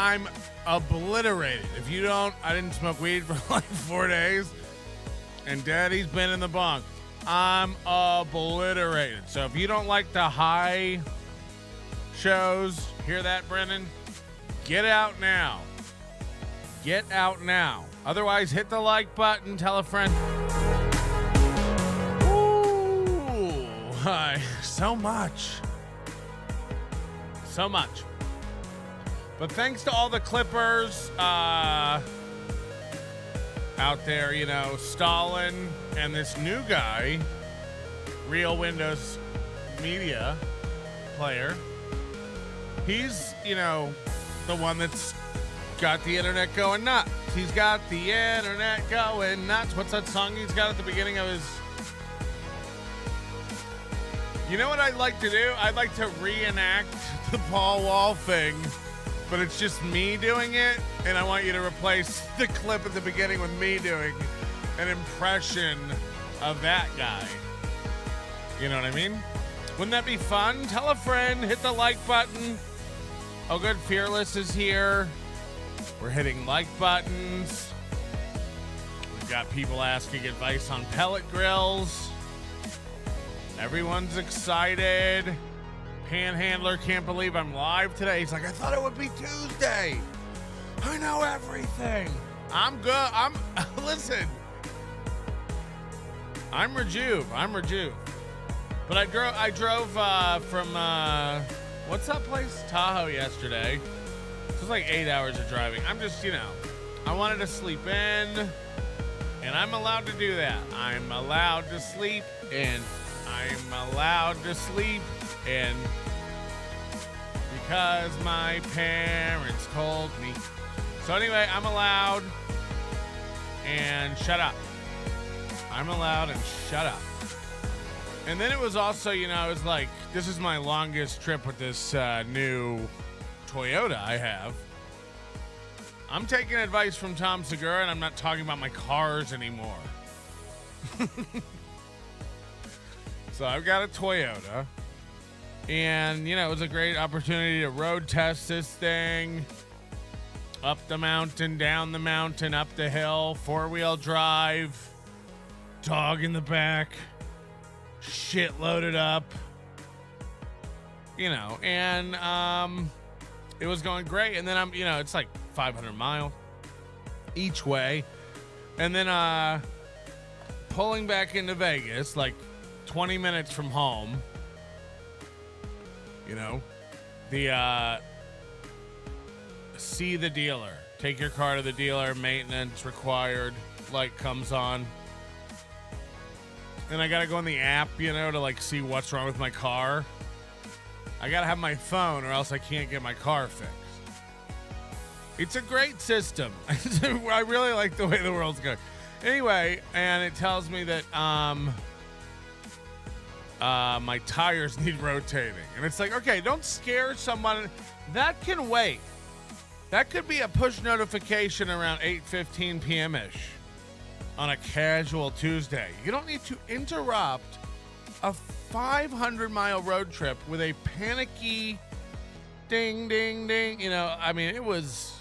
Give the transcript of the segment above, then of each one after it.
I'm obliterated. If you don't, I didn't smoke weed for like 4 days, and Daddy's been in the bunk. I'm obliterated. So if you don't like the high shows, hear that, Brennan? Get out now. Get out now. Otherwise, hit the like button. Tell a friend. Ooh, so much. So much. But thanks to all the Clippers out there, you know, Stalin and this new guy, Real Windows Media player. He's, you know, the one that's got the internet going nuts. He's got the internet going nuts. What's that song he's got at the beginning of his... You know what I'd like to do? I'd like to reenact the Paul Wall thing, but it's just me doing it, and I want you to replace the clip at the beginning with me doing an impression of that guy. You know what I mean? Wouldn't that be fun? Tell a friend, hit the like button. Oh, good, Fearless is here. We're hitting like buttons. We've got people asking advice on pellet grills. Everyone's excited. Panhandler can't believe I'm live today. He's like, I thought it would be Tuesday. I know everything. I'm good. Listen. I'm Rejuve. But I drove from, what's that place? Tahoe yesterday. It was like 8 hours of driving. I'm just, you know, I wanted to sleep in, and I'm allowed to do that. I'm allowed to sleep, and I'm allowed to sleep, and because my parents told me. So anyway, I'm allowed, and shut up. I'm allowed, and shut up. And then it was also, you know, it was like, this is my longest trip with this new Toyota I have. I'm taking advice from Tom Segura, and I'm not talking about my cars anymore. So I've got a Toyota, and, you know, it was a great opportunity to road test this thing. Up the mountain, down the mountain, up the hill, four-wheel drive, dog in the back, shit loaded up, you know, and it was going great. And then I'm, you know, it's like 500 miles each way, and then pulling back into Vegas, like 20 minutes from home, you know, the see the dealer, take your car to the dealer, maintenance required, light comes on. And I got to go on the app, you know, to like see what's wrong with my car. I got to have my phone or else I can't get my car fixed. It's a great system. I really like the way the world's going. Anyway, and it tells me that my tires need rotating. And it's like, okay, don't scare someone. That can wait. That could be a push notification around 8:15 p.m.-ish. On a casual Tuesday. You don't need to interrupt a 500-mile road trip with a panicky ding, ding, ding. You know, I mean, it was...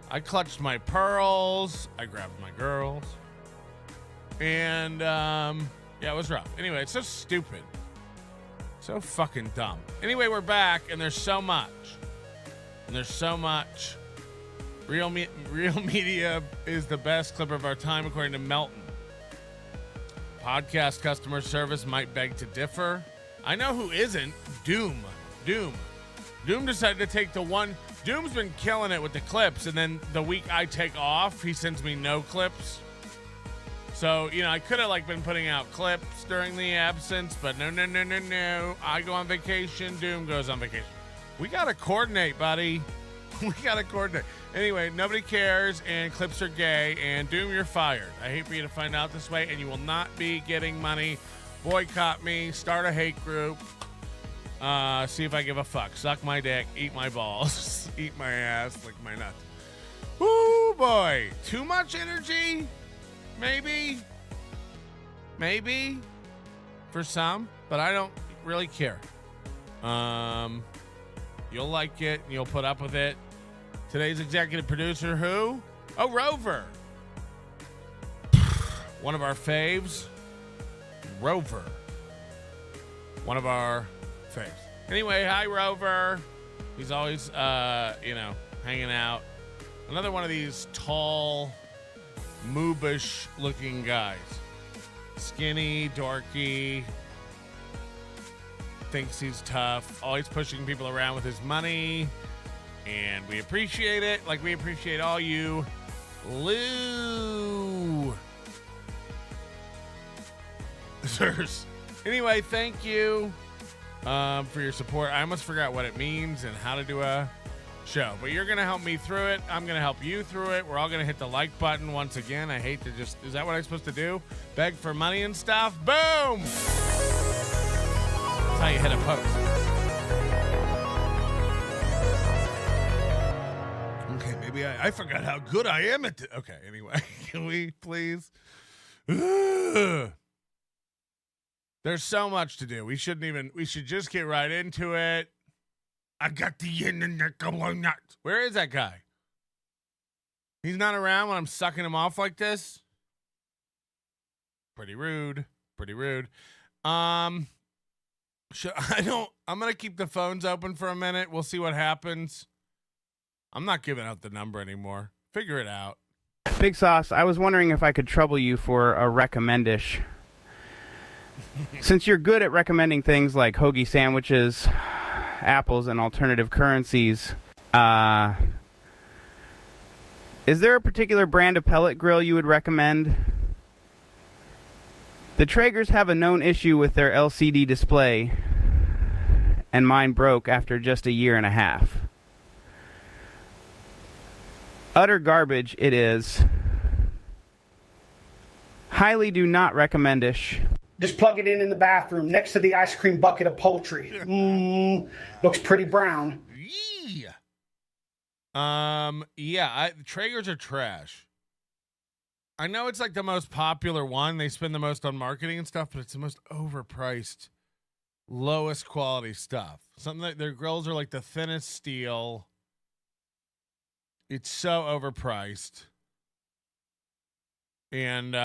I clutched my pearls. I grabbed my girls. And, yeah, it was rough. Anyway, it's so stupid. So fucking dumb. Anyway, we're back, and there's so much. Real Media is the best clip of our time, according to Melton. Podcast customer service might beg to differ. I know who isn't. Doom decided to take the one. Doom's been killing it with the clips, and then the week I take off, he sends me no clips. So, you know, I could have like been putting out clips during the absence, but no. I go on vacation. Doom goes on vacation. We got to coordinate, buddy. We got to coordinate. Anyway, nobody cares, and clips are gay, and Doom, you're fired. I hate for you to find out this way, and you will not be getting money. Boycott me. Start a hate group. See if I give a fuck. Suck my dick. Eat my balls. Eat my ass. Lick my nuts. Woo, boy. Too much energy? Maybe. For some, but I don't really care. You'll like it, and you'll put up with it. Today's executive producer, who? Oh, Rover. One of our faves. Rover. One of our faves. Anyway, hi, Rover. He's always, hanging out. Another one of these tall, moobish looking guys. Skinny, dorky. Thinks he's tough. Always pushing people around with his money. And we appreciate it, like we appreciate all you losers. Anyway, thank you for your support. I almost forgot what it means and how to do a show. But you're going to help me through it. I'm going to help you through it. We're all going to hit the like button once again. I hate to just... Is that what I'm supposed to do? Beg for money and stuff? Boom! That's how you hit a post. I forgot how good I am at okay, anyway. Can we please? Ugh. There's so much to do. We should just get right into it. I got the internet going nuts. Where is that guy? He's not around when I'm sucking him off like this? Pretty rude. I'm gonna keep the phones open for a minute. We'll see what happens. I'm not giving out the number anymore. Figure it out. Big Sauce, I was wondering if I could trouble you for a recommendish. Since you're good at recommending things like hoagie sandwiches, apples, and alternative currencies, is there a particular brand of pellet grill you would recommend? The Traegers have a known issue with their LCD display, and mine broke after just a year and a half. Utter garbage it is. Highly do not recommend-ish. Just plug it in the bathroom next to the ice cream bucket of poultry. Looks pretty brown. Traegers are trash. I know it's like the most popular one. They spend the most on marketing and stuff, but it's the most overpriced, lowest quality stuff. Something like their grills are like the thinnest steel. It's so overpriced. And,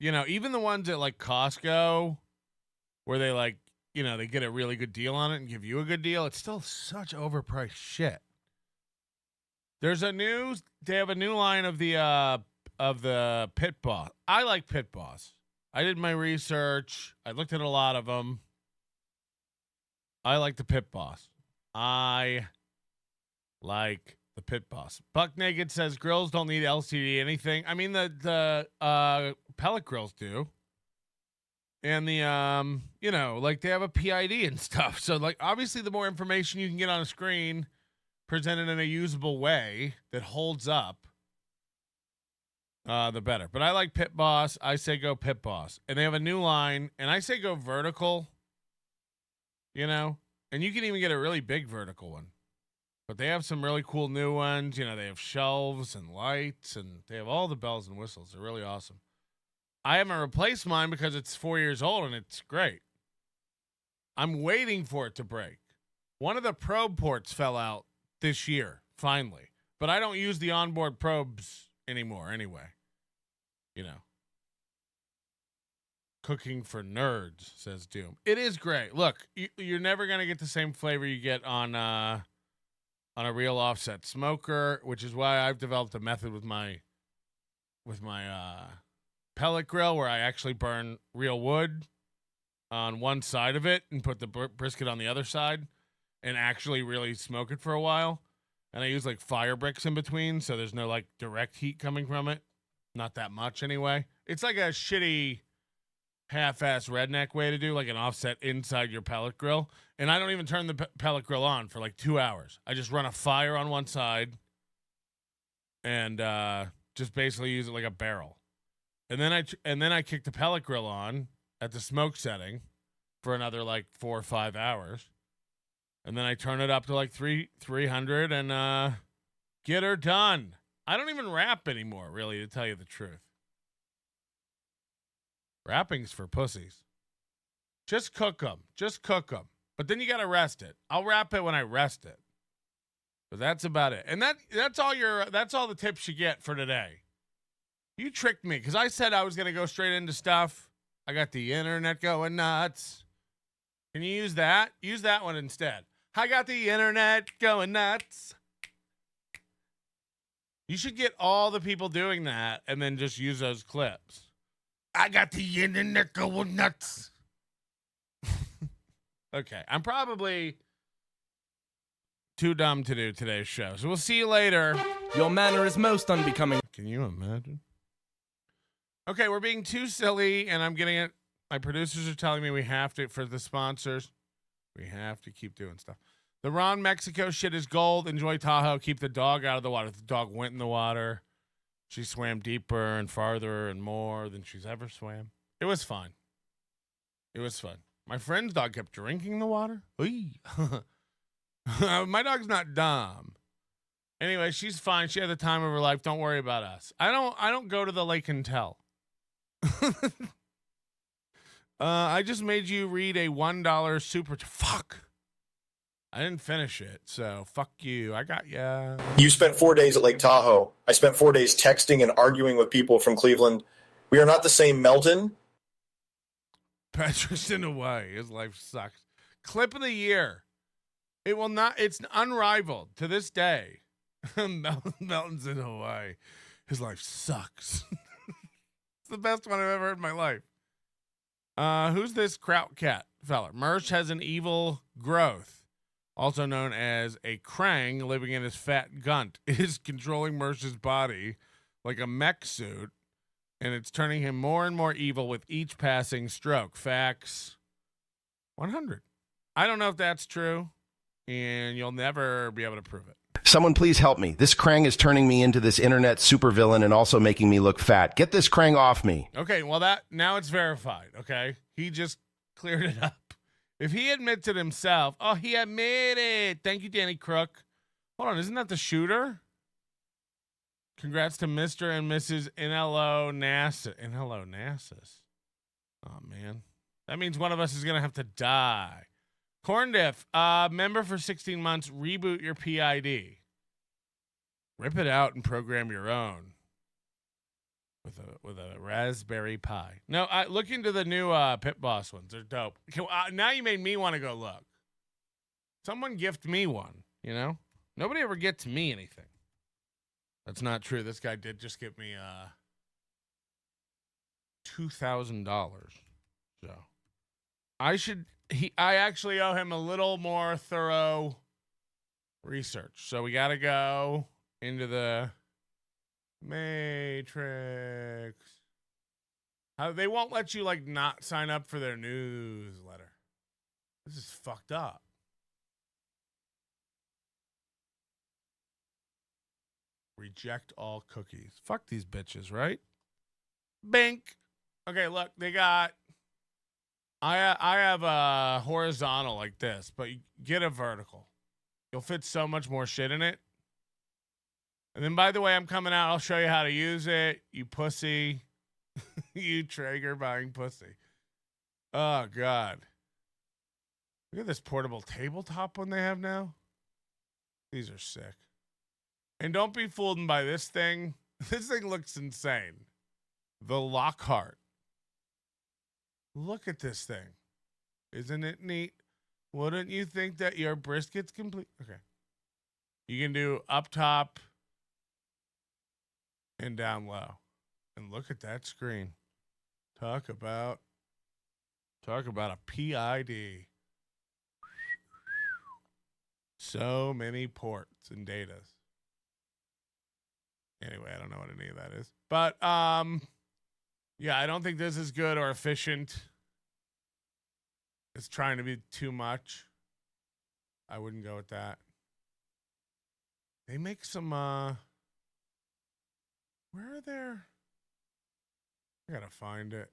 even the ones at like Costco where they they get a really good deal on it and give you a good deal. It's still such overpriced shit. They have a new line of the Pit Boss. I like Pit Boss. I did my research. I looked at a lot of them. I like the Pit Boss. I like the Pit Boss. Buck Naked says grills don't need LCD anything. I mean the pellet grills do. And the they have a PID and stuff. So obviously the more information you can get on a screen presented in a usable way that holds up, the better. But I like Pit Boss. I say go Pit Boss. And they have a new line, and I say go vertical. And you can even get a really big vertical one. But they have some really cool new ones. They have shelves and lights, and they have all the bells and whistles. They're really awesome. I haven't replaced mine because it's 4 years old, and it's great. I'm waiting for it to break. One of the probe ports fell out this year, finally. But I don't use the onboard probes anymore anyway. Cooking for nerds, says Doom. It is great. Look, you're never going to get the same flavor you get on a real offset smoker, which is why I've developed a method with my pellet grill where I actually burn real wood on one side of it and put the brisket on the other side and actually really smoke it for a while. And I use fire bricks in between, so there's no direct heat coming from it. Not that much anyway. It's like a shitty half-ass redneck way to do an offset inside your pellet grill. And I don't even turn the pellet grill on for 2 hours. I just run a fire on one side and just basically use it like a barrel. And then I kick the pellet grill on at the smoke setting for another 4 or 5 hours. And then I turn it up to 300 and get her done. I don't even wrap anymore, really, to tell you the truth. Wrapping's for pussies. Just cook them. But then you got to rest it. I'll wrap it when I rest it. But that's about it. And that's all the tips you get for today. You tricked me because I said I was going to go straight into stuff. I got the internet going nuts. Can you use that? Use that one instead. I got the internet going nuts. You should get all the people doing that and then just use those clips. I got the internet going nuts. Okay, I'm probably too dumb to do today's show, so we'll see you later. Your manner is most unbecoming. Can you imagine? Okay, we're being too silly, and I'm getting it. My producers are telling me we have to, for the sponsors, we have to keep doing stuff. The Ron Mexico shit is gold. Enjoy Tahoe. Keep the dog out of the water. The dog went in the water. She swam deeper and farther and more than she's ever swam. It was fun. It was fun. My friend's dog kept drinking the water. My dog's not dumb. Anyway, she's fine. She had the time of her life. Don't worry about us. I don't go to the lake and tell. I just made you read a $1 super. Fuck. I didn't finish it, so fuck you. I got ya. You spent 4 days at Lake Tahoe. I spent 4 days texting and arguing with people from Cleveland. We are not the same Melton. Patrick's in Hawaii. His life sucks. Clip of the year. It will not. It's unrivaled to this day. Melton's in Hawaii. His life sucks. It's the best one I've ever heard in my life. Who's this Kraut cat fella? Mersh has an evil growth, also known as a krang, living in his fat gunt. It is controlling Mersh's body like a mech suit, and it's turning him more and more evil with each passing stroke. Facts 100. I don't know if that's true, and you'll never be able to prove it. Someone please help me. This Krang is turning me into this internet supervillain and also making me look fat. Get this Krang off me. Okay, well now it's verified, okay? He just cleared it up. If he admits it himself, he admitted. Thank you, Danny Crook. Hold on, isn't that the shooter? Congrats to Mr. and Mrs. NLO Nassus. Oh, man. That means one of us is going to have to die. Corndiff, member for 16 months, reboot your PID. Rip it out and program your own with a Raspberry Pi. No, look into the new Pit Boss ones. They're dope. Now you made me want to go look. Someone gift me one, you know? Nobody ever gets me anything. That's not true. This guy did just give me $2,000. So I actually owe him a little more thorough research. So we got to go into the Matrix. They won't let you not sign up for their newsletter. This is fucked up. Reject all cookies. Fuck these bitches, right? Bink. Okay, look, they got. I have a horizontal like this, but you get a vertical. You'll fit so much more shit in it. And then, by the way, I'm coming out. I'll show you how to use it. You pussy. You Traeger buying pussy. Oh, God. Look at this portable tabletop one they have now. These are sick. And don't be fooled by this thing. This thing looks insane. The Lockhart. Look at this thing. Isn't it neat? Wouldn't you think that your brisket's complete? Okay. You can do up top and down low. And look at that screen. Talk about a PID. So many ports and datas. Anyway, I don't know what any of that is. But yeah, I don't think this is good or efficient. It's trying to be too much. I wouldn't go with that. They make some where are there? I gotta find it.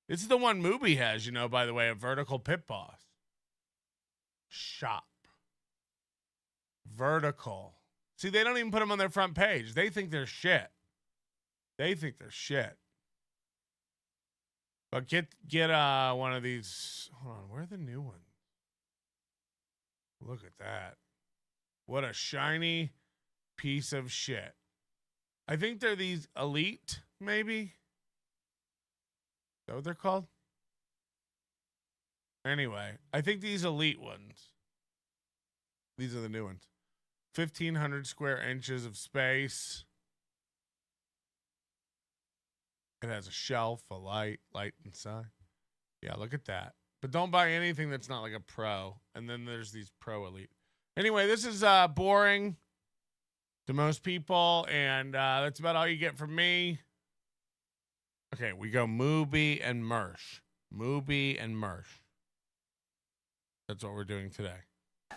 It's the one Mubi has, by the way, a vertical Pit Boss. Shop. Vertical. See, they don't even put them on their front page. They think they're shit. But get one of these. Hold on, where are the new ones? Look at that. What a shiny piece of shit. I think they're these elite, maybe. Is that what they're called? Anyway, I think these elite ones. These are the new ones. 1,500 square inches of space. It has a shelf, a light inside. Yeah, look at that. But don't buy anything that's not like a pro. And then there's these pro elite. Anyway, this is boring to most people, and that's about all you get from me. Okay, we go Mooby and Mersh. Mooby and Mersh. That's what we're doing today.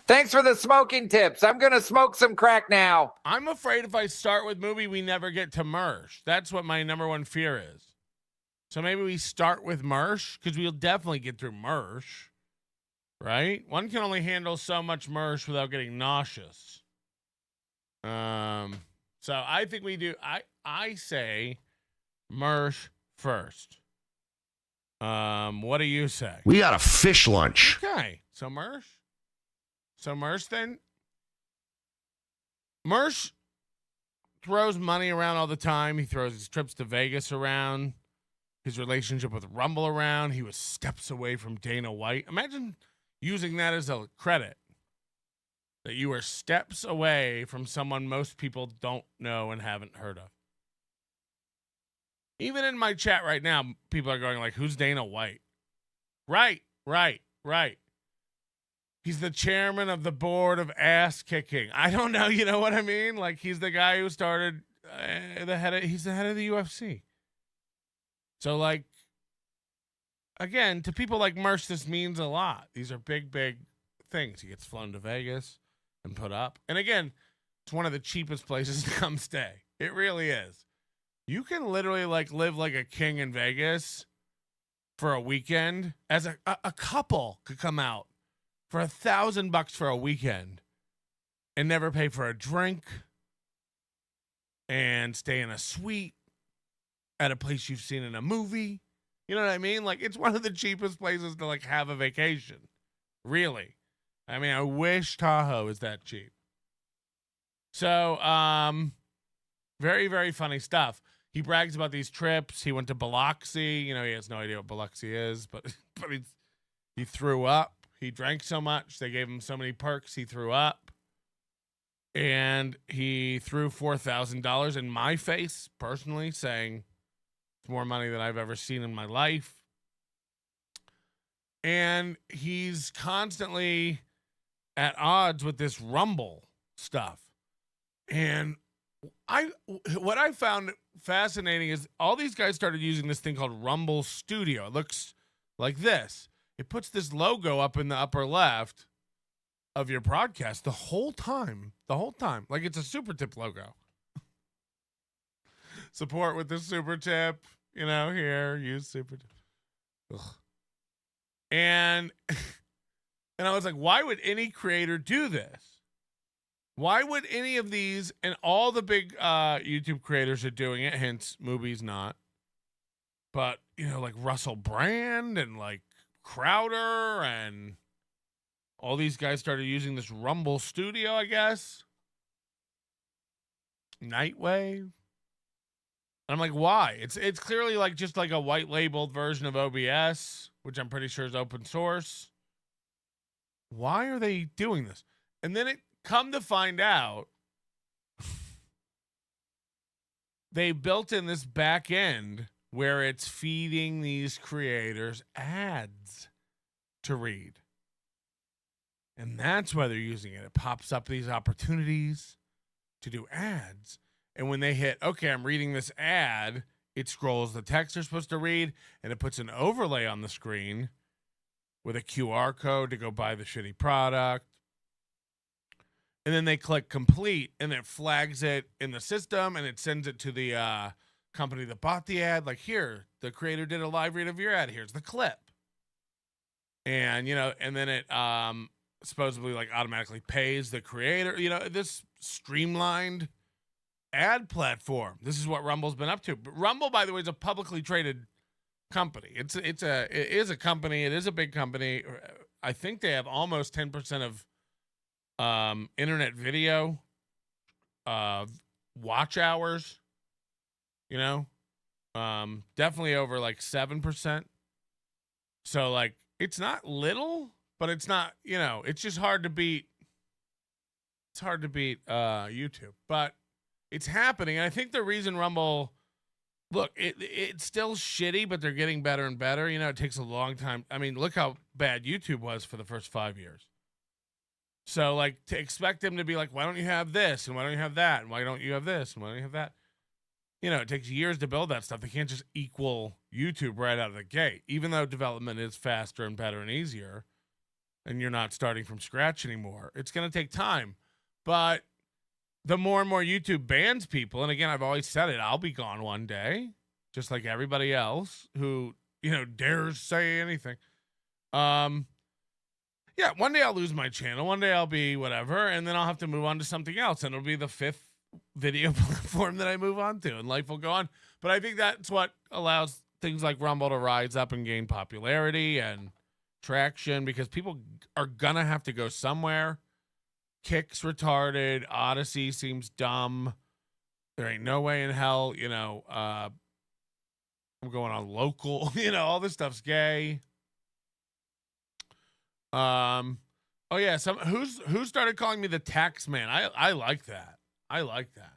Thanks for the smoking tips. I'm going to smoke some crack now. I'm afraid if I start with Mooby, we never get to Mersh. That's what my number one fear is. So maybe we start with Mersh, because we'll definitely get through Mersh, right? One can only handle so much Mersh without getting nauseous. So I think we do. I say Mersh first. What do you say? We got a fish lunch. Okay, so Mersh. So Mersh then. Mersh throws money around all the time. He throws his trips to Vegas around. His relationship with Rumble around. He was steps away from Dana White. Imagine using that as a credit. That you were steps away from someone most people don't know and haven't heard of. Even in my chat right now, people are going like, who's Dana White? Right. He's the chairman of the board of ass kicking. I don't know, you know what I mean? Like, he's the guy who started he's the head of the UFC. So, like, again, to people like Mersh, this means a lot. These are big, big things. He gets flown to Vegas and put up. And again, it's one of the cheapest places to come stay. It really is. You can literally like live like a king in Vegas for a weekend. As a couple could come out for $1,000 for a weekend and never pay for a drink and stay in a suite at a place you've seen in a movie. You know what I mean? Like, it's one of the cheapest places to like have a vacation. Really. I mean, I wish Tahoe is that cheap. So, very, very funny stuff. He brags about these trips. He went to Biloxi. You know, he has no idea what Biloxi is, but he threw up. He drank so much. They gave him so many perks. He threw up. And he threw $4,000 in my face, personally, saying it's more money than I've ever seen in my life. And he's constantly at odds with this Rumble stuff. And what I found fascinating is all these guys started using this thing called Rumble Studio. It looks like this. It puts this logo up in the upper left of your broadcast the whole time. Like it's a super tip logo. Support with the super tip, you know, here, use super tip. Ugh. And I was like, why would any creator do this? Why would any of these, and all the big YouTube creators are doing it, hence Mooby's not. But, you know, like Russell Brand and like Crowder and all these guys started using this Rumble Studio, I guess. Nightwave. And I'm like, why? It's clearly like just like a white labeled version of OBS, which I'm pretty sure is open source. Why are they doing this? And then it come to find out, they built in this back end where it's feeding these creators ads to read. And that's why they're using it. It pops up these opportunities to do ads. And when they hit, okay, I'm reading this ad, it scrolls the text they're supposed to read, and it puts an overlay on the screen with a QR code to go buy the shitty product. And then they click complete, and it flags it in the system, and it sends it to the company that bought the ad. Like, here, the creator did a live read of your ad. Here's the clip. And, you know, and then it supposedly, like, automatically pays the creator. You know, this streamlined ad platform. This is what Rumble's been up to. But Rumble, by the way, is a publicly traded company. It is a company. It is a big company. I think they have almost 10% of internet video, watch hours, definitely over like 7%. So like, it's not little, but it's not, it's just hard to beat. It's hard to beat YouTube, but it's happening. And I think the reason Rumble, look, it's still shitty, but they're getting better and better. It takes a long time. I mean, look how bad YouTube was for the first 5 years. So like, to expect them to be like, why don't you have this? And why don't you have that? And why don't you have this? And why don't you have that? It takes years to build that stuff. They can't just equal YouTube right out of the gate, even though development is faster and better and easier, and you're not starting from scratch anymore. It's going to take time. But the more and more YouTube bans people, and again, I've always said it, I'll be gone one day, just like everybody else who, dares say anything. Yeah, one day I'll lose my channel. One day I'll be whatever, and then I'll have to move on to something else, and it'll be the 5th video platform that I move on to, and life will go on. But I think that's what allows things like Rumble to rise up and gain popularity and traction, because people are gonna have to go somewhere. Kick's retarded. Odyssey seems dumb. There ain't no way in hell, I'm going on local, all this stuff's gay. Oh yeah, who started calling me the tax man? I like that. I like that.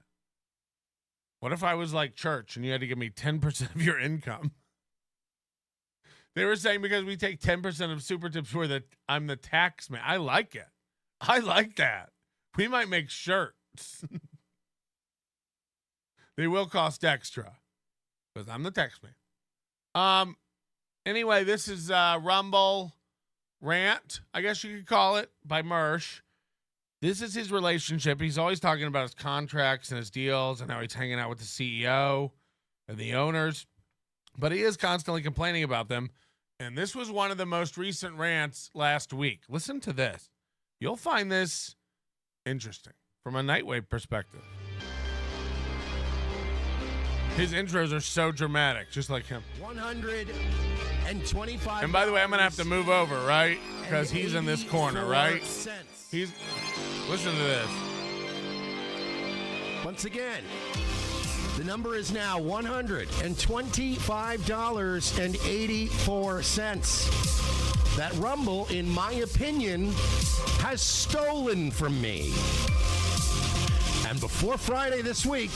What if I was like church and you had to give me 10% of your income? They were saying because we take 10% of super tips I'm the tax man. I like it. I like that. We might make shirts. They will cost extra because I'm the tax man. Anyway, this is Rumble Rant, I guess you could call it, by Mersh. This is his relationship. He's always talking about his contracts and his deals and how he's hanging out with the CEO and the owners, but he is constantly complaining about them. And this was one of the most recent rants last week. Listen to this. You'll find this interesting from a Nightwave perspective. His intros are so dramatic, just like him. 125. And by the way, I'm going to have to move over, right? Because he's in this corner, right? Listen to this. Once again, the number is now $125.84. That Rumble, in my opinion, has stolen from me. And before Friday this week,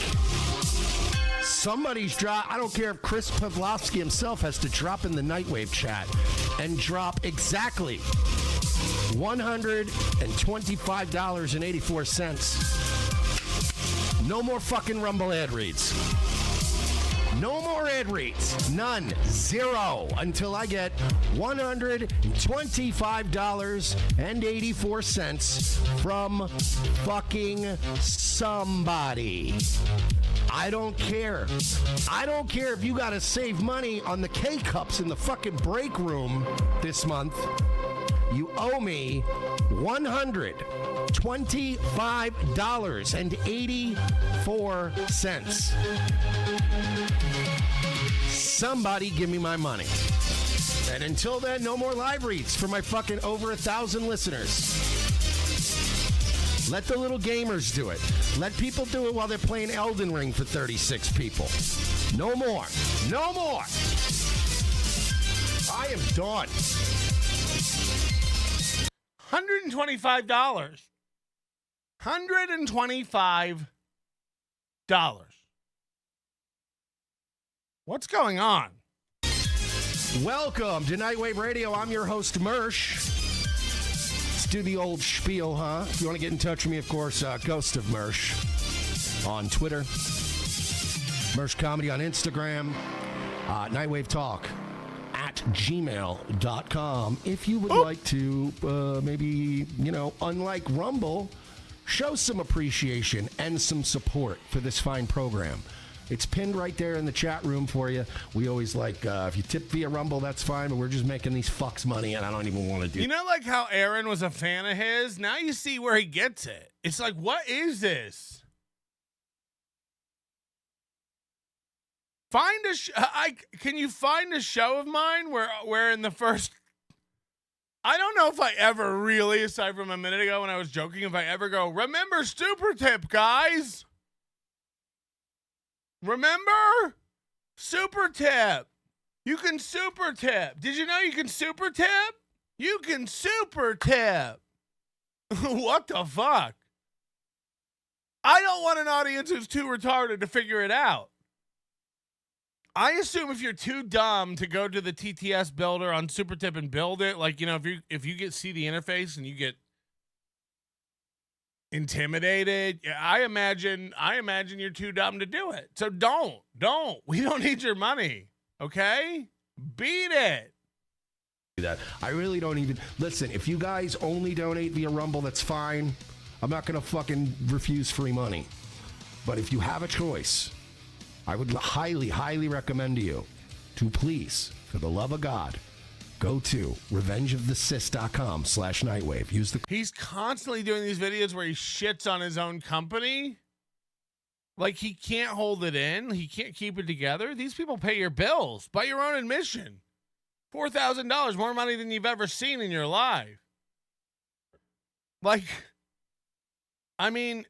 somebody's I don't care if Chris Pavlovsky himself has to drop in the Nightwave chat and drop exactly $125.84. No more fucking Rumble ad reads. No more ad reads. None. Zero. Until I get $125.84 from fucking somebody. I don't care. I don't care if you got to save money on the K-Cups in the fucking break room this month. You owe me $125.84. Somebody give me my money. And until then, no more live reads for my fucking over 1,000 listeners. Let the little gamers do it. Let people do it while they're playing Elden Ring for 36 people. No more. No more. I am done. $125. $125. What's going on? Welcome to Nightwave Radio. I'm your host, Mersh. Let's do the old spiel, huh? If you want to get in touch with me, of course, Ghost of Mersh on Twitter. Mersh Comedy on Instagram. Nightwave Talk at gmail.com. If you would like to maybe, unlike Rumble, show some appreciation and some support for this fine program. It's pinned right there in the chat room for you. We always if you tip via Rumble, that's fine, but we're just making these fucks money, and I don't even want to do it. Like how Aaron was a fan of his? Now you see where he gets it. It's like, what is this? Can you find a show of mine where in the first, I don't know if I ever really, aside from a minute ago when I was joking, if I ever go, remember super tip, guys. Remember? Super tip. You can super tip. Did you know you can super tip? You can super tip. What the fuck? I don't want an audience who's too retarded to figure it out. I assume if you're too dumb to go to the TTS builder on SuperTip and build it, like, you know, if you see the interface and you get intimidated, I imagine you're too dumb to do it. So don't. We don't need your money. Okay? Beat it. That I really don't even listen. If you guys only donate via Rumble, that's fine. I'm not gonna fucking refuse free money. But if you have a choice, I would highly, highly recommend to you to please, for the love of God, go to revengeofthesis.com/Nightwave. Use the. He's constantly doing these videos where he shits on his own company. Like he can't hold it in. He can't keep it together. These people pay your bills by your own admission. $4,000, more money than you've ever seen in your life. Like, I mean,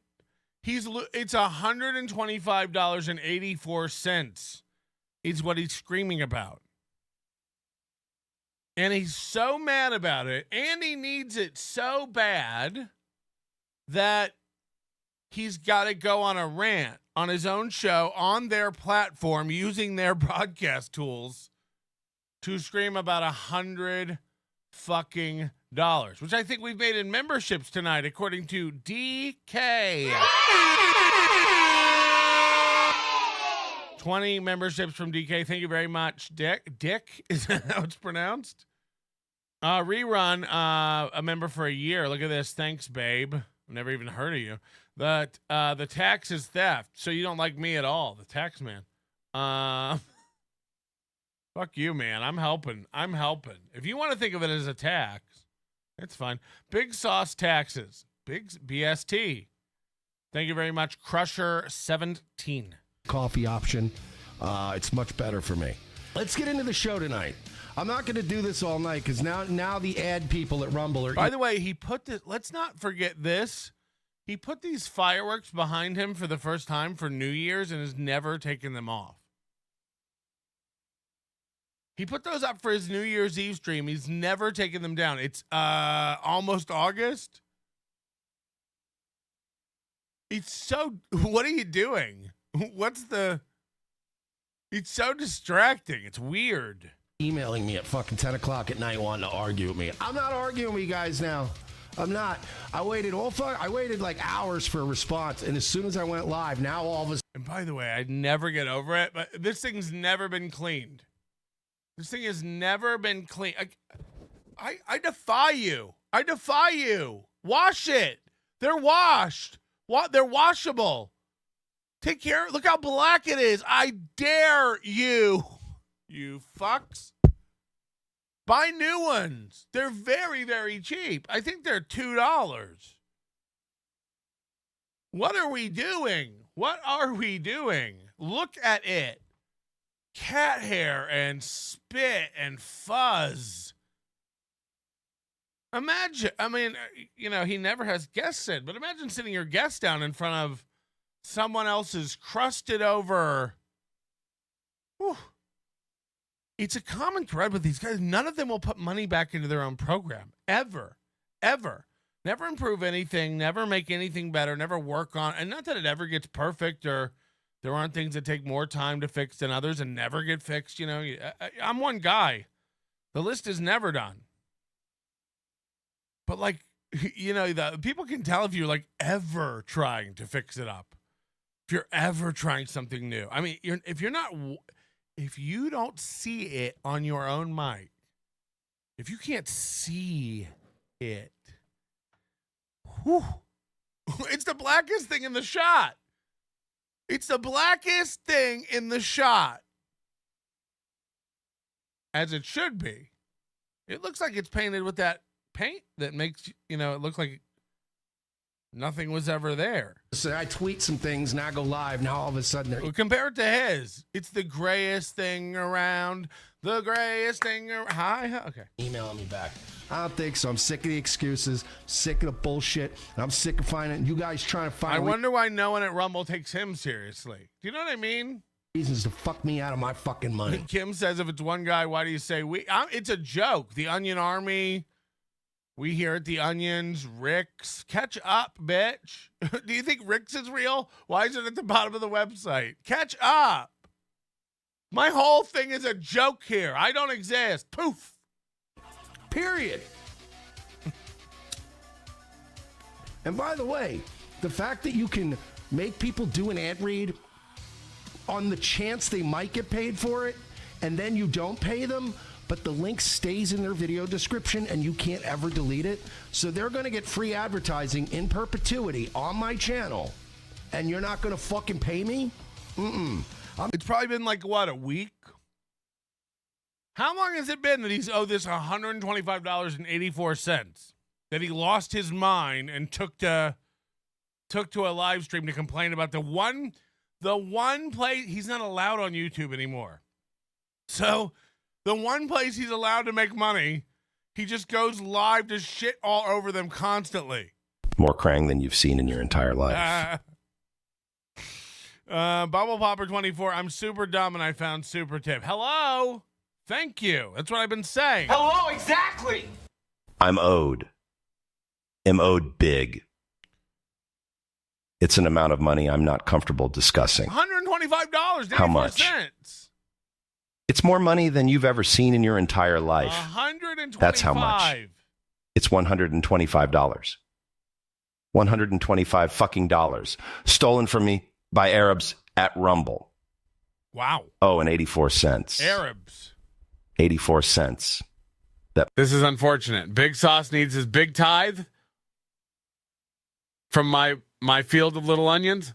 it's $125.84 is what he's screaming about. And he's so mad about it, and he needs it so bad that he's got to go on a rant on his own show, on their platform, using their broadcast tools to scream about $100 fucking dollars, which I think we've made in memberships tonight, according to DK. 20 memberships from DK. Thank you very much, Dick. Dick, is that how it's pronounced? Rerun, a member for a year. Look at this. Thanks, babe. I've never even heard of you. The tax is theft, so you don't like me at all. The tax man. Fuck you, man. I'm helping. If you want to think of it as a tax, it's fine. Big Sauce Taxes. Big BST. Thank you very much. Crusher17. Coffee option. It's much better for me. Let's get into the show tonight. I'm not going to do this all night because now the ad people at Rumble are. By the way, he put this. Let's not forget this. He put these fireworks behind him for the first time for New Year's and has never taken them off. He put those up for his New Year's Eve stream. He's never taken them down. It's almost August. It's so. What are you doing? It's so distracting. It's weird. Emailing me at fucking 10 o'clock at night wanting to argue with me. I'm not arguing with you guys now. I'm not. I waited like hours for a response, and as soon as I went live, now all of a. And by the way, I'd never get over it, but this thing's never been cleaned. This thing has never been clean. I defy you. I defy you. Wash it. They're washed. They're washable. Take care. Look how black it is. I dare you. You fucks. Buy new ones. They're very, very cheap. I think they're $2. What are we doing? What are we doing? Look at it. Cat hair and spit and fuzz. Imagine, I mean, you know, he never has guests in, but imagine sitting your guest down in front of someone else's crusted over. Whew. It's a common thread with these guys. None of them will put money back into their own program. Ever. Ever. Never improve anything. Never make anything better. Never work on. And not that it ever gets perfect or there aren't things that take more time to fix than others and never get fixed. You know, I'm one guy. The list is never done. But like, you know, the people can tell if you're like ever trying to fix it up. If you're ever trying something new. I mean, if you don't see it on your own mic, if you can't see it, whew, it's the blackest thing in the shot. It's the blackest thing in the shot. As it should be. It looks like it's painted with that paint that makes, you know, it look like nothing was ever there. So I tweet some things, now I go live, now all of a sudden they're... Well, compare it to his. It's the grayest thing around. The grayest thing around. Hi. Okay. Emailing me back. I don't think so. I'm sick of the excuses, sick of the bullshit, and I'm sick of finding you guys trying to find I wonder why no one at Rumble takes him seriously. Do you know what I mean? reasons to fuck me out of my fucking money. Kim says if it's one guy, why do you say we? It's a joke. The Onion Army. We here at the Onions. Rick's. Catch up, bitch. Do you think Rick's is real? Why is it at the bottom of the website? Catch up. My whole thing is a joke here. I don't exist. Poof. Period. And by the way, the fact that you can make people do an ad read on the chance they might get paid for it, and then you don't pay them, but the link stays in their video description and you can't ever delete it. So they're going to get free advertising in perpetuity on my channel, and you're not going to fucking pay me? It's probably been like, what, a week? How long has it been that he's owed this $125.84? That he lost his mind and took to a live stream to complain about the one place he's not allowed on YouTube anymore. So the one place he's allowed to make money, he just goes live to shit all over them constantly. More Krang than you've seen in your entire life. Bubble Popper 24, I'm super dumb and I found super tip. Hello? Thank you. That's what I've been saying. Hello, exactly. I'm owed. Am owed big. It's an amount of money I'm not comfortable discussing. $125. How much? It's more money than you've ever seen in your entire life. $125. That's how much. It's $125. $125 fucking dollars. Stolen from me by Arabs at Rumble. Wow. Oh, and 84 cents. Arabs. 84 cents. This is unfortunate. Big Sauce needs his big tithe from my field of little onions.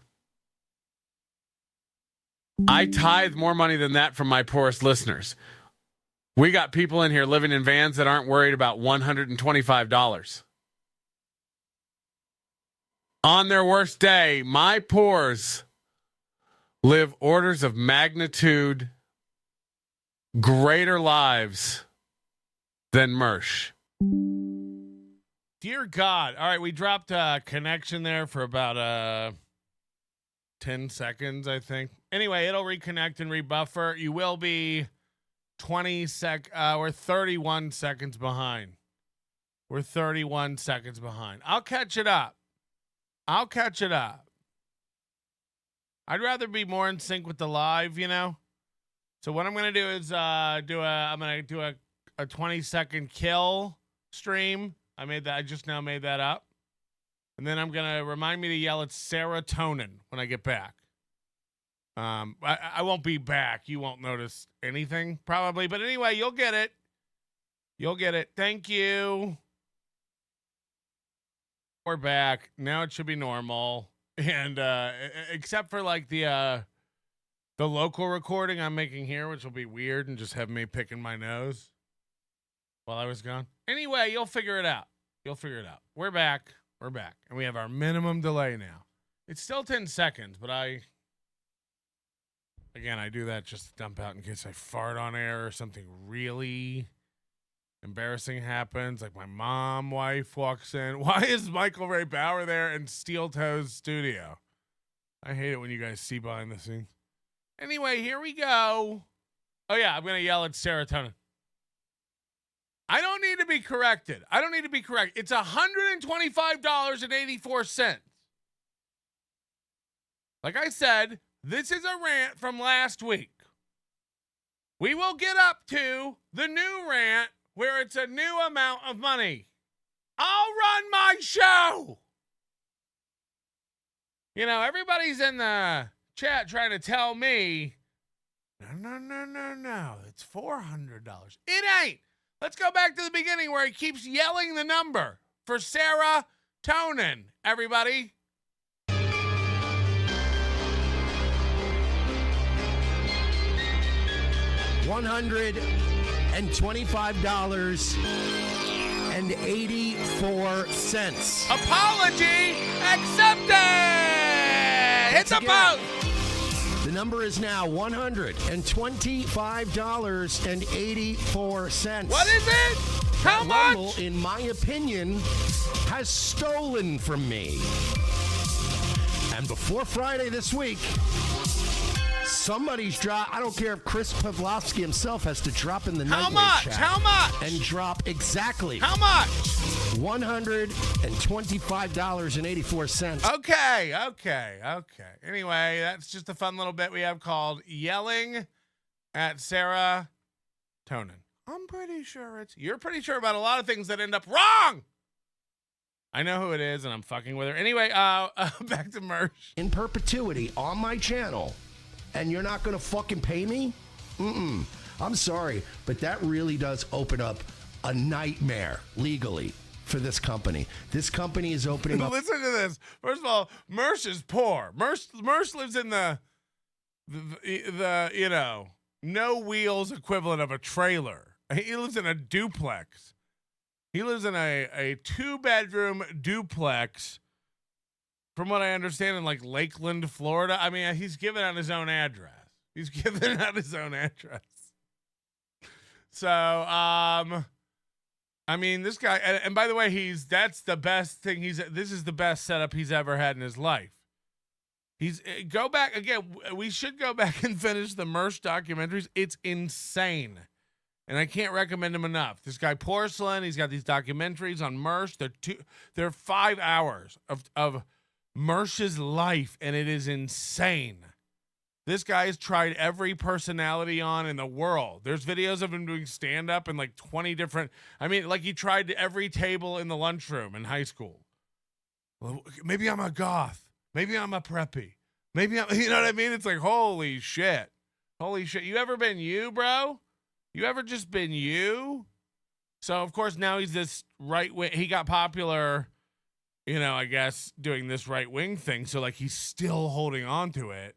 I tithe more money than that from my poorest listeners. We got people in here living in vans that aren't worried about $125. On their worst day, my poors live orders of magnitude greater lives than Mersh. Dear God. All right, we dropped a connection there for about 10 seconds, I think. Anyway, it'll reconnect and rebuffer. You will be 31 seconds behind. We're 31 seconds behind. I'll catch it up. I'd rather be more in sync with the live, you know? So what I'm going to do is I'm going to do a 20-second kill stream. I just now made that up. And then I'm going to remind me to yell at serotonin when I get back. I won't be back. You won't notice anything probably. But anyway, you'll get it. Thank you. We're back. Now it should be normal. And except for like the local recording I'm making here, which will be weird and just have me picking my nose while I was gone. Anyway, you'll figure it out. We're back. And we have our minimum delay now. It's still 10 seconds, but I do that just to dump out in case I fart on air or something really embarrassing happens. Like my wife walks in. Why is Michael Ray Bauer there in Steel Toes Studio? I hate it when you guys see behind the scenes. Anyway, here we go. Oh, yeah, I'm going to yell at serotonin. I don't need to be corrected. It's $125.84. Like I said, this is a rant from last week. We will get up to the new rant where it's a new amount of money. I'll run my show. You know, everybody's in the chat trying to tell me, no, it's $400. It ain't. Let's go back to the beginning where he keeps yelling the number for Sarah Tonin, everybody. $125.84. Apology accepted. Hit the vote. The The number is now $125.84. What is it? How much? Rumble, in my opinion, has stolen from me. And before Friday this week, somebody's drop. I don't care if Chris Pavlovsky himself has to drop in the Nightwave chat. How much? And drop exactly. How much? $125.84. Okay. Anyway, that's just a fun little bit we have called Yelling at Sarah Tonin. I'm pretty sure you're pretty sure about a lot of things that end up wrong. I know who it is, and I'm fucking with her. Anyway, back to Mersh. In perpetuity on my channel, and you're not going to fucking pay me? I'm sorry, but that really does open up a nightmare legally for this company. This company is opening up. Listen to this. First of all, Mersh is poor. Mersh lives in the no wheels equivalent of a trailer. He lives in a duplex. He lives in a 2-bedroom duplex, from what I understand, in like Lakeland, Florida. I mean, he's given out his own address. So, I mean, this guy, and by the way, that's the best thing. This is the best setup he's ever had in his life. Go back again. We should go back and finish the Mersh documentaries. It's insane. And I can't recommend him enough. This guy Porcelain, he's got these documentaries on Mersh. They're 5 hours of Mersh's life, and it is insane. This guy has tried every personality on in the world. There's videos of him doing stand-up in like 20 different. I mean, like he tried every table in the lunchroom in high school. Well, maybe I'm a goth. Maybe I'm a preppy. Maybe I'm, you know what I mean? It's like, holy shit. You ever been you, bro? You ever just been you? So, of course, now he's this right wing. He got popular, I guess, doing this right wing thing. So, like, he's still holding on to it.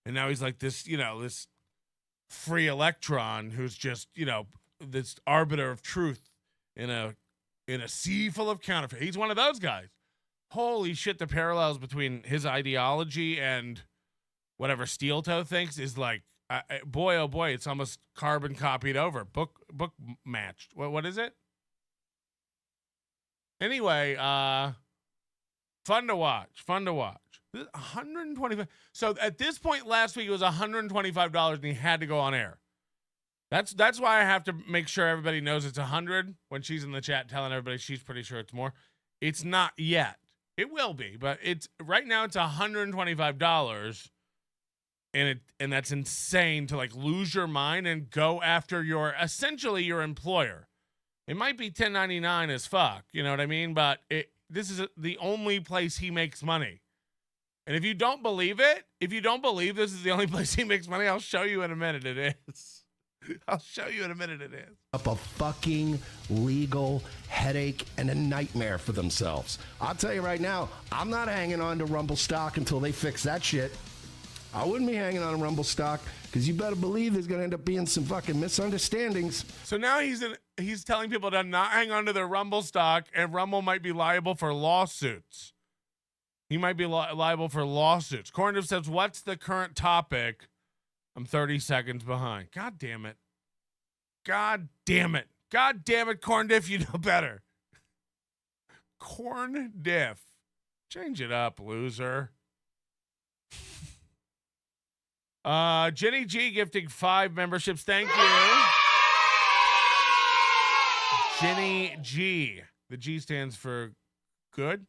And now he's like this, this free electron who's just, this arbiter of truth in a sea full of counterfeit. He's one of those guys. Holy shit, the parallels between his ideology and whatever Steel Toe thinks is like, boy, oh boy, it's almost carbon copied over. Book matched. What is it? Anyway, fun to watch. 125. So at this point last week it was $125 and he had to go on air. That's why I have to make sure everybody knows it's 100 when she's in the chat telling everybody she's pretty sure it's more. It's not yet. It will be, but it's right now it's $125. And that's insane to like lose your mind and go after essentially your employer. It might be 1099 as fuck, you know what I mean? But this is the only place he makes money. And if you don't believe this is the only place he makes money, I'll show you in a minute it is. Up a fucking legal headache and a nightmare for themselves. I'll tell you right now, I'm not hanging on to Rumble stock until they fix that shit. I wouldn't be hanging on a Rumble stock because you better believe there's going to end up being some fucking misunderstandings. So now he's telling people to not hang on to their Rumble stock, and Rumble might be liable for lawsuits. He might be liable for lawsuits. Corniff says, what's the current topic? I'm 30 seconds behind. God damn it, Corn Diff, you know better. Corn Diff. Change it up, loser. Jenny G gifting 5 memberships. Thank you. Jenny G. The G stands for good.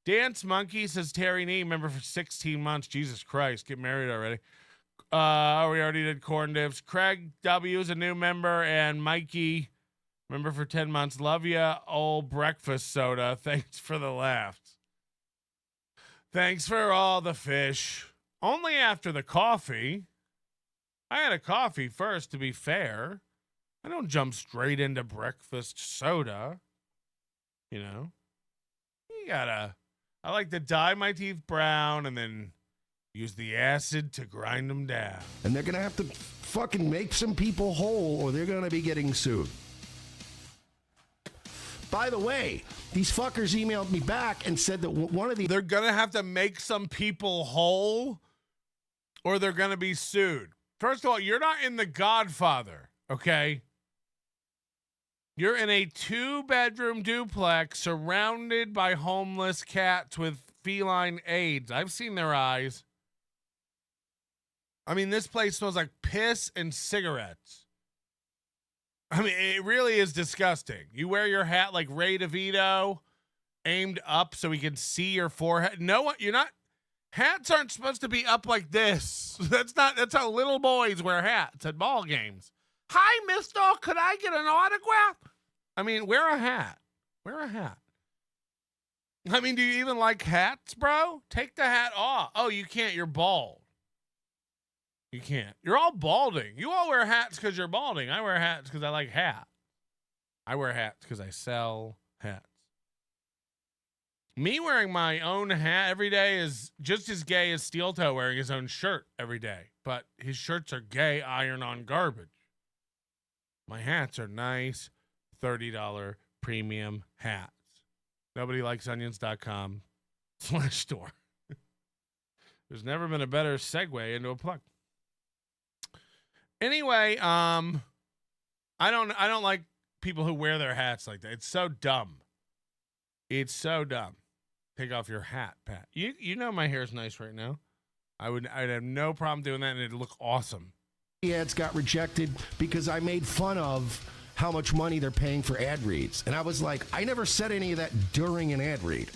Dance Monkey says Terry Nee, member for 16 months. Jesus Christ, get married already. We already did Corn Diffs. Craig W is a new member, and Mikey, member for 10 months. Love ya, old breakfast soda. Thanks for the laughs. Thanks for all the fish. Only after the coffee. I had a coffee first, to be fair. I don't jump straight into breakfast soda. You gotta... I like to dye my teeth brown and then use the acid to grind them down. And they're going to have to fucking make some people whole or they're going to be getting sued. By the way, these fuckers emailed me back and said that one of the... They're going to have to make some people whole? or they're going to be sued. First of all, you're not in The Godfather, okay? You're in a 2-bedroom duplex surrounded by homeless cats with feline AIDS. I've seen their eyes. I mean, this place smells like piss and cigarettes. I mean, it really is disgusting. You wear your hat like Ray DeVito, aimed up so we can see your forehead. No, you're not. Hats aren't supposed to be up like this. That's how little boys wear hats at ball games. Hi, mister, could I get an autograph? I mean, wear a hat. Wear a hat. I mean, do you even like hats, bro? Take the hat off. Oh, you can't. You're bald. You can't. You're all balding. You all wear hats because you're balding. I wear hats because I like hats. I wear hats because I sell hats. Me wearing my own hat every day is just as gay as Steel Toe wearing his own shirt every day. But his shirts are gay iron-on garbage. My hats are nice $30 premium hats. NobodyLikesOnions.com/store. There's never been a better segue into a plug. Anyway, I don't like people who wear their hats like that. It's so dumb. It's so dumb. Take off your hat, Pat. You know my hair's nice right now. I'd have no problem doing that, and it'd look awesome. The ads got rejected because I made fun of how much money they're paying for ad reads, and I was like, I never said any of that during an ad read.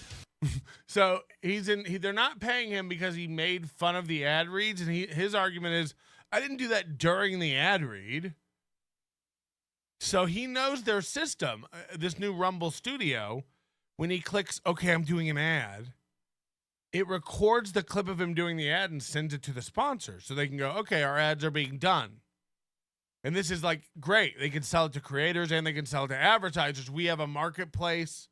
So they're not paying him because he made fun of the ad reads, and his argument is, I didn't do that during the ad read. So he knows their system, this new Rumble Studio. When he clicks, okay, I'm doing an ad, it records the clip of him doing the ad and sends it to the sponsor. So they can go, okay, our ads are being done. And this is like great. They can sell it to creators and they can sell it to advertisers. We have a marketplace.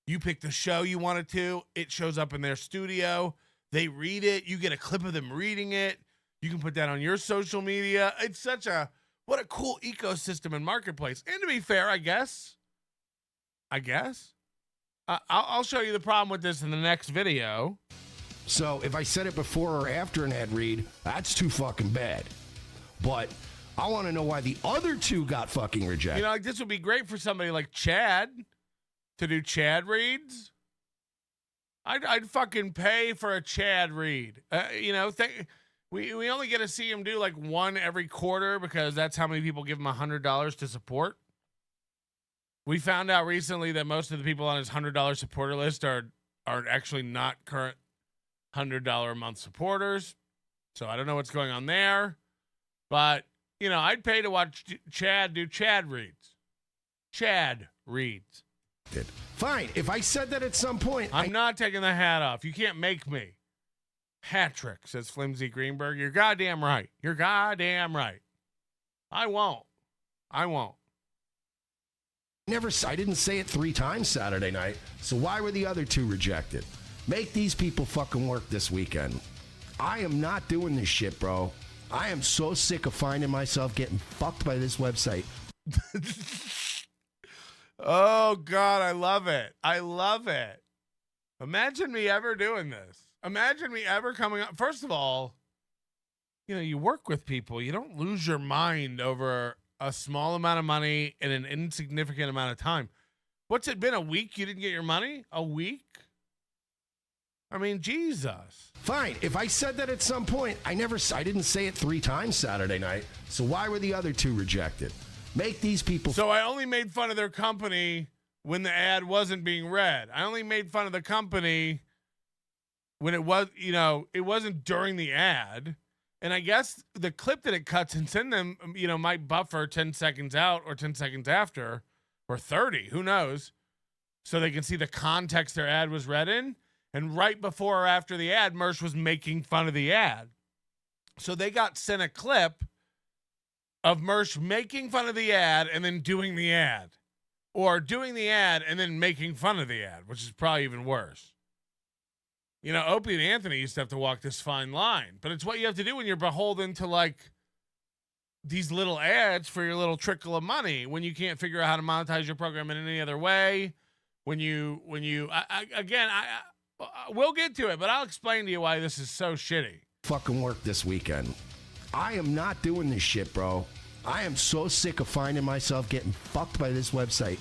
You pick the show you want it to. It shows up in their studio. They read it. You get a clip of them reading it. You can put that on your social media. It's what a cool ecosystem and marketplace. And to be fair, I guess. I'll show you the problem with this in the next video. So if I said it before or after an ad read, that's too fucking bad. But I want to know why the other two got fucking rejected. You know, like this would be great for somebody like Chad to do Chad reads. I'd fucking pay for a Chad read. We only get to see him do like one every quarter because that's how many people give him $100 to support. We found out recently that most of the people on his $100 supporter list are actually not current $100 a month supporters. So I don't know what's going on there. But, I'd pay to watch Chad do Chad reads. Chad reads. Fine. If I said that at some point. I'm not taking the hat off. You can't make me. Hat trick, says Flimsy Greenberg. You're goddamn right. You're goddamn right. I won't. I didn't say it 3 times Saturday night, so why were the other 2 rejected? Make these people fucking work this weekend. I am not doing this shit, bro. I am so sick of finding myself getting fucked by this website. Oh, God, I love it. I love it. Imagine me ever doing this. Imagine me ever coming up. First of all, you work with people. You don't lose your mind over a small amount of money in an insignificant amount of time. What's it been, a week you didn't get your money? A week? I mean, Jesus. Fine. If I said that at some point, I didn't say it 3 times Saturday night, so why were the other 2 rejected? Make these people. So I only made fun of their company when the ad wasn't being read. I only made fun of the company when it was, it wasn't during the ad. And I guess the clip that it cuts and send them, might buffer 10 seconds out or 10 seconds after or 30, who knows? So they can see the context their ad was read in. And right before or after the ad, Mersh was making fun of the ad. So they got sent a clip of Mersh making fun of the ad and then doing the ad. Or doing the ad and then making fun of the ad, which is probably even worse. Opie and Anthony used to have to walk this fine line, but it's what you have to do when you're beholden to like these little ads for your little trickle of money when you can't figure out how to monetize your program in any other way. We'll get to it, but I'll explain to you why this is so shitty. fucking work this weekend. I am not doing this shit, bro. I am so sick of finding myself getting fucked by this website.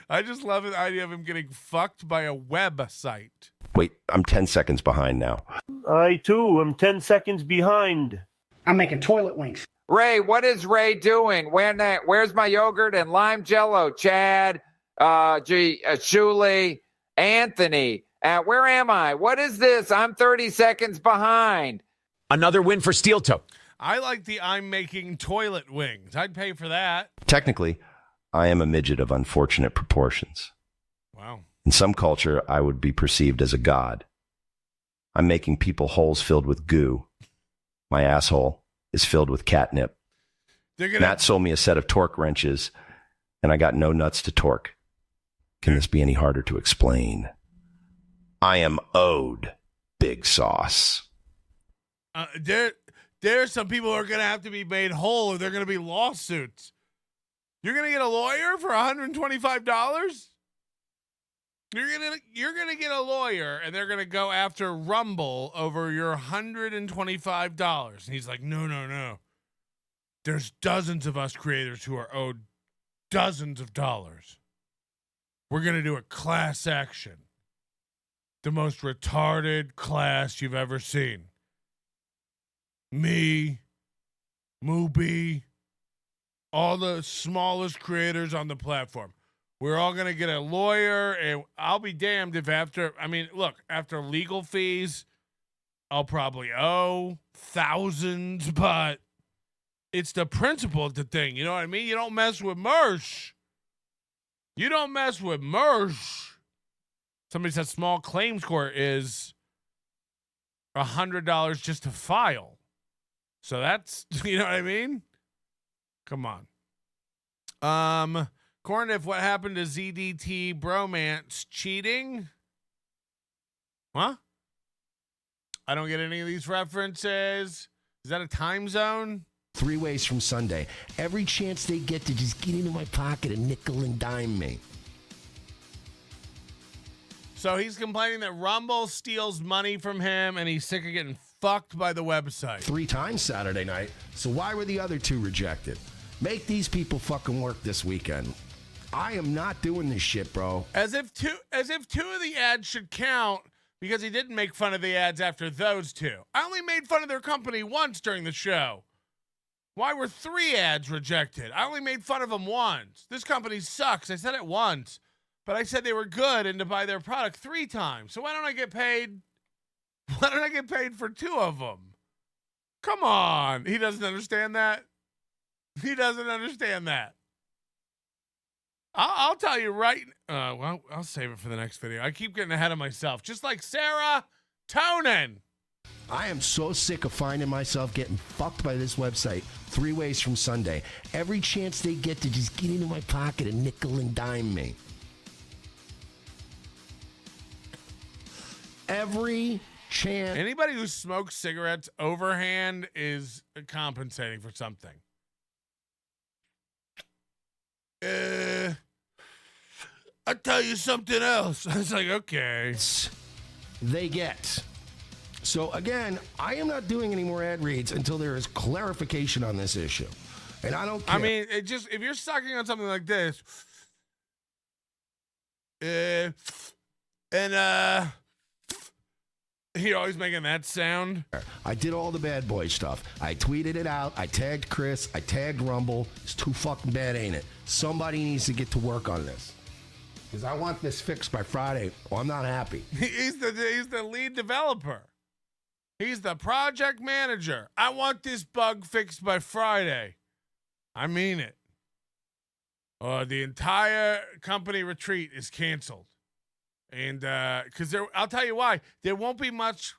I just love the idea of him getting fucked by a website. Wait, I'm 10 seconds behind now. I, too, am 10 seconds behind. I'm making toilet wings. Ray, what is Ray doing? Where's my yogurt and lime jello? Chad, Shuley, Anthony. Where am I? What is this? I'm 30 seconds behind. Another win for Steel Toe. I like the I'm making toilet wings. I'd pay for that. Technically, I am a midget of unfortunate proportions. Wow. In some culture, I would be perceived as a god. I'm making people holes filled with goo. My asshole is filled with catnip. Matt sold me a set of torque wrenches, and I got no nuts to torque. Can this be any harder to explain? I am owed big sauce. There's some people who are going to have to be made whole, or they're going to be lawsuits. You're going to get a lawyer for $125? You're gonna get a lawyer, and they're gonna go after Rumble over your $125. And he's like, no. There's dozens of us creators who are owed dozens of dollars. We're gonna do a class action. The most retarded class you've ever seen. Me, Mubi, all the smallest creators on the platform. We're all going to get a lawyer, and I'll be damned if after legal fees, I'll probably owe thousands, but it's the principle of the thing. You know what I mean? You don't mess with Mersh. Somebody said small claims court is $100 just to file. So that's, you know what I mean? Come on. Corniff, what happened to ZDT bromance? Cheating? Huh? I don't get any of these references. Is that a time zone? 3 ways from Sunday. Every chance they get to just get into my pocket and nickel and dime me. So he's complaining that Rumble steals money from him, and he's sick of getting fucked by the website. 3 times Saturday night. So why were the other 2 rejected? Make these people fucking work this weekend. I am not doing this shit, bro. As if two of the ads should count, because he didn't make fun of the ads after those 2. I only made fun of their company once during the show. Why were 3 ads rejected? I only made fun of them once. This company sucks. I said it once, but I said they were good and to buy their product 3 times. So why don't I get paid? Why don't I get paid for 2 of them? Come on. He doesn't understand that. He doesn't understand that. I'll tell you right. Well, I'll save it for the next video. I keep getting ahead of myself, just like Sarah Tonin. I am so sick of finding myself getting fucked by this website 3 ways from Sunday. Every chance they get to just get into my pocket and nickel and dime me. Every chance. Anybody who smokes cigarettes overhand is compensating for something. I'll tell you something else. I was like, okay. They get. So again, I am not doing any more ad reads until there is clarification on this issue. And I don't care. I mean, if you're sucking on something like this, you're always making that sound. I did all the bad boy stuff. I tweeted it out. I tagged Chris. I tagged Rumble. It's too fucking bad, ain't it? Somebody needs to get to work on this. Because I want this fixed by Friday, or I'm not happy. He's the lead developer. He's the project manager. I want this bug fixed by Friday. I mean it. The entire company retreat is canceled. And because I'll tell you why. There won't be much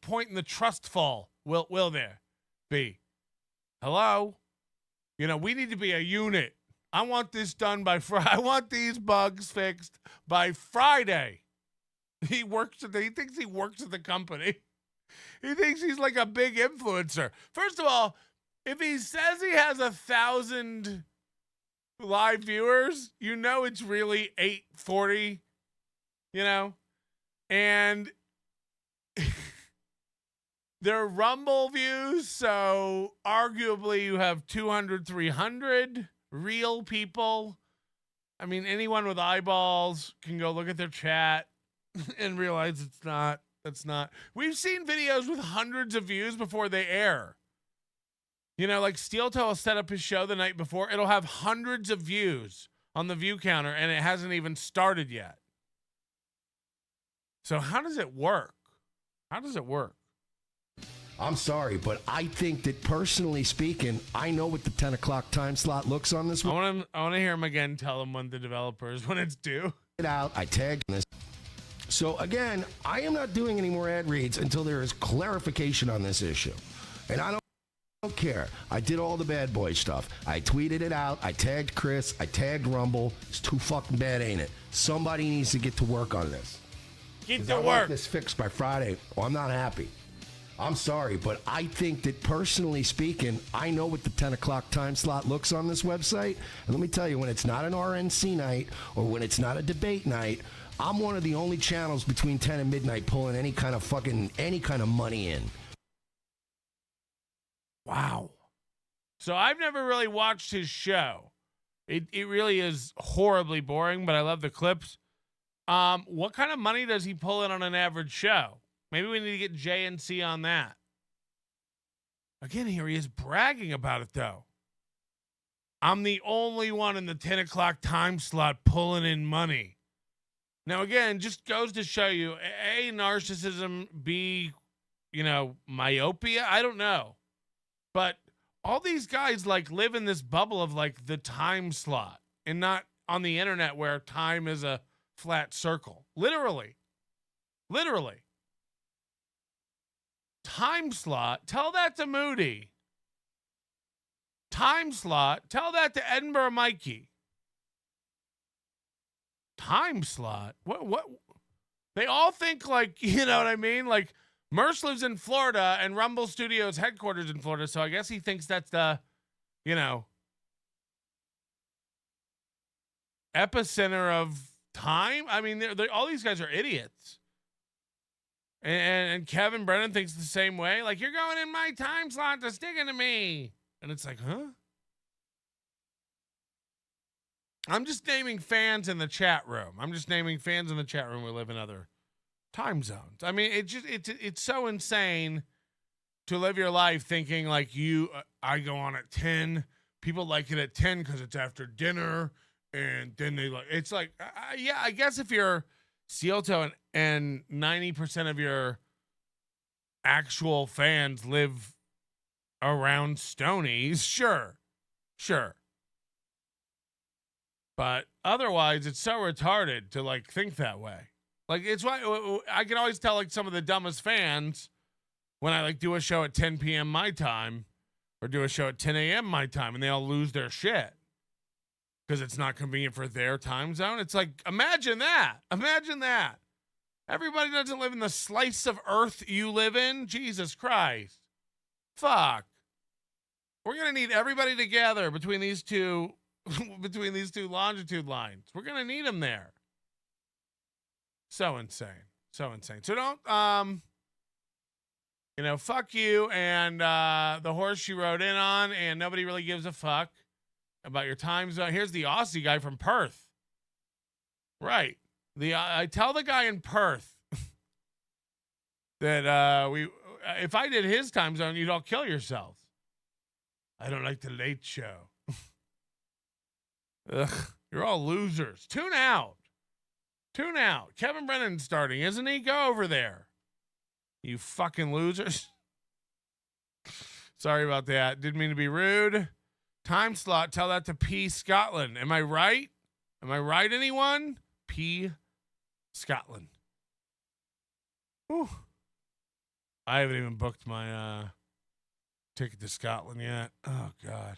point in the trust fall. Will there be? Hello? You know, we need to be a unit. I want this done by Friday. I want these bugs fixed by Friday. He thinks he works at the company. He thinks he's like a big influencer. First of all, if he says he has 1,000 live viewers, you know it's really 840. You know, and They're Rumble views, so arguably you have 200, 300 real people. I mean, anyone with eyeballs can go look at their chat and realize that's not. We've seen videos with hundreds of views before they air. You know, like Steel Toe will set up his show the night before. It'll have hundreds of views on the view counter, and it hasn't even started yet. So how does it work? How does it work? I'm sorry, but I think that personally speaking, I know what the 10 o'clock time slot looks on this one. I want to hear him again tell him when the developers, when it's due. I tagged this. So again, I am not doing any more ad reads until there is clarification on this issue. And I don't care. I did all the bad boy stuff. I tweeted it out. I tagged Chris. I tagged Rumble. It's too fucking bad, ain't it? Somebody needs to get to work on this. Get to I work. want this fixed by Friday. Well, I'm not happy. I'm sorry, but I think that personally speaking, I know what the 10 o'clock time slot looks on this website. And let me tell you, when it's not an RNC night or when it's not a debate night, I'm one of the only channels between 10 and midnight pulling any kind of money in. Wow. So I've never really watched his show. It really is horribly boring, but I love the clips. What kind of money does he pull in on an average show? Maybe we need to get JNC on that. Again, here he is bragging about it, though. I'm the only one in the 10 o'clock time slot pulling in money. Now, again, just goes to show you, A, narcissism, B, myopia. I don't know. But all these guys, live in this bubble of, the time slot and not on the internet where time is a flat circle. Literally. Time slot, tell that to Moody. Time slot, tell that to Edinburgh Mikey. Time slot? What? They all think you know what I mean? Mersh lives in Florida and Rumble Studios headquarters in Florida, so I guess he thinks that's the, epicenter of time. I mean, all these guys are idiots. And Kevin Brennan thinks the same way. You're going in my time slot to sticking to me. And it's huh? I'm just naming fans in the chat room. Who live in other time zones. I mean, it's so insane to live your life thinking I go on at 10. People like it at 10 because it's after dinner. And then it's yeah, I guess if you're Steel Toe and 90% of your actual fans live around Stonies, sure. But otherwise, it's so retarded to think that way. It's why I can always tell some of the dumbest fans when I do a show at 10 p.m. my time or do a show at 10 a.m. my time, and they all lose their shit because it's not convenient for their time zone. It's imagine that. Everybody doesn't live in the slice of earth you live in. Jesus Christ. Fuck. We're going to need everybody together between these two longitude lines. We're going to need them there. So insane. So don't, fuck you and the horse she rode in on, and nobody really gives a fuck about your time zone. Here's the Aussie guy from Perth. Right. I tell the guy in Perth that if I did his time zone, you'd all kill yourselves. I don't like the late show. Ugh, you're all losers. Tune out. Kevin Brennan's starting, isn't he? Go over there. You fucking losers. Sorry about that. Didn't mean to be rude. Time slot, tell that to P. Scotland. Am I right? Anyone? P. Scotland. Whew. I haven't even booked my ticket to Scotland yet. Oh, God.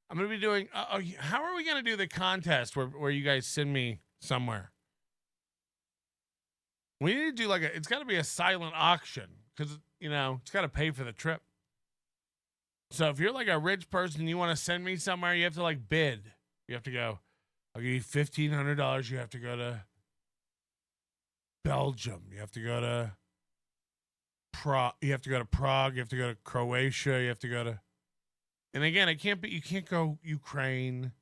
I'm going to be doing... how are we going to do the contest where you guys send me somewhere? We need to do it's got to be a silent auction because, it's got to pay for the trip. So if you're a rich person and you want to send me somewhere, you have to bid. You have to go, I'll give you $1,500. You have to go to Belgium. You have to go to You have to go to Prague. You have to go to Croatia. You have to go to, and again, it can't be. You can't go Ukraine.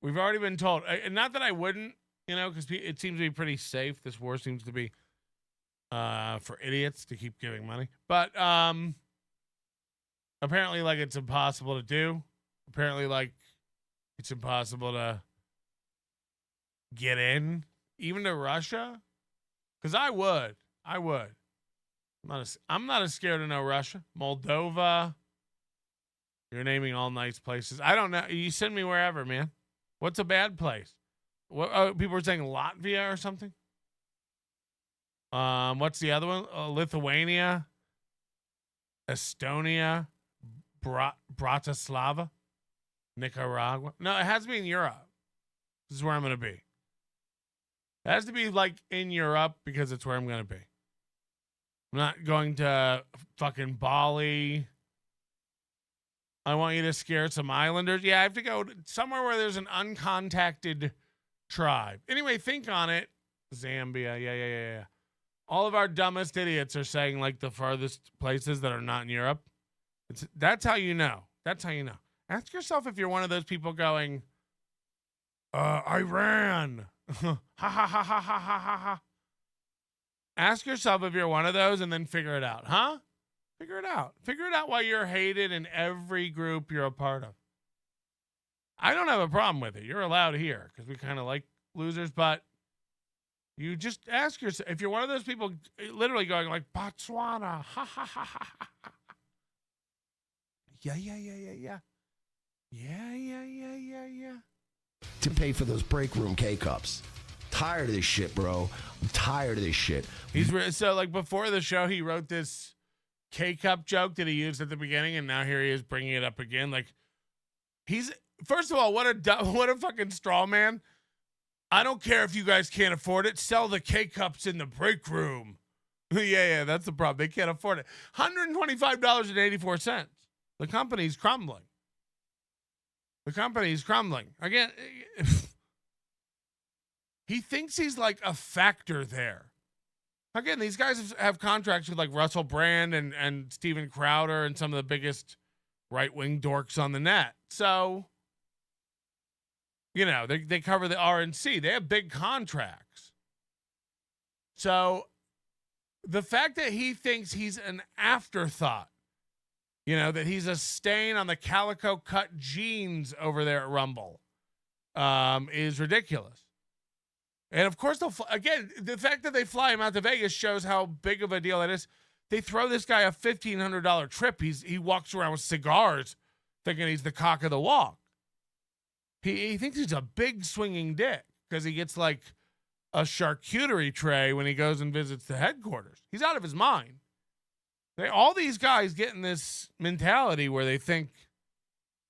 We've already been told. Not that I wouldn't, because it seems to be pretty safe. This war seems to be for idiots to keep giving money, but apparently, like it's impossible to do. Apparently, like it's impossible to get in, even to Russia. Because I would. I'm not as scared to know Russia. Moldova. You're naming all nice places. I don't know. You send me wherever, man. What's a bad place? What people are saying Latvia or something? What's the other one? Lithuania, Estonia, Bratislava, Nicaragua. No, it has to be in Europe. This is where I'm going to be. It has to be like in Europe because it's where I'm going to be. I'm not going to fucking Bali. I want you to scare some islanders. Yeah, I have to go somewhere where there's an uncontacted tribe. Anyway, think on it. Zambia. Yeah. All of our dumbest idiots are saying like the farthest places that are not in Europe. That's how you know. Ask yourself if you're one of those people going, Iran. Ha ha ha ha ha ha ha ha. Ask yourself if you're one of those and then figure it out. Huh? Figure it out. Figure it out why you're hated in every group you're a part of. I don't have a problem with it. You're allowed here because we kind of like losers, but you just ask yourself if you're one of those people literally going like Botswana. Ha ha ha ha ha. Yeah. To pay for those break room K-cups. Tired of this shit, bro. I'm tired of this shit. So like before the show, he wrote this K-cup joke that he used at the beginning, and now here he is bringing it up again. Like first of all, what a fucking straw man. I don't care if you guys can't afford it. Sell the K-cups in the break room. yeah, that's the problem. They can't afford it. $125.84. The company's crumbling. Again, he thinks he's like a factor there. Again, these guys have contracts with like Russell Brand and Steven Crowder and some of the biggest right-wing dorks on the net. So, they cover the RNC. They have big contracts. So the fact that he thinks he's an afterthought, that he's a stain on the calico cut jeans over there at Rumble, is ridiculous. And of course, the fact that they fly him out to Vegas shows how big of a deal it is. They throw this guy a $1,500 trip. He walks around with cigars thinking he's the cock of the walk. He thinks he's a big swinging dick because he gets like a charcuterie tray when he goes and visits the headquarters. He's out of his mind. All these guys get in this mentality where they think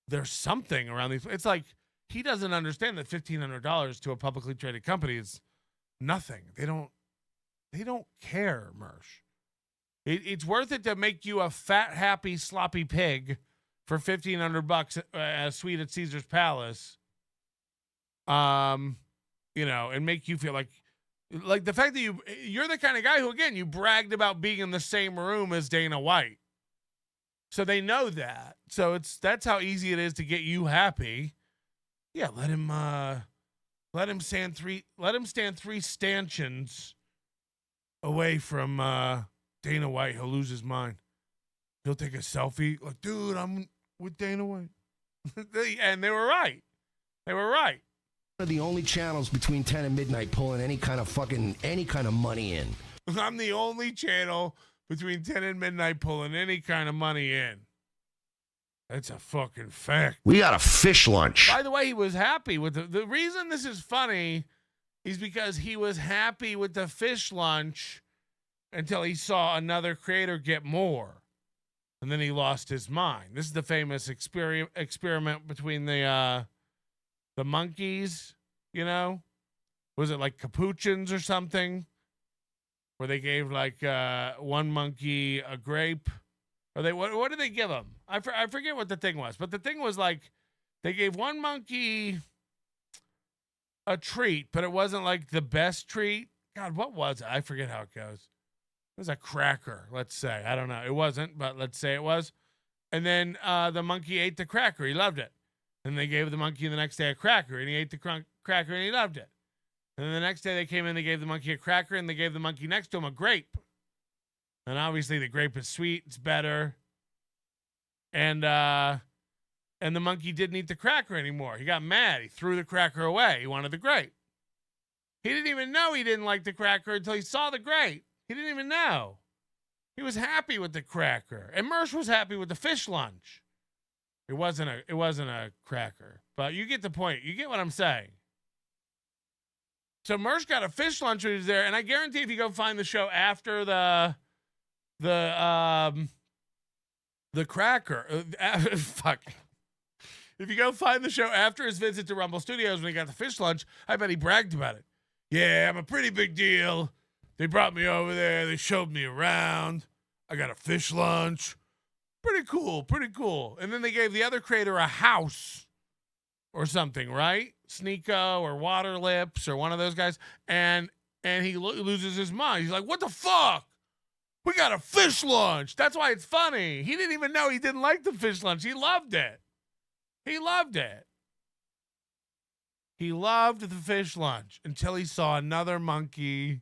there's something around these. It's like he doesn't understand that $1,500 to a publicly traded company is nothing. They don't care, Mersh. It's worth it to make you a fat, happy, sloppy pig for $1,500 a suite at Caesar's Palace. And make you feel like the fact that you're the kind of guy who, again, you bragged about being in the same room as Dana White. So they know that. So that's how easy it is to get you happy. Yeah, let him stand three stanchions away from Dana White. He'll lose his mind. He'll take a selfie. Like, dude, I'm with Dana White. And they were right. One of the only channels between 10 and midnight pulling any kind of money in. I'm the only channel between 10 and midnight pulling any kind of money in. That's a fucking fact. We got a fish lunch. By the way, he was happy with the reason this is funny is because he was happy with the fish lunch until he saw another creator get more. And then he lost his mind. This is the famous experiment between the monkeys, Was it like capuchins or something? Where they gave like one monkey a grape. Or what did they give him? I forget what the thing was. But the thing was like they gave one monkey a treat, but it wasn't like the best treat. God, what was it? I forget how it goes. was a cracker, let's say. I don't know. It wasn't, but let's say it was. And then the monkey ate the cracker. He loved it. And they gave the monkey the next day a cracker, and he ate the cracker, and he loved it. And then the next day they came in, they gave the monkey a cracker, and they gave the monkey next to him a grape. And obviously the grape is sweet. It's better. And the monkey didn't eat the cracker anymore. He got mad. He threw the cracker away. He wanted the grape. He didn't even know he didn't like the cracker until he saw the grape. He didn't even know. He was happy with the cracker. And Mersh was happy with the fish lunch. It wasn't a cracker. But you get the point. You get what I'm saying. So Mersh got a fish lunch when he was there, and I guarantee if you go find the show after the cracker, fuck. If you go find the show after his visit to Rumble Studios when he got the fish lunch, I bet he bragged about it. Yeah, I'm a pretty big deal. They brought me over there. They showed me around. I got a fish lunch. Pretty cool, pretty cool. And then they gave the other creator a house or something, right? Sneeko or Water Lips or one of those guys. And he loses his mind. He's like, what the fuck? We got a fish lunch. That's why it's funny. He didn't even know he didn't like the fish lunch. He loved it. He loved it. He loved the fish lunch until he saw another monkey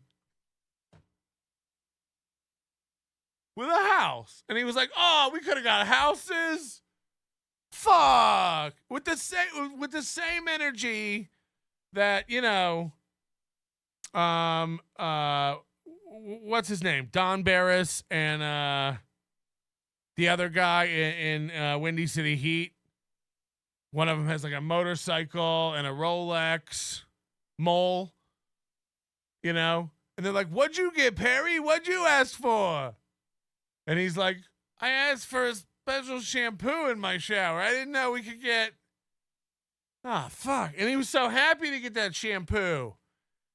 with a house. And he was like, oh, we could have got houses. Fuck. With the same energy that, you know, what's his name? Don Barris and the other guy in Windy City Heat. One of them has like a motorcycle and a Rolex mole, you know? And they're like, what'd you get, Perry? What'd you ask for? And he's like, I asked for a special shampoo in my shower. I didn't know we could get... Ah, fuck. And he was so happy to get that shampoo.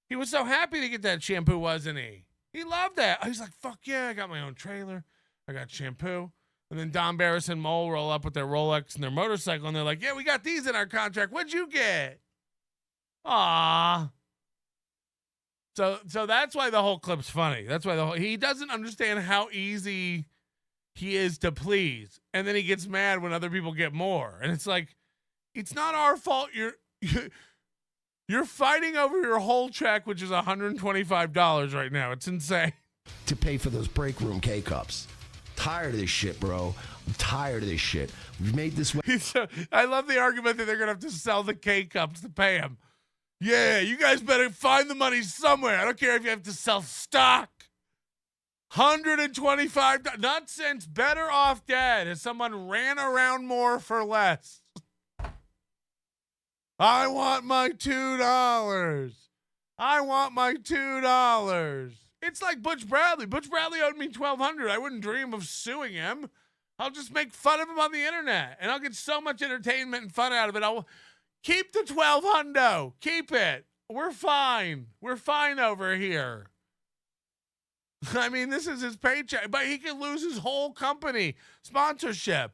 He was so happy to get that shampoo, wasn't he? He loved that. He's like, fuck yeah, I got my own trailer. I got shampoo. And then Don Barris and Mole roll up with their Rolex and their motorcycle, and they're like, yeah, we got these in our contract. What'd you get? Ah. So that's why the whole clip's funny. That's why he doesn't understand how easy he is to please. And then he gets mad when other people get more. And it's like, it's not our fault. You're fighting over your whole check, which is $125 right now. It's insane. To pay for those break room K-cups. Tired of this shit, bro. I'm tired of this shit. We've made this... I love the argument that they're going to have to sell the K-cups to pay him. Yeah, you guys better find the money somewhere. I don't care if you have to sell stock. $125. Not since Better Off Dead has someone ran around more for less. I want my $2. I want my $2. It's like Butch Bradley. Butch Bradley owed me $1,200. I wouldn't dream of suing him. I'll just make fun of him on the internet, and I'll get so much entertainment and fun out of it. I'll keep the $1,200. Keep it. We're fine. We're fine over here. I mean, this is his paycheck, but he could lose his whole company sponsorship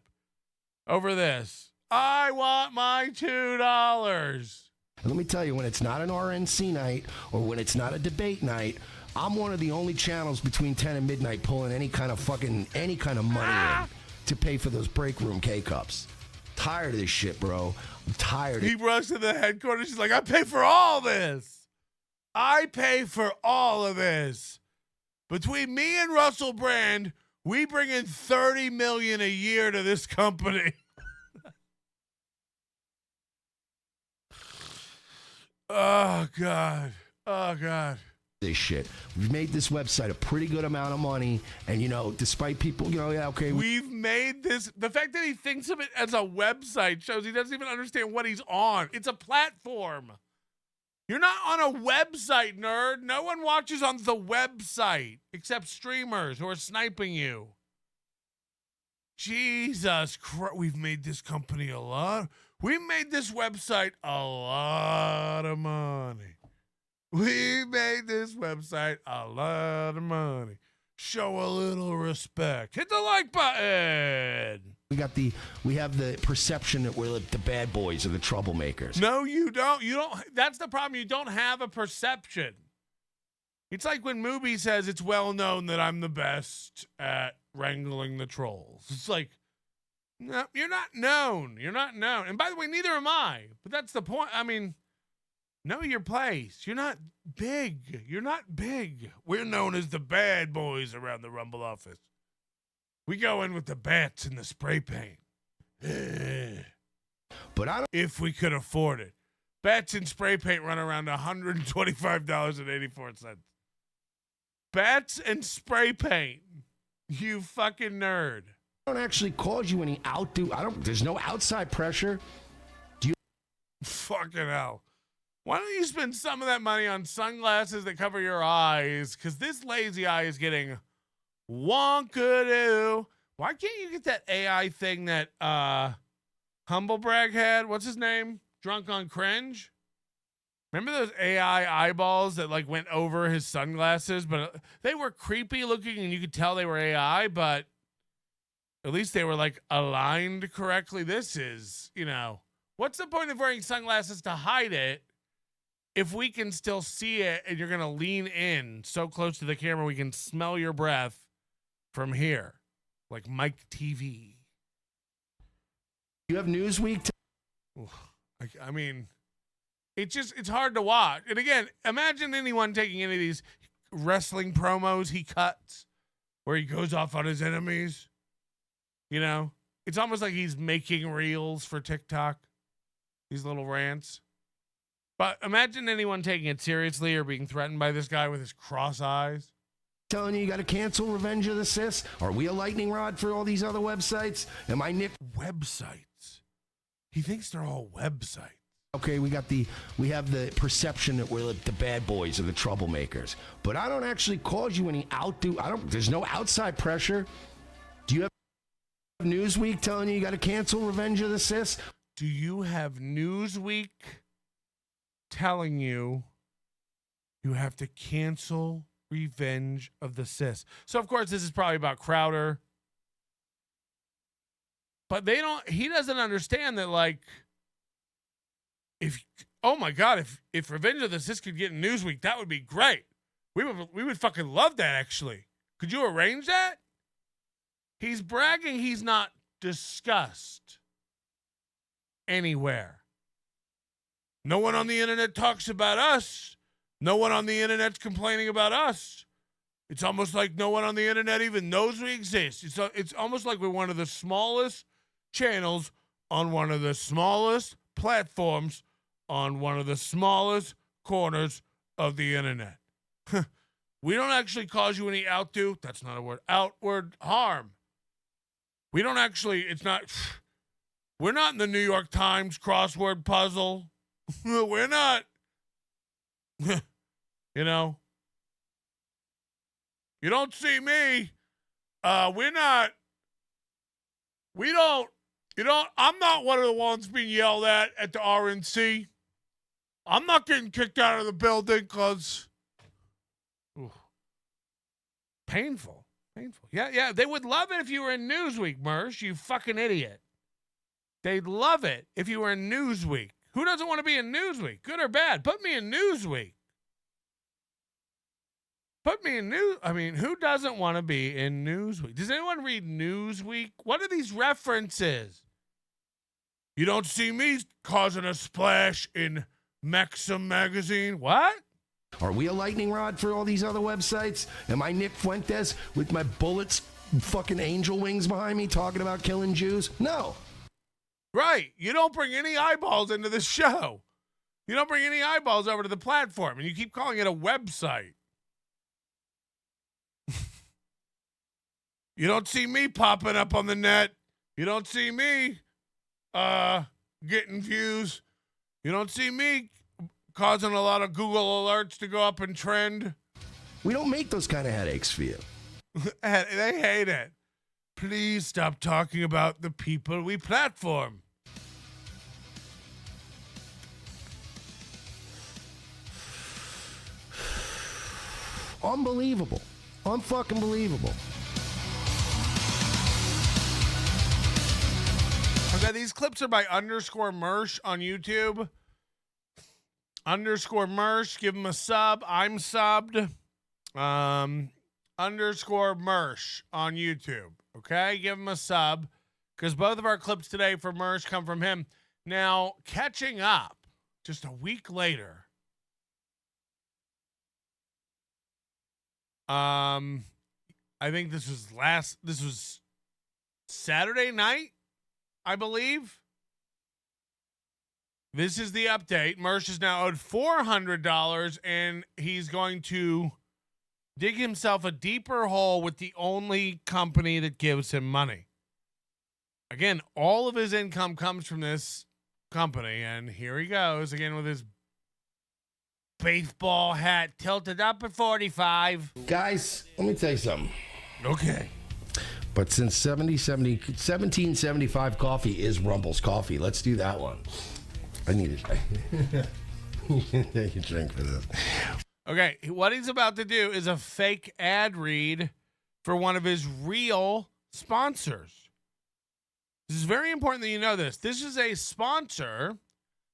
over this. I want my $2. And let me tell you, when it's not an RNC night or when it's not a debate night, I'm one of the only channels between 10 and midnight pulling any kind of money in to pay for those break room K-cups. Tired of this shit, bro. I'm tired. He rushed to the headquarters. He's like, I pay for all this. I pay for all of this. Between me and Russell Brand, we bring in $30 million a year to this company. Oh, God. Oh, God. This shit. We've made this website a pretty good amount of money, and you know, despite people, you know, yeah, okay. We've made this. The fact that he thinks of it as a website shows he doesn't even understand what he's on. It's a platform. You're not on a website, nerd. No one watches on the website except streamers who are sniping you. Jesus Christ, we've made this company a lot. We made this website a lot of money. We made this website a lot of money. Show a little respect. Hit the like button. We have the perception that we're the bad boys or the troublemakers. No, you don't. You don't. That's the problem. You don't have a perception. It's like when Mooby says it's well known that I'm the best at wrangling the trolls. It's like, no, you're not known. You're not known. And by the way, neither am I. But that's the point. I mean, know your place. You're not big. You're not big. We're known as the bad boys around the Rumble office. We go in with the bats and the spray paint. But I don't. If we could afford it. Bats and spray paint run around $125.84. Bats and spray paint. You fucking nerd. I don't actually cause you any outdo. There's no outside pressure. Do you? Fucking hell. Why don't you spend some of that money on sunglasses that cover your eyes? Because this lazy eye is getting wonkadoo. Why can't you get that AI thing that Humblebrag had? What's his name? Drunk on Cringe? Remember those AI eyeballs that like went over his sunglasses? But they were creepy looking and you could tell they were AI, but at least they were like aligned correctly. This is, what's the point of wearing sunglasses to hide it if we can still see it and you're going to lean in so close to the camera we can smell your breath from here? Like Mike TV. You have Newsweek. I mean, it's hard to watch. And again, imagine anyone taking any of these wrestling promos he cuts where he goes off on his enemies. It's almost like he's making reels for TikTok, these little rants. But imagine anyone taking it seriously or being threatened by this guy with his cross eyes. Telling you got to cancel Revenge of the Sis? Are we a lightning rod for all these other websites? Am I Nick? Websites. He thinks they're all websites. Okay, we have the perception that we're like the bad boys or the troublemakers. But I don't actually cause you any outdo. There's no outside pressure. Do you have Newsweek telling you got to cancel Revenge of the Sis? Do you have Newsweek telling you have to cancel Revenge of the Sis? So of course this is probably about Crowder. But he doesn't understand that, like, if Revenge of the Sis could get in Newsweek, that would be great. We would fucking love that, actually. Could you arrange that? He's bragging he's not discussed anywhere. No one on the internet talks about us. No one on the internet's complaining about us. It's almost like no one on the internet even knows we exist. It's almost like we're one of the smallest channels on one of the smallest platforms on one of the smallest corners of the internet. We don't actually cause you any that's not a word, outward harm. We don't actually, we're not in the New York Times crossword puzzle. We're not, you don't see me. I'm not one of the ones being yelled at the RNC. I'm not getting kicked out of the building because painful. Yeah. They would love it if you were in Newsweek, Mersh, you fucking idiot. They'd love it if you were in Newsweek. Who doesn't want to be in Newsweek? Good or bad? Put me in Newsweek. Who doesn't want to be in Newsweek? Does anyone read Newsweek? What are these references? You don't see me causing a splash in Maxim magazine. What? Are we a lightning rod for all these other websites? Am I Nick Fuentes with my bullets, fucking angel wings behind me talking about killing Jews? No. Right. You don't bring any eyeballs into this show. You don't bring any eyeballs over to the platform, and you keep calling it a website. You don't see me popping up on the net. You don't see me getting views. You don't see me causing a lot of Google alerts to go up and trend. We don't make those kind of headaches for you. They hate it. Please stop talking about the people we platform. Unbelievable. Unfucking believable. Okay, these clips are by _Mersh on YouTube. _Mersh, give him a sub. I'm subbed. Underscore Mersh on YouTube. Okay, give him a sub because both of our clips today for Mersh come from him. Now, catching up just a week later. I think this was Saturday night, I believe. This is the update. Mersh is now owed $400, and he's going to dig himself a deeper hole with the only company that gives him money. Again, all of his income comes from this company, and here he goes again with his baseball hat tilted up at 45. Guys, let me tell you something. Okay. But since 1775 coffee is Rumble's coffee, let's do that one. I need to take a drink for this. Okay, what he's about to do is a fake ad read for one of his real sponsors. This is very important that you know this. This is a sponsor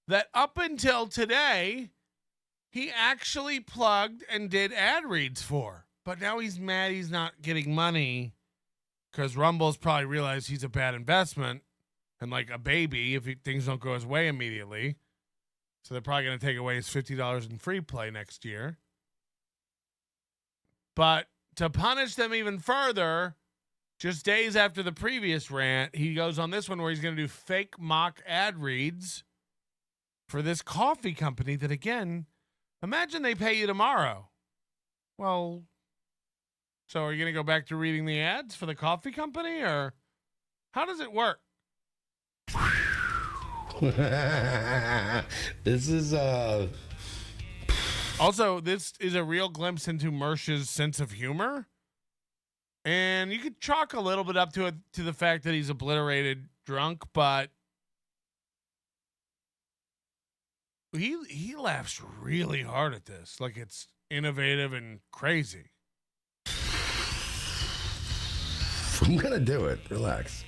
that up until today, he actually plugged and did ad reads for. But now he's mad he's not getting money because Rumble's probably realized he's a bad investment and like a baby if things don't go his way immediately. So they're probably going to take away his $50 in free play next year. But to punish them even further, just days after the previous rant, he goes on this one where he's going to do fake mock ad reads for this coffee company that, again, imagine they pay you tomorrow. Well, so are you going to go back to reading the ads for the coffee company, or how does it work? This is Also, this is a real glimpse into Mersh's sense of humor. And you could chalk a little bit up to the fact that he's obliterated drunk, but he laughs really hard at this. Like it's innovative and crazy. I'm gonna do it. Relax.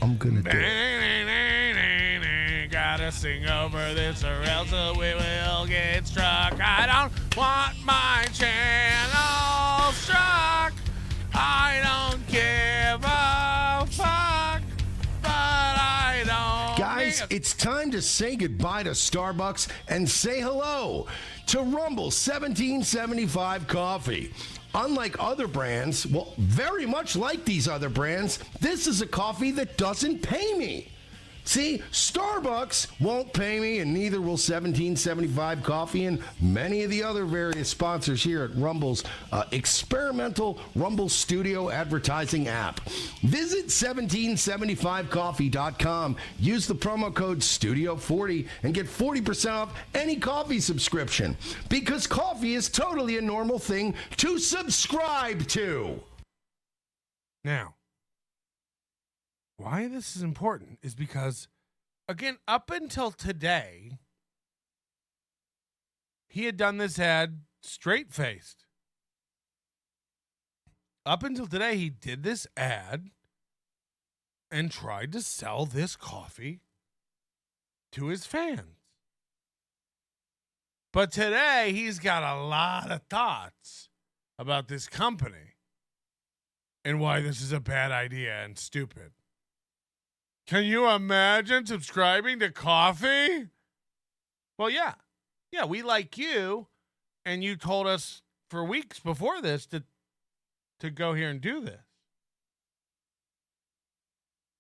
I'm gonna do it. Gotta sing over this or else we will get struck. I don't want my channel struck. I don't give a fuck, but I don't. Guys, it's time to say goodbye to Starbucks and say hello to Rumble 1775 coffee. Unlike other brands, well, very much like these other brands, this is a coffee that doesn't pay me. See, Starbucks won't pay me, and neither will 1775 Coffee and many of the other various sponsors here at Rumble's experimental Rumble Studio advertising app. Visit 1775coffee.com, use the promo code STUDIO40, and get 40% off any coffee subscription. Because coffee is totally a normal thing to subscribe to. Now, why this is important is because, again, up until today, he had done this ad straight-faced. Up until today, he did this ad and tried to sell this coffee to his fans. But today, he's got a lot of thoughts about this company and why this is a bad idea and stupid. Can you imagine subscribing to coffee? Well, yeah. Yeah, we like you, and you told us for weeks before this to go here and do this.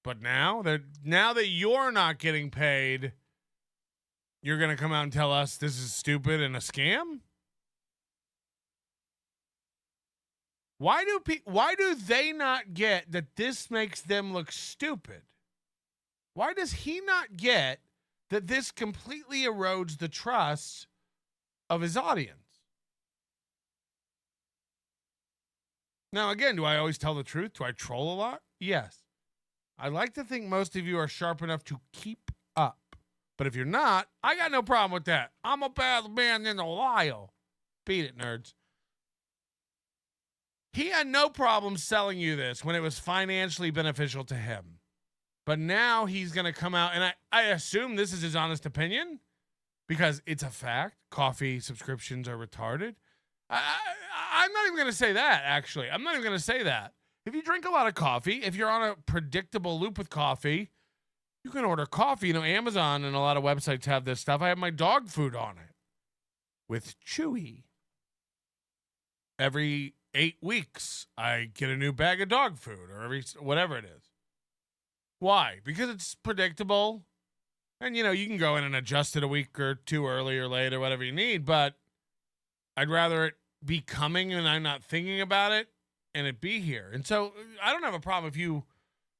But now that you're not getting paid, you're going to come out and tell us this is stupid and a scam? Why do they not get that this makes them look stupid? Why does he not get that this completely erodes the trust of his audience? Now, again, do I always tell the truth? Do I troll a lot? Yes. I like to think most of you are sharp enough to keep up. But if you're not, I got no problem with that. I'm a bad man in a while. Beat it, nerds. He had no problem selling you this when it was financially beneficial to him. But now he's going to come out, and I assume this is his honest opinion, because it's a fact. Coffee subscriptions are retarded. I'm not even going to say that, actually. I'm not even going to say that. If you drink a lot of coffee, if you're on a predictable loop with coffee, you can order coffee. You know, Amazon and a lot of websites have this stuff. I have my dog food on it with Chewy. Every 8 weeks, I get a new bag of dog food, or whatever it is. Why? Because it's predictable. And, you know, you can go in and adjust it a week or two early or late or whatever you need, but I'd rather it be coming and I'm not thinking about it and it be here. And so I don't have a problem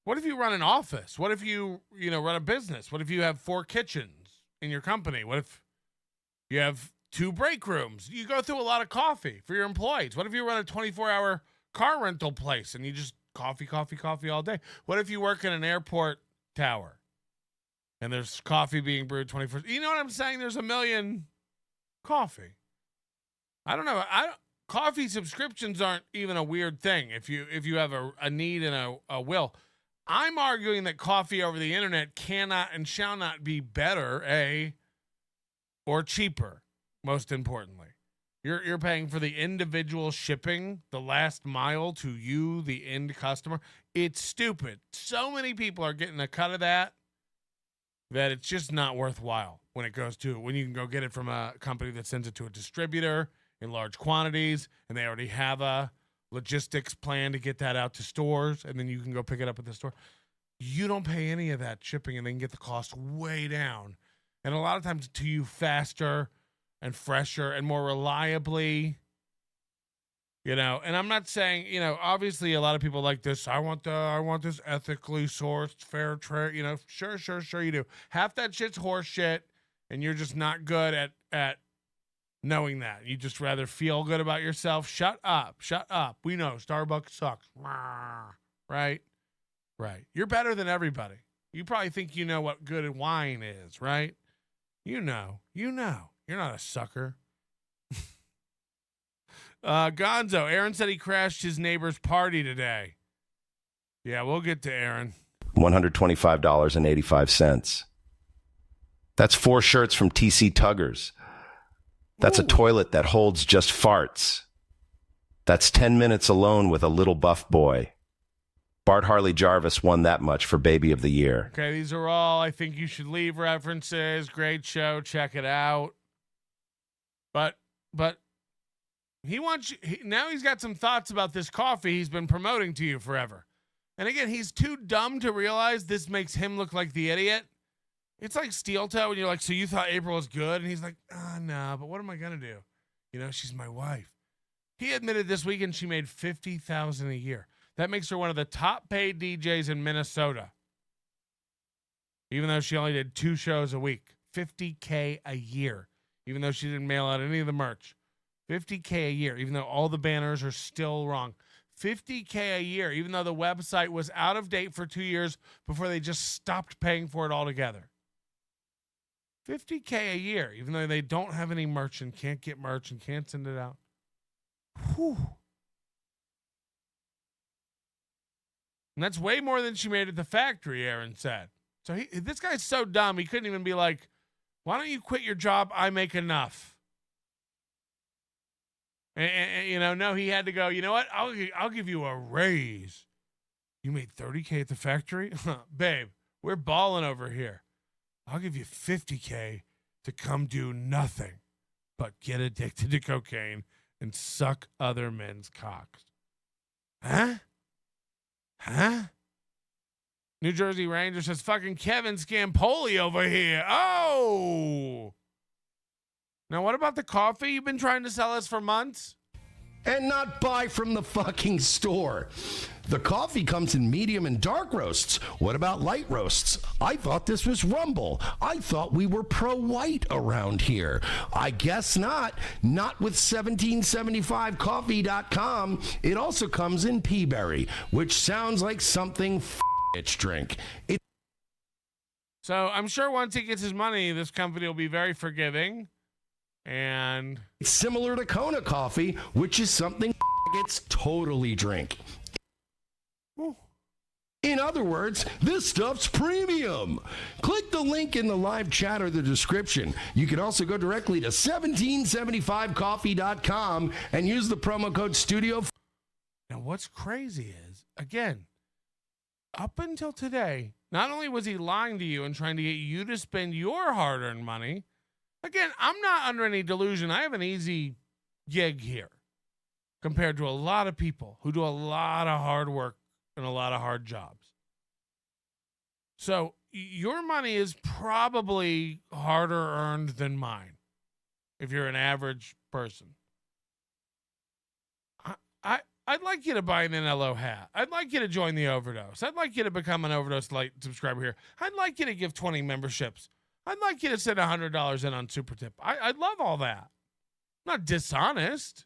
what if you run an office? What if you run a business? What if you have 4 kitchens in your company? What if you have 2 break rooms? You go through a lot of coffee for your employees. What if you run a 24-hour car rental place and you just coffee all day? What if you work in an airport tower and there's coffee being brewed 24? You know what I'm saying? There's a million coffee. I don't know. Coffee subscriptions aren't even a weird thing if you have a need and a will. I'm arguing that coffee over the internet cannot and shall not be better, or cheaper, most importantly. You're paying for the individual shipping, the last mile to you, the end customer. It's stupid. So many people are getting a cut of that it's just not worthwhile when you can go get it from a company that sends it to a distributor in large quantities, and they already have a logistics plan to get that out to stores, and then you can go pick it up at the store. You don't pay any of that shipping, and they can get the cost way down. And a lot of times to you faster and fresher and more reliably, and I'm not saying, obviously a lot of people like this. I want this ethically sourced, fair trade, sure you do. Half that shit's horse shit, and you're just not good at knowing that. You just rather feel good about yourself. Shut up. We know Starbucks sucks. Right? You're better than everybody. You probably think you know what good wine is, right? You know. You're not a sucker. Gonzo, Aaron said he crashed his neighbor's party today. Yeah, we'll get to Aaron. $125.85. That's 4 shirts from TC Tuggers. That's a toilet that holds just farts. That's 10 minutes alone with a little buff boy. Bart Harley Jarvis won that much for Baby of the Year. Okay, these are all I think you should leave references. Great show. Check it out. But he wants you, now he's got some thoughts about this coffee he's been promoting to you forever. And again, he's too dumb to realize this makes him look like the idiot. It's like Steel Toe when you're like, so you thought April was good? And he's like, no, but what am I going to do? She's my wife. He admitted this weekend she made $50,000 a year. That makes her one of the top paid DJs in Minnesota. Even though she only did 2 shows a week. $50K a year. Even though she didn't mail out any of the merch. $50K a year. Even though all the banners are still wrong. $50K a year. Even though the website was out of date for 2 years before they just stopped paying for it altogether. $50K a year. Even though they don't have any merch and can't get merch and can't send it out. Whew. And that's way more than she made at the factory, Aaron said. So this guy's so dumb, he couldn't even be like, why don't you quit your job? I make enough. And no, he had to go, you know what? I'll give you a raise. You made $30K at the factory? Babe, we're balling over here. I'll give you $50K to come do nothing but get addicted to cocaine and suck other men's cocks. Huh? New Jersey Ranger says, fucking Kevin Scampoli over here. Oh! Now, what about the coffee you've been trying to sell us for months? And not buy from the fucking store. The coffee comes in medium and dark roasts. What about light roasts? I thought this was Rumble. I thought we were pro-white around here. I guess not. Not with 1775coffee.com. It also comes in peaberry, which sounds like something bitch drink. So I'm sure once he gets his money, this company will be very forgiving. And it's similar to Kona coffee, which is something gets totally drink. Ooh. In other words, this stuff's premium. Click the link in the live chat or the description. You can also go directly to 1775coffee.com and use the promo code STUDIO. Now, what's crazy is, again, up until today, not only was he lying to you and trying to get you to spend your hard-earned money, again, I'm not under any delusion. I have an easy gig here compared to a lot of people who do a lot of hard work and a lot of hard jobs. So your money is probably harder earned than mine if you're an average person. I'd like you to buy an NLO hat. I'd like you to join the Overdose. I'd like you to become an Overdose Light subscriber here. I'd like you to give 20 memberships. I'd like you to send $100 in on Super Tip. I'd love all that. I'm not dishonest.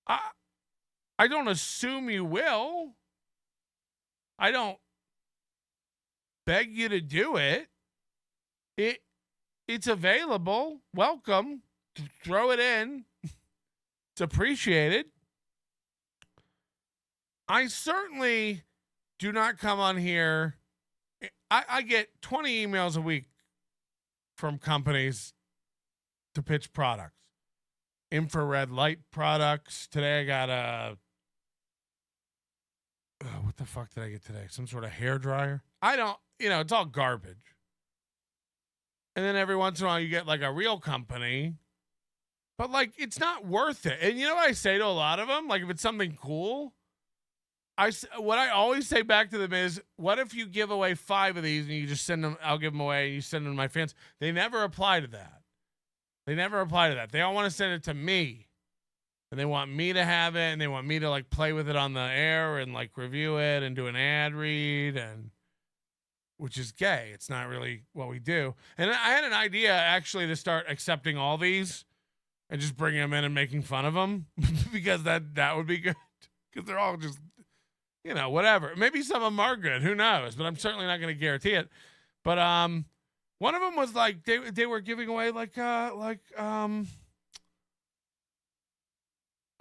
I don't assume you will. I don't beg you to do it. It's available. Welcome. Throw it in. It's appreciated. I certainly do not come on here. I get 20 emails a week from companies to pitch products. Infrared light products. Today I got what the fuck did I get today? Some sort of hair dryer. I don't, it's all garbage. And then every once in a while you get like a real company, but like it's not worth it. And you know what I say to a lot of them? Like if it's something cool, what I always say back to them is, what if you give away 5 of these and you just send them, I'll give them away and you send them to my fans. They never reply to that. They all want to send it to me. And they want me to have it, and they want me to like play with it on the air and like review it and do an ad read, and which is gay. It's not really what we do. And I had an idea actually to start accepting all these and just bringing them in and making fun of them because that would be good. Because they're all just, whatever. Maybe some of them are good. Who knows? But I'm certainly not going to guarantee it. But one of them was like they were giving away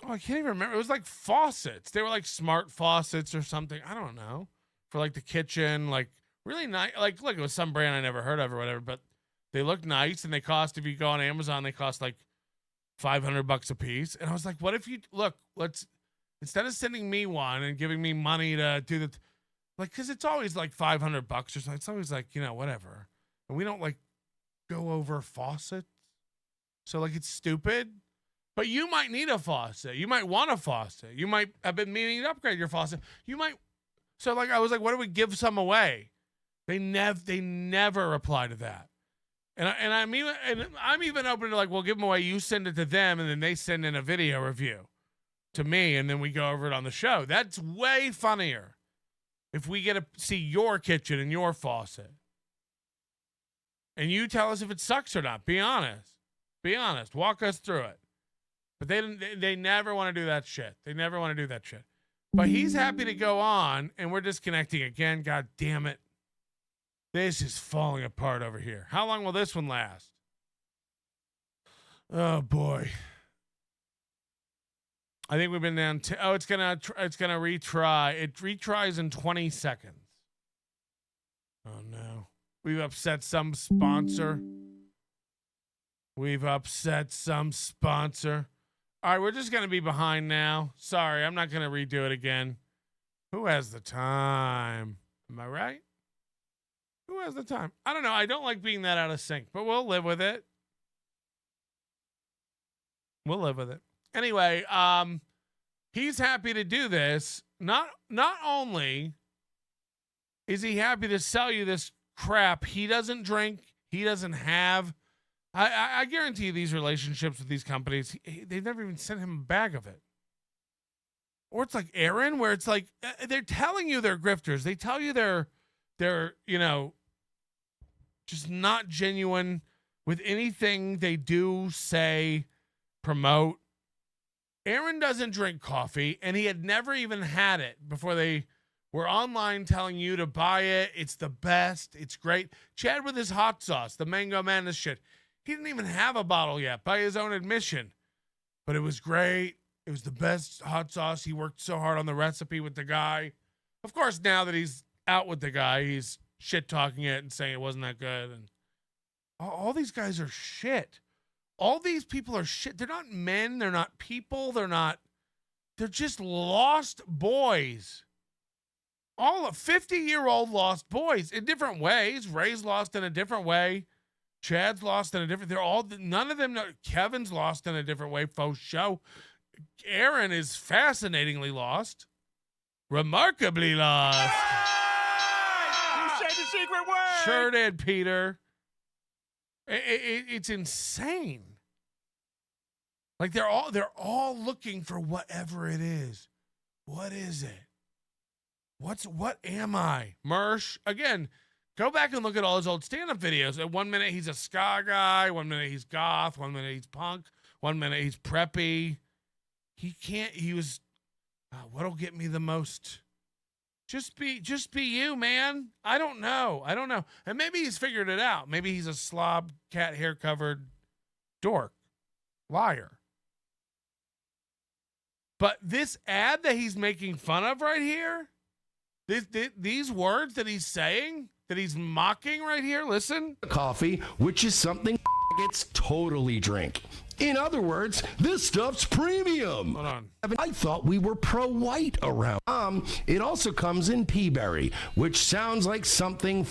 I can't even remember. It was like faucets. They were like smart faucets or something. I don't know. For like the kitchen, like really nice. Like, look, it was some brand I never heard of or whatever, but they look nice and they cost, if you go on Amazon, they cost like $500 a piece. And I was like, what if you instead of sending me one and giving me money to do the, cause it's always like $500 or something. It's always like, whatever. And we don't like go over faucets. So like, it's stupid. But you might need a faucet. You might want a faucet. You might have been meaning to upgrade your faucet. So like I was like, what do we give some away? They never reply to that. And I'm even open to like, we'll give them away. You send it to them, and then they send in a video review to me, and then we go over it on the show. That's way funnier if we get to see your kitchen and your faucet, and you tell us if it sucks or not. Be honest. Walk us through it. But they never want to do that shit. But he's happy to go on, and we're disconnecting again. God damn it. This is falling apart over here. How long will this one last? Oh, boy. I think we've been down to... it's gonna retry. It retries in 20 seconds. Oh, no. We've upset some sponsor. All right, we're just going to be behind now. Sorry, I'm not going to redo it again. Who has the time? Am I right? Who has the time? I don't know. I don't like being that out of sync, but we'll live with it. Anyway, he's happy to do this. Not only is he happy to sell you this crap, he doesn't drink, he doesn't have... I guarantee you these relationships with these companies, they've never even sent him a bag of it. Or it's like Aaron, where it's like, they're telling you they're grifters. They tell you they're just not genuine with anything they do, say, promote. Aaron doesn't drink coffee, and he had never even had it before they were online telling you to buy it. It's the best. It's great. Chad with his hot sauce, the Mango Madness shit. He didn't even have a bottle yet, by his own admission. But it was great. It was the best hot sauce. He worked so hard on the recipe with the guy. Of course, now that he's out with the guy, he's shit-talking it and saying it wasn't that good. And all these guys are shit. All these people are shit. They're not men. They're not people. They're just lost boys. All 50-year-old lost boys in different ways. Ray's lost in a different way. Chad's lost in a different. None of them know. Kevin's lost in a different way. Faux show. Aaron is fascinatingly lost. Remarkably lost. You said the secret word. Sure did, Peter. It's insane. Like they're all looking for whatever it is. What is it? What am I? Mersh. Again, go back and look at all his old stand-up videos. At 1 minute he's a ska guy, 1 minute he's goth, 1 minute he's punk, 1 minute he's preppy. He was what'll get me the most? Just be you, man. I don't know. And maybe he's figured it out. Maybe he's a slob, cat hair covered dork, liar. But this ad that he's making fun of right here, these words that he's saying, that he's mocking right here, listen. Coffee, which is something gets totally drink. In other words, this stuff's premium. Hold on. I thought we were pro-white around. It also comes in peaberry, which sounds like something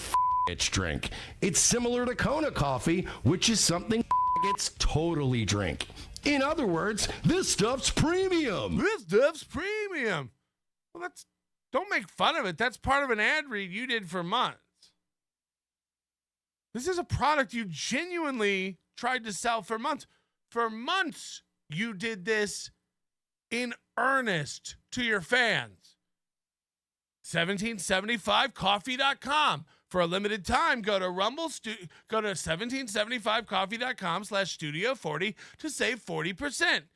gets drink. It's similar to Kona coffee, which is something gets totally drink. In other words, this stuff's premium. This stuff's premium. Well, don't make fun of it. That's part of an ad read you did for months. This is a product you genuinely tried to sell for months. For months, you did this in earnest to your fans. 1775coffee.com. For a limited time, go to go to 1775coffee.com/studio40 to save 40%.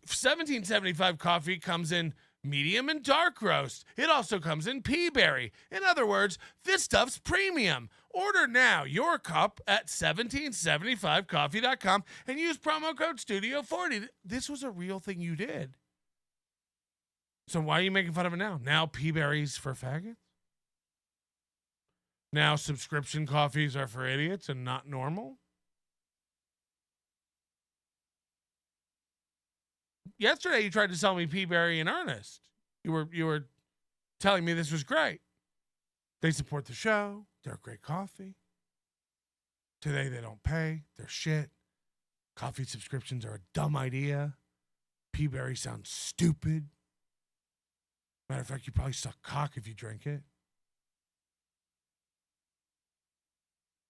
1775 coffee comes in medium and dark roast. It also comes in peaberry. In other words, this stuff's premium. Order now your cup at 1775coffee.com and use promo code STUDIO40. This was a real thing you did. So why are you making fun of it now? Now peaberries for faggots? Now subscription coffees are for idiots and not normal? Yesterday you tried to sell me peaberry in earnest. You were telling me this was great. They support the show. They're great coffee. Today they don't pay. They're shit. Coffee subscriptions are a dumb idea. Peaberry sounds stupid. Matter of fact, you probably suck cock if you drink it.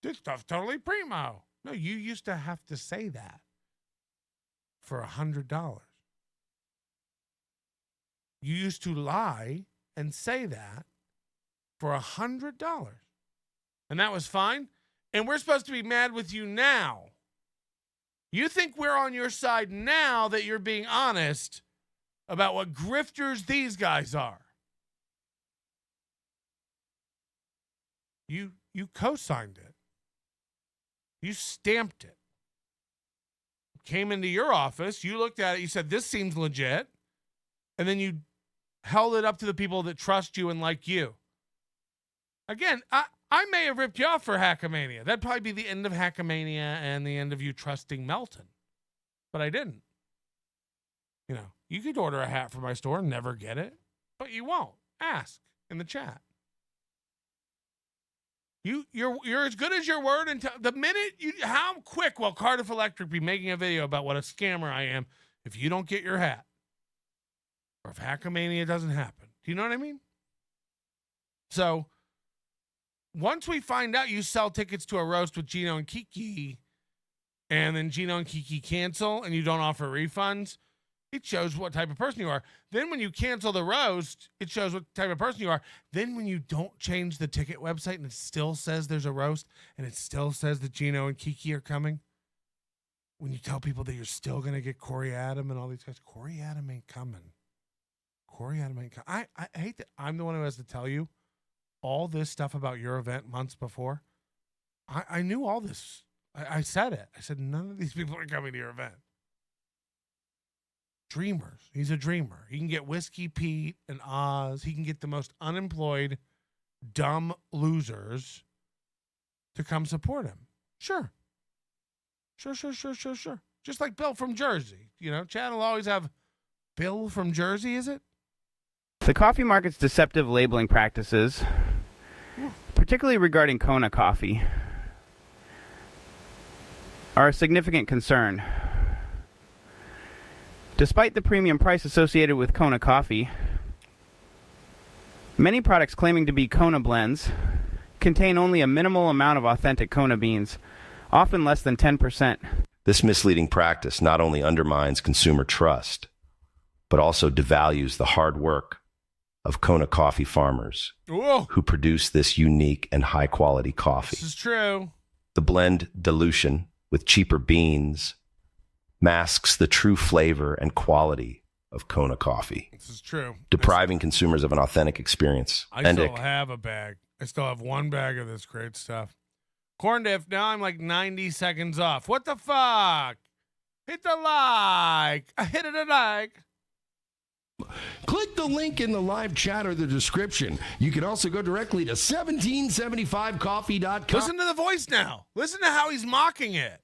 This stuff's totally primo. No, you used to have to say that for $100. You used to lie and say that for $100. And that was fine. And we're supposed to be mad with you now. You think we're on your side now that you're being honest about what grifters these guys are. You co-signed it. You stamped it. Came into your office, you looked at it, you said, this seems legit. And then you held it up to the people that trust you and like you. Again, I may have ripped you off for Hackamania. That'd probably be the end of Hackamania and the end of you trusting Melton. But I didn't. You know, you could order a hat from my store and never get it, but you won't. Ask in the chat. You're as good as your word until the minute how quick will Cardiff Electric be making a video about what a scammer I am if you don't get your hat? Or if Hackamania doesn't happen. Do you know what I mean? So once we find out you sell tickets to a roast with Gino and Kiki, and then Gino and Kiki cancel and you don't offer refunds, it shows what type of person you are. Then when you cancel the roast, it shows what type of person you are. Then when you don't change the ticket website and it still says there's a roast and it still says that Gino and Kiki are coming, when you tell people that you're still going to get Corey Adam and all these guys, Corey Adam ain't coming. Corey Adam ain't coming. I hate that I'm the one who has to tell you all this stuff about your event months before. I knew all this. I said it. I said none of these people are coming to your event. Dreamers. He's a dreamer. He can get Whiskey Pete and Oz. He can get the most unemployed, dumb losers to come support him. Sure. Sure. Just like Bill from Jersey. You know, Chad will always have Bill from Jersey, is it? The coffee market's deceptive labeling practices, particularly regarding Kona coffee, are a significant concern. Despite the premium price associated with Kona coffee, many products claiming to be Kona blends contain only a minimal amount of authentic Kona beans, often less than 10%. This misleading practice not only undermines consumer trust, but also devalues the hard work of Kona coffee farmers who produce this unique and high-quality coffee. This is true. The blend dilution with cheaper beans masks the true flavor and quality of Kona coffee. This is true. Depriving consumers of an authentic experience. I still have a bag. I still have one bag of this great stuff. Corn Diff, now I'm like 90 seconds off. What the fuck? Hit the like. I hit it a like. Click the link in the live chat or the description. You can also go directly to 1775coffee.com. Listen to the voice now. Listen to how he's mocking it.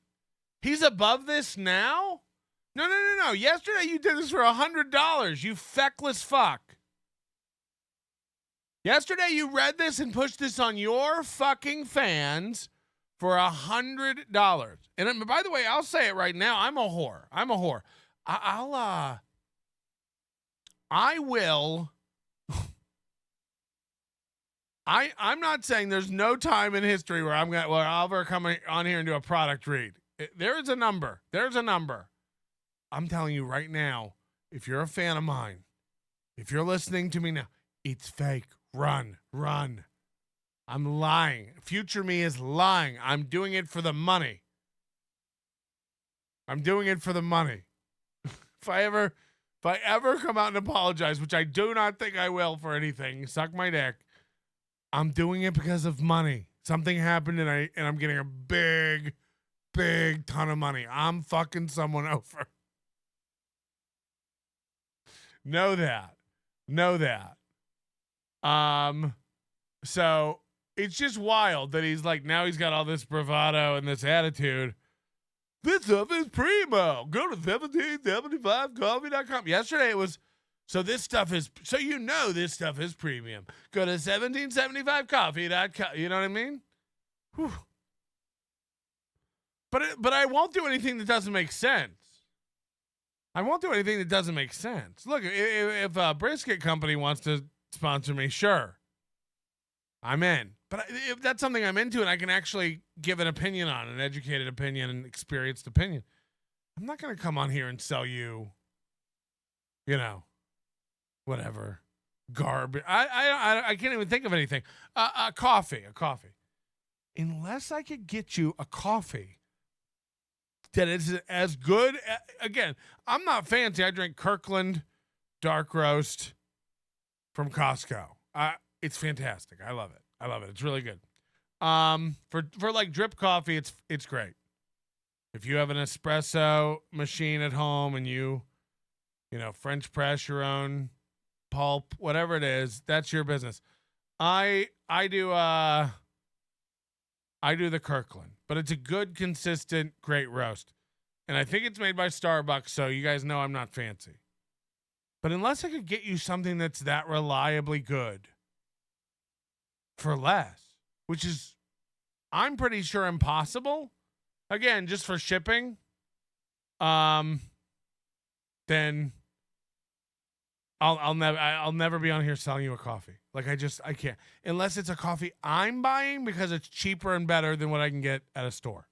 He's above this now? No. Yesterday you did this for $100, you feckless fuck. Yesterday you read this and pushed this on your fucking fans for $100. And by the way, I'll say it right now. I'm a whore. I'm not saying there's no time in history where I'll ever come on here and do a product read. There's a number. I'm telling you right now, if you're a fan of mine, if you're listening to me now, it's fake. Run. I'm lying. Future me is lying. I'm doing it for the money. If I ever come out and apologize, which I do not think I will for anything, suck my dick, I'm doing it because of money. Something happened and I'm getting a big ton of money. I'm fucking someone over. Know that. So it's just wild that he's like, now he's got all this bravado and this attitude. This stuff is primo. Go to 1775coffee.com. Yesterday it was, this stuff is premium. Go to 1775coffee.com. You know what I mean? Whew. But I won't do anything that doesn't make sense. Look, if a brisket company wants to sponsor me, sure, I'm in. But if that's something I'm into and I can actually give an opinion on, an educated opinion, an experienced opinion, I'm not going to come on here and sell you, whatever, garbage. I can't even think of anything. A coffee. Unless I could get you a coffee that is as good. Again, I'm not fancy. I drink Kirkland dark roast from Costco. It's fantastic. I love it. It's really good. For like drip coffee, it's great. If you have an espresso machine at home and you French press your own pulp, whatever it is, that's your business. I do the Kirkland, but it's a good, consistent, great roast. And I think it's made by Starbucks, so you guys know I'm not fancy. But unless I could get you something that's that reliably good for less, which is, I'm pretty sure, impossible, again, just for shipping, then I'll never be on here selling you a coffee. Like I can't, unless it's a coffee I'm buying because it's cheaper and better than what I can get at a store.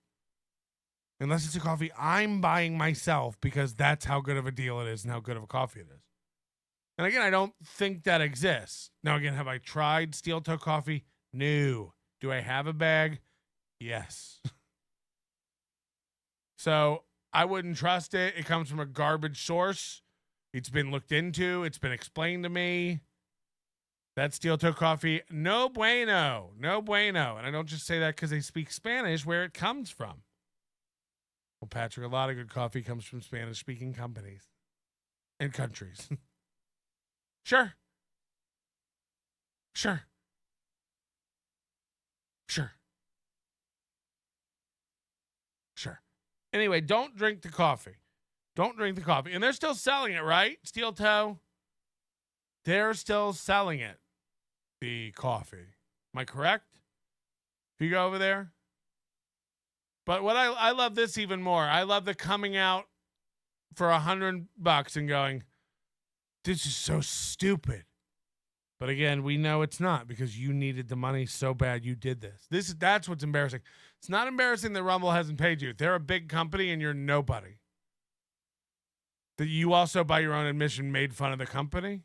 Unless it's a coffee I'm buying myself because that's how good of a deal it is and how good of a coffee it is. And again, I don't think that exists. Now again, have I tried steel toe coffee? No. Do I have a bag? Yes. So I wouldn't trust it. It comes from a garbage source. It's been looked into. It's been explained to me. That steel toe coffee, no bueno. No bueno. And I don't just say that because they speak Spanish, where it comes from. Well, Patrick, a lot of good coffee comes from Spanish-speaking companies. and countries. Sure. Sure. Sure. Sure. Anyway, don't drink the coffee. Don't drink the coffee. And they're still selling it, right? Steel Toe? They're still selling it. The coffee. Am I correct? If you go over there? But what I love this even more. I love the coming out for $100 and going, this is so stupid. But again, we know it's not because you needed the money so bad you did this. That's what's embarrassing. It's not embarrassing that Rumble hasn't paid you. They're a big company and you're nobody. That you also, by your own admission, made fun of the company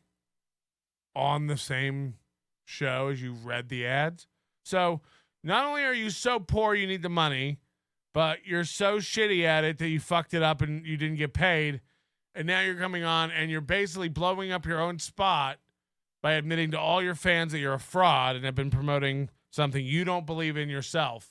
on the same show as you read the ads. So not only are you so poor you need the money, but you're so shitty at it that you fucked it up and you didn't get paid. And now you're coming on and you're basically blowing up your own spot by admitting to all your fans that you're a fraud and have been promoting something you don't believe in yourself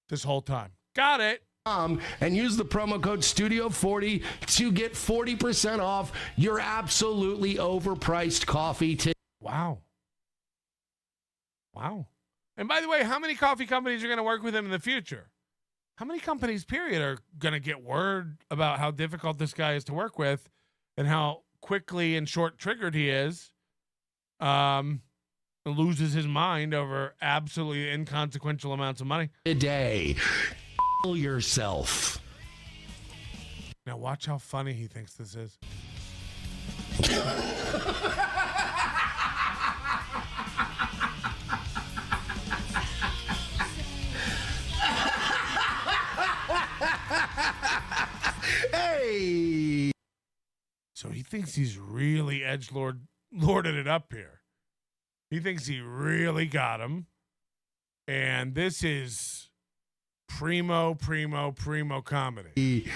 this whole time. Got it. And use the promo code Studio40 to get 40% off your absolutely overpriced coffee today. Wow. Wow. And by the way, how many coffee companies are going to work with him in the future? How many companies, period, are going to get word about how difficult this guy is to work with and how quickly and short-triggered he is, loses his mind over absolutely inconsequential amounts of money? Today, yourself. Now watch how funny he thinks this is. Hey! So he thinks he's really lorded it up here. He thinks he really got him. And this is primo comedy.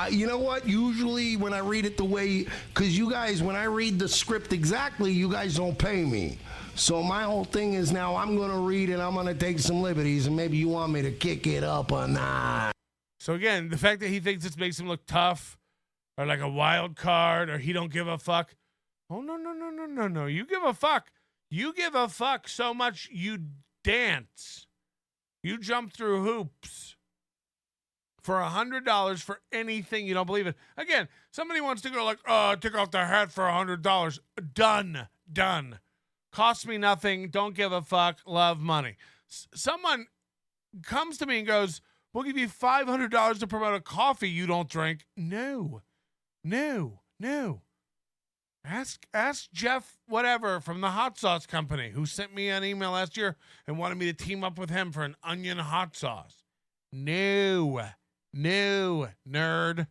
You know what? Usually when I read it the way, because you guys, when I read the script exactly, you guys don't pay me. So my whole thing is now I'm going to read and I'm going to take some liberties and maybe you want me to kick it up or not. So again, the fact that he thinks this makes him look tough or like a wild card or he don't give a fuck. Oh, no. You give a fuck. You give a fuck so much you dance. You jump through hoops for $100 for anything you don't believe in. Again, somebody wants to go like, take off the hat for $100. Done. Costs me nothing. Don't give a fuck. Love money. Someone comes to me and goes, we'll give you $500 to promote a coffee you don't drink. No. Ask Jeff whatever from the hot sauce company who sent me an email last year and wanted me to team up with him for an onion hot sauce. No, nerd.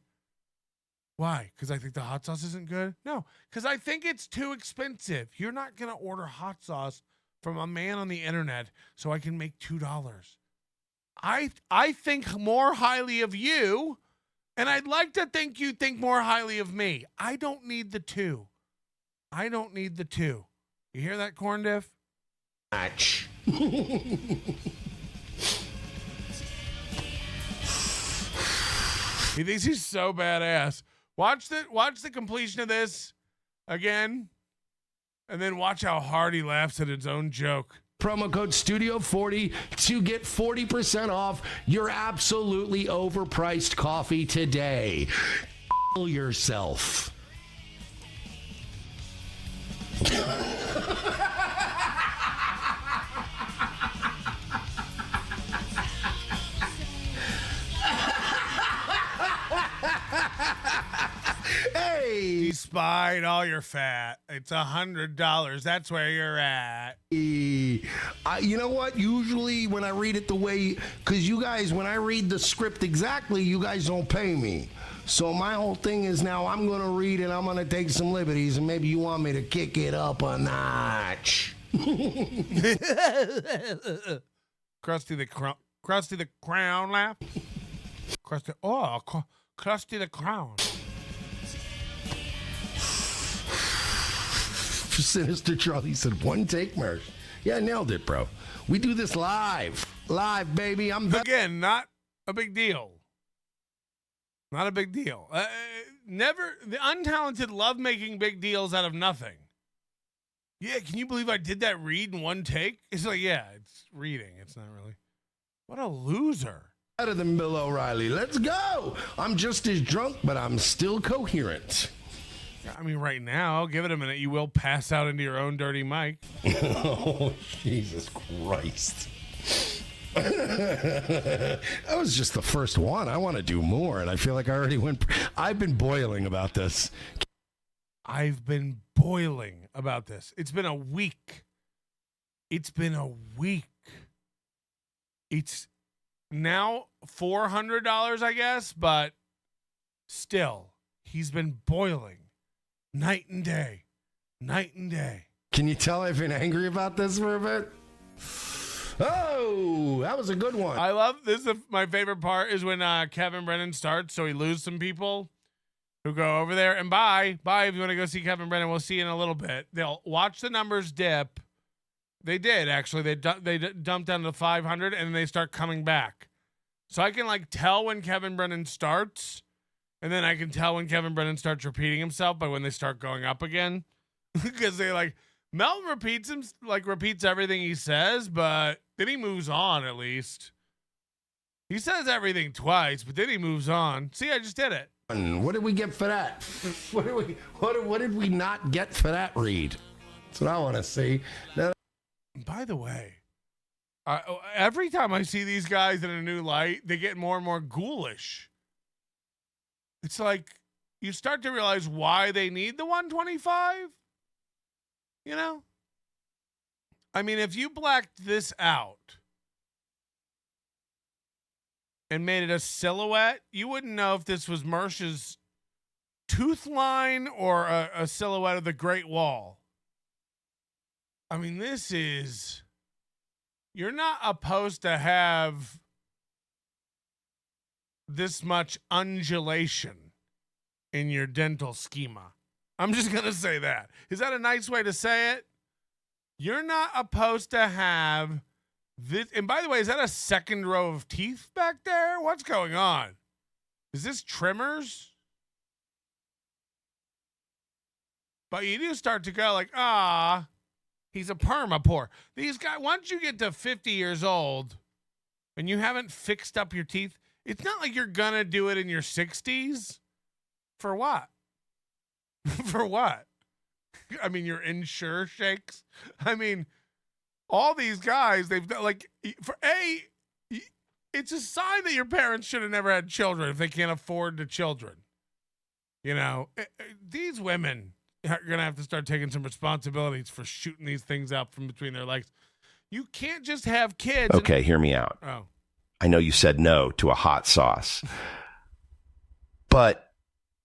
Why? Because I think the hot sauce isn't good? No, because I think it's too expensive. You're not going to order hot sauce from a man on the internet so I can make $2. I think more highly of you, and I'd like to think you think more highly of me. I don't need the two. You hear that, corn diff? Match. He thinks he's so badass. Watch the completion of this again, and then watch how hard he laughs at his own joke. Promo code Studio40 to get 40% off your absolutely overpriced coffee today. Yourself. Hey! Despite all your fat, it's $100. That's where you're at. You know what? Usually when I read it the way, because you guys, when I read the script exactly, you guys don't pay me. So my whole thing is now I'm going to read and I'm going to take some liberties and maybe you want me to kick it up a notch. Krusty the Crown laugh. Krusty the Crown. Sinister Charlie said, one take, Mersh. Yeah, I nailed it, bro. We do this live, baby. I'm again, not a big deal. Not a big deal. the untalented love making big deals out of nothing. Yeah, can you believe I did that read in one take? It's like, yeah, it's reading. It's not really. What a loser. Better than Bill O'Reilly. Let's go. I'm just as drunk, but I'm still coherent. I mean, right now, give it a minute. You will pass out into your own dirty mic. Oh, Jesus Christ. That was just the first one. I want to do more, and I feel like I already went. I've been boiling about this. I've been boiling about this. It's been a week. It's now $400, I guess, but still, he's been boiling night and day. Can you tell I've been angry about this for a bit? Oh, that was a good one. I love this. My favorite part is when Kevin Brennan starts, so he loses some people who go over there. And bye if you want to go see Kevin Brennan. We'll see you in a little bit. They'll watch the numbers dip. They did, actually. They dumped down to 500, and they start coming back. So I can, tell when Kevin Brennan starts, and then I can tell when Kevin Brennan starts repeating himself by when they start going up again. Because they, Melton repeats everything he says, but then he moves on, at least. He says everything twice, but then he moves on. See, I just did it. And what did we get for that? What did we not get for that read? That's what I want to see. By the way, every time I see these guys in a new light, they get more and more ghoulish. It's like you start to realize why they need the 125. You know? I mean, if you blacked this out and made it a silhouette, you wouldn't know if this was Mersh's tooth line or a silhouette of the Great Wall. I mean, this is... You're not supposed to have this much undulation in your dental schema. I'm just going to say that. Is that a nice way to say it? You're not supposed to have this. And by the way, is that a second row of teeth back there? What's going on? Is this trimmers? But you do start to go he's a perma-poor. These guys, once you get to 50 years old and you haven't fixed up your teeth, it's not like you're going to do it in your 60s. For what? For what? I mean, your insure shakes. I mean, all these guys, they've done, it's a sign that your parents should have never had children if they can't afford the children. You know, these women are going to have to start taking some responsibilities for shooting these things out from between their legs. You can't just have kids. Okay, hear me out. Oh. I know you said no to a hot sauce.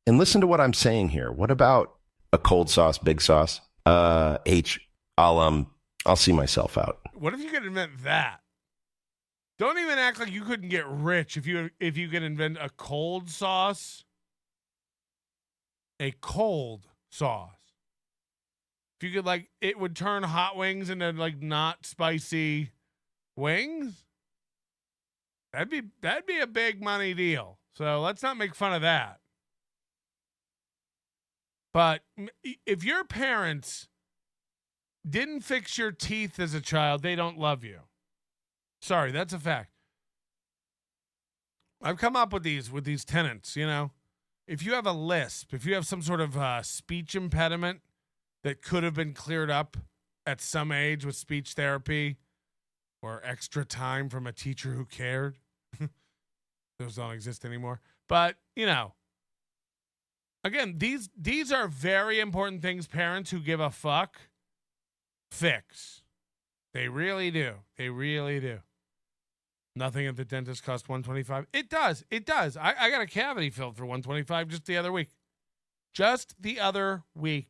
And listen to what I'm saying here. What about a cold sauce, big sauce? I'll see myself out. What if you could invent that? Don't even act like you couldn't get rich if you could invent a cold sauce. A cold sauce. If you could it would turn hot wings into not spicy wings. That'd be a big money deal. So let's not make fun of that. But if your parents didn't fix your teeth as a child, they don't love you. Sorry, that's a fact. I've come up with these tenets, you know. If you have a lisp, if you have some sort of speech impediment that could have been cleared up at some age with speech therapy or extra time from a teacher who cared, those don't exist anymore. But, you know, again, these are very important things parents who give a fuck fix. They really do. They really do. Nothing at the dentist costs $125. It does. It does. I got a cavity filled for $125 just the other week.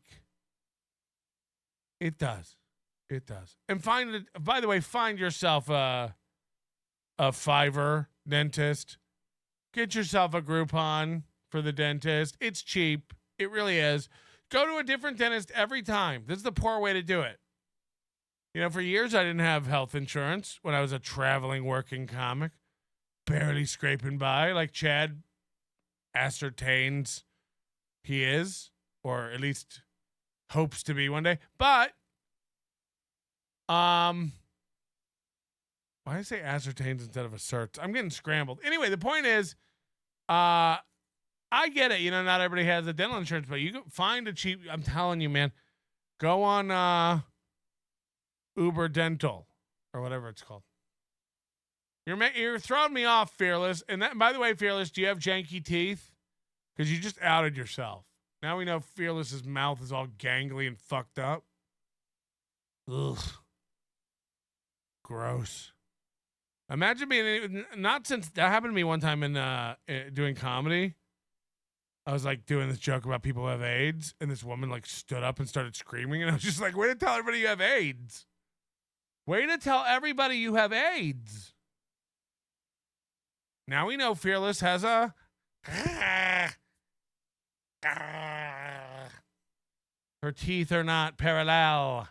It does. It does. And by the way, find yourself a Fiverr dentist. Get yourself a Groupon for the dentist. It's cheap. It really is. Go to a different dentist every time. This is the poor way to do it. You know, for years I didn't have health insurance when I was a traveling working comic, barely scraping by. Like Chad ascertains he is, or at least hopes to be one day. But, why did I say ascertains instead of asserts? I'm getting scrambled. Anyway, the point is, I get it. You know, not everybody has a dental insurance, but you can find a cheap. I'm telling you, man. Go on Uber Dental or whatever it's called. You're throwing me off, Fearless. And that, by the way, Fearless, do you have janky teeth? Because you just outed yourself. Now we know Fearless's mouth is all gangly and fucked up. Ugh. Gross. Imagine being, not since, that happened to me one time in doing comedy. I was like doing this joke about people who have AIDS, and this woman like stood up and started screaming, and I was just like, way to tell everybody you have AIDS. Way to tell everybody you have AIDS. Now we know Fearless has a... Her teeth are not parallel.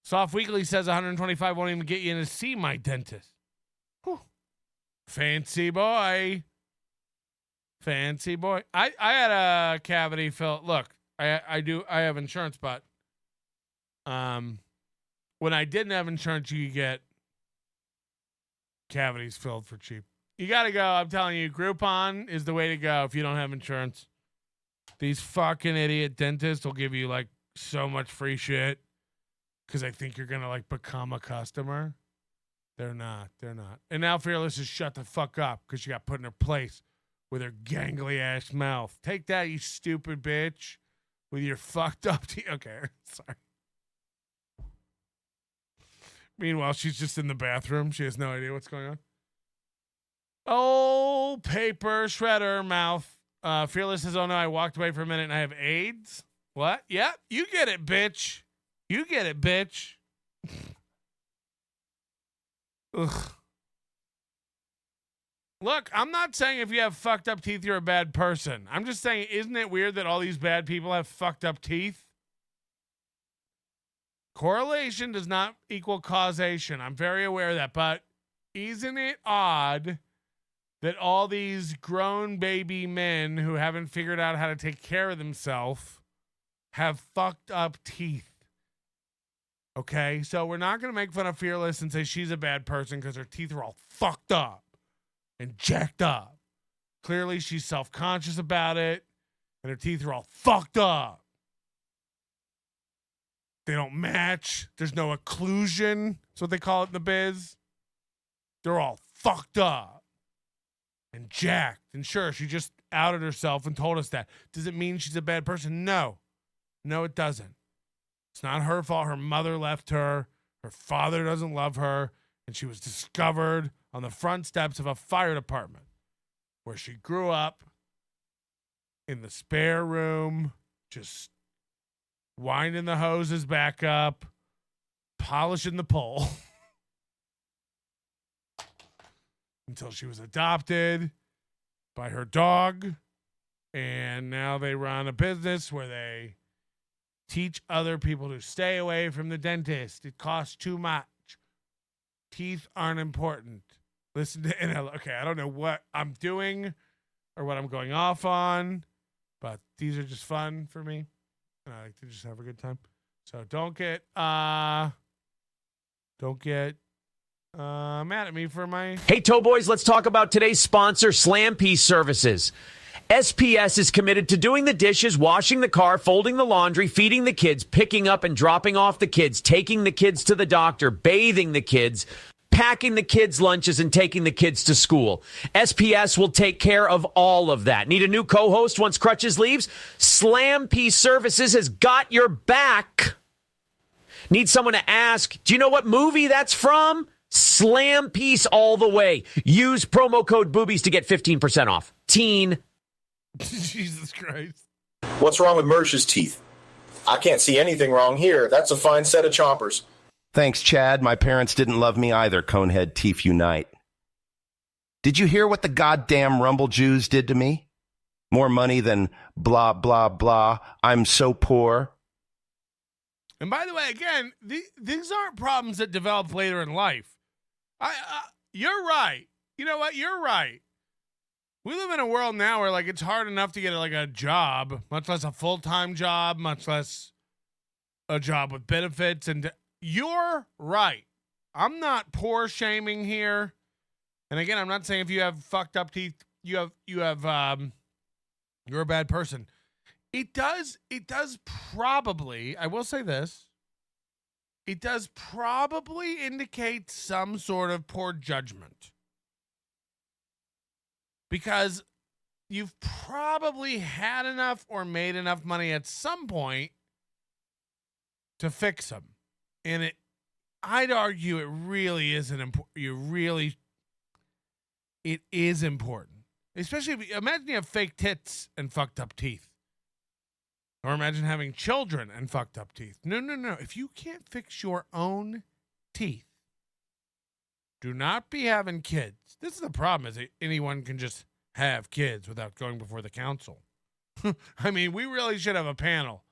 Soft Weekly says 125 won't even get you in to see my dentist. Whew. Fancy boy. Fancy boy. I had a cavity fill. Look, I have insurance, but when I didn't have insurance, you could get cavities filled for cheap. You got to go. I'm telling you, Groupon is the way to go if you don't have insurance. These fucking idiot dentists will give you like so much free shit because I think you're going to like become a customer. They're not. And now Fearless is shut the fuck up because she got put in her place with her gangly ass mouth. Take that, you stupid bitch, with your fucked up teeth. Okay, sorry. Meanwhile, she's just in the bathroom. She has no idea what's going on. Oh, paper shredder mouth. Fearless says, oh no, I walked away for a minute and I have AIDS. What? Yep, you get it, bitch. You get it, bitch. Ugh. Look, I'm not saying if you have fucked up teeth, you're a bad person. I'm just saying, isn't it weird that all these bad people have fucked up teeth? Correlation does not equal causation. I'm very aware of that, but isn't it odd that all these grown baby men who haven't figured out how to take care of themselves have fucked up teeth? Okay, so we're not going to make fun of Fearless and say she's a bad person because her teeth are all fucked up and jacked up. Clearly, she's self-conscious about it, and her teeth are all fucked up. They don't match. There's no occlusion. That's what they call it in the biz. They're all fucked up and jacked. And sure, she just outed herself and told us that. Does it mean she's a bad person? No. No, it doesn't. It's not her fault. Her mother left her. Her father doesn't love her. And she was discovered on the front steps of a fire department where she grew up in the spare room, just winding the hoses back up, polishing the pole until she was adopted by her dog. And now they run a business where they teach other people to stay away from the dentist. It costs too much. Teeth aren't important. Listen to NL. Okay, I don't know what I'm doing or what I'm going off on, but these are just fun for me. And I like to just have a good time. So don't get mad at me for my... Hey, Toe Boys, let's talk about today's sponsor, Slam Piece Services. SPS is committed to doing the dishes, washing the car, folding the laundry, feeding the kids, picking up and dropping off the kids, taking the kids to the doctor, bathing the kids, packing the kids' lunches, and taking the kids to school. SPS will take care of all of that. Need a new co-host once Crutches leaves? Slam Piece Services has got your back. Need someone to ask, do you know what movie that's from? Slam Piece all the way. Use promo code BOOBIES to get 15% off. Teen. Jesus Christ. What's wrong with Mersh's teeth? I can't see anything wrong here. That's a fine set of chompers. Thanks, Chad. My parents didn't love me either, Conehead Teeth Unite. Did you hear what the goddamn Rumble Jews did to me? More money than blah, blah, blah. I'm so poor. And by the way, again, these aren't problems that develop later in life. You're right. You know what? You're right. We live in a world now where like it's hard enough to get like a job, much less a full-time job, much less a job with benefits. And you're right. I'm not poor shaming here. And again, I'm not saying if you have fucked up teeth, you're a bad person. It does probably, I will say this, it does probably indicate some sort of poor judgment. Because you've probably had enough or made enough money at some point to fix them. And I'd argue it really isn't important. It is important. Especially if imagine you have fake tits and fucked up teeth. Or imagine having children and fucked up teeth. No. If you can't fix your own teeth, do not be having kids. This is the problem, is that anyone can just have kids without going before the council. I mean, we really should have a panel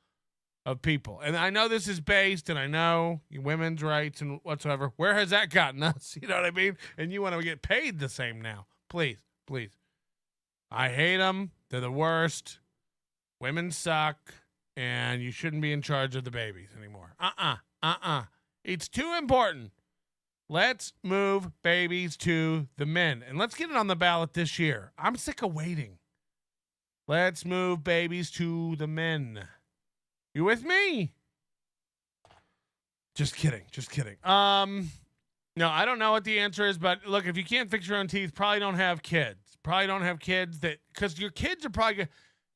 of people. And I know this is based, and I know women's rights and whatsoever. Where has that gotten us? You know what I mean? And you want to get paid the same now. Please. I hate them. They're the worst. Women suck. And you shouldn't be in charge of the babies anymore. It's too important. Let's move babies to the men. And let's get it on the ballot this year. I'm sick of waiting. Let's move babies to the men. You with me? Just kidding. No, I don't know what the answer is, but look, if you can't fix your own teeth, probably don't have kids. Because your kids are probably,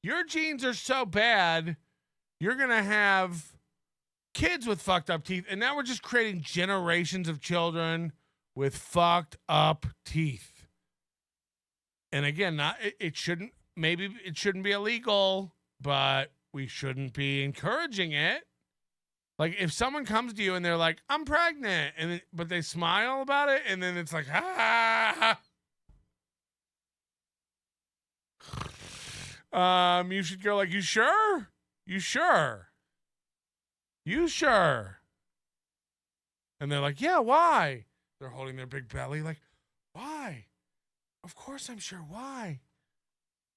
your genes are so bad, you're going to have kids with fucked up teeth. And now we're just creating generations of children with fucked up teeth. And again, it shouldn't be illegal, but we shouldn't be encouraging it. Like if someone comes to you and they're like, I'm pregnant, but they smile about it, and then it's like, you should go like, you sure? And they're like, yeah, why? They're holding their big belly like, why? Of course I'm sure. Why?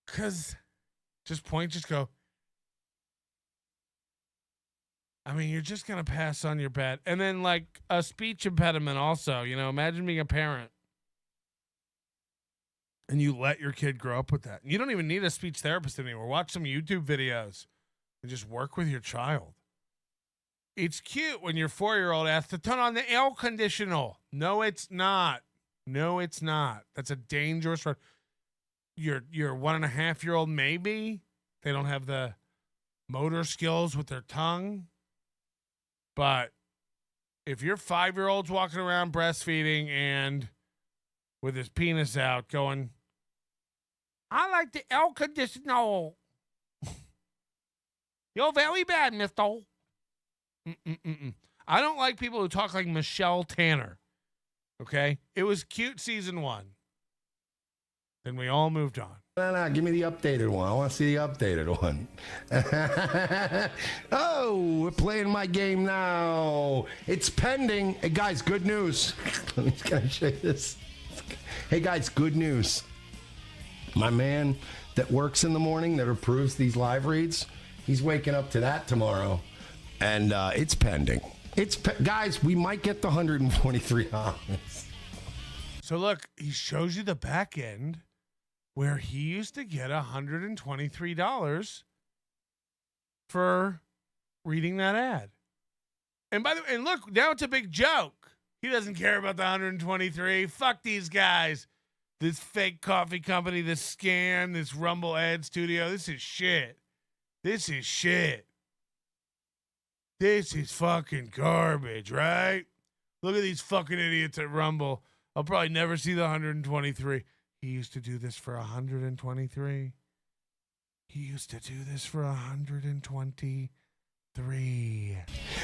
Because just go, I mean, you're just going to pass on your bet. And then like a speech impediment also, imagine being a parent and you let your kid grow up with that. You don't even need a speech therapist anymore. Watch some YouTube videos and just work with your child. It's cute when your 4-year-old asks to turn on the air conditioner. No, it's not. That's a dangerous road. Your 1.5-year-old, maybe they don't have the motor skills with their tongue. But if your 5-year-old's walking around breastfeeding and with his penis out going, I like the air conditioner. You're very bad, mister. I don't like people who talk like Michelle Tanner. Okay? It was cute season 1. Then we all moved on. No, give me the updated one. I want to see the updated one. Oh, we're playing my game now. It's pending. Hey, guys, good news. Let me kind of show you this. Hey, guys, good news. My man that works in the morning that approves these live reads, he's waking up to that tomorrow. And it's pending. Guys, we might get the $123. So look, he shows you the back end where he used to get $123 for reading that ad. And by the way, and look, now it's a big joke. He doesn't care about the 123. Fuck these guys. This fake coffee company, this scam, this Rumble ad studio. This is shit. This is fucking garbage, right? Look at these fucking idiots at Rumble. I'll probably never see the 123. He used to do this for 123.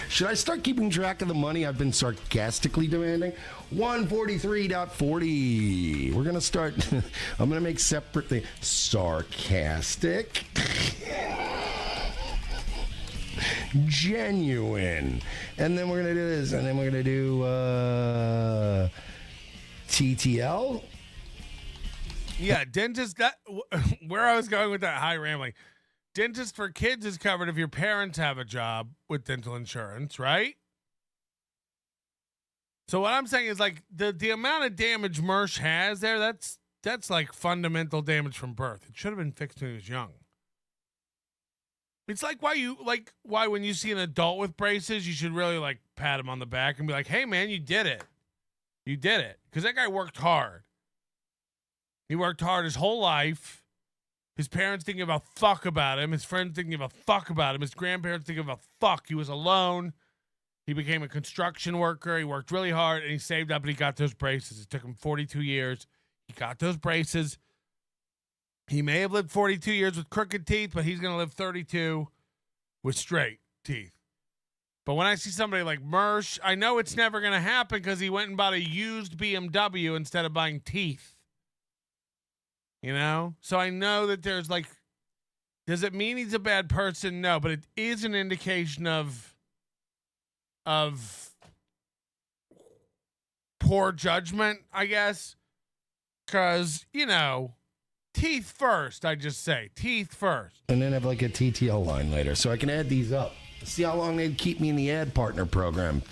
Should I start keeping track of the money I've been sarcastically demanding? 143.40. We're going to start. I'm going to make separate things. Sarcastic. Genuine. And then we're going to do this. And then we're going to do TTL. Yeah, dentist. That where I was going with that high rambling. Dentist for kids is covered if your parents have a job with dental insurance, right? So what I'm saying is like the amount of damage Mersh has there, that's like fundamental damage from birth. It should have been fixed when he was young. It's like why when you see an adult with braces, you should really like pat him on the back and be like, "Hey man, you did it. You did it." Because that guy worked hard. He worked hard his whole life. His parents didn't give a fuck about him. His friends didn't give a fuck about him. His grandparents didn't give a fuck. He was alone. He became a construction worker. He worked really hard, and he saved up, and he got those braces. It took him 42 years. He got those braces. He may have lived 42 years with crooked teeth, but he's going to live 32 with straight teeth. But when I see somebody like Mersh, I know it's never going to happen because he went and bought a used BMW instead of buying teeth. You know? So I know that there's like, does it mean he's a bad person? No, but it is an indication of poor judgment, I guess. Because, you know, teeth first, I just say. Teeth first. And then have like a TTL line later so I can add these up. See how long they'd keep me in the ad partner program.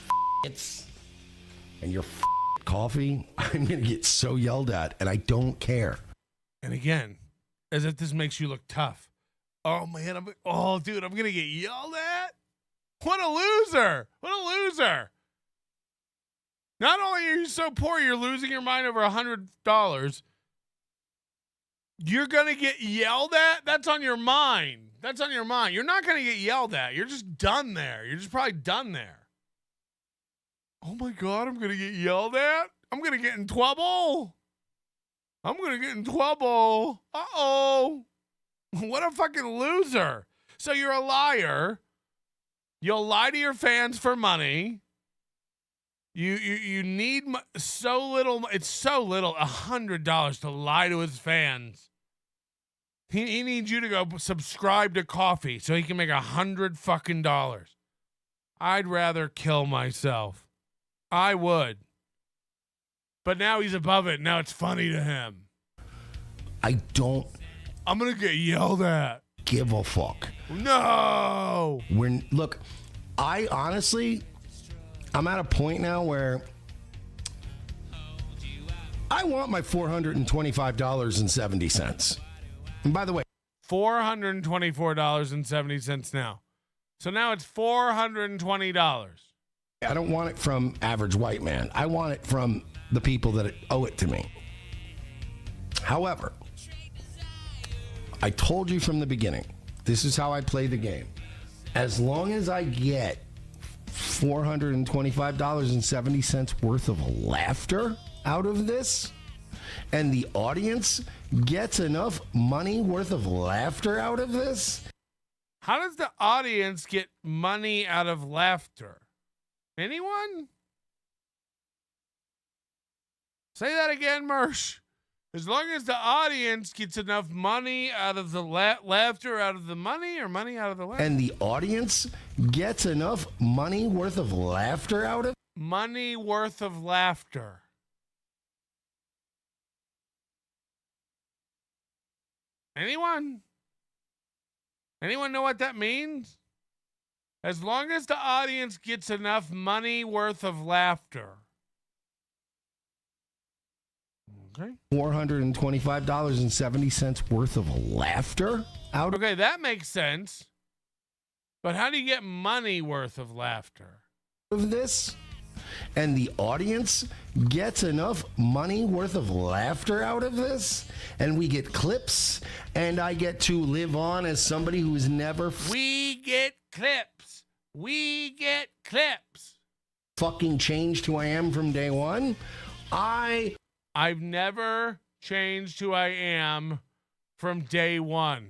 And your coffee, I'm going to get so yelled at, and I don't care. And again, as if this makes you look tough. Oh, man. I'm going to get yelled at? What a loser. What a loser. Not only are you so poor, you're losing your mind over $100. You're going to get yelled at? That's on your mind. That's on your mind. You're not going to get yelled at. You're just done there. You're just probably done there. Oh, my God. I'm going to get yelled at? I'm going to get in trouble. I'm going to get in trouble. Uh-oh. What a fucking loser. So you're a liar. You'll lie to your fans for money. You need so little. It's so little, $100 to lie to his fans. He needs you to go subscribe to coffee so he can make $100 fucking dollars. I'd rather kill myself. I would. But now he's above it. Now it's funny to him. I'm gonna get yelled at. Give a fuck. No. Look, I honestly, I'm at a point now where I want my $425.70. And by the way, $424.70 now. So now it's $420. I don't want it from average white man. I want it from the people that owe it to me. However, I told you from the beginning, this is how I play the game. As long as I get $425.70 worth of laughter out of this, and the audience gets enough money worth of laughter out of this. How does the audience get money out of laughter? Anyone? Say that again, Mersh. As long as the audience gets enough money out of the laughter out of the money, or money out of the laughter? And the audience gets enough money worth of laughter out of money worth of laughter. Anyone? Anyone know what that means? As long as the audience gets enough money worth of laughter. Okay. $425.70 worth of laughter out of. Okay, that makes sense. But how do you get money worth of laughter? Of this? And the audience gets enough money worth of laughter out of this, and we get clips, and I get to live on as somebody who's never we get clips. We get clips. Fucking changed who I am from day one. I've never changed who I am from day one.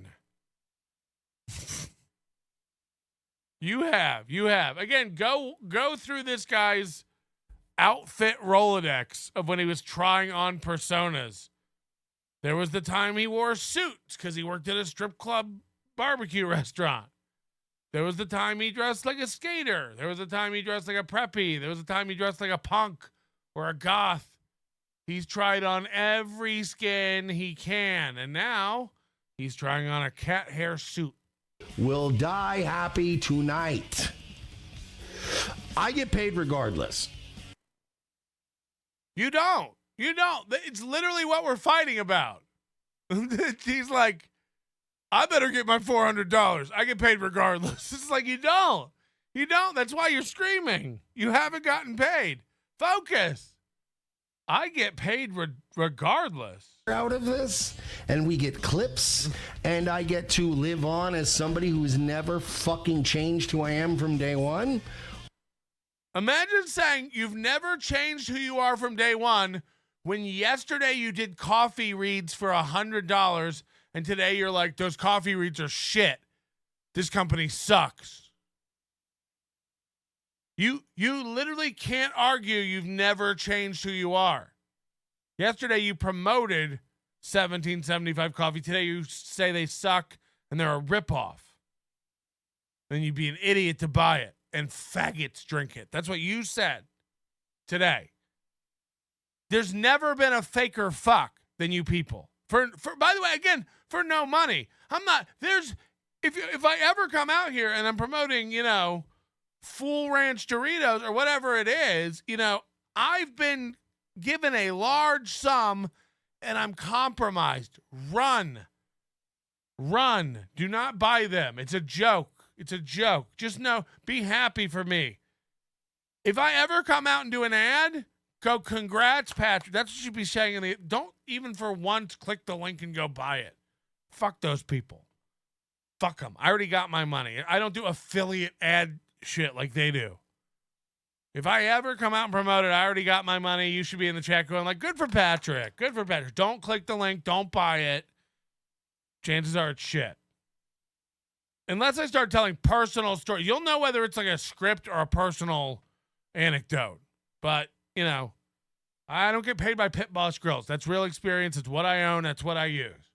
You have. Again, go through this guy's outfit Rolodex of when he was trying on personas. There was the time he wore suits because he worked at a strip club barbecue restaurant. There was the time he dressed like a skater. There was the time he dressed like a preppy. There was the time he dressed like a punk or a goth. He's tried on every skin he can, and now he's trying on a cat hair suit. Will die happy tonight. I get paid regardless. You don't. You don't. It's literally what we're fighting about. He's like, I better get my $400. I get paid regardless. It's like, you don't. You don't. That's why you're screaming. You haven't gotten paid. Focus. I get paid regardless. Out of this, and we get clips, and I get to live on as somebody who's never fucking changed who I am from day one. Imagine saying you've never changed who you are from day one when yesterday you did coffee reads for $100 and today you're like, those coffee reads are shit. This company sucks. You literally can't argue you've never changed who you are. Yesterday you promoted 1775 coffee. Today you say they suck and they're a ripoff. Then you'd be an idiot to buy it and faggots drink it. That's what you said today. There's never been a faker fuck than you people. For by the way, again, for no money. I'm not if I ever come out here and I'm promoting, Full Ranch Doritos or whatever it is, I've been given a large sum and I'm compromised. Run. Do not buy them. It's a joke. Just be happy for me. If I ever come out and do an ad, go, congrats, Patrick. That's what you should be saying. Don't even for once click the link and go buy it. Fuck those people. Fuck them. I already got my money. I don't do affiliate ad shit like they do. If I ever come out and promote it, I already got my money. You should be in the chat going like, good for Patrick. Don't click the link. Don't buy it. Chances are it's shit. Unless I start telling personal stories. You'll know whether it's like a script or a personal anecdote. But, I don't get paid by Pit Boss Grills. That's real experience. It's what I own. That's what I use.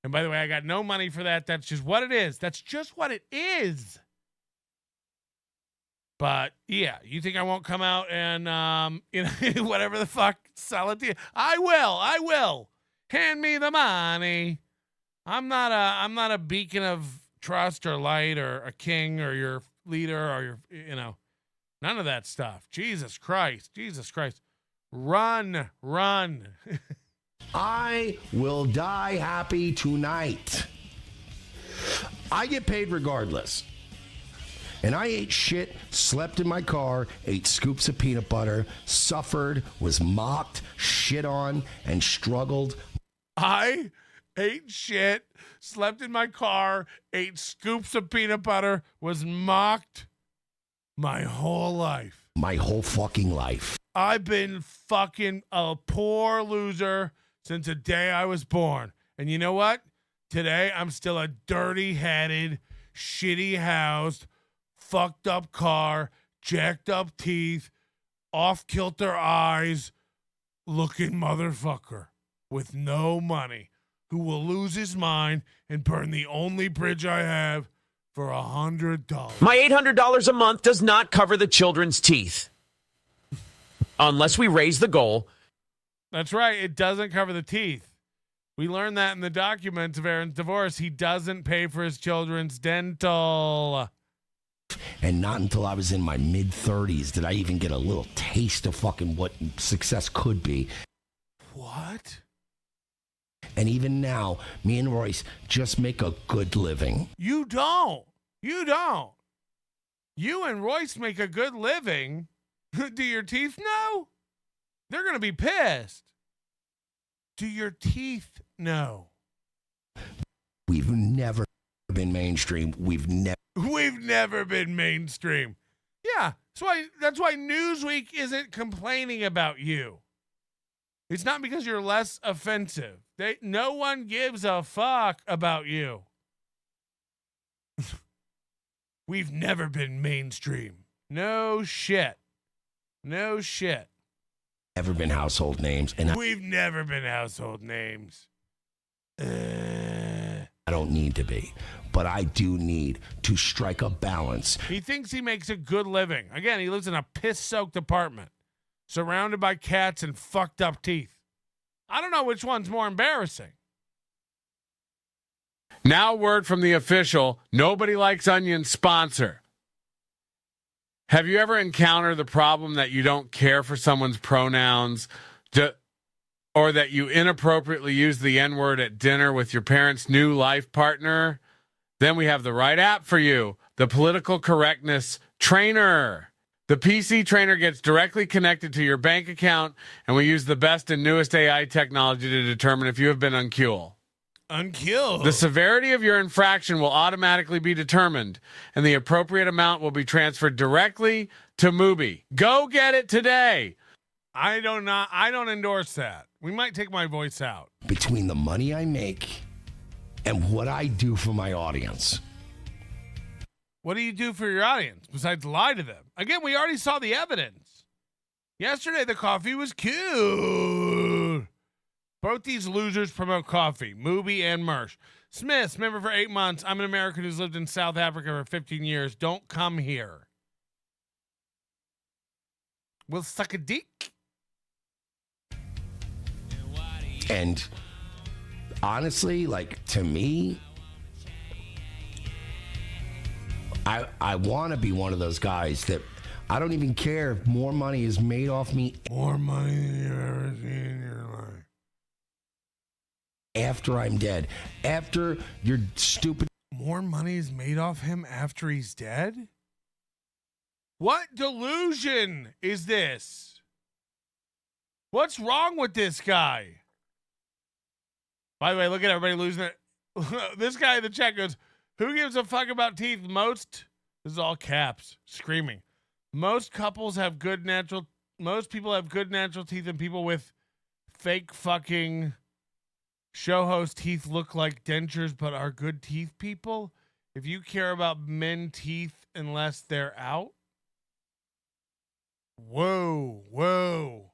And by the way, I got no money for that. That's just what it is. But yeah, you think I won't come out and whatever the fuck, sell it to you? I will. Hand me the money. I'm not a beacon of trust or light or a king or your leader or your none of that stuff. Jesus Christ. Run. I will die happy tonight. I get paid regardless. And I ate shit, slept in my car, ate scoops of peanut butter, suffered, was mocked, shit on, and struggled. I ate shit, slept in my car, ate scoops of peanut butter, was mocked my whole life. My whole fucking life. I've been fucking a poor loser since the day I was born. And you know what? Today, I'm still a dirty-headed, shitty-housed, fucked up car, jacked up teeth, off-kilter eyes, looking motherfucker with no money who will lose his mind and burn the only bridge I have for $100. My $800 a month does not cover the children's teeth. Unless we raise the goal. That's right. It doesn't cover the teeth. We learned that in the documents of Aaron's divorce. He doesn't pay for his children's dental. And not until I was in my mid-30s did I even get a little taste of fucking what success could be. What? And even now, me and Royce just make a good living. You don't. You and Royce make a good living. Do your teeth know? They're going to be pissed. Do your teeth know? We've never been mainstream. We've never been mainstream. Yeah, that's why Newsweek isn't complaining about you. It's not because you're less offensive. No one gives a fuck about you. We've never been mainstream. No shit. Never been household names. And we've never been household names. I don't need to be. But I do need to strike a balance. He thinks he makes a good living. Again, he lives in a piss-soaked apartment, surrounded by cats and fucked up teeth. I don't know which one's more embarrassing. Now, word from the official Nobody Likes Onions sponsor. Have you ever encountered the problem that you don't care for someone's pronouns, or that you inappropriately use the N-word at dinner with your parents' new life partner? Then we have the right app for you, the Political Correctness Trainer. The PC Trainer gets directly connected to your bank account, and we use the best and newest AI technology to determine if you have been uncool. Uncool? The severity of your infraction will automatically be determined, and the appropriate amount will be transferred directly to Mubi. Go get it today. I don't endorse that. We might take my voice out. Between the money I make and what I do for my audience. What do you do for your audience besides lie to them? Again, we already saw the evidence. Yesterday, the coffee was cute. Both these losers promote coffee, Mubi and Mersh. Smith's member for 8 months. I'm an American who's lived in South Africa for 15 years. Don't come here. We'll suck a dick. And honestly, like, to me, I want to be one of those guys that I don't even care if more money is made off me. More money than you've ever seen in your life. After I'm dead. After your stupid... More money is made off him after he's dead? What delusion is this? What's wrong with this guy? By the way, look at everybody losing it. This guy in the chat goes, who gives a fuck about teeth? This is all caps, screaming. Most people have good natural teeth, and people with fake fucking show host teeth look like dentures but are good teeth people. If you care about men teeth unless they're out. Whoa.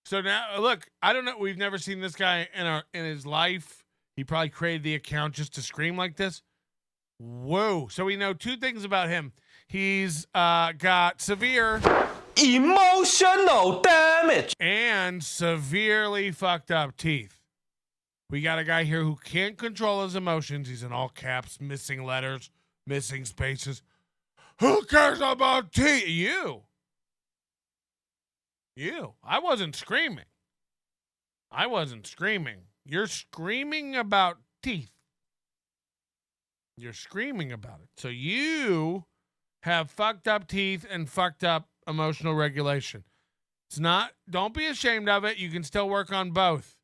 So now, look, I don't know. We've never seen this guy in his life. He probably created the account just to scream like this. Whoa. So we know two things about him. He's got severe emotional damage and severely fucked up teeth. We got a guy here who can't control his emotions. He's in all caps, missing letters, missing spaces. Who cares about teeth? You. I wasn't screaming. You're screaming about teeth. You're screaming about it. So you have fucked up teeth and fucked up emotional regulation. Don't be ashamed of it. You can still work on both.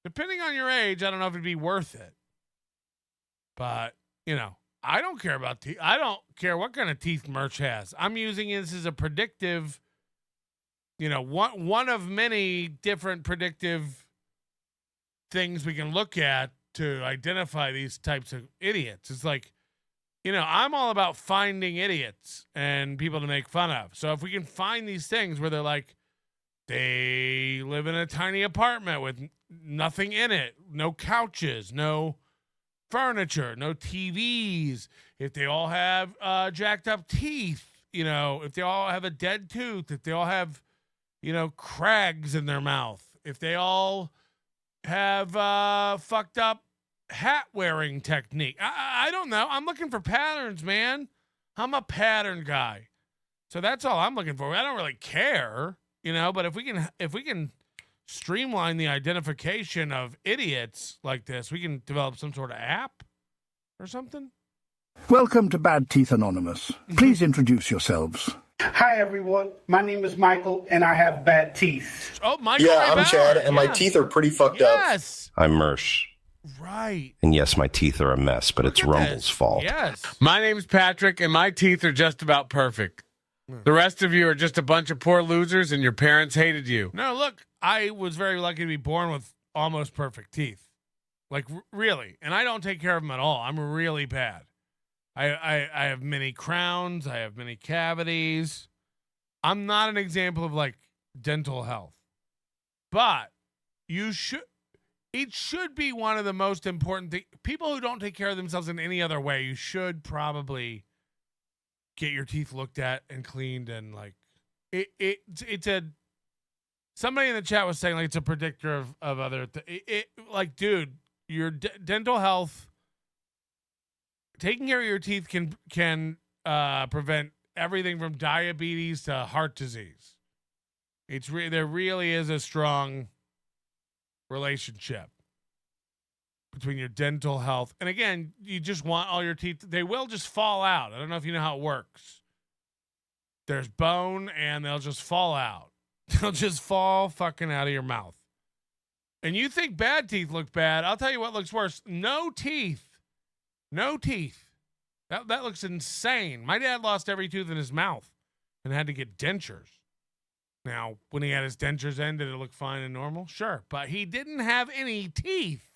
Depending on your age, I don't know if it'd be worth it. But, I don't care about teeth. I don't care what kind of teeth Mersh has. I'm using this as a predictive, one of many different predictive things we can look at to identify these types of idiots. It's like, I'm all about finding idiots and people to make fun of. So if we can find these things where they're like, they live in a tiny apartment with nothing in it, no couches, no furniture, no TVs, if they all have jacked up teeth, if they all have a dead tooth, if they all have, crags in their mouth, if they all have fucked up hat wearing technique. I don't know. I'm looking for patterns, man. I'm a pattern guy. So that's all I'm looking for. I don't really care, but if we can streamline the identification of idiots like this, we can develop some sort of app or something. Welcome to Bad Teeth Anonymous. Please introduce yourselves. Hi, everyone. My name is Michael, and I have bad teeth. Oh, Michael. Yeah, I'm Chad, and my teeth are pretty fucked up. Yes. I'm Mersh. Right. And yes, my teeth are a mess, but it's Rumble's fault. Yes. My name's Patrick, and my teeth are just about perfect. The rest of you are just a bunch of poor losers, and your parents hated you. No, look, I was very lucky to be born with almost perfect teeth. Like, really. And I don't take care of them at all. I'm really bad. I have many crowns. I have many cavities. I'm not an example of, like, dental health. But it should be one of the most important things. People who don't take care of themselves in any other way, you should probably get your teeth looked at and cleaned, and like it's a Somebody in the chat was saying like it's a predictor of other like, dude, your dental health, taking care of your teeth can prevent everything from diabetes to heart disease. There really is a strong relationship between your dental health. And again, you just want all your teeth. They will just fall out. I don't know if you know how it works. There's bone and they'll just fall out. They'll just fall fucking out of your mouth. And you think bad teeth look bad. I'll tell you what looks worse. No teeth. No teeth. That looks insane. My dad lost every tooth in his mouth and had to get dentures. Now, when he had his dentures in, did it look fine and normal? Sure. But he didn't have any teeth.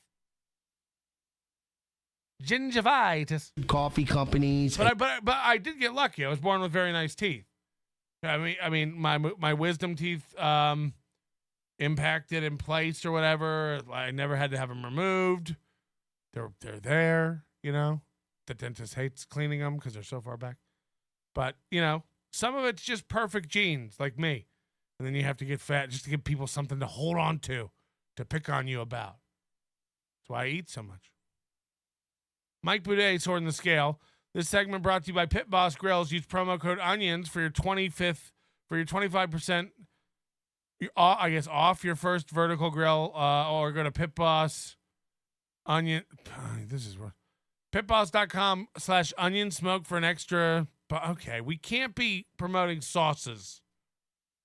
Gingivitis. Coffee companies. But I did get lucky. I was born with very nice teeth. I mean, my wisdom teeth impacted and placed or whatever. I never had to have them removed. They're there, you know. The dentist hates cleaning them because they're so far back. But, you know, some of it's just perfect genes, like me. And then you have to get fat just to give people something to hold on to pick on you about. That's why I eat so much. Mike Boudet, Sword in the Scale. This segment brought to you by Pit Boss Grills. Use promo code ONIONS for your 25%, off your first vertical grill, or go to Pit Boss Onion. This is what. pitboss.com/onion smoke for an extra. But okay, we can't be promoting sauces.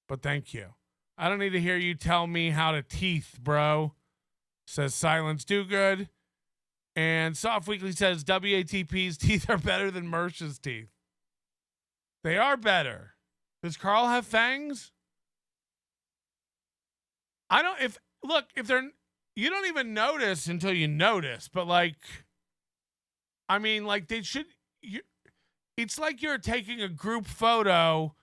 But thank you. I don't need to hear you tell me how to teeth, bro. Says Silence Do Good. And Soft Weekly says WATP's teeth are better than Mersh's teeth. They are better. Does Carl have fangs? If they're, you don't even notice until you notice, but like, I mean, like it's like you're taking a group photo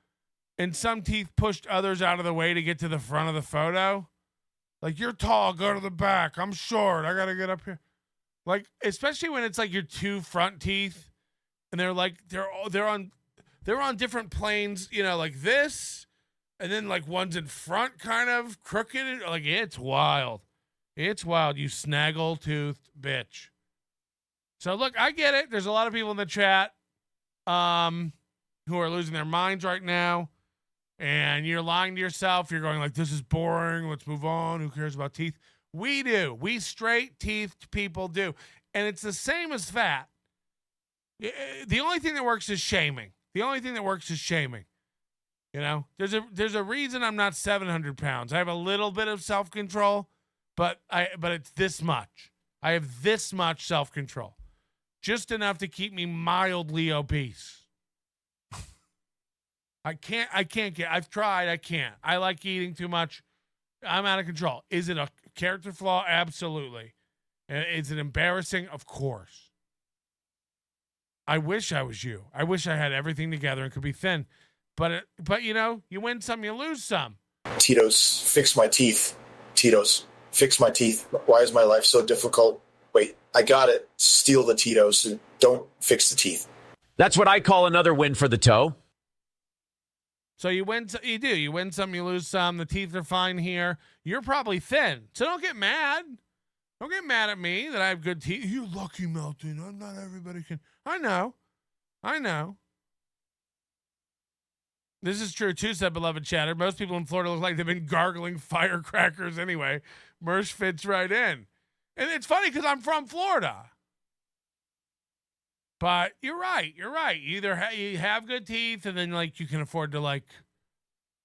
and some teeth pushed others out of the way to get to the front of the photo. Like, you're tall, go to the back. I'm short, I got to get up here. Like, especially when it's like your two front teeth and they're like, they're on different planes, you know, like this. And then like one's in front kind of crooked. Like, it's wild. It's wild. You snaggle-toothed bitch. So look, I get it. There's a lot of people in the chat who are losing their minds right now. And you're lying to yourself. You're going like, this is boring. Let's move on. Who cares about teeth? We do. We straight-teethed people do. And it's the same as fat. The only thing that works is shaming. The only thing that works is shaming. You know, there's a reason I'm not 700 pounds. I have a little bit of self-control, but it's this much. I have this much self-control. Just enough to keep me mildly obese. I've tried. I can't. I like eating too much. I'm out of control. Is it a character flaw? Absolutely. Is it embarrassing? Of course. I wish I was you. I wish I had everything together and could be thin. But you know, you win some, you lose some. Tito's, fix my teeth. Tito's, fix my teeth. Why is my life so difficult? Wait, I got it. Steal the Tito's and don't fix the teeth. That's what I call another win for the toe. So you win, you do. You win some, you lose some. The teeth are fine here. You're probably thin. So don't get mad. Don't get mad at me that I have good teeth. You're lucky, Melton. Not everybody can. I know. This is true too, said beloved chatter. Most people in Florida look like they've been gargling firecrackers anyway. Mersh fits right in. And it's funny because I'm from Florida. But you're right. You either you have good teeth and then like you can afford to like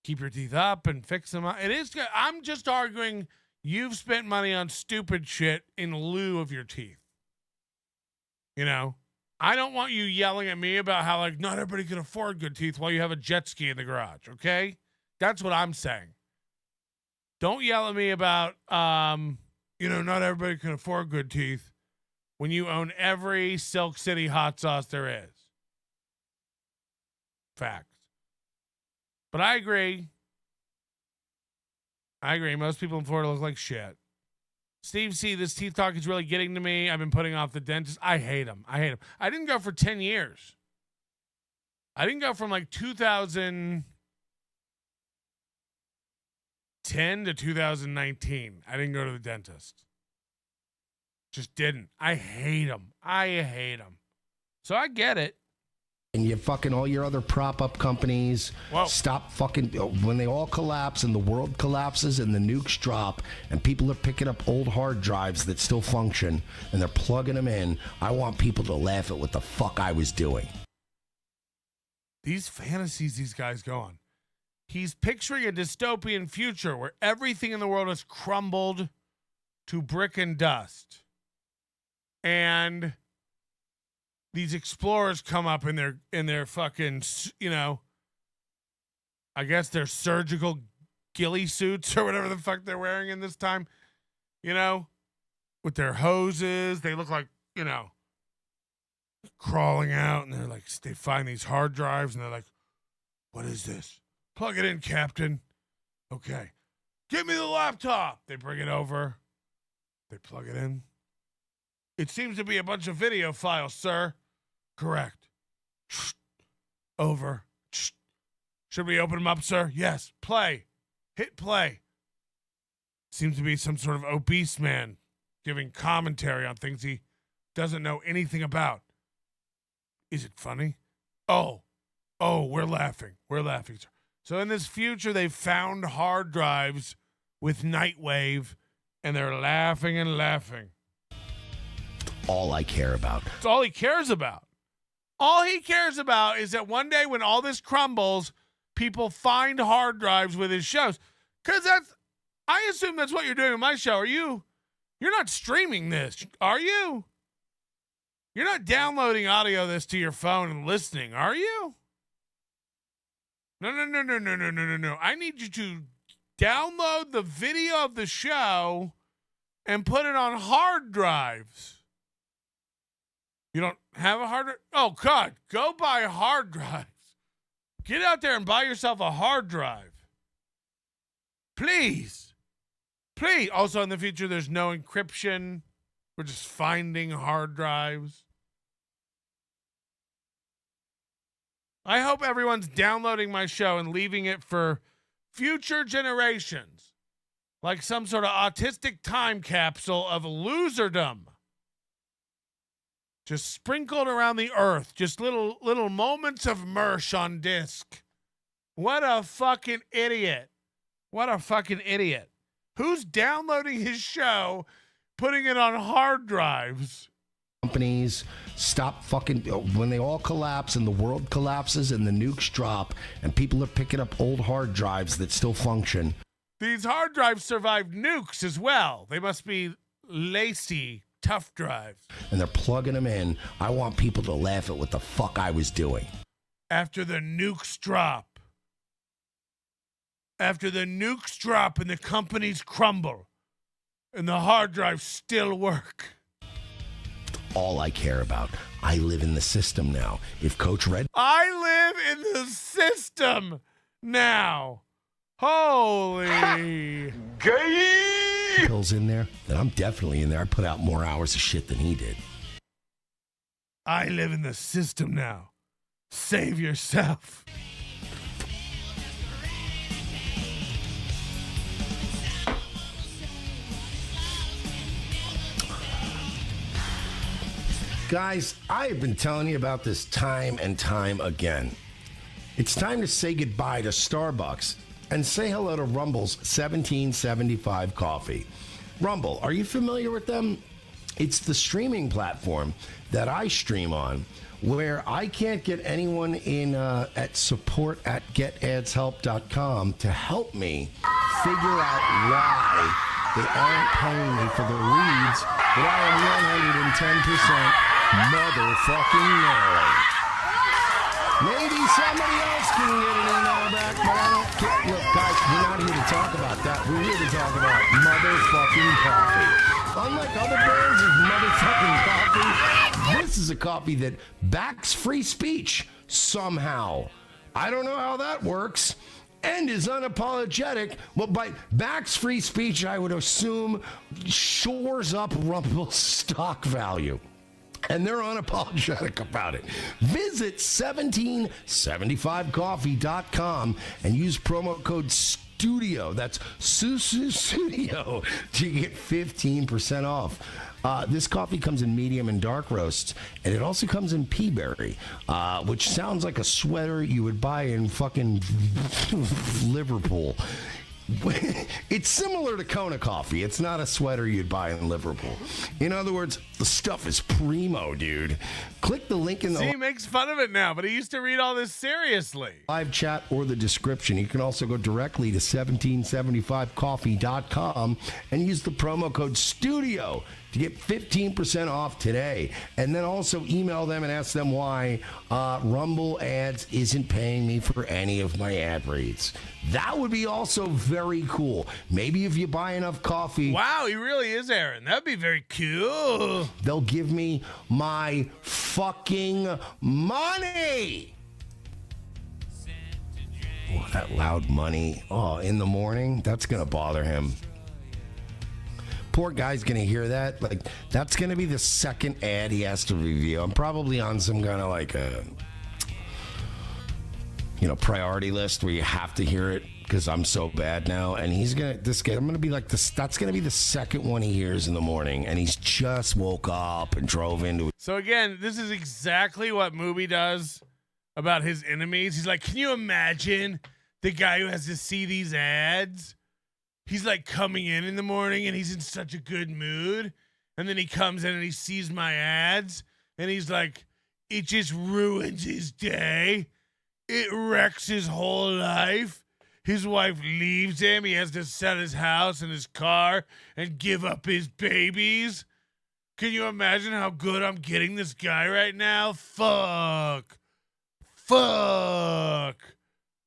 keep your teeth up and fix them up. It is good. I'm just arguing you've spent money on stupid shit in lieu of your teeth. You know? I don't want you yelling at me about how like not everybody can afford good teeth while you have a jet ski in the garage, okay? That's what I'm saying. Don't yell at me about not everybody can afford good teeth when you own every Silk City hot sauce there is. Facts. But I agree. Most people in Florida look like shit. Steve C., this teeth talk is really getting to me. I've been putting off the dentist. I hate him. I didn't go for 10 years. I didn't go from like 2010 2010 to 2019. I didn't go to the dentist. Just didn't. I hate them. So I get it. And you fucking all your other prop up companies stop fucking when they all collapse and the world collapses and the nukes drop and people are picking up old hard drives that still function and they're plugging them in. I want people to laugh at what the fuck I was doing. These fantasies these guys go on. He's picturing a dystopian future where everything in the world has crumbled to brick and dust. And these explorers come up in their fucking, I guess they're surgical ghillie suits or whatever the fuck they're wearing in this time, with their hoses. They look like, crawling out, and they're like, they find these hard drives and they're like, what is this? Plug it in, Captain. Okay. Give me the laptop. They bring it over. They plug it in. It seems to be a bunch of video files, sir. Correct. Over. Should we open them up, sir? Yes. Play. Hit play. Seems to be some sort of obese man giving commentary on things he doesn't know anything about. Is it funny? Oh, we're laughing. We're laughing, sir. So in this future, they've found hard drives with Nightwave, and they're laughing and laughing. All I care about. It's all he cares about. All he cares about is that one day when all this crumbles, people find hard drives with his shows. Because I assume that's what you're doing in my show. You're not streaming this, are you? You're not downloading audio of this to your phone and listening, are you? No. I need you to download the video of the show and put it on hard drives. You don't have a hard drive? Oh, God. Go buy hard drives. Get out there and buy yourself a hard drive. Please. Please. Also, in the future, there's no encryption. We're just finding hard drives. I hope everyone's downloading my show and leaving it for future generations. Like some sort of autistic time capsule of loserdom. Just sprinkled around the earth. Just little moments of Mersh on disc. What a fucking idiot. What a fucking idiot. Who's downloading his show, putting it on hard drives? Companies stop fucking when they all collapse and the world collapses and the nukes drop and people are picking up old hard drives that still function. These hard drives survived nukes as well. They must be lacy, tough drives. And they're plugging them in. I want people to laugh at what the fuck I was doing. After the nukes drop. After the nukes drop and the companies crumble and the hard drives still work. All I care about. I live in the system now. If Coach Red... I live in the system now. Holy... Gay! Bill's in there, then I'm definitely in there. I put out more hours of shit than he did. I live in the system now. Save yourself. Guys, I have been telling you about this time and time again. It's time to say goodbye to Starbucks and say hello to Rumble's 1775 coffee. Rumble, are you familiar with them? It's the streaming platform that I stream on where I can't get anyone in at support@getadshelp.com to help me figure out why they aren't paying me for the leads that I am 110% motherfucking nailing. Maybe somebody else can get an email back, but I don't care. Look, guys, we're not here to talk about that. We're here to talk about motherfucking coffee. Unlike other brands of motherfucking coffee, this is a coffee that backs free speech somehow. I don't know how that works. And is unapologetic. Well, by backs free speech, I would assume shores up Rumble's stock value. And they're unapologetic about it. Visit 1775coffee.com and use promo code Studio. That's Susu Studio to get 15% off. This coffee comes in medium and dark roasts, and it also comes in pea berry, which sounds like a sweater you would buy in fucking Liverpool. It's similar to Kona coffee. It's not a sweater you'd buy in Liverpool. In other words, the stuff is primo, dude. Click the link in the... See, he makes fun of it now, but he used to read all this seriously. Live chat or the description. You can also go directly to 1775coffee.com and use the promo code STUDIO to get 15% off today. And then also email them and ask them why Rumble Ads isn't paying me for any of my ad reads. That would be also very cool. Maybe if you buy enough coffee... Wow, he really is, Aaron. That'd be very cool. They'll give me my fucking money. Oh, that loud money. Oh, in the morning? That's going to bother him. Poor guy's going to hear that. Like, that's going to be the second ad he has to review. I'm probably on some kind of like a, priority list where you have to hear it because I'm so bad now. And I'm going to be like this. That's going to be the second one he hears in the morning. And he's just woke up and drove into it. So again, this is exactly what Mooby does about his enemies. He's like, can you imagine the guy who has to see these ads? He's like coming in the morning and he's in such a good mood. And then he comes in and he sees my ads and he's like, it just ruins his day. It wrecks his whole life. His wife leaves him. He has to sell his house and his car and give up his babies. Can you imagine how good I'm getting this guy right now? Fuck.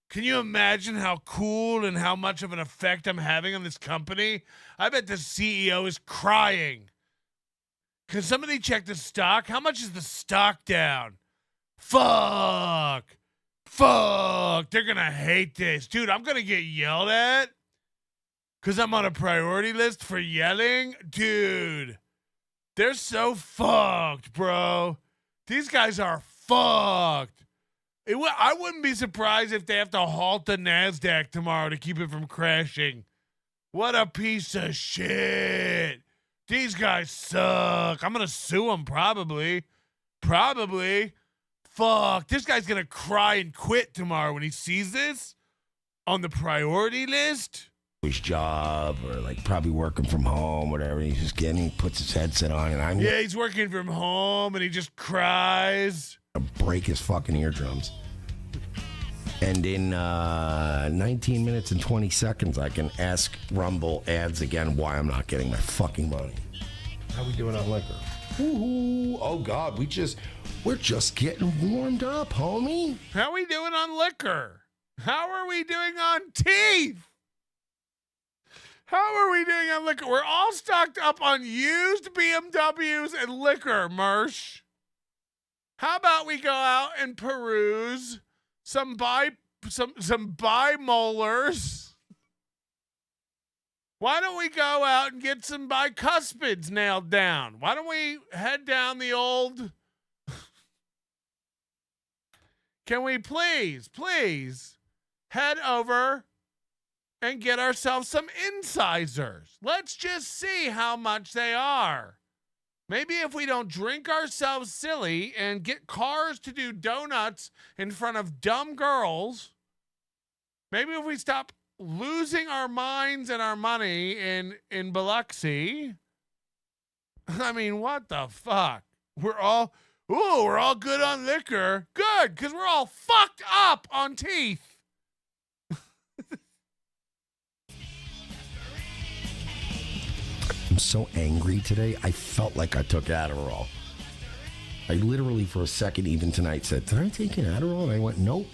Can you imagine how cool and how much of an effect I'm having on this company? I bet the CEO is crying. Can somebody check the stock? How much is the stock down? Fuck. They're going to hate this. Dude, I'm going to get yelled at because I'm on a priority list for yelling. Dude, they're so fucked, bro. These guys are fucked. I wouldn't be surprised if they have to halt the NASDAQ tomorrow to keep it from crashing. What a piece of shit. These guys suck. I'm going to sue them probably. Fuck. This guy's going to cry and quit tomorrow when he sees this on the priority list. His job or like probably working from home, whatever. He puts his headset on and he's working from home and he just cries. Break his fucking eardrums. And in 19 minutes and 20 seconds, I can ask Rumble Ads again why I'm not getting my fucking money. How we doing on liquor? Ooh, oh God, we're just getting warmed up, homie. How we doing on liquor? How are we doing on teeth? How are we doing on liquor? We're all stocked up on used BMWs and liquor, Mersh. How about we go out and peruse some bimolars? Why don't we go out and get some bicuspids nailed down? Why don't we head down the old... Can we please head over and get ourselves some incisors? Let's just see how much they are. Maybe if we don't drink ourselves silly and get cars to do donuts in front of dumb girls, maybe if we stop losing our minds and our money in Biloxi. I mean, what the fuck? We're all good on liquor. Good, because we're all fucked up on teeth. I'm so angry today. I felt like I took Adderall. I literally for a second even tonight said, did I take an Adderall? And I went, nope,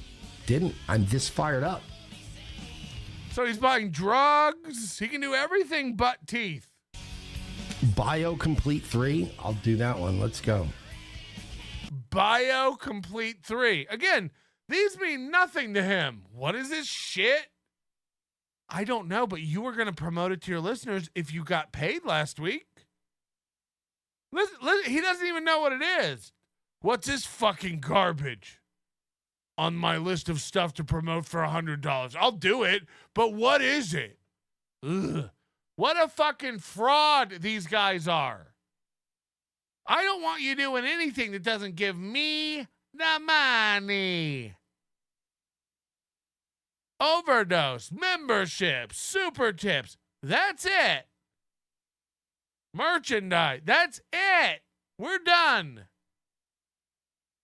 didn't. I'm this fired up. So he's buying drugs. He can do everything but teeth. BioComplete 3. I'll do that one. Let's go. BioComplete 3. Again, these mean nothing to him. What is this shit? I don't know, but you were going to promote it to your listeners if you got paid last week. Listen, he doesn't even know what it is. What's this fucking garbage? on my list of stuff to promote for $100. I'll do it, but what is it? Ugh. What a fucking fraud these guys are. I don't want you doing anything that doesn't give me the money. Overdose, memberships, super tips. That's it. Merchandise. That's it. We're done.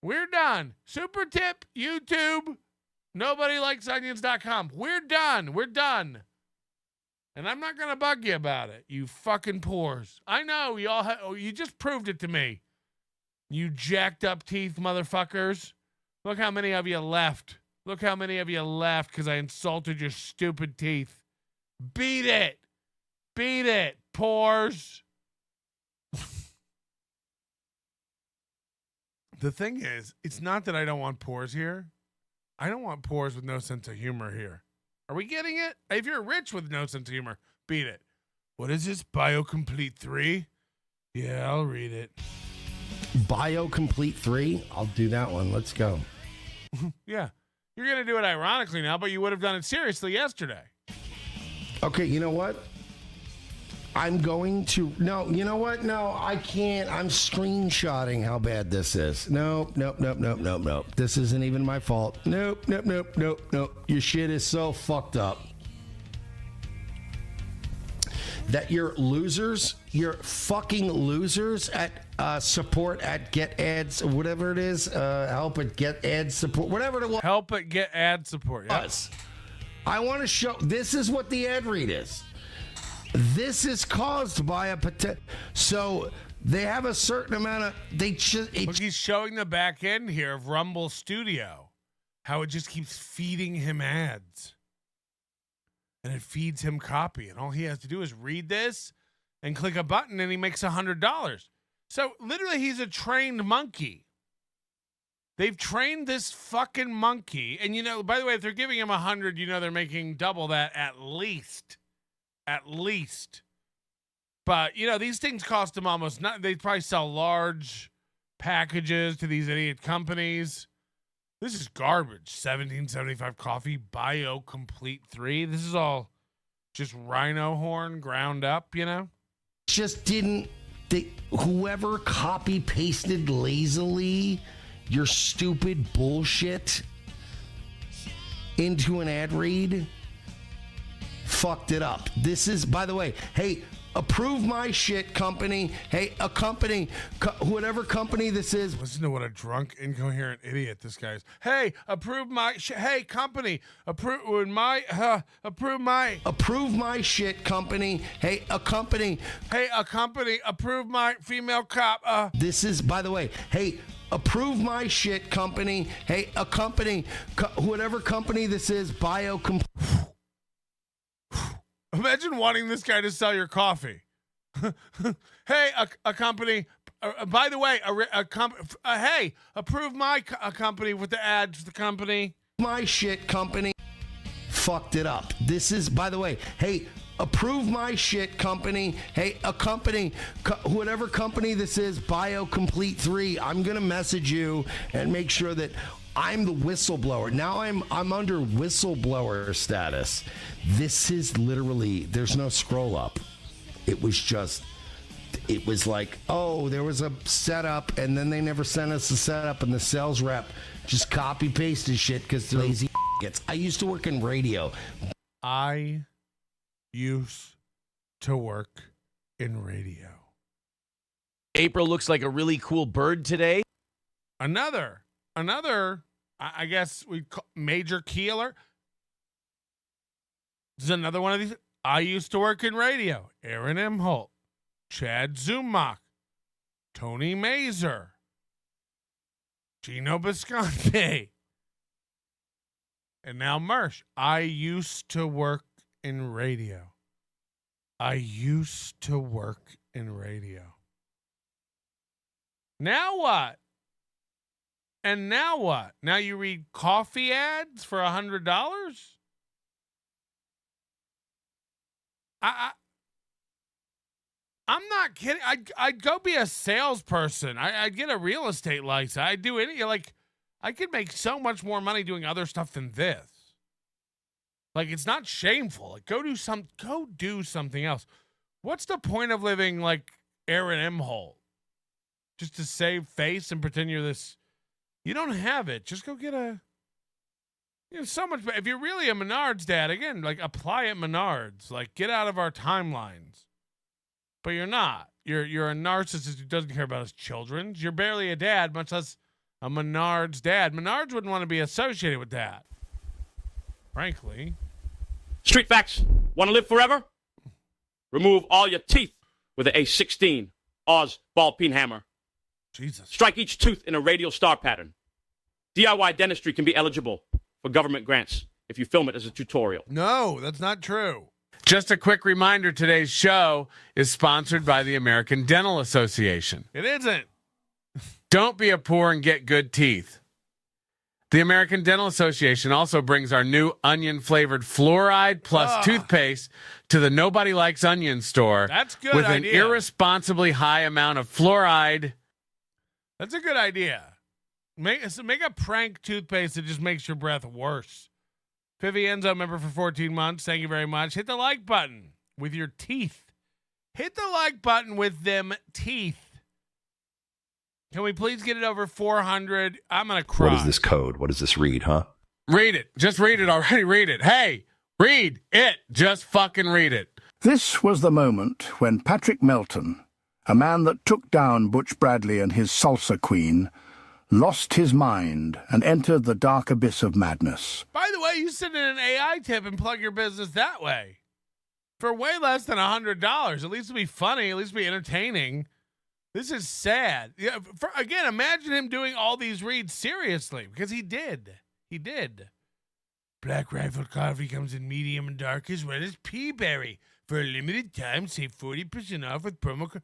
We're done. Super tip, YouTube, nobodylikesonions.com. We're done. We're done. And I'm not going to bug you about it, you fucking pores. I know you all you just proved it to me. You jacked up teeth motherfuckers. Look how many of you left. Look how many of you left because I insulted your stupid teeth. Beat it. Beat it, pores. The thing is, it's not that I don't want pores here. I don't want pores with no sense of humor here. Are we getting it? If you're rich with no sense of humor, beat it. What is this? BioComplete 3? Yeah, I'll read it. BioComplete 3? I'll do that one. Let's go. Yeah. You're going to do it ironically now, but you would have done it seriously yesterday. Okay, you know what? I'm going to... No, you know what? No, I can't. I'm screenshotting how bad this is. Nope. This isn't even my fault. Nope. Your shit is so fucked up. That you're losers, you're fucking losers at support at Get Ads, whatever it is, help at Get Ad Support, whatever it was. Help at Get Ad Support, yes. I want to show, this is what the ad read is. This is caused by a so they have a certain amount of, Look, he's showing the back end here of Rumble Studio, how it just keeps feeding him ads. And it feeds him copy. And all he has to do is read this and click a button and he makes $100. So literally he's a trained monkey. They've trained this fucking monkey. And, you know, by the way, if they're giving him 100, you know they're making double that at least. At least. But, you know, these things cost them almost not. They probably sell large packages to these idiot companies. This is garbage. $17.75 coffee, BioComplete 3. This is all just rhino horn ground up, you know? Just didn't. Whoever copy pasted lazily your stupid bullshit into an ad read fucked it up. This is, by the way, hey, approve my shit, company. Hey, a company, whatever company this is. Listen to what a drunk, incoherent idiot this guy is. Hey, approve my hey, company, approve my shit, company. Hey, a company. Hey, a company, approve my female cop. This is, by the way, hey, approve my shit, company. Hey, a company, whatever company this is, BioComplete. Imagine wanting this guy to sell your coffee. Hey, a company. By the way, hey, approve my company with the ads. The company. My shit company fucked it up. This is, by the way, hey, approve my shit, company. Hey, a company, whatever company this is, BioComplete 3. I'm gonna message you and make sure that I'm the whistleblower. Now I'm under whistleblower status. This is literally, there's no scroll up. It was like, oh, there was a setup, and then they never sent us the setup, and the sales rep just copy pasted shit because they're lazy. I used to work in radio. I used to work in radio. April looks like a really cool bird today. Another, I guess we call major key alert. This is another one of these. I used to work in radio. Aaron Imholte, Chad Zumach, Tony Mazer, Gino Bisconte, and now Mersh. I used to work in radio. I used to work in radio. Now what? And now what? Now you read coffee ads for $100? I'm not kidding. I'd go be a salesperson. I'd get a real estate license. I'd do any, like, I could make so much more money doing other stuff than this. Like, it's not shameful. Like, go do something else. What's the point of living like Aaron Imholte? Just to save face and pretend you're this. You don't have it. Just go get so much. If you're really a Menards dad, again, like, apply at Menards. Like, get out of our timelines. But you're not. You're a narcissist who doesn't care about his children. You're barely a dad, much less a Menards dad. Menards wouldn't want to be associated with that. Frankly. Street facts. Want to live forever? Remove all your teeth with an A16 Oz ball peen hammer. Jesus. Strike each tooth in a radial star pattern. DIY dentistry can be eligible for government grants if you film it as a tutorial. No, that's not true. Just a quick reminder, today's show is sponsored by the American Dental Association. It isn't. Don't be a poor and get good teeth. The American Dental Association also brings our new onion-flavored fluoride plus toothpaste to the Nobody Likes Onion store. That's good with idea. An irresponsibly high amount of fluoride. That's a good idea. Make a prank toothpaste that just makes your breath worse. Pivienzo, member for 14 months. Thank you very much. Hit the like button with your teeth. Hit the like button with them teeth. Can we please get it over 400? I'm going to cry. What is this code? What does this read, huh? Read it. Just read it already. Read it. Hey, read it. Just fucking read it. This was the moment when Patrick Melton, a man that took down Butch Bradley and his salsa queen, lost his mind and entered the dark abyss of madness. By the way, you send in an AI tip and plug your business that way. For way less than $100. At least it'll be funny. At least it'll be entertaining. This is sad. Yeah. Again, imagine him doing all these reads seriously, because he did. He did. Black Rifle Coffee comes in medium and dark as well as Peaberry. For a limited time, save 40% off with promo code.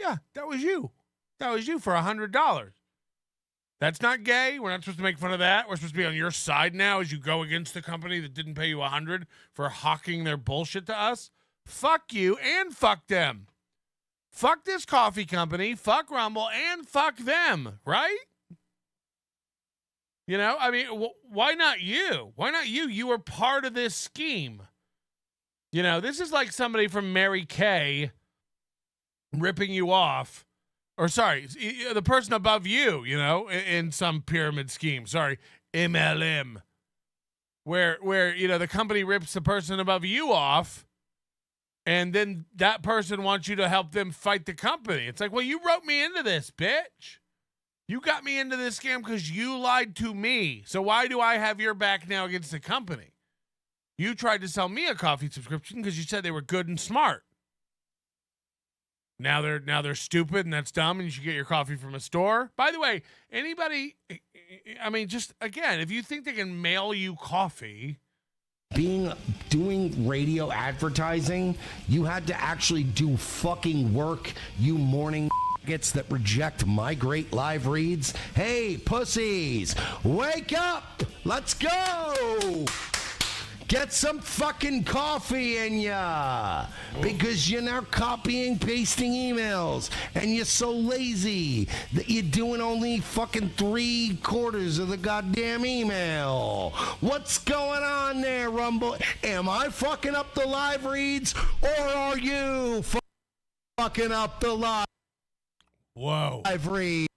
Yeah, that was you. That was you for $100. That's not gay. We're not supposed to make fun of that. We're supposed to be on your side now as you go against the company that didn't pay you $100 for hawking their bullshit to us. Fuck you and fuck them. Fuck this coffee company, fuck Rumble, and fuck them, right? You know, I mean, why not you? Why not you? You were part of this scheme. You know, this is like somebody from Mary Kay ripping you off. Or, sorry, the person above you, you know, in some pyramid scheme. Sorry, MLM. Where you know, the company rips the person above you off. And then that person wants you to help them fight the company. It's like, well, you wrote me into this, bitch. You got me into this scam because you lied to me. So why do I have your back now against the company? You tried to sell me a coffee subscription because you said they were good and smart. Now they're stupid and that's dumb and you should get your coffee from a store. By the way, anybody, I mean, just again, if you think they can mail you coffee. Doing radio advertising, you had to actually do fucking work, you morning gets that reject my great live reads. Hey, pussies, wake up! Let's go! Get some fucking coffee in ya! Because you're now copying, pasting emails, and you're so lazy that you're doing only fucking 3/4 of the goddamn email. What's going on there, Rumble? Am I fucking up the live reads, or are you fucking up the live reads?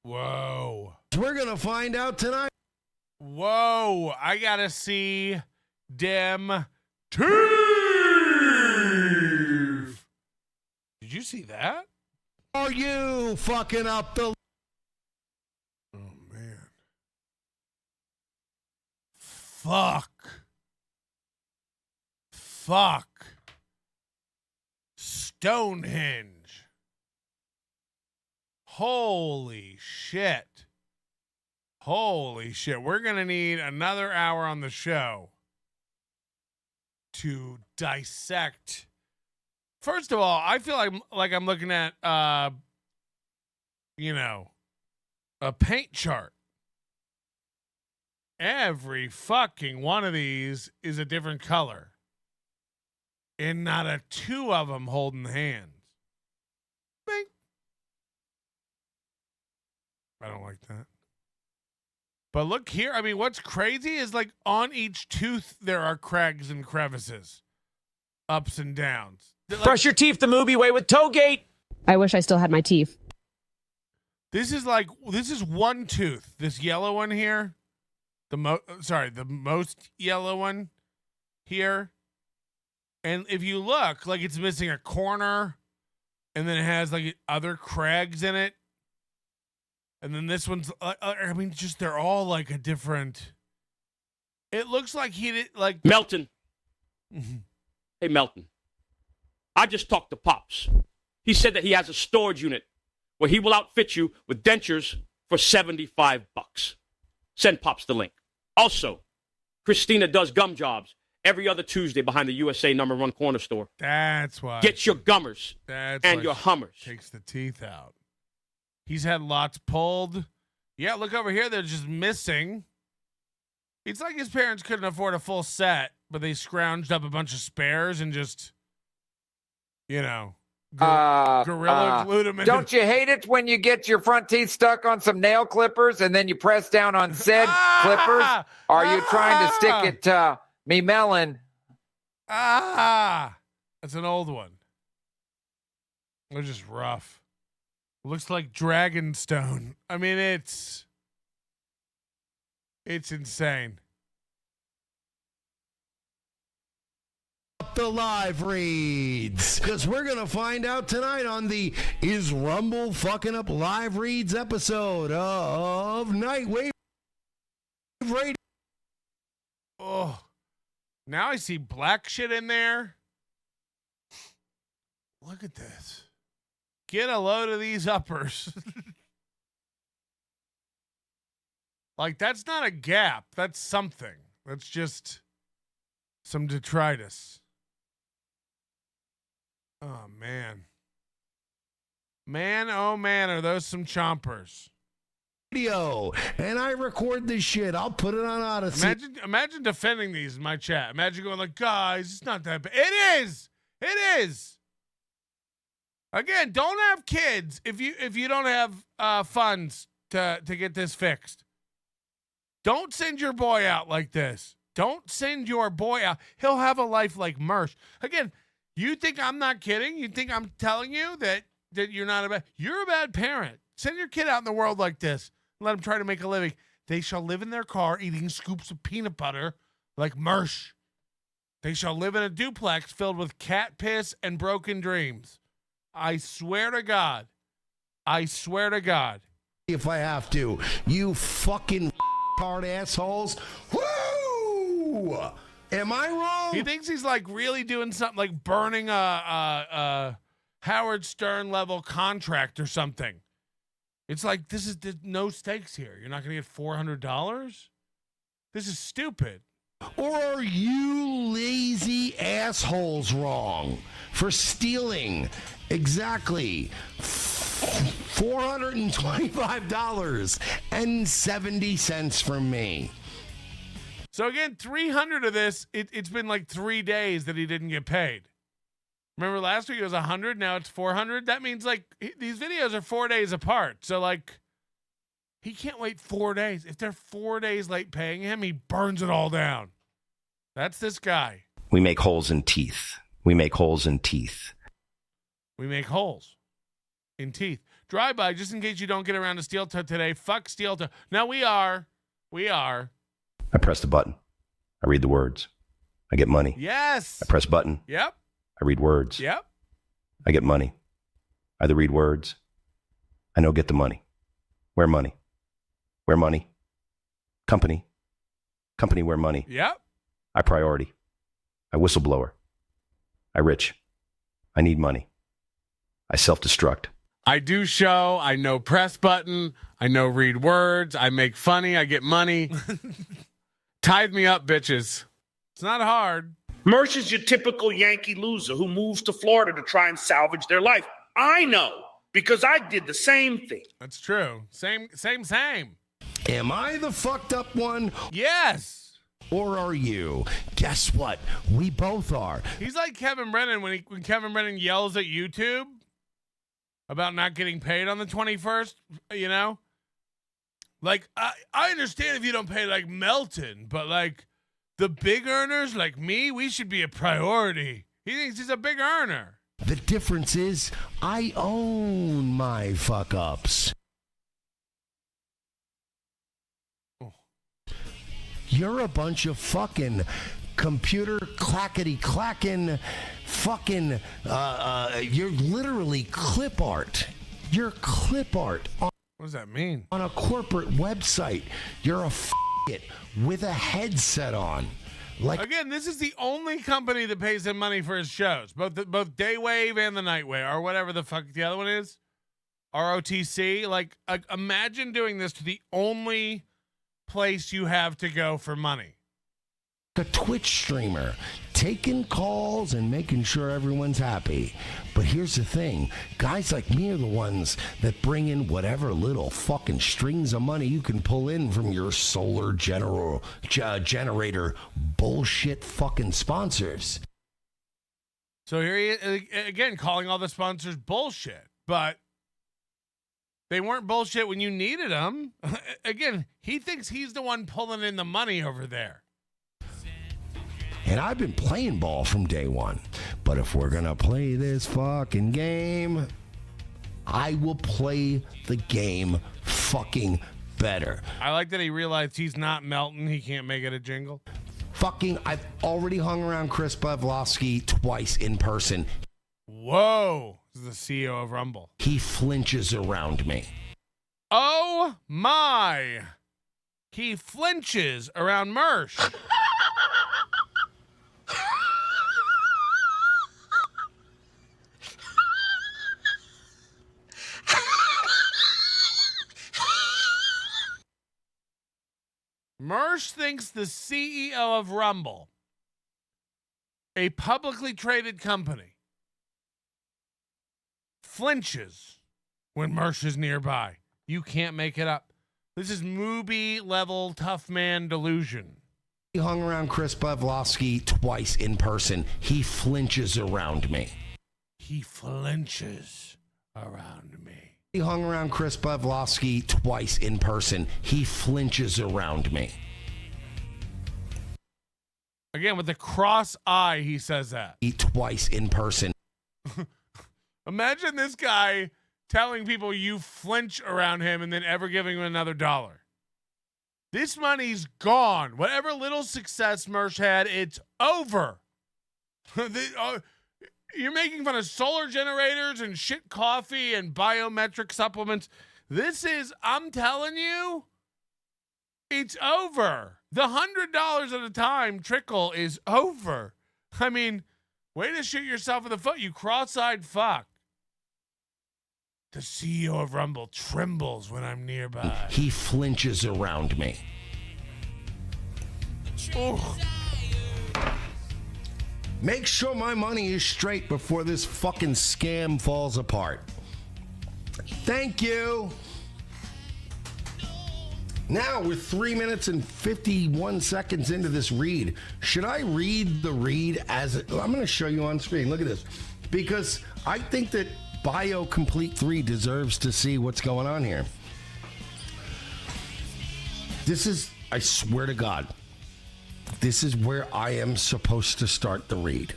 Whoa. We're gonna find out tonight. Whoa, I gotta see dem teeth. Did you see that? Are you fucking up the... Oh, man. Fuck. Stonehenge. Holy shit. Holy shit. We're going to need another hour on the show to dissect. First of all, I feel like I'm looking at, you know, a paint chart. Every fucking one of these is a different color. And not a two of them holding hands. Bing. I don't like that. But look here. I mean, what's crazy is like on each tooth there are crags and crevices, ups and downs. Like, Brush your teeth the movie way with Toegate. I wish I still had my teeth. This is one tooth. This yellow one here, the most yellow one here. And if you look, like it's missing a corner, and then it has like other crags in it. And then this one's, I mean, just they're all like a different. It looks like he did like Melton. Hey, Melton. I just talked to Pops. He said that he has a storage unit where he will outfit you with dentures for $75. Send Pops the link. Also, Christina does gum jobs every other Tuesday behind the USA #1 corner store. That's why. Get your gummers and your Hummers. Takes the teeth out. He's had lots pulled. Yeah, look over here. They're just missing. It's like his parents couldn't afford a full set, but they scrounged up a bunch of spares and just, gorilla glued them into. Don't you hate it when you get your front teeth stuck on some nail clippers and then you press down on said clippers? Are you trying to stick it to me melon? That's an old one. They're just rough. Looks like Dragonstone. I mean, it's insane. The live reads, because we're going to find out tonight on the Is Rumble Fucking Up Live Reads episode of Nightwave Radio. Oh, now I see black shit in there. Look at this. Get a load of these uppers. Like, that's not a gap. That's something. That's just some detritus. Oh, man. Man, oh, man, are those some chompers. Video, and I record this shit. I'll put it on Odyssey. Imagine defending these in my chat. Imagine going like, guys, it's not that bad. It is. It is. Again, don't have kids if you don't have funds to get this fixed. Don't send your boy out like this. Don't send your boy out. He'll have a life like Mersh. Again, you think I'm not kidding? You think I'm telling you that you're not you're a bad parent. Send your kid out in the world like this. Let him try to make a living. They shall live in their car eating scoops of peanut butter like Mersh. They shall live in a duplex filled with cat piss and broken dreams. I swear to God. I swear to God. If I have to. You fucking hard assholes. Woo! Am I wrong? He thinks he's like really doing something like burning a Howard Stern level contract or something. It's like, there's no stakes here. You're not going to get $400? This is stupid. Or are you lazy assholes wrong for stealing exactly $425.70 from me? So again, 300 of this, it's been like 3 days that he didn't get paid. Remember last week it was 100, now it's 400? That means like these videos are 4 days apart. So like he can't wait 4 days. If they're 4 days late paying him, he burns it all down. That's this guy. We make holes in teeth. We make holes in teeth. We make holes in teeth. Drive-by, just in case you don't get around to steel toe today. Fuck steel toe. No, we are. I press the button. I read the words. I get money. Yes. I press button. Yep. I read words. Yep. I get money. I either read words. I know get the money. Where money? Where money? Company. Company where money. Yep. I priority. I whistleblower. I rich. I need money. I self-destruct. I do show. I know press button. I know read words. I make funny. I get money. Tithe me up, bitches. It's not hard. Mersh is your typical Yankee loser who moves to Florida to try and salvage their life. I know, because I did the same thing. That's true. Same. Am I the fucked up one? Yes. Or are you? Guess what? We both are. He's like Kevin Brennan when Kevin Brennan yells at YouTube about not getting paid on the 21st, Like, I understand if you don't pay like Melton, but like the big earners like me, we should be a priority. He thinks he's a big earner. The difference is I own my fuck-ups. Oh. You're a bunch of fucking computer clackety-clacking fucking, you're literally clip art. You're clip art. What does that mean? On a corporate website. You're a it with a headset on. Like again, this is the only company that pays him money for his shows, both Daywave and the Nightwave, or whatever the fuck the other one is, ROTC. Like, imagine doing this to the only place you have to go for money. A Twitch streamer, taking calls and making sure everyone's happy. But here's the thing, guys like me are the ones that bring in whatever little fucking strings of money you can pull in from your solar generator bullshit fucking sponsors. So here he is, again, calling all the sponsors bullshit, but they weren't bullshit when you needed them. Again, he thinks he's the one pulling in the money over there. And I've been playing ball from day one. But if we're going to play this fucking game, I will play the game fucking better. I like that he realized he's not Melton. He can't make it a jingle. Fucking, I've already hung around Chris Pavlovsky twice in person. Whoa. This is the CEO of Rumble. He flinches around me. Oh, my. He flinches around Mersh. Mersh thinks the CEO of Rumble, a publicly traded company, flinches when Mersh is nearby. You can't make it up. This is movie level tough man delusion. He hung around Chris Pavlovsky twice in person. He flinches around me. He flinches around me. He hung around Chris Pavlovsky twice in person. He flinches around me. Again, with the cross eye, he says that. Twice in person. Imagine this guy telling people you flinch around him and then ever giving him another $1. This money's gone. Whatever little success Mersh had, it's over. You're making fun of solar generators and shit coffee and biometric supplements. This is, I'm telling you, it's over. The $100 at a time trickle is over. I mean, way to shoot yourself in the foot, you cross-eyed fuck. The CEO of Rumble trembles when I'm nearby. He flinches around me. Oh. Make sure my money is straight before this fucking scam falls apart. Thank you. Now we're 3 minutes and 51 seconds into this read. Should I read the read as I'm going to show you on screen? Look at this. Because I think that Bio Complete 3 deserves to see what's going on here. This is, I swear to God, this is where I am supposed to start the read.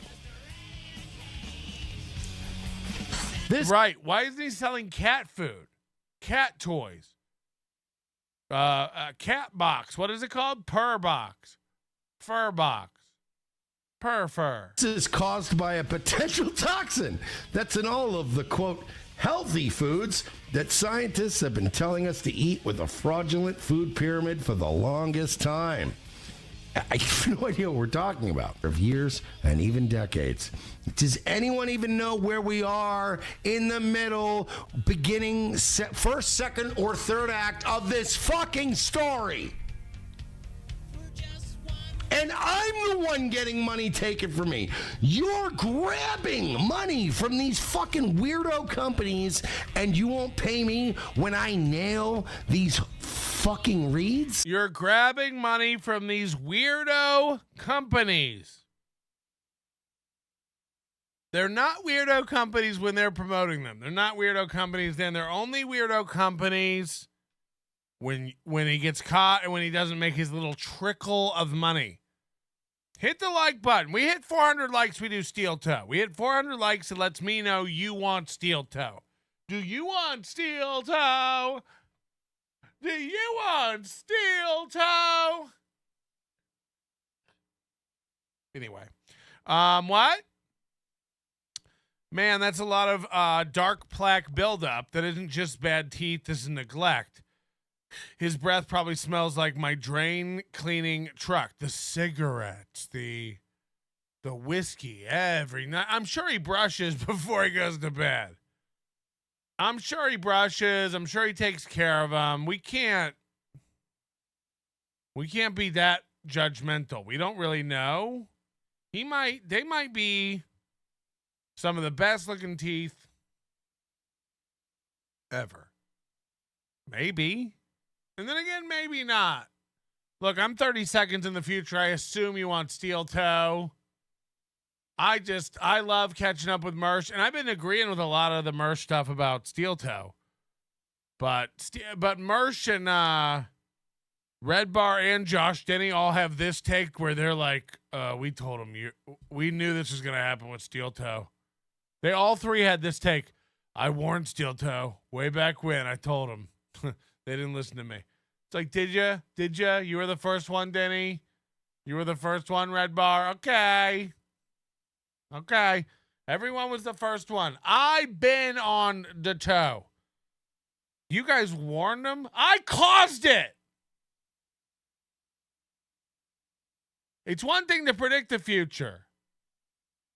Right. Why isn't he selling cat food? Cat toys. Cat box. What is it called? Purr box. Fur box. Purr fur. This is caused by a potential toxin that's in all of the, quote, healthy foods that scientists have been telling us to eat with a fraudulent food pyramid for the longest time. I have no idea what we're talking about. For years and even decades. Does anyone even know where we are in the middle, beginning, first, second, or third act of this fucking story? And I'm the one getting money taken from me. You're grabbing money from these fucking weirdo companies, and you won't pay me when I nail these fucking reads? You're grabbing money from these weirdo companies. They're not weirdo companies when they're promoting them. They're not weirdo companies then. They're only weirdo companies when he gets caught and when he doesn't make his little trickle of money. Hit the like button. We hit 400 likes, we do steel toe. We hit 400 likes, it lets me know you want steel toe. Do you want steel toe? Do you want steel toe? Anyway. What? Man, that's a lot of dark plaque buildup. That isn't just bad teeth, this is neglect. His breath probably smells like my drain cleaning truck. The cigarettes, the whiskey every night. I'm sure he brushes before he goes to bed. I'm sure he brushes. I'm sure he takes care of them. We can't be that judgmental. We don't really know. They might be some of the best looking teeth ever. Maybe. And then again, maybe not. Look, I'm 30 seconds in the future. I assume you want steel toe. I love catching up with Mersh, and I've been agreeing with a lot of the Mersh stuff about steel toe. But Mersh and Red Bar and Josh Denny all have this take where they're like, we told him we knew this was gonna happen with steel toe. They all three had this take. I warned steel toe way back when. I told them. They didn't listen to me. It's like, did you? Did you? You were the first one, Denny. You were the first one, Red Bar. Okay. Everyone was the first one. I've been on the toe. You guys warned them? I caused it. It's one thing to predict the future.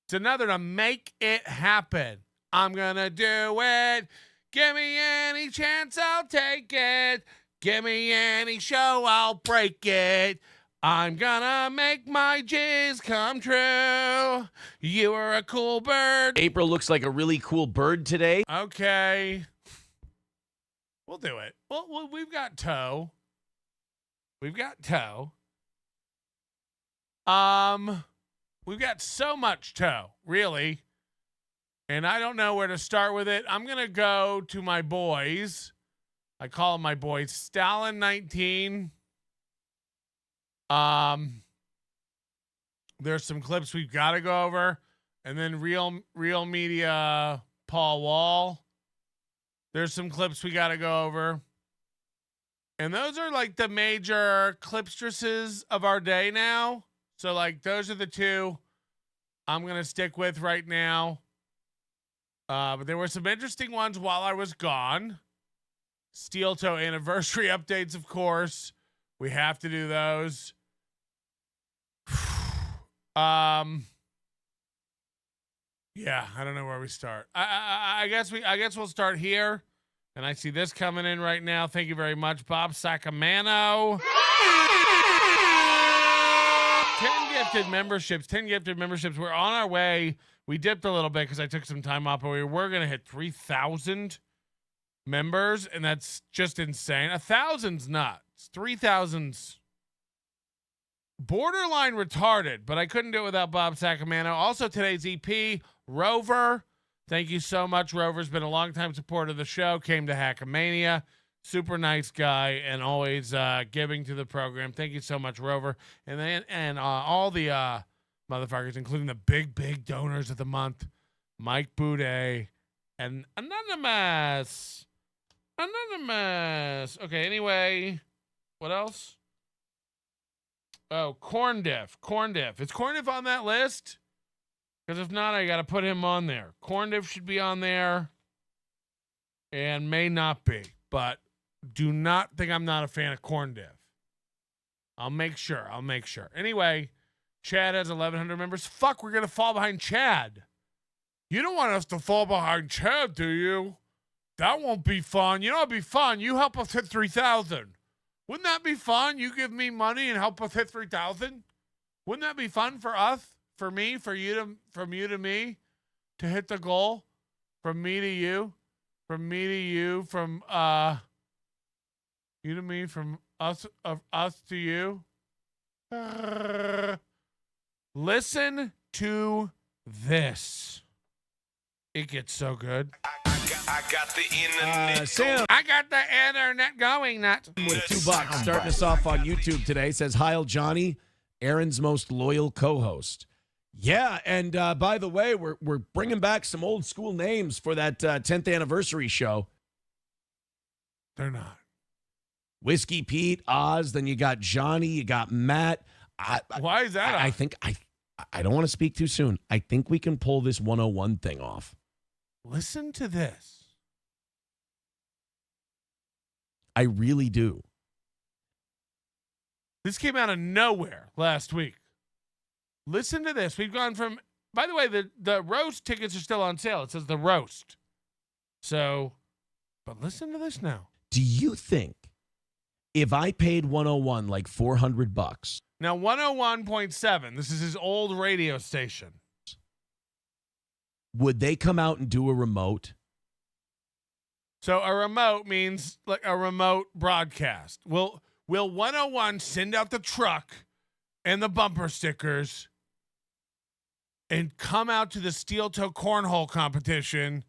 It's another to make it happen. I'm going to do it. Give me any chance, I'll take it. Give me any show, I'll break it. I'm gonna make my jizz come true. You are a cool bird. April looks like a really cool bird today. Okay. We'll do it. Well, we've got toe. We've got so much toe, really. And I don't know where to start with it. I'm going to go to my boys. I call them my boys. Stalin 19. There's some clips we've got to go over. And then Real Media Paul Wall. There's some clips we got to go over. And those are like the major clipstresses of our day now. So like those are the two I'm going to stick with right now. But there were some interesting ones while I was gone. Steel toe anniversary updates, of course. We have to do those. Yeah, I don't know where we start. I guess we'll start here. And I see this coming in right now. Thank you very much, Bob Sacamano. 10 gifted memberships. We're on our way. We dipped a little bit because I took some time off, but we were going to hit 3,000 members, and that's just insane. 1,000's nuts. 3,000's borderline retarded, but I couldn't do it without Bob Sacamano. Also, today's EP, Rover. Thank you so much. Rover's been a long-time supporter of the show, came to Hackamania. Super nice guy and always giving to the program. Thank you so much, Rover. And all the motherfuckers, including the big donors of the month, Mike Boudet and Anonymous. Okay, anyway, what else? Oh, Corn Diff. Is Corn Diff on that list? Because if not, I got to put him on there. Corn Diff should be on there and may not be, but do not think I'm not a fan of Corn Diff. I'll make sure. Anyway, Chad has 1,100 members. Fuck, we're going to fall behind Chad. You don't want us to fall behind Chad, do you? That won't be fun. You know it'd be fun. You help us hit 3,000. Wouldn't that be fun? You give me money and help us hit 3,000? Wouldn't that be fun for us? For me? For you from you to me? To hit the goal? From me to you? From me to you? From you to me? From us to you? Listen to this. It gets so good. I got I got the internet. Sam I got the internet going nuts. with $2 starting us off on YouTube today says, Heil Johnny, Aaron's most loyal co-host. Yeah, and by the way, we're bringing back some old school names for that 10th anniversary show. They're not. Whiskey Pete, Oz, then you got Johnny, you got Matt. Why is that? I think I don't want to speak too soon. I think we can pull this 101 thing off. Listen to this. I really do. This came out of nowhere last week. Listen to this. We've gone from, by the way, the roast tickets are still on sale. It says the roast. So, but listen to this now. Do you think if I paid 101 like $400, now 101.7, this is his old radio station, would they come out and do a remote? So a remote means like a remote broadcast. Will 101 send out the truck and the bumper stickers and come out to the steel toe cornhole competition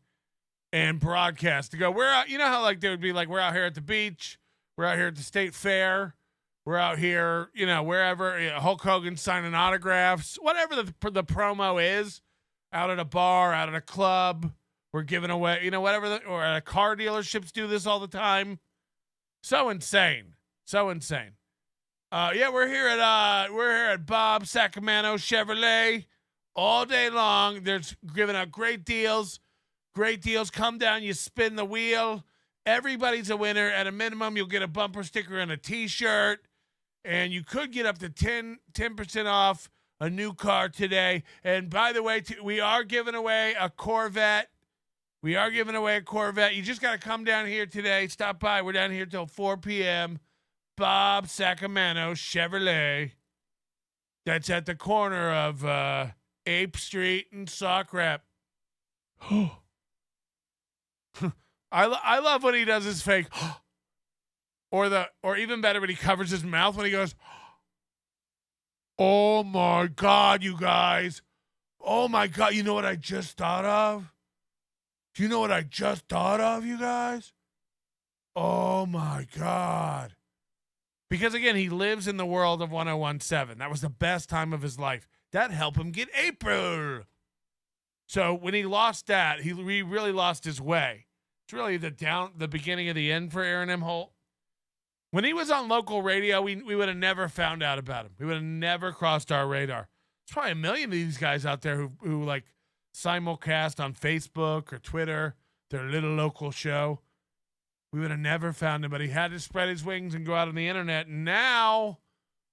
and broadcast to go, we're out, you know how like they would be like, we're out here at the beach, we're out here at the state fair, we're out here, you know, wherever, Hulk Hogan signing autographs, whatever the promo is, out at a bar, out at a club, we're giving away, you know, whatever, or at a car dealerships do this all the time. So insane. So insane. Yeah, we're here at Bob Sacramento Chevrolet all day long. There's giving out great deals. Great deals. Come down, you spin the wheel. Everybody's a winner. At a minimum, you'll get a bumper sticker and a T-shirt. And you could get up to 10% off a new car today. And by the way, we are giving away a Corvette. We are giving away a Corvette. You just got to come down here today. Stop by. We're down here till 4 p.m. Bob Sacramento Chevrolet. That's at the corner of Ape Street and Sock Rep. I love when he does his fake, or even better when he covers his mouth when he goes, oh my God, you guys. Oh my God, you know what I just thought of? Do you know what I just thought of, you guys? Oh my God. Because again, he lives in the world of 101.7. That was the best time of his life. That helped him get April. So when he lost that, he really lost his way. It's really the beginning of the end for Aaron Imholte. When he was on local radio, we would have never found out about him. We would have never crossed our radar. There's probably a million of these guys out there who like simulcast on Facebook or Twitter, their little local show. We would have never found him, but he had to spread his wings and go out on the internet. And now,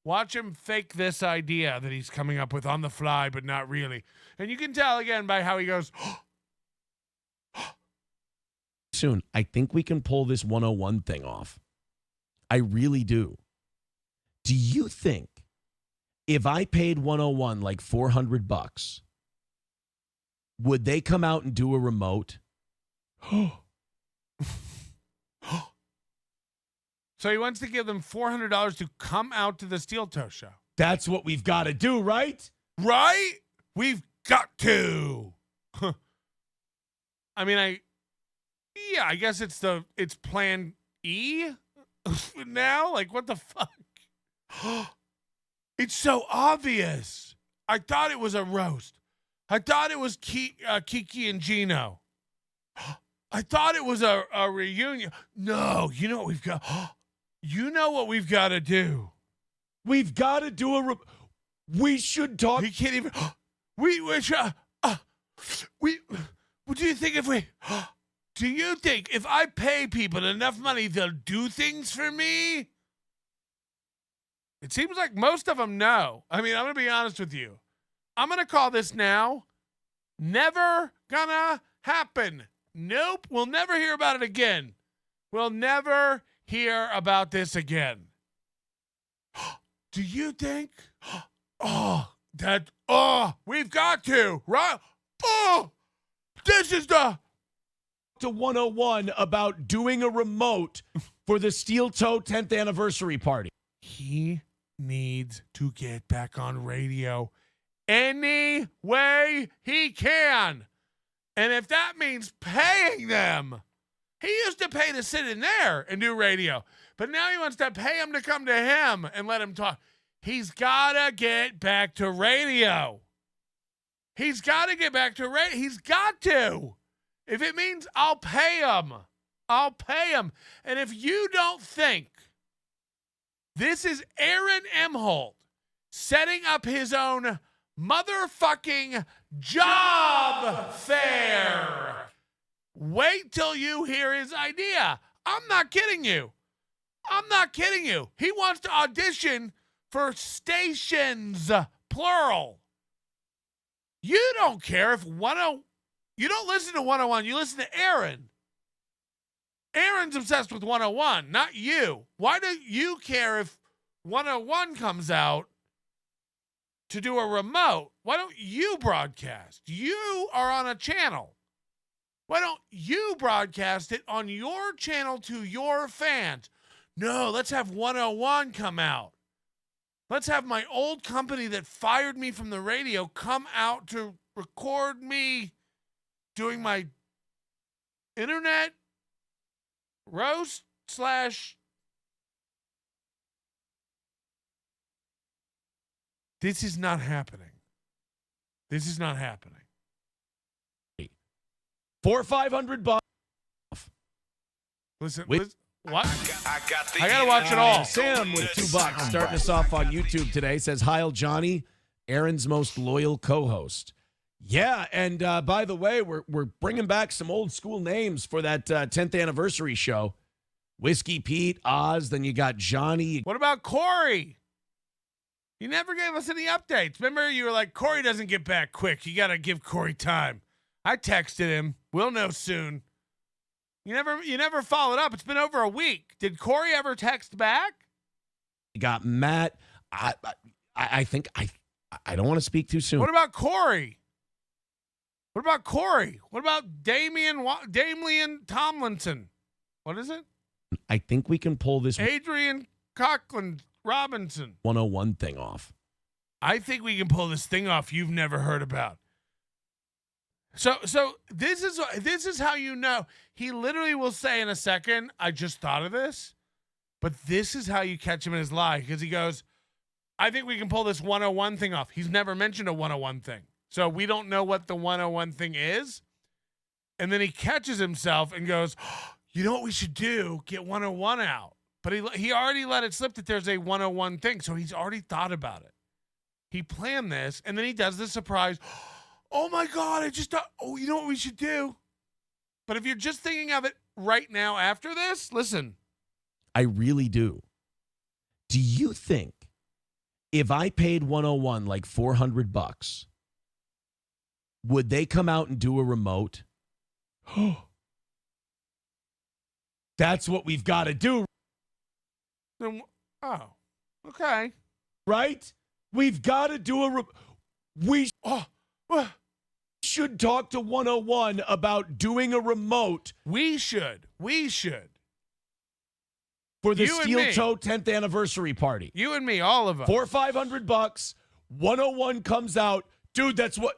watch him fake this idea that he's coming up with on the fly, but not really. And you can tell again by how he goes. Soon, I think we can pull this 101 thing off. I really do. Do you think if I paid 101 like $400, would they come out and do a remote? So he wants to give them $400 to come out to the Steel Toe Show. That's what we've got to do, right? Right? We've got to. I mean, I guess it's plan E now. Like, what the fuck? It's so obvious. I thought it was a roast. I thought it was Kiki and Gino. I thought it was a reunion. No, you know what we've got? You know what we've got to do? We've got to do we should talk. He can't even. What do you think if we? Do you think if I pay people enough money, they'll do things for me? It seems like most of them no. I mean, I'm going to be honest with you. I'm going to call this now. Never gonna happen. Nope. We'll never hear about it again. We'll never hear about this again. Do you think? We've got to, right? This is the 101 about doing a remote for the Steel Toe 10th anniversary party. He needs to get back on radio any way he can. And if that means paying them, he used to pay to sit in there and do radio, but now he wants to pay them to come to him and let him talk. He's got to get back to radio. He's got to get back to radio. He's got to. If it means I'll pay him, I'll pay him. And if you don't think this is Aaron Imholte setting up his own motherfucking job fair, wait till you hear his idea. I'm not kidding you. I'm not kidding you. He wants to audition for stations, plural. You don't care if you don't listen to 101, you listen to Aaron. Aaron's obsessed with 101, not you. Why do you care if 101 comes out to do a remote? Why don't you broadcast? You are on a channel. Why don't you broadcast it on your channel to your fans? No, let's have 101 come out. Let's have my old company that fired me from the radio come out to record me doing my internet roast / This is not happening. This is not happening. $400-500. Listen, what? I gotta watch it all. Sam with $2 starting us off on YouTube today says, "Heil Johnny, Aaron's most loyal co-host." Yeah, and by the way, we're bringing back some old school names for that 10th anniversary show. Whiskey Pete, Oz, then you got Johnny. What about Corey? You never gave us any updates. Remember, you were like, Corey doesn't get back quick. You got to give Corey time. I texted him. We'll know soon. You never followed up. It's been over a week. Did Corey ever text back? You got Matt. I think I don't want to speak too soon. What about Corey? What about Corey? What about Damian Tomlinson? What is it? I think we can pull this Adrian Coughlin Robinson 101 thing off. I think we can pull this thing off you've never heard about. So this is how you know. He literally will say in a second, I just thought of this. But this is how you catch him in his lie, because he goes, I think we can pull this 101 thing off. He's never mentioned a 101 thing. So we don't know what the 101 thing is. And then he catches himself and goes, you know what we should do? Get 101 out. But he already let it slip that there's a 101 thing. So he's already thought about it. He planned this, and then he does the surprise. Oh, my God, I just thought, you know what we should do? But if you're just thinking of it right now after this, listen. I really do. Do you think if I paid 101 like $400, would they come out and do a remote? That's what we've got to do. Then, okay. Right? We've got to do a we should talk to 101 about doing a remote. We should. For the Steel Toe 10th anniversary party. You and me, all of us. $400-500. 101 comes out. Dude, that's what.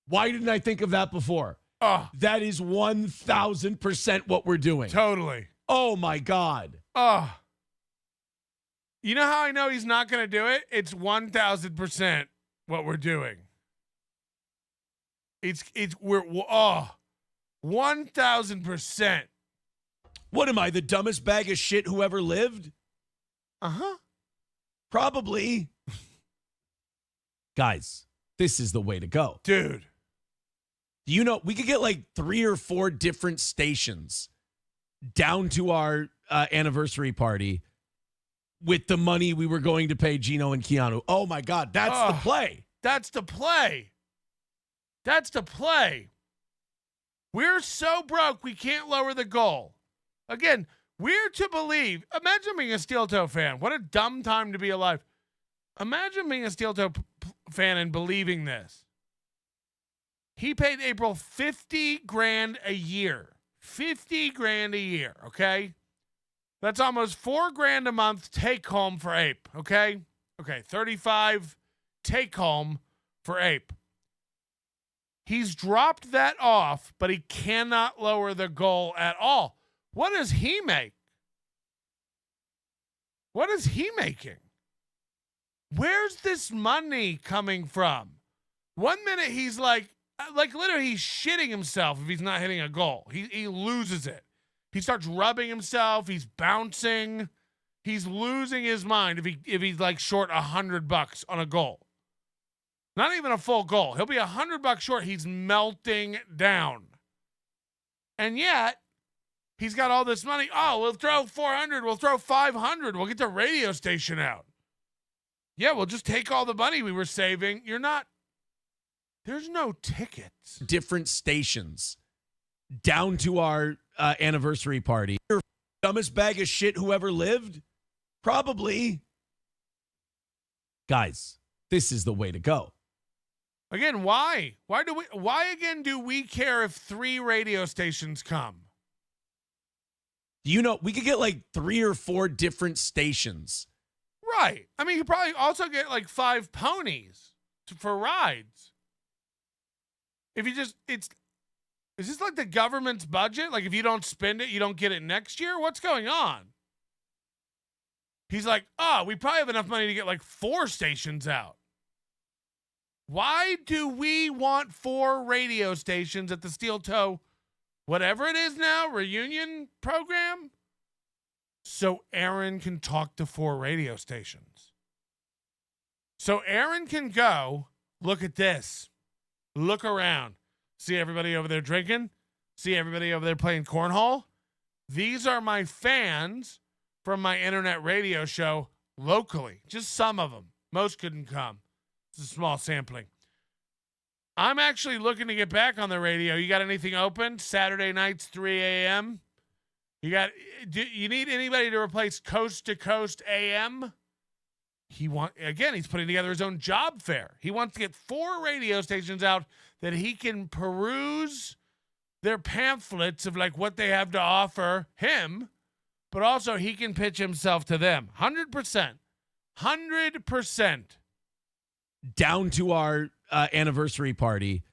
Why didn't I think of that before? That is 1,000% what we're doing. Totally. Oh, my God. You know how I know he's not going to do it? It's 1,000% what we're doing. We're 1,000%. What am I, the dumbest bag of shit who ever lived? Probably. Guys, this is the way to go. Dude. You know, we could get like 3 or 4 different stations down to our anniversary party with the money we were going to pay Gino and Keanu. Oh, my God. That's the play. That's the play. That's the play. We're so broke, we can't lower the goal. Again, we're to believe. Imagine being a Steel Toe fan. What a dumb time to be alive. Imagine being a Steel Toe fan and believing this. He paid April $50,000 a year. $50,000 a year, okay? That's almost $4,000 a month take home for Ape, okay? Okay, 35 take home for Ape. He's dropped that off, but he cannot lower the goal at all. What does he make? What is he making? Where's this money coming from? 1 minute he's like literally he's shitting himself if he's not hitting a goal. He loses it. He starts rubbing himself. He's bouncing. He's losing his mind if he's like short $100 on a goal. Not even a full goal. He'll be $100 short. He's melting down. And yet, he's got all this money. Oh, we'll throw 400. We'll throw 500. We'll get the radio station out. Yeah, we'll just take all the money we were saving. You're not. There's no tickets. Different stations. Down to our anniversary party. Your dumbest bag of shit who ever lived? Probably. Guys, this is the way to go. Again, why? Why again do we care if 3 radio stations come? You know, we could get like 3 or 4 different stations. Right. I mean, you probably also get like 5 ponies for rides. If you just, is this like the government's budget? Like if you don't spend it, you don't get it next year? What's going on? He's like, we probably have enough money to get like 4 stations out. Why do we want 4 radio stations at the Steel Toe, whatever it is now, reunion program? So Aaron can talk to 4 radio stations. So Aaron can go, look at this, look around, see everybody over there drinking, see everybody over there playing cornhole. These are my fans from my internet radio show locally. Just some of them. Most couldn't come. It's a small sampling. I'm actually looking to get back on the radio. You got anything open? Saturday nights, 3 a.m.? You need anybody to replace Coast to Coast AM? He's putting together his own job fair. He wants to get 4 radio stations out that he can peruse their pamphlets of like what they have to offer him, but also he can pitch himself to them. 100%. 100%. Down to our anniversary party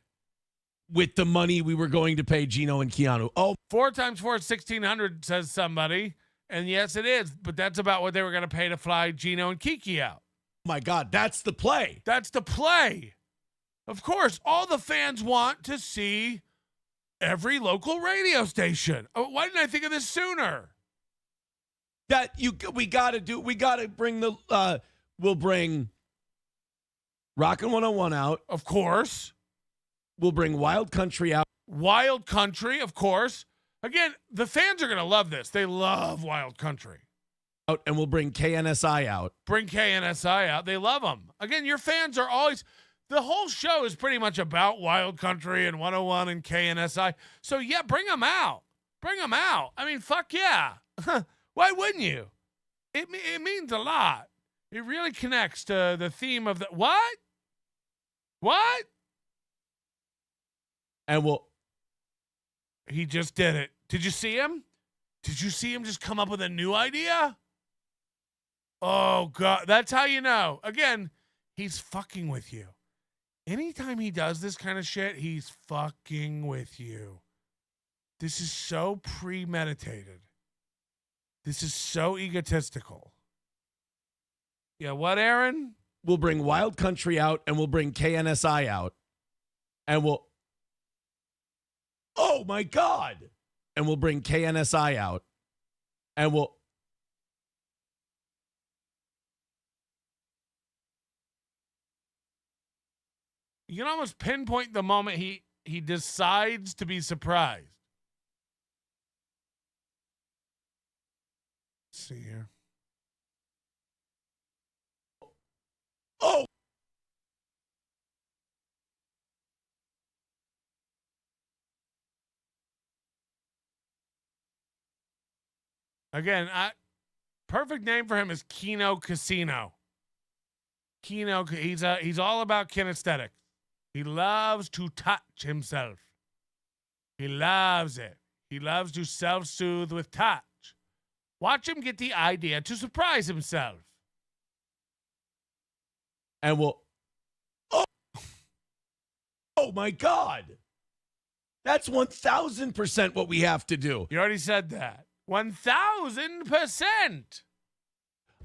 with the money we were going to pay Gino and Keanu. 4 times 4 is 1,600, says somebody. And yes, it is. But that's about what they were going to pay to fly Gino and Kiki out. Oh my God, that's the play. That's the play. Of course, all the fans want to see every local radio station. Oh, why didn't I think of this sooner? We got to bring we'll bring Rockin' 101 out. Of course. We'll bring Wild Country out. Wild Country, of course. Again, the fans are going to love this. They love Wild Country. Out, and we'll bring KNSI out. Bring KNSI out. They love them. Again, your fans are always... The whole show is pretty much about Wild Country and 101 and KNSI. So, yeah, bring them out. Bring them out. I mean, fuck yeah. Why wouldn't you? It means a lot. It really connects to the theme of the... What? What? And he just did it. Did you see him? Did you see him just come up with a new idea? Oh, God. That's how you know. Again, he's fucking with you. Anytime he does this kind of shit, he's fucking with you. This is so premeditated. This is so egotistical. Yeah, what, Aaron? We'll bring Wild Country out, and we'll bring KNSI out. And we'll... Oh, my God! And we'll bring KNSI out. And we'll... You can almost pinpoint the moment he decides to be surprised. Let's see here. Oh! Again, perfect name for him is Kino Casino. Kino, he's all about kinesthetics. He loves to touch himself. He loves it. He loves to self-soothe with touch. Watch him get the idea to surprise himself. And we'll... Oh! Oh, my God. That's 1,000% what we have to do. You already said that. 1,000%.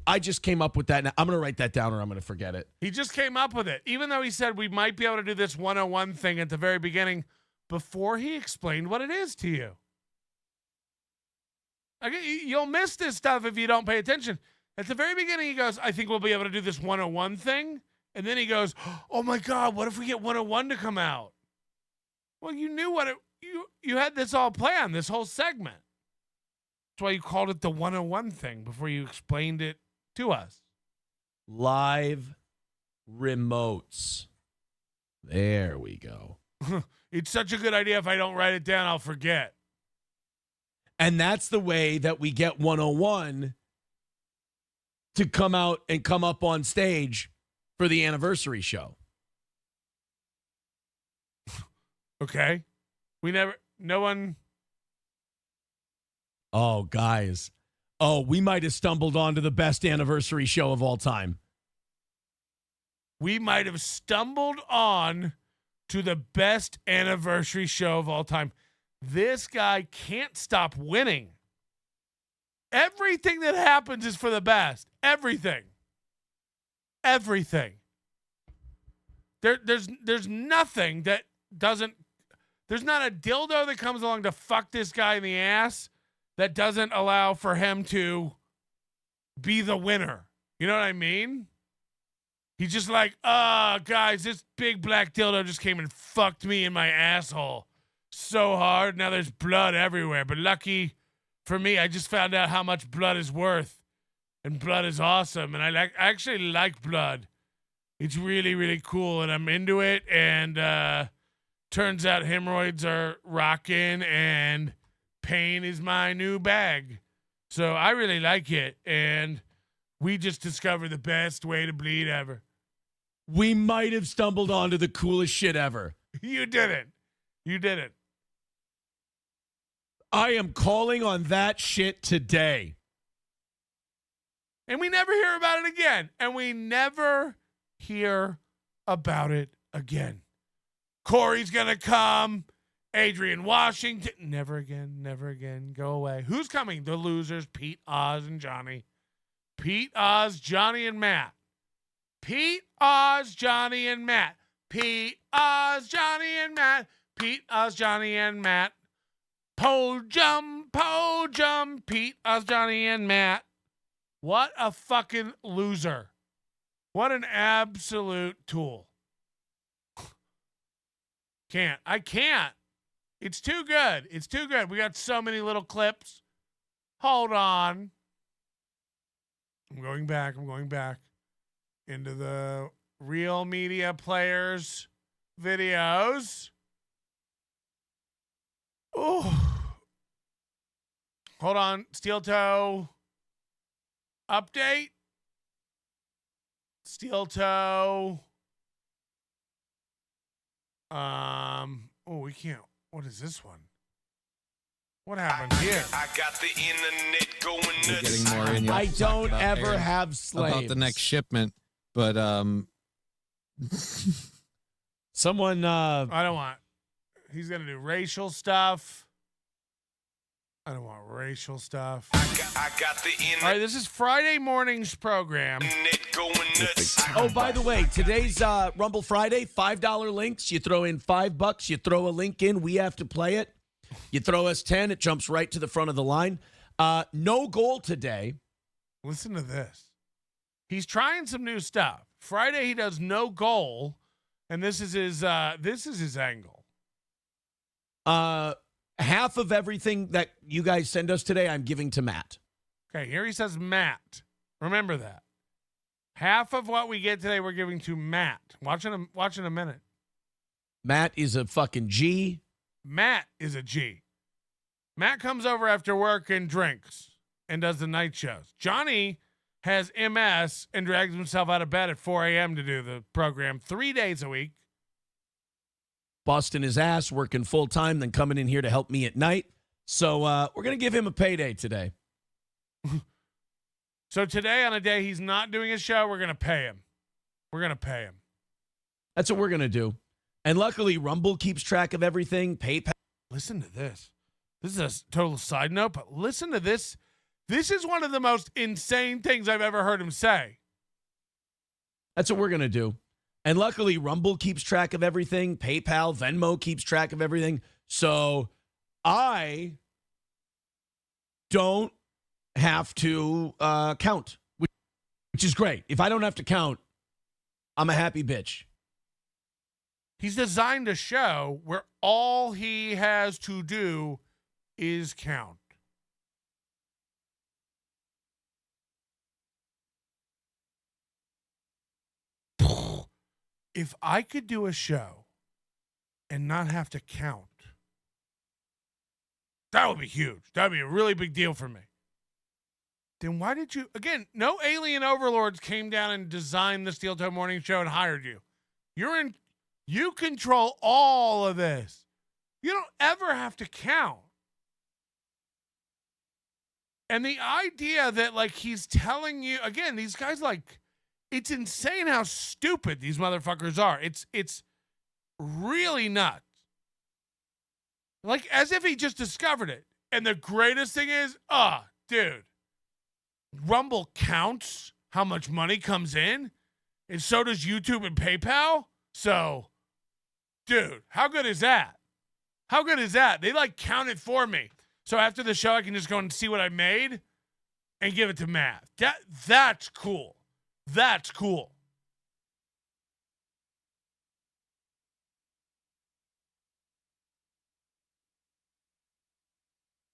I just came up with that. Now I'm going to write that down or I'm going to forget it. He just came up with it. Even though he said we might be able to do this 101 thing at the very beginning before he explained what it is to you. You'll miss this stuff if you don't pay attention. At the very beginning, he goes, I think we'll be able to do this 101 thing. And then he goes, oh, my God, what if we get 101 to come out? Well, you knew what you had this all planned, this whole segment. That's why you called it the 101 thing before you explained it to us. Live remotes. There we go. It's such a good idea. If I don't write it down, I'll forget. And that's the way that we get 101 to come out and come up on stage for the anniversary show. Okay. No one. Oh, guys. Oh, we might have stumbled onto the best anniversary show of all time. We might have stumbled on to the best anniversary show of all time. This guy can't stop winning. Everything that happens is for the best. Everything. Everything. There's nothing that doesn't. There's not a dildo that comes along to fuck this guy in the ass that doesn't allow for him to be the winner. You know what I mean? He's just like, guys, this big black dildo just came and fucked me in my asshole so hard. Now there's blood everywhere. But lucky for me, I just found out how much blood is worth. And blood is awesome. And I actually like blood. It's really, really cool. And I'm into it. And turns out hemorrhoids are rocking. And pain is my new bag. So I really like it. And we just discovered the best way to bleed ever. We might have stumbled onto the coolest shit ever. You didn't. You didn't. I am calling on that shit today. And we never hear about it again. And we never hear about it again. Corey's going to come. Adrian Washington. Never again. Never again. Go away. Who's coming? The losers. Pete, Oz, and Johnny. Pete, Oz, Johnny, and Matt. Pete, Oz, Johnny, and Matt. Pete, Oz, Johnny, and Matt. Pete, Oz, Johnny, and Matt. Pole jump, Pete, Oz, Johnny, and Matt. What a fucking loser. What an absolute tool. I can't. It's too good. It's too good. We got so many little clips. Hold on. I'm going back into the Real Media Players videos. Oh. Hold on. Steel Toe update. Steel Toe. We can't. What is this one? What happened here? I got the internet going nuts. Getting more in. I don't ever Aaron, have slaves. about the next shipment, but someone I don't want. He's gonna do racial stuff. I don't want racial stuff. I got the internet. All right, this is Friday morning's program. Going nuts. Oh, by the way, today's Rumble Friday, $5 links. You throw in $5, you throw a link in, we have to play it. You throw us 10, it jumps right to the front of the line. No goal today. Listen to this. He's trying some new stuff. Friday he does no goal, and this is his angle. Half of everything that you guys send us today, I'm giving to Matt. Okay, here he says Matt. Remember that. Half of what we get today, we're giving to Matt. Watch in a minute. Matt is a fucking G. Matt is a G. Matt comes over after work and drinks and does the night shows. Johnny has MS and drags himself out of bed at 4 a.m. to do the program 3 days a week. Busting his ass, working full time, then coming in here to help me at night. So we're going to give him a payday today. So today, on a day he's not doing his show, we're going to pay him. We're going to pay him. That's what we're going to do. And luckily, Rumble keeps track of everything. PayPal. Listen to this. This is a total side note, but listen to this. This is one of the most insane things I've ever heard him say. That's what we're going to do. And luckily, Rumble keeps track of everything. PayPal, Venmo keeps track of everything. So I don't have to count, which is great. If I don't have to count, I'm a happy bitch. He's designed a show where all he has to do is count. If I could do a show and not have to count, that would be huge. That would be a really big deal for me. Then why did you, again, no alien overlords came down and designed the Steel Toe Morning Show and hired you. You control all of this. You don't ever have to count. And the idea that, like, he's telling you, again, these guys, like, it's insane how stupid these motherfuckers are. It's really nuts. Like, as if he just discovered it. And the greatest thing is, dude, Rumble counts how much money comes in, and so does YouTube and PayPal. So, dude, how good is that? How good is that? They, like, count it for me. So after the show, I can just go and see what I made and give it to Matt. That's cool. That's cool.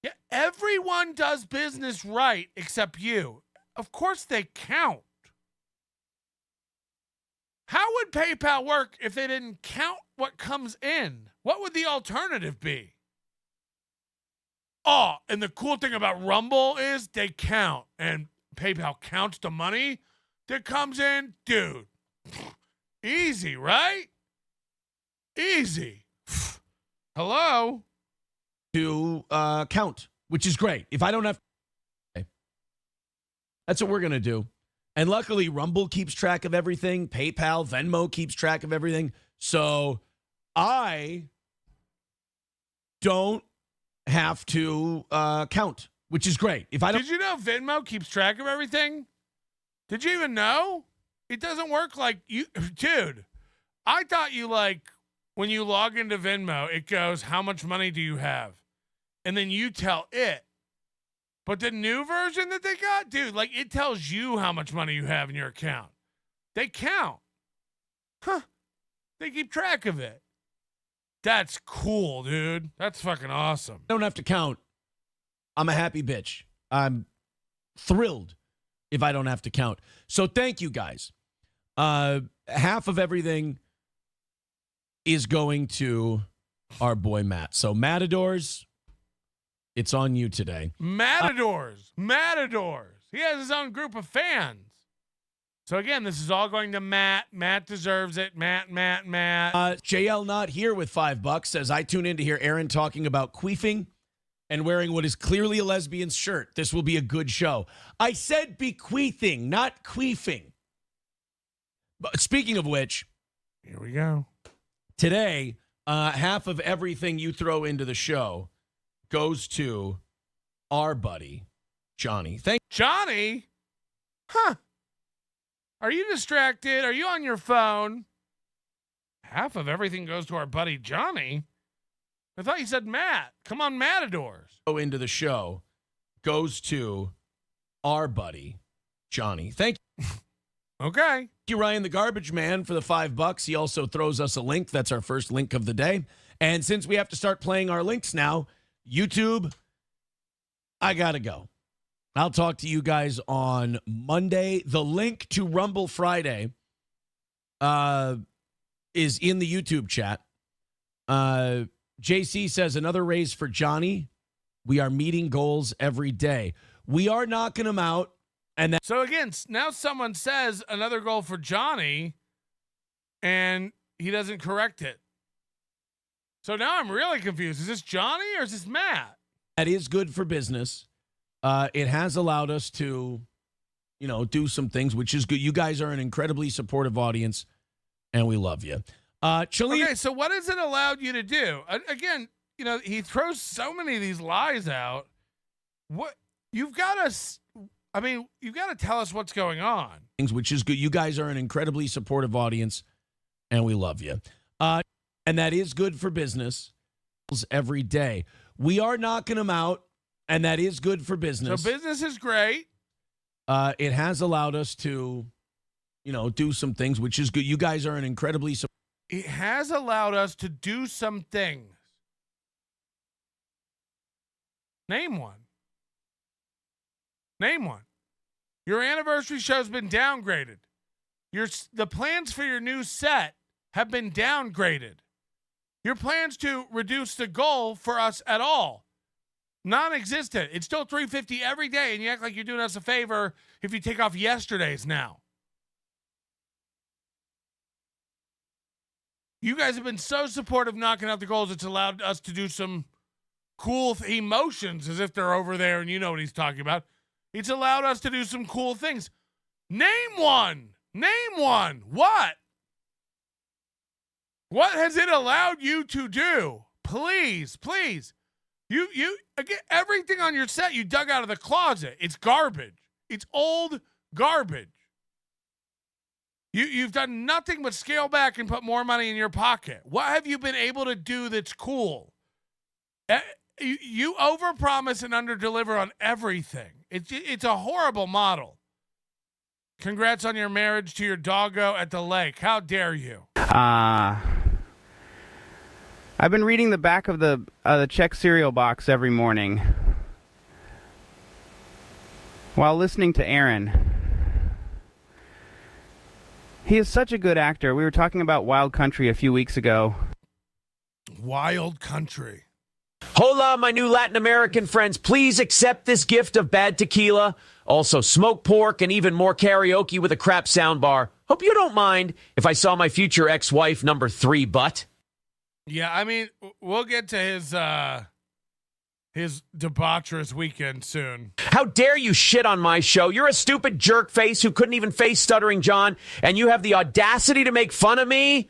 Yeah, everyone does business right except you. Of course they count. How would PayPal work if they didn't count what comes in? What would the alternative be? Oh, and the cool thing about Rumble is they count, and PayPal counts the money that comes in. Dude, easy, right? Easy. Hello? To count, which is great. If I don't have, that's what we're going to do. And luckily, Rumble keeps track of everything. PayPal, Venmo keeps track of everything. So I don't have to count, which is great. If I don't, did you know Venmo keeps track of everything? Did you even know? It doesn't work like you, dude. I thought you, like, when you log into Venmo, it goes, how much money do you have? And then you tell it. But the new version that they got, dude, like, it tells you how much money you have in your account. They count. Huh. They keep track of it. That's cool, dude. That's fucking awesome. I don't have to count. I'm a happy bitch. I'm thrilled if I don't have to count. So thank you, guys. Half of everything is going to our boy Matt. So Matadors, it's on you today. Matadors. He has his own group of fans. So again, this is all going to Matt. Matt deserves it. Matt. JL not here with $5 says, I tune in to hear Aaron talking about queefing and wearing what is clearly a lesbian's shirt. This will be a good show. I said bequeathing, not queefing. But speaking of which, here we go. Today, half of everything you throw into the show goes to our buddy, Johnny. Johnny? Huh. Are you distracted? Are you on your phone? Half of everything goes to our buddy Johnny. I thought you said Matt. Come on, Matadors. Go into the show goes to our buddy Johnny. Thank you. Okay. Thank you, Ryan the Garbage Man, for the $5. He also throws us a link. That's our first link of the day. And since we have to start playing our links now, YouTube, I gotta go. I'll talk to you guys on Monday. The link to Rumble Friday is in the YouTube chat. JC says, another raise for Johnny. We are meeting goals every day. We are knocking them out. And so again, now someone says another goal for Johnny, and he doesn't correct it. So now I'm really confused. Is this Johnny or is this Matt? That is good for business. It has allowed us to, do some things, which is good. You guys are an incredibly supportive audience, and we love you. Chile. Okay, so what has it allowed you to do? Again, he throws so many of these lies out. What you've got to tell us what's going on. Which is good. You guys are an incredibly supportive audience, and we love you. And that is good for business every day. We are knocking them out, and that is good for business. So business is great. It has allowed us to, do some things, which is good. You guys are an incredibly It has allowed us to do some things. Name one. Name one. Your anniversary show's been downgraded. The plans for your new set have been downgraded. Your plans to reduce the goal for us at all, non-existent. It's still $350 every day, and you act like you're doing us a favor if you take off yesterday's now. You guys have been so supportive knocking out the goals, it's allowed us to do some cool emotions as if they're over there and you know what he's talking about. It's allowed us to do some cool things. Name one. Name one. What? What has it allowed you to do? Please, please. You again, everything on your set you dug out of the closet. It's garbage. It's old garbage. You've done nothing but scale back and put more money in your pocket. What have you been able to do that's cool? You overpromise and underdeliver on everything. It's a horrible model. Congrats on your marriage to your doggo at the lake. How dare you? I've been reading the back of the Czech cereal box every morning while listening to Aaron. He is such a good actor. We were talking about Wild Country a few weeks ago. Wild Country. Hola, my new Latin American friends. Please accept this gift of bad tequila. Also, smoked pork and even more karaoke with a crap soundbar. Hope you don't mind if I saw my future ex-wife number 3 butt. Yeah, I mean, we'll get to his debaucherous weekend soon. How dare you shit on my show? You're a stupid jerk face who couldn't even face Stuttering John, and you have the audacity to make fun of me?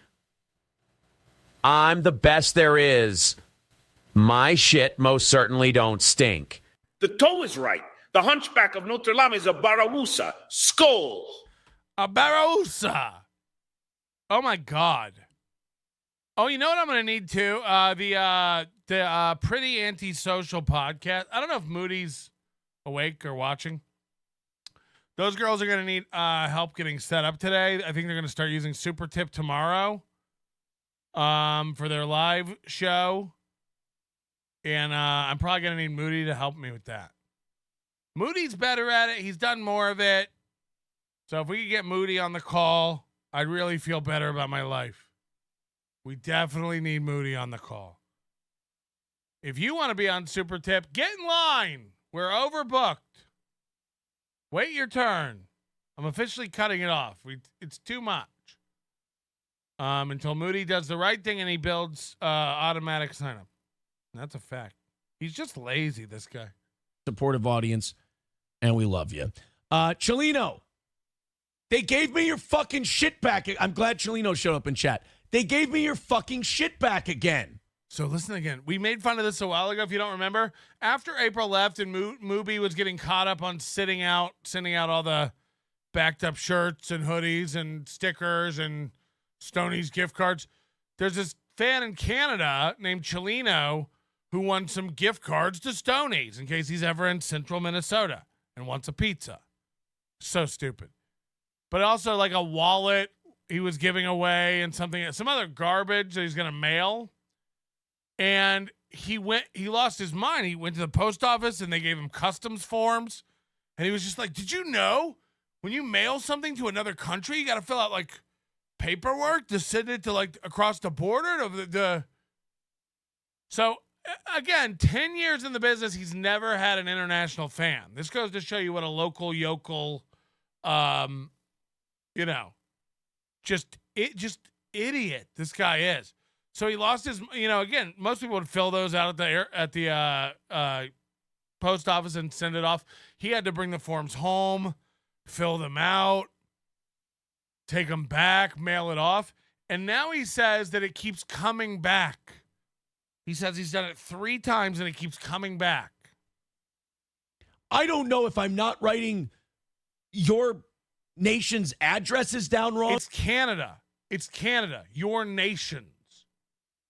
I'm the best there is. My shit most certainly don't stink. The toe is right. The hunchback of Notre Dame is a Baramusa. Skull. A Baramusa. Oh, my God. Oh, you know what I'm going to need, too? The Pretty Antisocial podcast. I don't know if Moody's awake or watching. Those girls are going to need help getting set up today. I think they're going to start using Super Tip tomorrow for their live show. And I'm probably going to need Moody to help me with that. Moody's better at it. He's done more of it. So if we could get Moody on the call, I'd really feel better about my life. We definitely need Moody on the call. If you want to be on Super Tip, get in line. We're overbooked. Wait your turn. I'm officially cutting it off. It's too much. Until Moody does the right thing and he builds automatic sign-up. That's a fact. He's just lazy, this guy. Supportive audience, and we love you. Chelino, they gave me your fucking shit back. I'm glad Chelino showed up in chat. They gave me your fucking shit back again. So listen again. We made fun of this a while ago, if you don't remember. After April left and Mooby was getting caught up on sending out all the backed up shirts and hoodies and stickers and Stoney's gift cards, there's this fan in Canada named Chelino who won some gift cards to Stoney's in case he's ever in central Minnesota and wants a pizza. So stupid. But also like a wallet he was giving away and some other garbage that he's going to mail. And he lost his mind. He went to the post office and they gave him customs forms. And he was just like, did you know when you mail something to another country, you got to fill out like paperwork to send it to like across the border of So again, 10 years in the business, he's never had an international fan. This goes to show you what a local yokel, just idiot this guy is. So he lost his, again, most people would fill those out at the post office and send it off. He had to bring the forms home, fill them out, take them back, mail it off. And now he says that it keeps coming back. He says he's done it 3 times and it keeps coming back. I don't know if I'm not writing your nation's addresses down wrong. It's Canada. It's Canada. Your nations.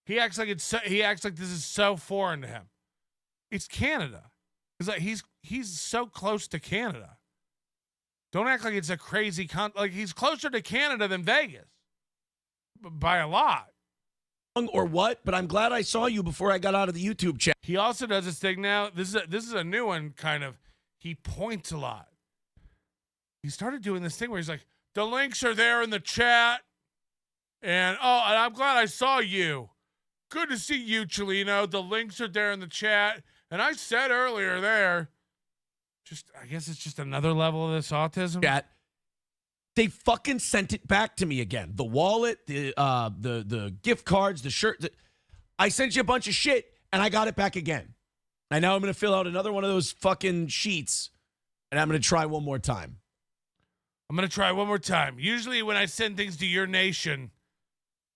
He acts like this is so foreign to him. It's Canada. It's like he's so close to Canada. Don't act like it's a crazy like he's closer to Canada than Vegas by a lot. Or what? But I'm glad I saw you before I got out of the YouTube chat. He also does this thing now. This is a new one, kind of. He points a lot. He started doing this thing where he's like, the links are there in the chat. And I'm glad I saw you. Good to see you, Chelino. The links are there in the chat. And I said earlier there, I guess it's just another level of this autism. Chat. They fucking sent it back to me again. The wallet, the gift cards, the shirt. I sent you a bunch of shit, and I got it back again. And now I'm going to fill out another one of those fucking sheets, and I'm going to try one more time. Usually when I send things to your nation,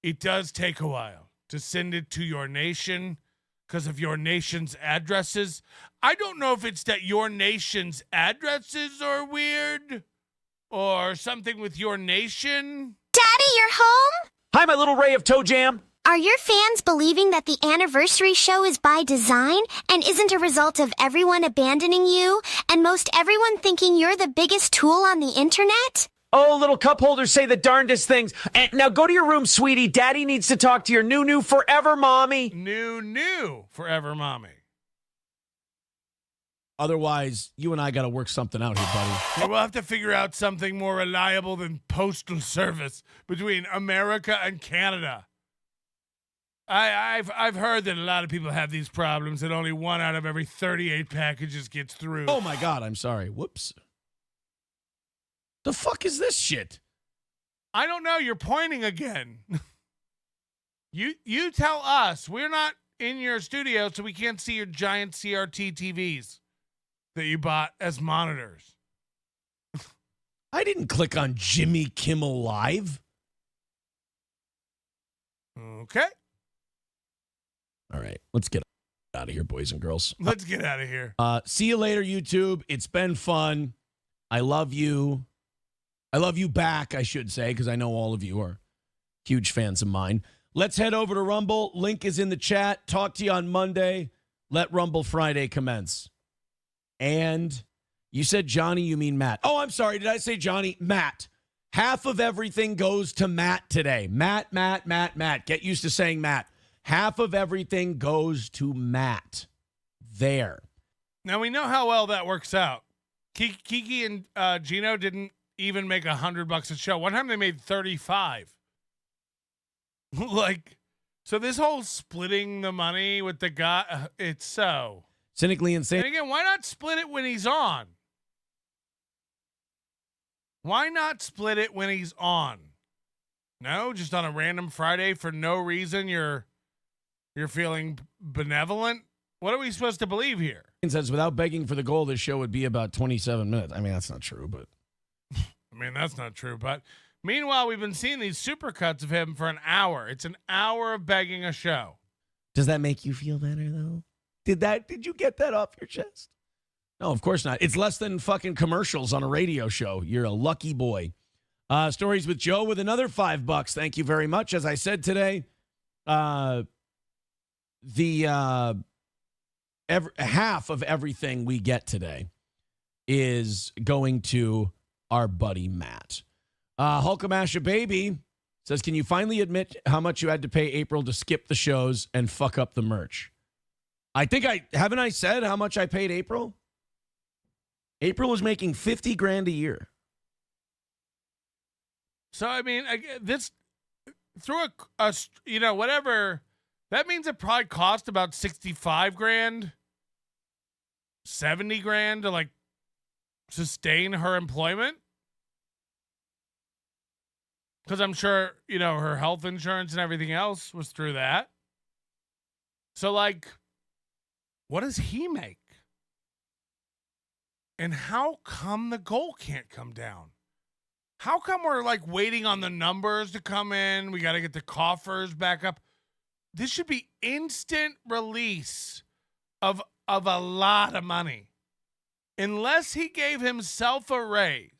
it does take a while to send it to your nation because of your nation's addresses. I don't know if it's that your nation's addresses are weird or something with your nation. Daddy, you're home? Hi, my little ray of toe jam. Are your fans believing that the anniversary show is by design and isn't a result of everyone abandoning you and most everyone thinking you're the biggest tool on the internet? Oh, little cup holders say the darndest things. And now go to your room, sweetie. Daddy needs to talk to your new forever mommy. New forever mommy. Otherwise, you and I got to work something out here, buddy. Yeah, we'll have to figure out something more reliable than postal service between America and Canada. I've heard that a lot of people have these problems and only 1 out of every 38 packages gets through. Oh my God, I'm sorry. Whoops. The fuck is this shit? I don't know. You're pointing again. You tell us. We're not in your studio, so we can't see your giant CRT TVs that you bought as monitors. I didn't click on Jimmy Kimmel Live. Okay. All right, let's get out of here, boys and girls. Let's get out of here. See you later, YouTube. It's been fun. I love you. I love you back, I should say, because I know all of you are huge fans of mine. Let's head over to Rumble. Link is in the chat. Talk to you on Monday. Let Rumble Friday commence. And you said Johnny, you mean Matt. Oh, I'm sorry. Did I say Johnny? Matt. Half of everything goes to Matt today. Matt. Get used to saying Matt. Half of everything goes to Matt. There. Now we know how well that works out. Kiki and Gino didn't even make $100 a show. One time they made 35. So this whole splitting the money with the guy, it's so cynically insane. And again, why not split it when he's on? Why not split it when he's on? No, just on a random Friday for no reason. You're feeling benevolent. What are we supposed to believe here? It says without begging for the goal, this show would be about 27 minutes. I mean, that's not true, but meanwhile, we've been seeing these supercuts of him for an hour. It's an hour of begging a show. Does that make you feel better though? Did you get that off your chest? No, of course not. It's less than fucking commercials on a radio show. You're a lucky boy. Stories with Joe with another $5. Thank you very much. As I said today, half of everything we get today is going to our buddy Matt. Hulkamasha Baby says, can you finally admit how much you had to pay April to skip the shows and fuck up the merch? I think haven't I said how much I paid April? April was making $50,000 a year. So, I mean, this through a whatever, that means it probably cost about $65,000, $70,000 to sustain her employment. Because I'm sure, her health insurance and everything else was through that. So, what does he make? And how come the goal can't come down? How come we're like waiting on the numbers to come in? We got to get the coffers back up. This should be instant release of a lot of money. Unless he gave himself a raise.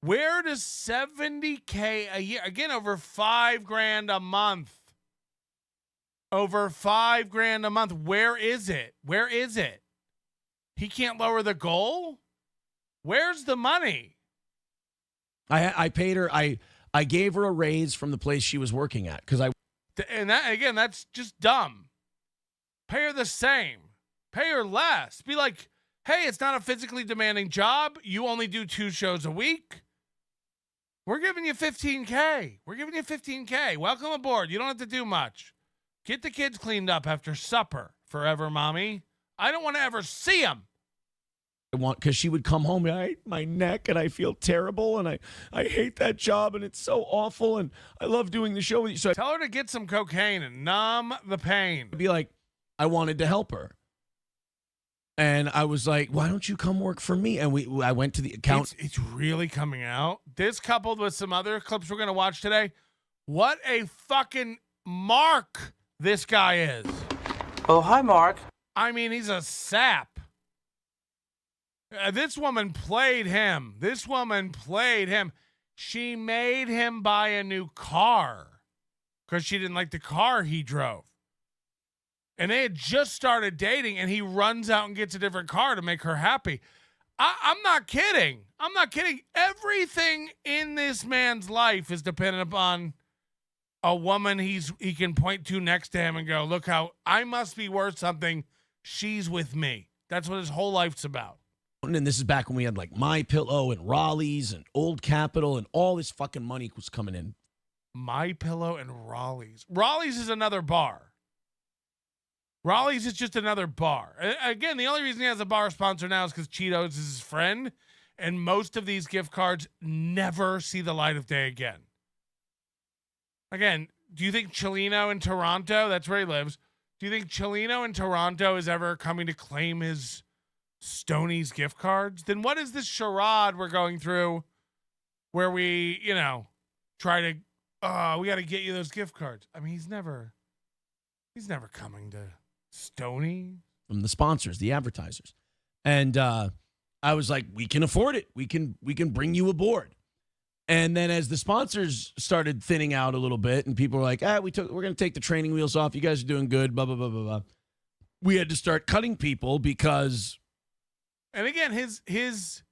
Where does $70K a year, again, over $5,000 a month? Over $5,000 a month. Where is it? Where is it? He can't lower the goal? Where's the money? I paid her. I gave her a raise from the place she was working at and that, again, that's just dumb. Pay her the same. Pay her less. Be like, hey, it's not a physically demanding job. You only do 2 shows a week. We're giving you $15K. We're giving you $15K. Welcome aboard. You don't have to do much. Get the kids cleaned up after supper. Forever, mommy. I don't want to ever see them. Because she would come home and I hate my neck and I feel terrible and I hate that job and it's so awful and I love doing the show with you. So tell her to get some cocaine and numb the pain. I'd be like, I wanted to help her. And I was like, why don't you come work for me? And I went to the account. It's really coming out. This coupled with some other clips we're going to watch today. What a fucking mark this guy is. Oh, hi, Mark. I mean, he's a sap. This woman played him. She made him buy a new car because she didn't like the car he drove. And they had just started dating, and he runs out and gets a different car to make her happy. I'm not kidding. Everything in this man's life is dependent upon a woman he can point to next to him and go, look how I must be worth something. She's with me. That's what his whole life's about. And this is back when we had like My Pillow and Raleigh's and Old Capitol and all this fucking money was coming in. My Pillow and Raleigh's. Raleigh's is another bar. Raleigh's is just another bar. Again, the only reason he has a bar sponsor now is because Cheetos is his friend, and most of these gift cards never see the light of day again. Again, do you think Chelino in Toronto, that's where he lives, do you think Chelino in Toronto is ever coming to claim his Stoney's gift cards? Then what is this charade we're going through where we, try to, we got to get you those gift cards? I mean, he's never coming to Stoney. From the sponsors, the advertisers. And I was like, we can afford it. We can bring you aboard. And then as the sponsors started thinning out a little bit and people were like, we're going to take the training wheels off. You guys are doing good, blah, blah, blah, blah, blah. We had to start cutting people because... And again, his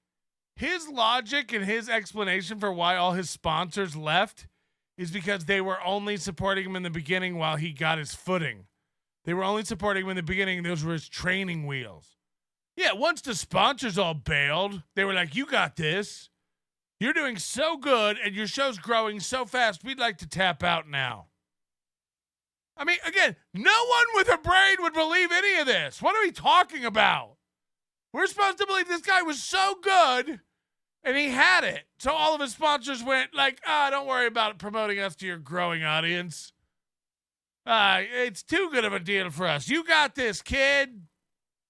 logic and his explanation for why all his sponsors left is because they were only supporting him in the beginning while he got his footing. They were only supporting him in the beginning. Those were his training wheels. Yeah, once the sponsors all bailed, they were like, you got this. You're doing so good and your show's growing so fast. We'd like to tap out now. I mean, again, no one with a brain would believe any of this. What are we talking about? We're supposed to believe this guy was so good and he had it. So all of his sponsors went like, don't worry about it promoting us to your growing audience. It's too good of a deal for us. You got this, kid.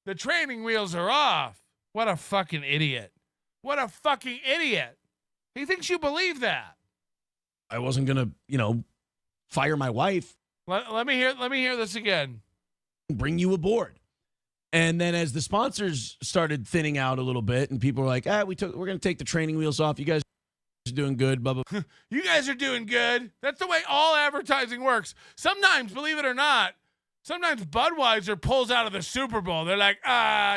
The training wheels are off. What a fucking idiot. What a fucking idiot. He thinks you believe that. I wasn't going to, fire my wife. Let me hear this again. Bring you aboard. And then as the sponsors started thinning out a little bit and people were like, we're going to take the training wheels off. You guys are doing good, blah, blah. You guys are doing good. That's the way all advertising works. Sometimes, believe it or not, sometimes Budweiser pulls out of the Super Bowl. They're like,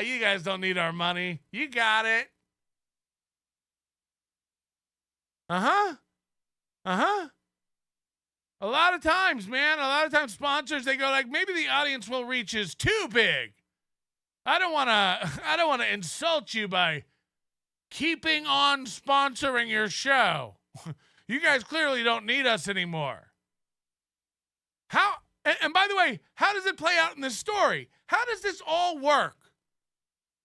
you guys don't need our money. You got it. A lot of times, man, sponsors, they go like, maybe the audience will reach is too big. I don't want to insult you by keeping on sponsoring your show. You guys clearly don't need us anymore. And by the way, how does it play out in this story? How does this all work?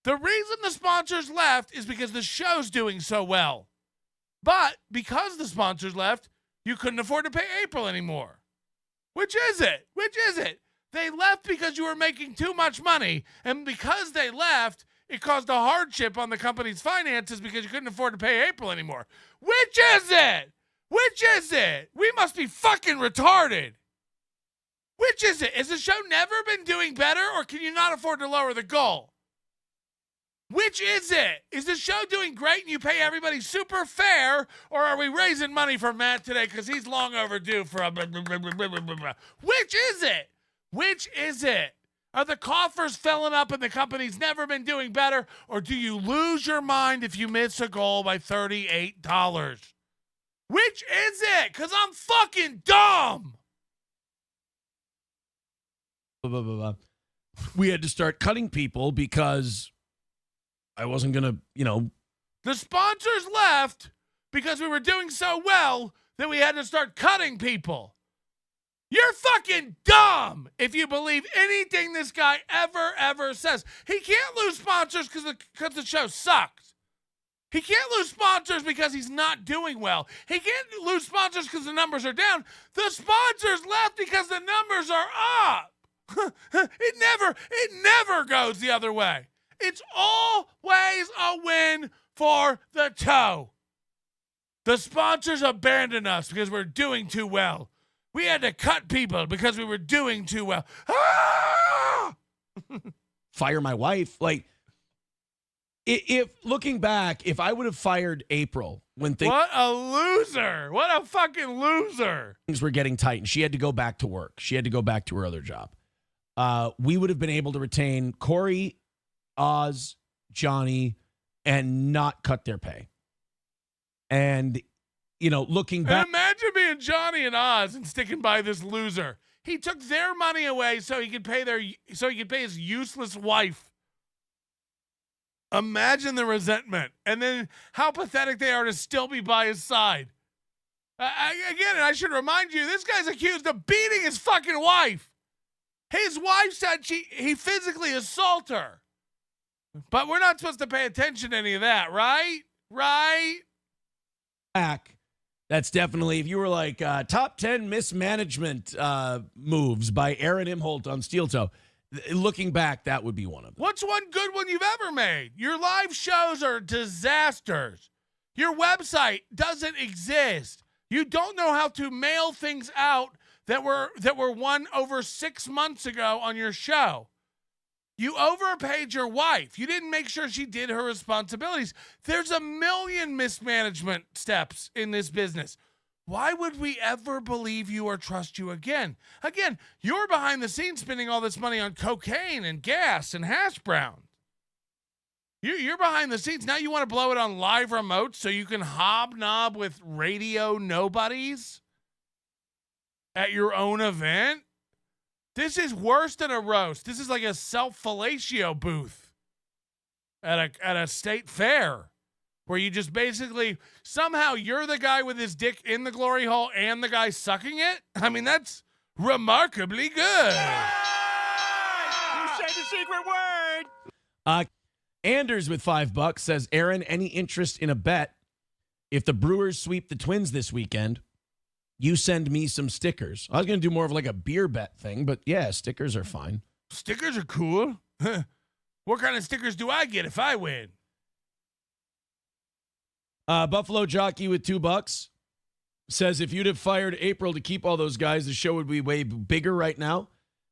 The reason the sponsors left is because the show's doing so well. But because the sponsors left, you couldn't afford to pay April anymore. Which is it? They left because you were making too much money. And because they left, it caused a hardship on the company's finances because you couldn't afford to pay April anymore. Which is it? Which is it? We must be fucking retarded. Which is it? Has the show never been doing better, or can you not afford to lower the goal? Which is it? Is the show doing great and you pay everybody super fair, or are we raising money for Matt today because he's long overdue for a blah, blah, blah, blah, blah, blah, blah. Which is it? Which is it? Are the coffers filling up and the company's never been doing better, or do you lose your mind if you miss a goal by $38? Which is it? Because I'm fucking dumb. We had to start cutting people because I wasn't going to, The sponsors left because we were doing so well that we had to start cutting people. You're fucking dumb if you believe anything this guy ever says. He can't lose sponsors because the show sucks. He can't lose sponsors because he's not doing well. He can't lose sponsors because the numbers are down. The sponsors left because the numbers are up. It never goes the other way. It's always a win for the toe. The sponsors abandoned us because we're doing too well. We had to cut people because we were doing too well. Ah! Fire my wife. Like, if looking back, if I would have fired April when What a loser. What a fucking loser. things were getting tight and she had to go back to work, she had to go back to her other job, we would have been able to retain Corey, Oz, Johnny, and not cut their pay. And, looking back. And imagine being Johnny and Oz and sticking by this loser. He took their money away so he could pay his useless wife. Imagine the resentment. And then how pathetic they are to still be by his side. Again, and I should remind you, this guy's accused of beating his fucking wife. His wife said he physically assaulted her. But we're not supposed to pay attention to any of that, right? Right? Back, that's definitely, if you were like top 10 mismanagement moves by Aaron Imholte on Steel Toe, looking back, that would be one of them. What's one good one you've ever made? Your live shows are disasters. Your website doesn't exist. You don't know how to mail things out that were won over 6 months ago on your show. You overpaid your wife. You didn't make sure she did her responsibilities. There's a million mismanagement steps in this business. Why would we ever believe you or trust you again? Again, you're behind the scenes spending all this money on cocaine and gas and hash browns. You're behind the scenes. Now you want to blow it on live remotes so you can hobnob with radio nobodies at your own event? This is worse than a roast. This is like a self-fellatio booth at a state fair where you just basically, somehow you're the guy with his dick in the glory hole and the guy sucking it. I mean, that's remarkably good. You said the secret word. Anders with $5 says, Aaron, any interest in a bet? If the Brewers sweep the Twins this weekend, you send me some stickers. I was going to do more of like a beer bet thing, but yeah, stickers are fine. Stickers are cool. What kind of stickers do I get if I win? Buffalo Jockey with $2 says, if you'd have fired April to keep all those guys, the show would be way bigger right now.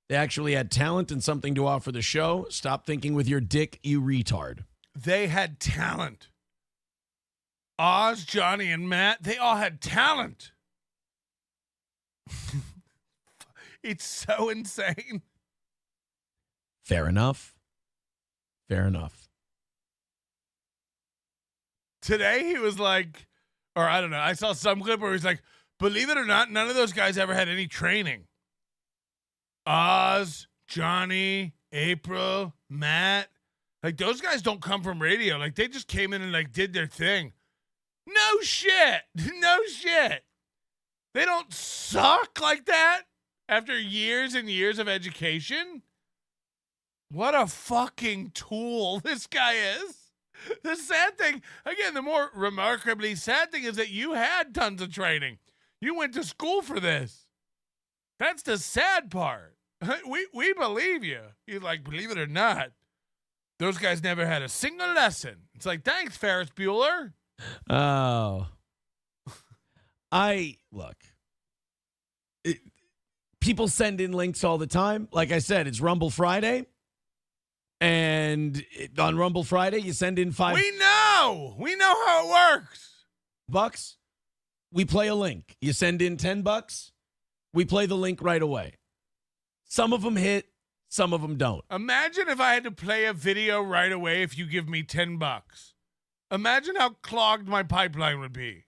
They actually had talent and something to offer the show. Stop thinking with your dick, you retard. They had talent. Oz, Johnny, and Matt, they all had talent. It's so insane. Fair enough. Fair enough. Today he was like, or I don't know, I saw some clip where he's like, believe it or not, none of those guys ever had any training. Oz, Johnny, April, Matt, like those guys don't come from radio. Like they just came in and like did their thing. No shit. No shit. They don't suck like that after years and years of education. What a fucking tool this guy is. The sad thing, again, the more remarkably sad thing is that you had tons of training. You went to school for this. That's the sad part. We believe you. You're like, believe it or not, Those guys never had a single lesson. It's like, thanks, Ferris Bueller. Oh. People send in links all the time. Like I said, it's Rumble Friday. And on Rumble Friday, you send in $5. We know how it works. Bucks. We play a link. You send in $10. We play the link right away. Some of them hit. Some of them don't. Imagine if I had to play a video right away if you give me $10. Imagine how clogged my pipeline would be.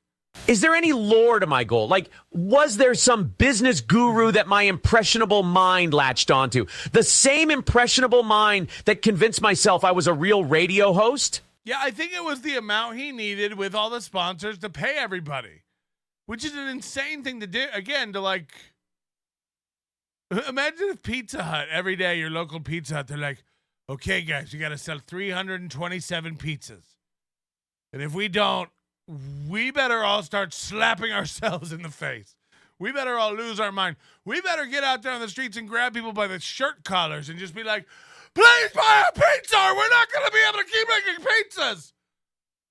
Is there any lore to my goal? Like, was there some business guru that my impressionable mind latched onto? The same impressionable mind that convinced myself I was a real radio host? Yeah, I think it was the amount he needed with all the sponsors to pay everybody, which is an insane thing to do. Again, to like, imagine if Pizza Hut, every day, your local Pizza Hut, they're like, okay, guys, you got to sell 327 pizzas. And if we don't, we better all start slapping ourselves in the face. We better all lose our mind. We better get out there on the streets and grab people by the shirt collars and just be like, please buy a pizza or we're not going to be able to keep making pizzas.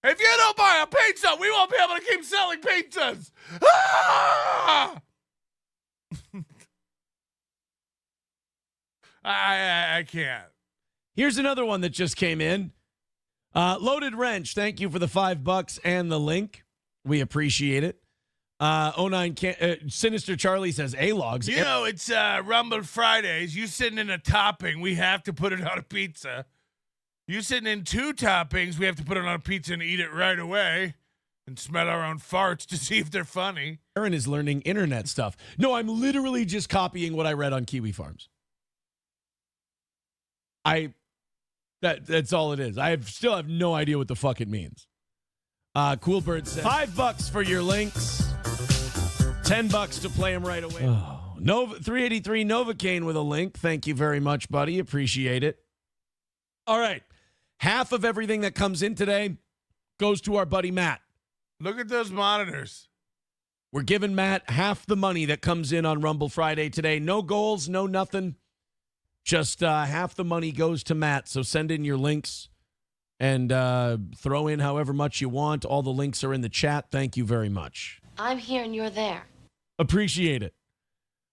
If you don't buy a pizza, we won't be able to keep selling pizzas. Ah! I can't. Here's another one that just came in. Loaded Wrench, thank you for the $5 and the link. We appreciate it. 09 Sinister Charlie says A-Logs. You know, it's Rumble Fridays. You sitting in a topping, we have to put it on a pizza. You sitting in 2 toppings, we have to put it on a pizza and eat it right away and smell our own farts to see if they're funny. Aaron is learning internet stuff. No, I'm literally just copying what I read on Kiwi Farms. That's all it is. I still have no idea what the fuck it means. Cool Bird says $5 for your links. $10 to play them right away. Oh, Nova 383 Novocaine with a link. Thank you very much, buddy. Appreciate it. All right. Half of everything that comes in today goes to our buddy Matt. Look at those monitors. We're giving Matt half the money that comes in on Rumble Friday today. No goals, no nothing. Just half the money goes to Matt. So send in your links and throw in however much you want. All the links are in the chat. Thank you very much. I'm here and you're there. Appreciate it.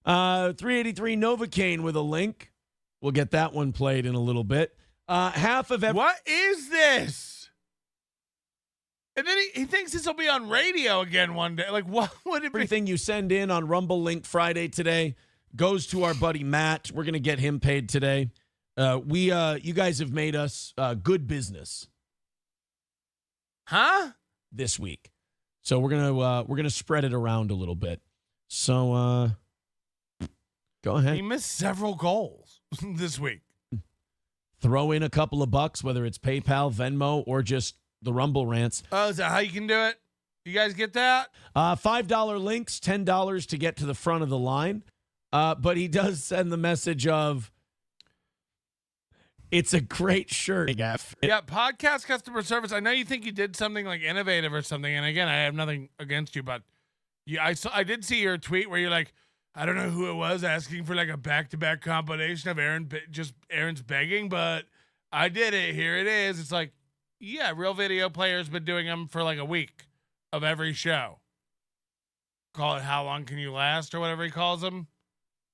383 Novocaine with a link. We'll get that one played in a little bit. Half of What is this? And then he thinks this will be on radio again one day. Like, what would it be? Everything you send in on Rumble Link Friday today goes to our buddy Matt. We're going to get him paid today. You guys have made us good business. Huh? This week. So we're going to spread it around a little bit. So go ahead. He missed several goals this week. Throw in a couple of bucks, whether it's PayPal, Venmo, or just the Rumble rants. Oh, is that how you can do it? You guys get that? $5 links, $10 to get to the front of the line. But he does send the message of, it's a great shirt. Yeah, podcast customer service. I know you think you did something like innovative or something. And again, I have nothing against you, but I did see your tweet where you're like, I don't know who it was asking for like a back-to-back compilation of Aaron's begging, but I did it. Here it is. It's like, yeah, Real Video Player's been doing them for like a week of every show. Call it How Long Can You Last or whatever he calls them.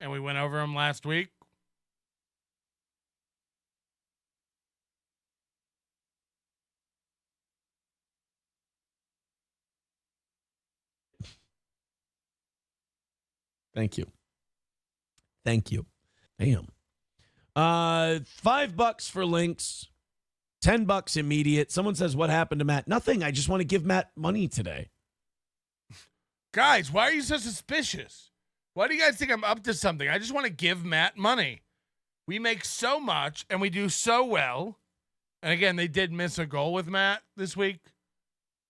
And we went over them last week. Thank you. Damn. $5 for links. $10 immediate. Someone says, what happened to Matt? Nothing. I just want to give Matt money today. Guys, why are you so suspicious? Why do you guys think I'm up to something? I just want to give Matt money. We make so much and we do so well. And again, they did miss a goal with Matt this week.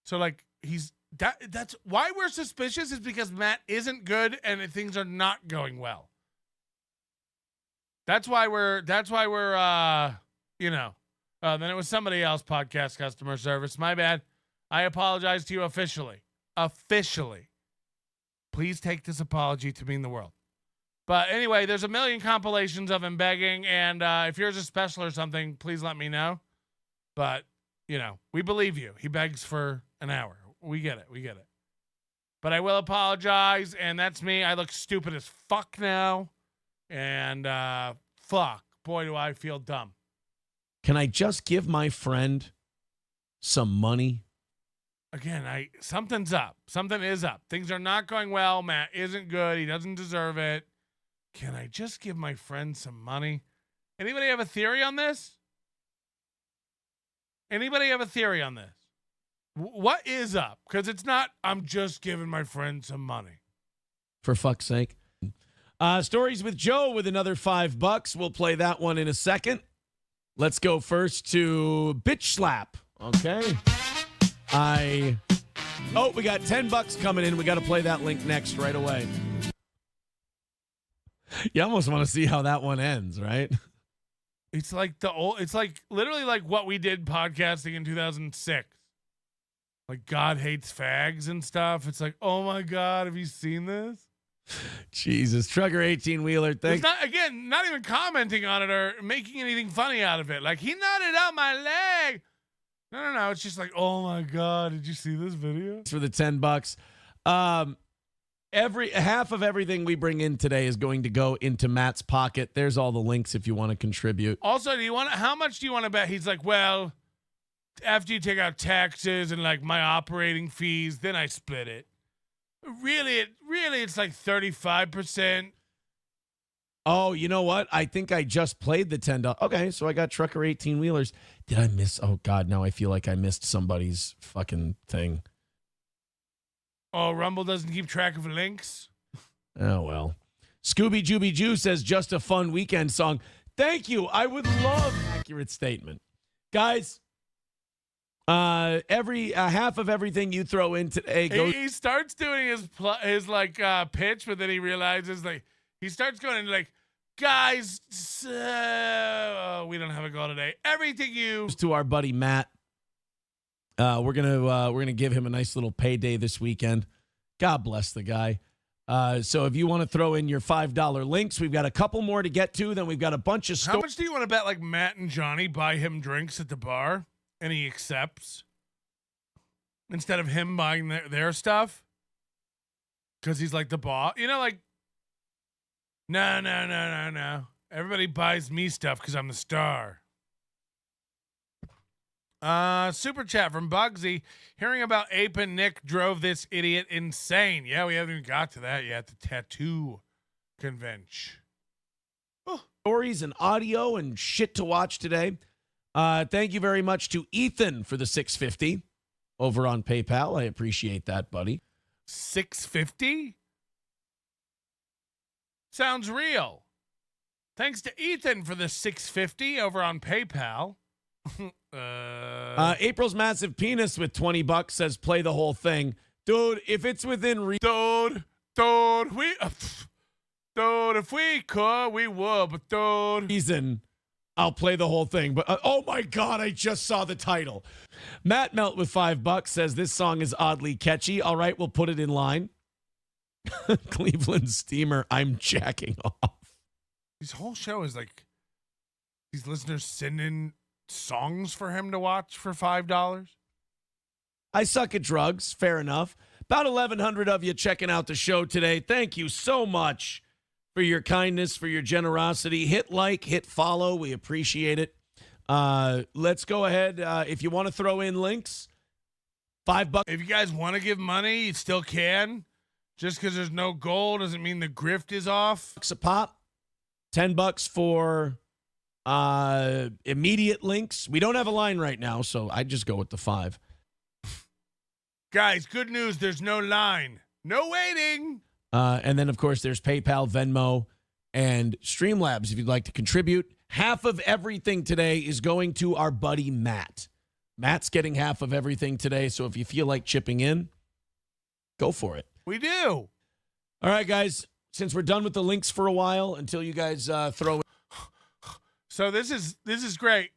So like that's why we're suspicious, is because Matt isn't good and things are not going well. That's why we're then it was somebody else, podcast customer service. My bad. I apologize to you officially. Please take this apology to mean the world. But anyway, there's a million compilations of him begging, and if yours is special or something, please let me know. But, we believe you. He begs for an hour. We get it. But I will apologize, and that's me. I look stupid as fuck now. And, fuck. Boy, do I feel dumb. Can I just give my friend some money? Again, something's up. Something is up. Things are not going well. Matt isn't good. He doesn't deserve it. Can I just give my friend some money? Anybody have a theory on this? Anybody have a theory on this? What is up? Because it's not, I'm just giving my friend some money. For fuck's sake. Stories with Joe with another $5. We'll play that one in a second. Let's go first to Bitch Slap. Okay. We got $10 coming in. We got to play that link next right away. You almost want to see how that one ends, right? It's like literally like what we did podcasting in 2006. Like God hates fags and stuff. It's like, oh my God, have you seen this? Jesus. Trucker 18-wheeler. Thanks. Not even commenting on it or making anything funny out of it. Like, he knotted out my leg. No. It's just like, oh my God, did you see this video? For the $10. Half of everything we bring in today is going to go into Matt's pocket. There's all the links if you want to contribute. Also, how much do you want to bet? He's like, well, after you take out taxes and like my operating fees, then I split it. Really, it's like 35%. Oh, you know what? I think I just played the $10. Okay, so I got Trucker 18-wheelers. Did I miss? Oh, God, now I feel like I missed somebody's fucking thing. Oh, Rumble doesn't keep track of links? Oh, well. Scooby Jooby Joo says, just a fun weekend song. Thank you. I would love an accurate statement. Guys, half of everything you throw in today goes. He starts doing his pitch, but then he realizes he starts going like, guys, we don't have a goal today. Everything to our buddy Matt. We're gonna give him a nice little payday this weekend. God bless the guy. So if you want to throw in your $5 links, we've got a couple more to get to. Then we've got a bunch of. How much do you want to bet? Like Matt and Johnny buy him drinks at the bar, and he accepts instead of him buying their stuff because he's like the boss. No. Everybody buys me stuff because I'm the star. Super chat from Bugsy. Hearing about Ape and Nick drove this idiot insane. Yeah, we haven't even got to that yet. The tattoo convention. Stories and audio and shit to watch today. Thank you very much to Ethan for the $6.50 over on PayPal. I appreciate that, buddy. $6.50? Sounds real. Thanks to Ethan for the $6.50 over on PayPal. April's massive penis with $20 says play the whole thing. Dude, if it's within Dude, if we could, we would, but dude. Reason, I'll play the whole thing. But oh my God, I just saw the title. Matt Melt with $5 says this song is oddly catchy. All right, we'll put it in line. Cleveland Steamer, I'm jacking off. This whole show is like these listeners sending songs for him to watch for $5. I suck at drugs. Fair enough. About 1,100 of you checking out the show today. Thank you so much for your kindness, for your generosity. Hit like, hit follow. We appreciate it. Let's go ahead. If you want to throw in links, $5. If you guys want to give money, you still can. Just because there's no goal doesn't mean the grift is off. A pop. $10 for immediate links. We don't have a line right now, so I just go with the 5. Guys, good news. There's no line. No waiting. And then, of course, there's PayPal, Venmo, and Streamlabs if you'd like to contribute. Half of everything today is going to our buddy Matt. Matt's getting half of everything today, so if you feel like chipping in, go for it. We do. All right, guys. Since we're done with the links for a while, until you guys throw in. So this is great.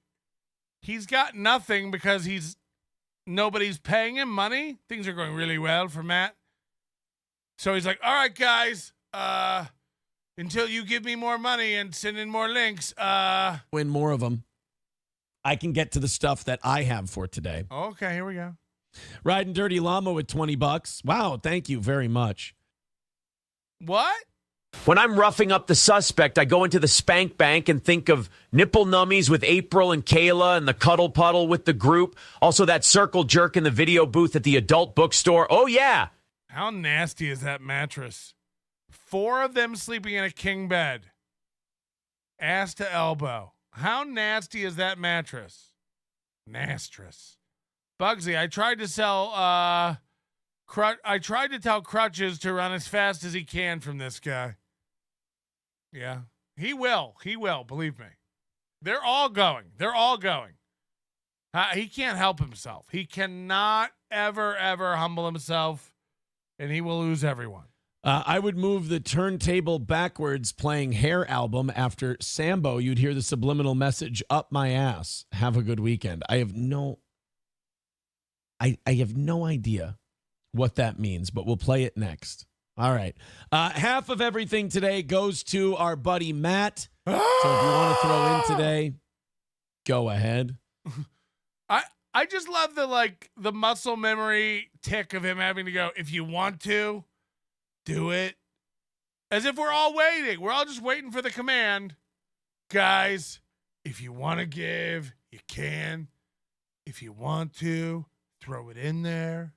He's got nothing because nobody's paying him money. Things are going really well for Matt. So he's like, all right, guys, until you give me more money and send in more links. Win more of them. I can get to the stuff that I have for today. Okay, here we go. Riding Dirty Llama with $20. Wow, thank you very much. What? When I'm roughing up the suspect, I go into the spank bank and think of nipple nummies with April and Kayla and the cuddle puddle with the group. Also that circle jerk in the video booth at the adult bookstore. Oh, yeah. How nasty is that mattress? 4 of them sleeping in a king bed. Ass to elbow. How nasty is that mattress? Nastress. Bugsy, I tried to sell I tried to tell Crutches to run as fast as he can from this guy. Yeah. He will, believe me. They're all going. He can't help himself. He cannot ever humble himself, and he will lose everyone. I would move the turntable backwards playing Hair album after Sambo. You'd hear the subliminal message, up my ass. Have a good weekend. I have no idea what that means, but we'll play it next. All right. Half of everything today goes to our buddy Matt. So if you want to throw in today, go ahead. I just love the muscle memory tick of him having to go, if you want to, do it. As if we're all waiting. We're all just waiting for the command. Guys, if you want to give, you can. If you want to, throw it in there.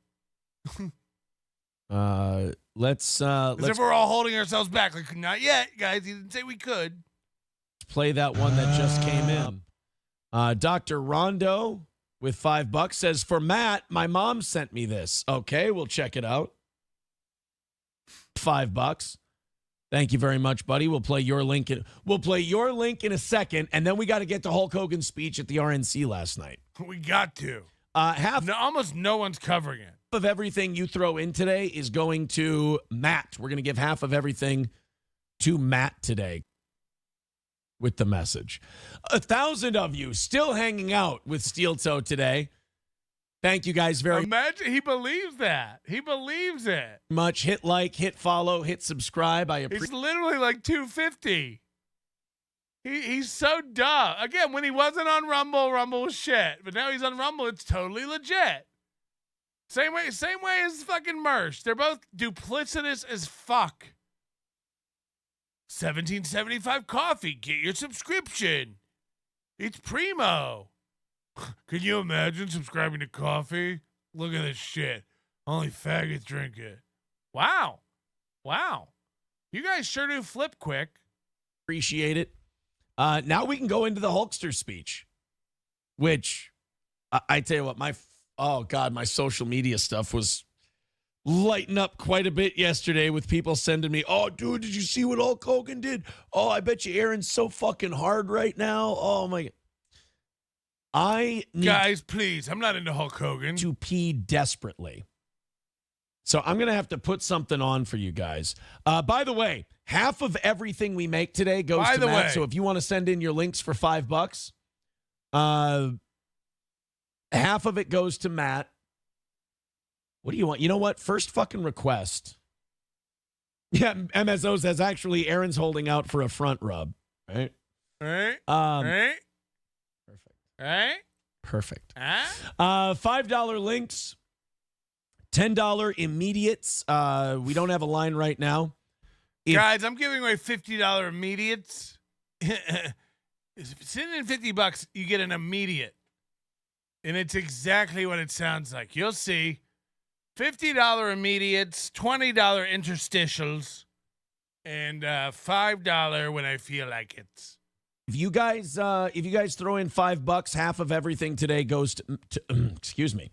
Let's As if we're all holding ourselves back. Like, not yet, guys. You didn't say we could. play that one that just came in. Dr. Rondo with $5 says, for Matt, my mom sent me this. Okay, we'll check it out. $5. Thank you very much, buddy. We'll play your link in a second, and then we got to get to Hulk Hogan's speech at the RNC last night. We got to. Almost no one's covering it. Of everything you throw in today is going to Matt. We're going to give half of everything to Matt today with the message. 1,000 of you still hanging out with Steel Toe today. Thank you guys very much. Imagine he believes that. He believes it. Much. Hit like, hit follow, hit subscribe. I appreciate. He's literally like 250. He's so dumb. Again, when he wasn't on Rumble was shit. But now he's on Rumble, it's totally legit. Same way as fucking Mersh. They're both duplicitous as fuck. 1775 coffee. Get your subscription. It's primo. Can you imagine subscribing to coffee? Look at this shit. Only faggots drink it. Wow. You guys sure do flip quick. Appreciate it. Now we can go into the Hulkster speech, which I tell you what, my social media stuff was lighting up quite a bit yesterday with people sending me, oh, dude, did you see what Hulk Hogan did? Oh, I bet you Aaron's so fucking hard right now. Oh, my God. Guys, please, I'm not into Hulk Hogan. To pee desperately. So I'm going to have to put something on for you guys. By the way, half of everything we make today goes to Matt. So if you want to send in your links for $5, half of it goes to Matt. What do you want? You know what? First fucking request. Yeah, MSO says actually Aaron's holding out for a front rub. Right? Perfect. $5 links. $10 immediates. We don't have a line right now. Guys, I'm giving away $50 immediates. Send in $50, you get an immediate. And it's exactly what it sounds like. You'll see. $50 immediates, $20 interstitials, and $5 when I feel like it. If you guys throw in $5, half of everything today goes to excuse me.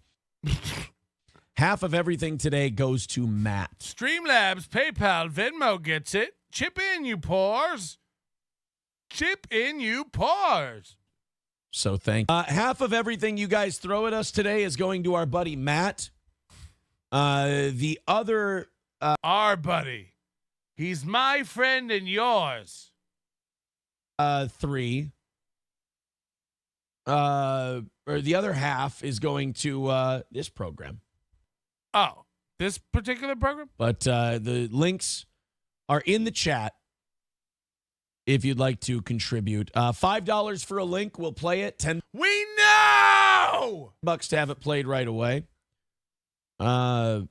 Half of everything today goes to Matt. Streamlabs, PayPal, Venmo gets it. Chip in, you pores. So thank you. Half of everything you guys throw at us today is going to our buddy Matt. The other... our buddy. He's my friend and yours. 3. Or the other half is going to this program. Oh, this particular program? But the links are in the chat. if you'd like to contribute. $5 for a link. We'll play it. $10 We know! to have it played right away. There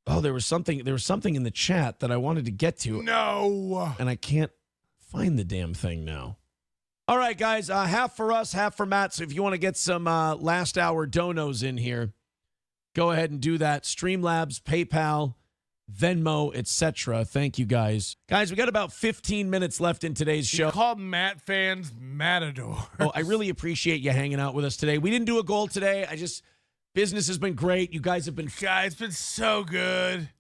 was something in the chat that I wanted to get to. No. And I can't find the damn thing now. All right, guys, half for us, half for Matt. So if you want to get some last hour donos in here, go ahead and do that. Streamlabs, PayPal, Venmo, etc. Thank you, guys. Guys, we got about 15 minutes left in today's show. You called Matt fans Matador. Oh, I really appreciate you hanging out with us today. We didn't do a goal today. Business has been great. You guys have been... Guys, it's been so good.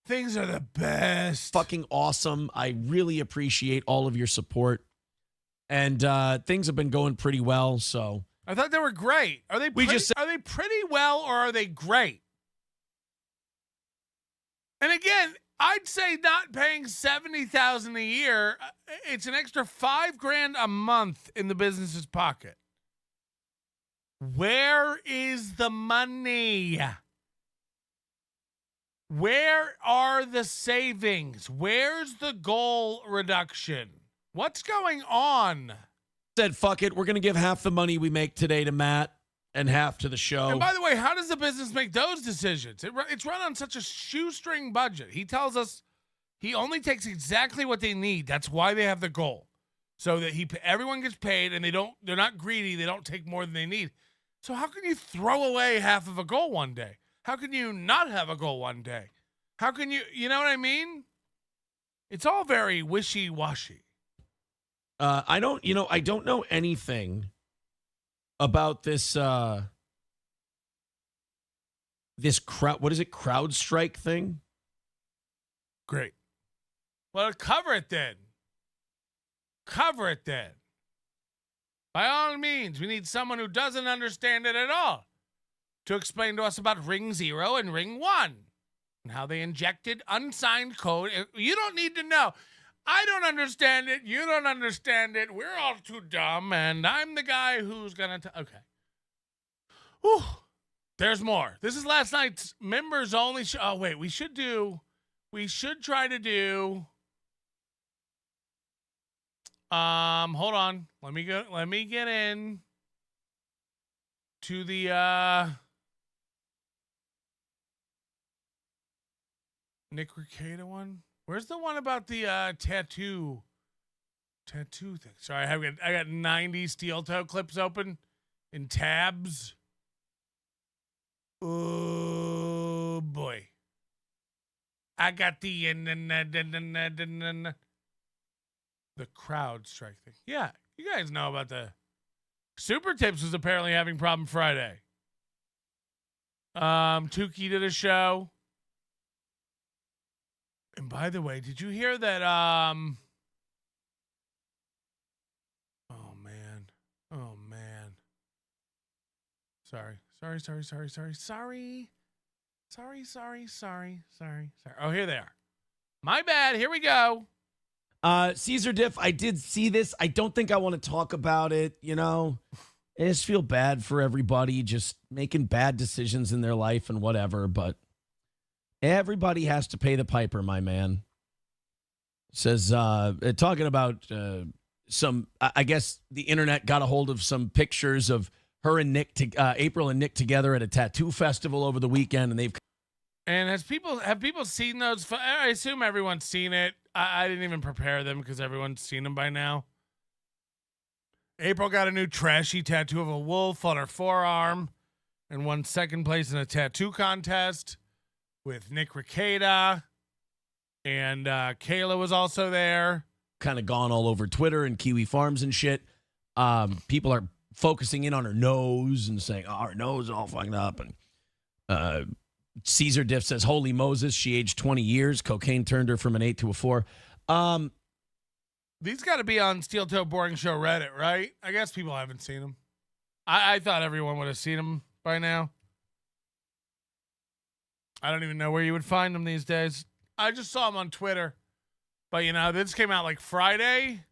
Things are the best. Fucking awesome. I really appreciate all of your support. And things have been going pretty well, so... I thought they were great. Are they pretty well or are they great? And again, I'd say not paying $70,000 a year, it's an extra $5,000 a month in the business's pocket. Where is the money? Where are the savings? Where's the goal reduction? What's going on? Said, fuck it. We're going to give half the money we make today to Matt and half to the show. And by the way, how does the business make those decisions? It's run on such a shoestring budget. He tells us he only takes exactly what they need. That's why they have the goal. So that everyone gets paid and they're not greedy. They don't take more than they need. So how can you throw away half of a goal one day? How can you not have a goal one day? How can you know what I mean? It's all very wishy-washy. I don't know anything about this what is it, CrowdStrike thing? Great. Well, cover it then. By all means, we need someone who doesn't understand it at all to explain to us about Ring 0 and Ring 1 and how they injected unsigned code. You don't need to know. I don't understand it. You don't understand it. We're all too dumb, and I'm the guy who's going to... Okay. Whew. There's more. This is last night's members only show. Oh, wait. We should try to do... Hold on. Let me get in to the, Nick Rekieta one. Where's the one about the tattoo thing? Sorry, I got 90 steel toe clips open in tabs. Oh boy. I got the CrowdStrike thing. Yeah, you guys know about the Super Tips was apparently having problem Friday. Tukey did a show. And by the way, did you hear that? Oh man. Sorry. Oh, here they are. My bad. Here we go. Caesar Diff, I did see this. I don't think I want to talk about it. I just feel bad for everybody just making bad decisions in their life and whatever, but everybody has to pay the piper, my man. Says, talking about I guess the internet got a hold of some pictures of her and April and Nick together at a tattoo festival over the weekend, and have people seen those? I assume everyone's seen it. I didn't even prepare them because everyone's seen them by now. April got a new trashy tattoo of a wolf on her forearm and won second place in a tattoo contest with Nick Rekieta, and Kayla was also there. Kind of gone all over Twitter and Kiwi Farms and shit. People are focusing in on her nose and saying, "Oh, her nose is all fucked up." And Caesar Diff says, "Holy Moses, she aged 20 years. Cocaine turned her from an 8 to a 4." These got to be on Steel Toe Boring Show Reddit, right? I guess people haven't seen them. I thought everyone would have seen them by now. I don't even know where you would find them these days. I just saw them on Twitter. But, this came out like Friday.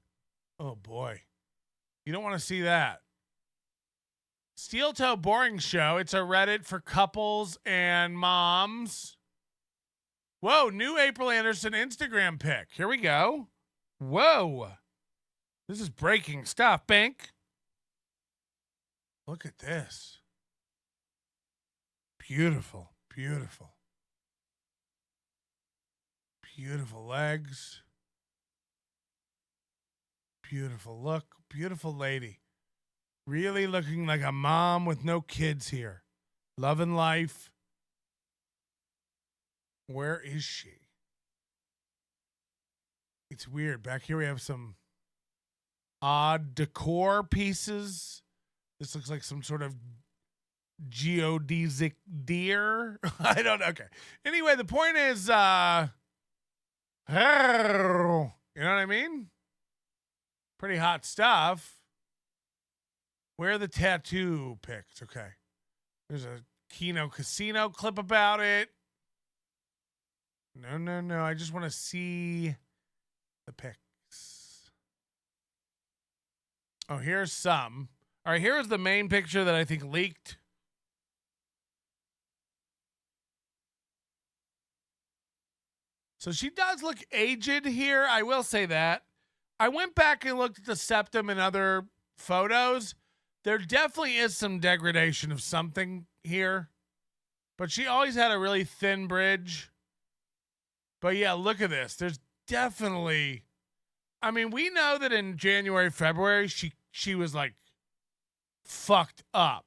Oh, boy. You don't want to see that. Steel Toe Boring Show. It's a Reddit for couples and moms. Whoa, new April Anderson Instagram pic. Here we go. Whoa. This is breaking stuff, Bank. Look at this. Beautiful, beautiful. Beautiful legs. Beautiful look. Beautiful lady. Really looking like a mom with no kids here. Loving life. Where is she? It's weird. Back here we have some odd decor pieces. This looks like some sort of geodesic deer. I don't know. Okay. Anyway, the point is, you know what I mean? Pretty hot stuff. Where are the tattoo pics? Okay. There's a Keno Casino clip about it. No. I just want to see the pics. Oh, here's some. All right, here's the main picture that I think leaked. So she does look aged here. I will say that. I went back and looked at the septum and other photos. There definitely is some degradation of something here. But she always had a really thin bridge. But yeah, look at this. There's definitely... I mean, we know that in January, February, she was like fucked up.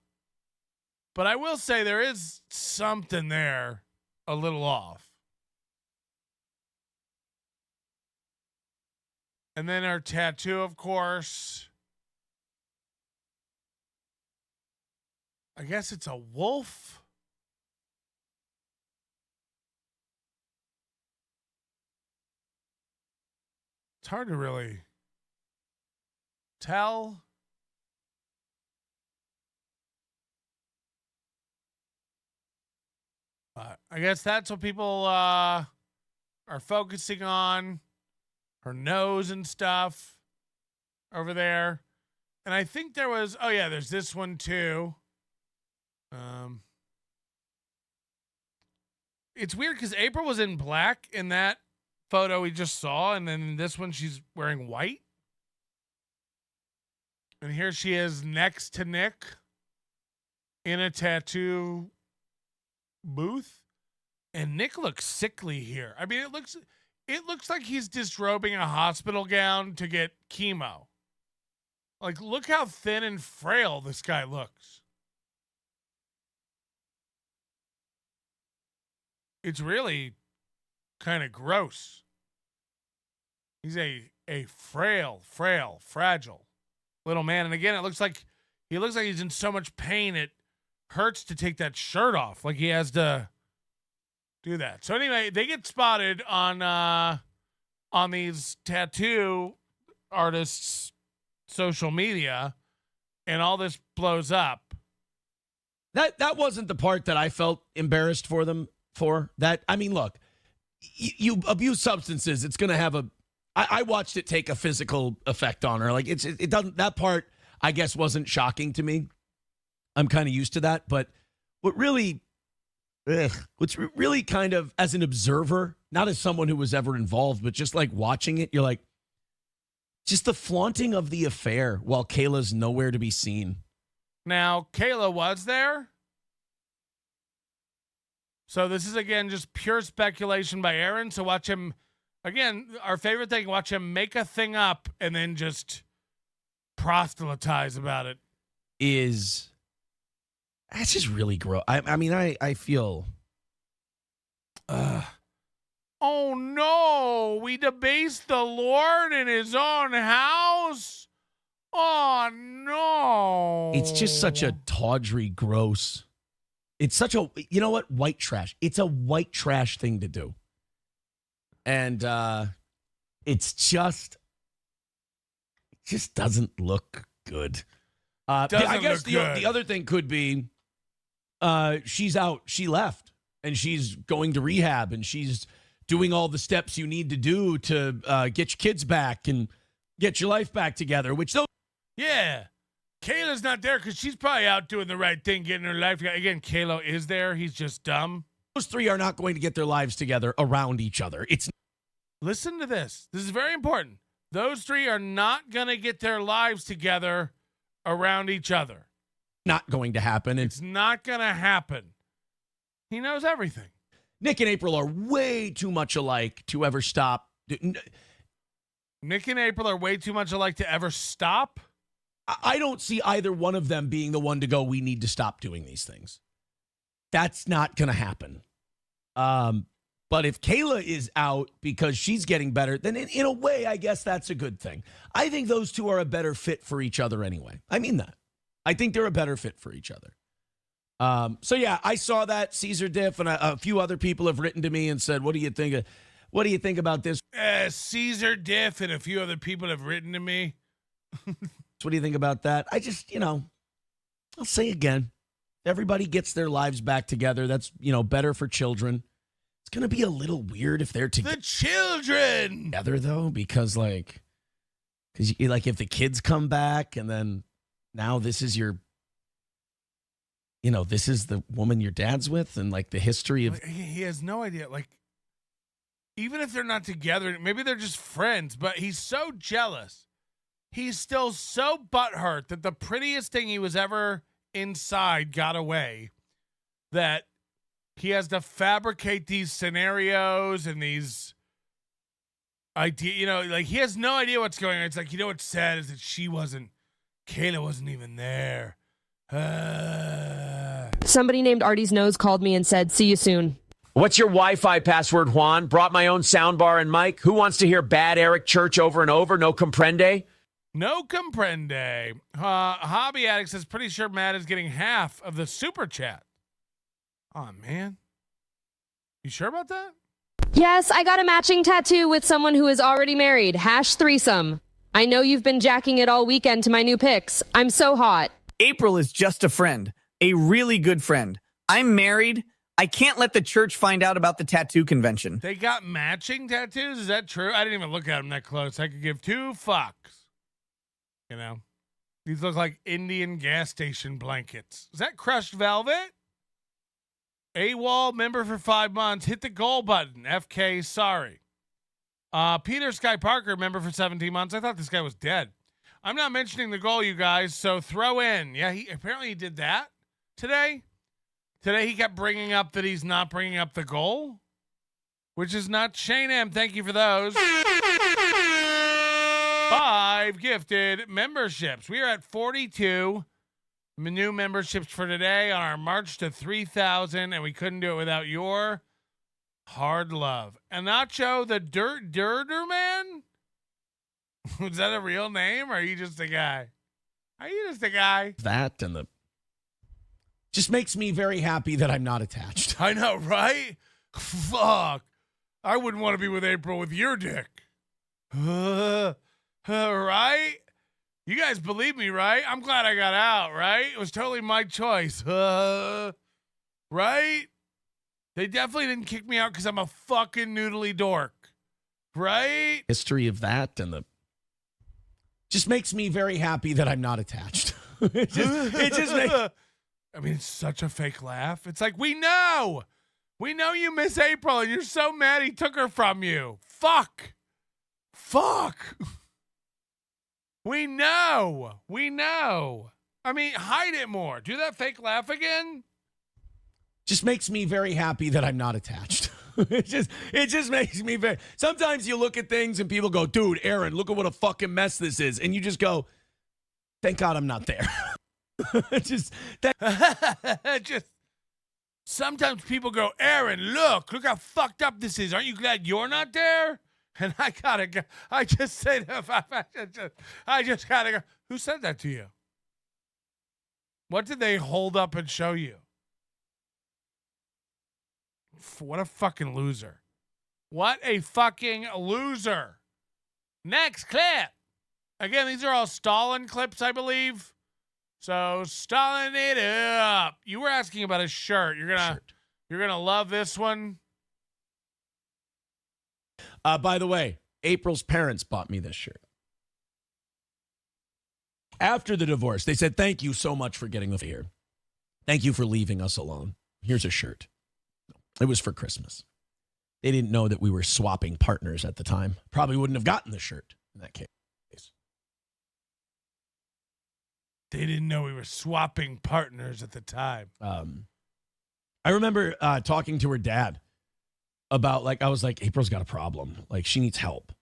But I will say there is something there a little off. And then her tattoo, of course. I guess it's a wolf. It's hard to really tell. But I guess that's what people are focusing on. Her nose and stuff over there. And I think there was, oh yeah, there's this one too. It's weird because April was in black in that photo we just saw, and then in this one she's wearing white. And here she is next to Nick in a tattoo booth. And Nick looks sickly here. I mean, it looks like he's disrobing a hospital gown to get chemo. Like, look how thin and frail this guy looks. It's really kind of gross. He's a frail, fragile little man. And again, it looks like he's in so much pain it hurts to take that shirt off. Like he has to do that. So anyway, they get spotted on these tattoo artists' social media, and all this blows up. That wasn't the part that I felt embarrassed for them for. That, I mean, look, you abuse substances, it's going to have I watched it take a physical effect on her. Like it doesn't, that part I guess wasn't shocking to me. I'm kind of used to that, but what's really kind of, as an observer, not as someone who was ever involved, but just like watching it, you're like, just the flaunting of the affair while Kayla's nowhere to be seen. Now, Kayla was there. So this is, again, just pure speculation by Aaron. So watch him, again, our favorite thing, watch him make a thing up and then just proselytize about it. That's just really gross. I mean, I feel... Oh, no. We debased the Lord in his own house? Oh, no. It's just such a tawdry, gross... It's such a, you know what? White trash. It's a white trash thing to do. And it just doesn't look good. I guess the other thing could be she's out. She left and she's going to rehab and she's doing all the steps you need to do to get your kids back and get your life back together, which those. Yeah. Kayla's not there because she's probably out doing the right thing, getting her life. Again, Kayla is there. He's just dumb. Those three are not going to get their lives together around each other. Listen to this. This is very important. Those three are not going to get their lives together around each other. Not going to happen. It's not going to happen. He knows everything. Nick and April are way too much alike to ever stop. Nick and April are way too much alike to ever stop? I don't see either one of them being the one to go, we need to stop doing these things. That's not going to happen. But if Kayla is out because she's getting better, then in a way, I guess that's a good thing. I think those two are a better fit for each other anyway. I mean that. I think they're a better fit for each other. So yeah, I saw that Caesar Diff, and a few other people have written to me and said, "What do you think? What do you think about this?" Caesar Diff and a few other people have written to me. What do you think about that? I just, I'll say again, everybody gets their lives back together. That's better for children. It's gonna be a little weird if they're together. The children together though, because if the kids come back and then now this is your. This is the woman your dad's with, and the history of. He has no idea. Even if they're not together, maybe they're just friends, but he's so jealous. He's still so butthurt that the prettiest thing he was ever inside got away, that he has to fabricate these scenarios and these ideas. He has no idea what's going on. It's what's sad is that Kayla wasn't even there. Somebody named Artie's Nose called me and said, "See you soon." What's your Wi-Fi password, Juan? Brought my own soundbar and mic. Who wants to hear bad Eric Church over and over? No comprende? No comprende. Hobby Addict says, pretty sure Matt is getting half of the super chat. Oh, man. You sure about that? Yes, I got a matching tattoo with someone who is already married. #threesome. I know you've been jacking it all weekend to my new pics. I'm so hot. April is just a friend, a really good friend. I'm married. I can't let the church find out about the tattoo convention. They got matching tattoos? Is that true? I didn't even look at them that close. I could give two fucks. These look like Indian gas station blankets. Is that crushed velvet? AWOL member for 5 months. Hit the goal button. FK, sorry. Peter Sky Parker, member for 17 months. I thought this guy was dead. I'm not mentioning the goal, you guys, so throw in. Yeah, he did that today. Today he kept bringing up that he's not bringing up the goal, which is not Shane M. Thank you for those. 5 gifted memberships. We are at 42 new memberships for today on our march to 3,000, and we couldn't do it without your hard love. Anacho the Dirter Man? Was that a real name, or are you just a guy? That and the just makes me very happy that I'm not attached. I know, right? Fuck. I wouldn't want to be with April with your dick. Right? You guys believe me, right? I'm glad I got out, right? It was totally my choice. Right? They definitely didn't kick me out because I'm a fucking noodly dork. Right? History of that and the just makes me very happy that I'm not attached. it just makes. I mean, it's such a fake laugh. It's like, we know you miss April and you're so mad he took her from you. Fuck. We know. I mean, hide it more. Do that fake laugh again. Just makes me very happy that I'm not attached. It just makes me very. Sometimes you look at things and people go, "Dude, Aaron, look at what a fucking mess this is," and you just go, "Thank God I'm not there." just sometimes people go, "Aaron, look how fucked up this is. Aren't you glad you're not there?" And I just gotta go. Who said that to you? What did they hold up and show you? What a fucking loser. What a fucking loser. Next clip. Again, these are all Stalin clips, I believe. So Stalin it up. You were asking about his shirt. You're gonna love this one. By the way, April's parents bought me this shirt. After the divorce, they said, "Thank you so much for getting the here. Thank you for leaving us alone. Here's a shirt." It was for Christmas. They didn't know that we were swapping partners at the time. Probably wouldn't have gotten the shirt. in that case. They didn't know we were swapping partners at the time. I remember talking to her dad about, like, I was like, April's got a problem. Like, she needs help.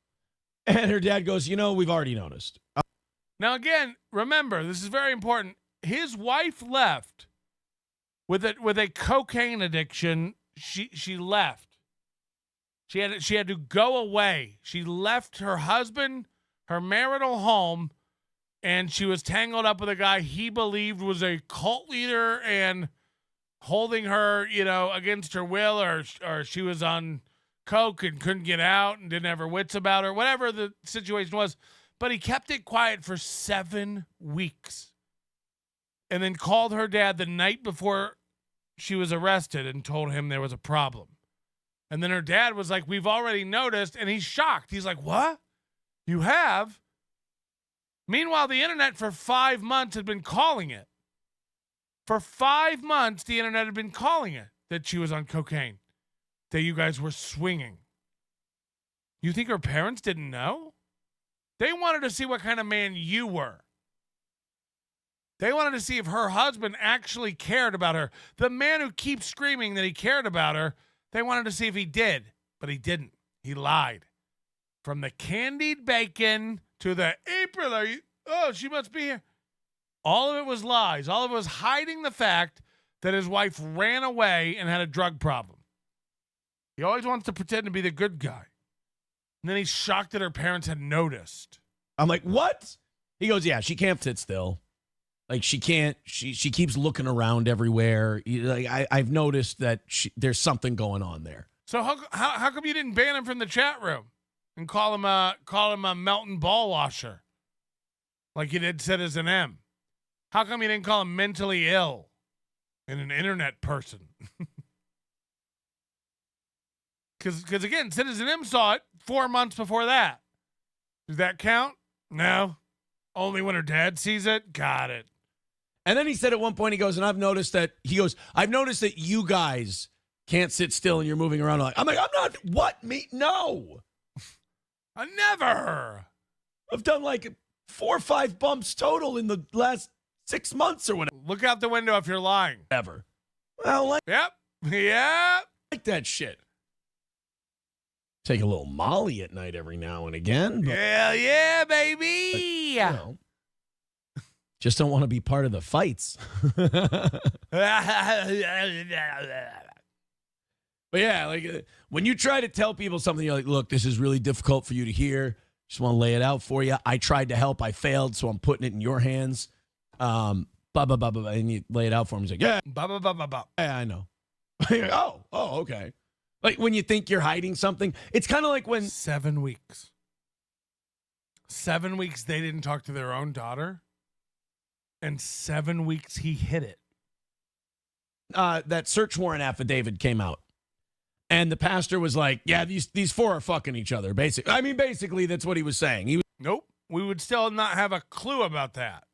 And her dad goes, we've already noticed. Now, again, remember, this is very important. His wife left with a cocaine addiction. She left. She had to go away. She left her husband, her marital home, and she was tangled up with a guy he believed was a cult leader and holding her, against her will, or she was on coke and couldn't get out and didn't have her wits about her, whatever the situation was. But he kept it quiet for 7 weeks and then called her dad the night before she was arrested and told him there was a problem. And then her dad was like, we've already noticed. And he's shocked. He's like, what? You have? Meanwhile, the internet for 5 months had been calling it. For 5 months, the internet had been calling it that she was on cocaine, that you guys were swinging. You think her parents didn't know? They wanted to see what kind of man you were. They wanted to see if her husband actually cared about her. The man who keeps screaming that he cared about her, they wanted to see if he did, but he didn't. He lied. From the candied bacon to the April, she must be here. All of it was lies. All of it was hiding the fact that his wife ran away and had a drug problem. He always wants to pretend to be the good guy. And then he's shocked that her parents had noticed. I'm like, what? He goes, yeah, she can't sit still. Like, she can't, she keeps looking around everywhere. I've noticed that there's something going on there. So how come you didn't ban him from the chat room and call him a Melton ball washer like you did Citizen M? How come you didn't call him mentally ill and an internet person? Because again, Citizen M saw it 4 months before that. Does that count? No. Only when her dad sees it? Got it. And then he said at one point, he goes, and I've noticed that you guys can't sit still and you're moving around. I'm like, I'm not, what? Me? No. I never. I've done like 4 or 5 bumps total in the last 6 months or whatever. Look out the window if you're lying. Ever. Well, Yep. like that shit. Take a little Molly at night every now and again. But, hell yeah, baby. But, just don't want to be part of the fights. But yeah, like when you try to tell people something, you're like, look, this is really difficult for you to hear. Just want to lay it out for you. I tried to help. I failed, so I'm putting it in your hands. And you lay it out for him. He's like, yeah. Yeah, I know. Oh, okay. Like when you think you're hiding something, it's kind of like when 7 weeks. 7 weeks they didn't talk to their own daughter, and 7 weeks he hid it. That search warrant affidavit came out, and the pastor was like, "Yeah, these 4 are fucking each other." Basically, that's what he was saying. Nope, we would still not have a clue about that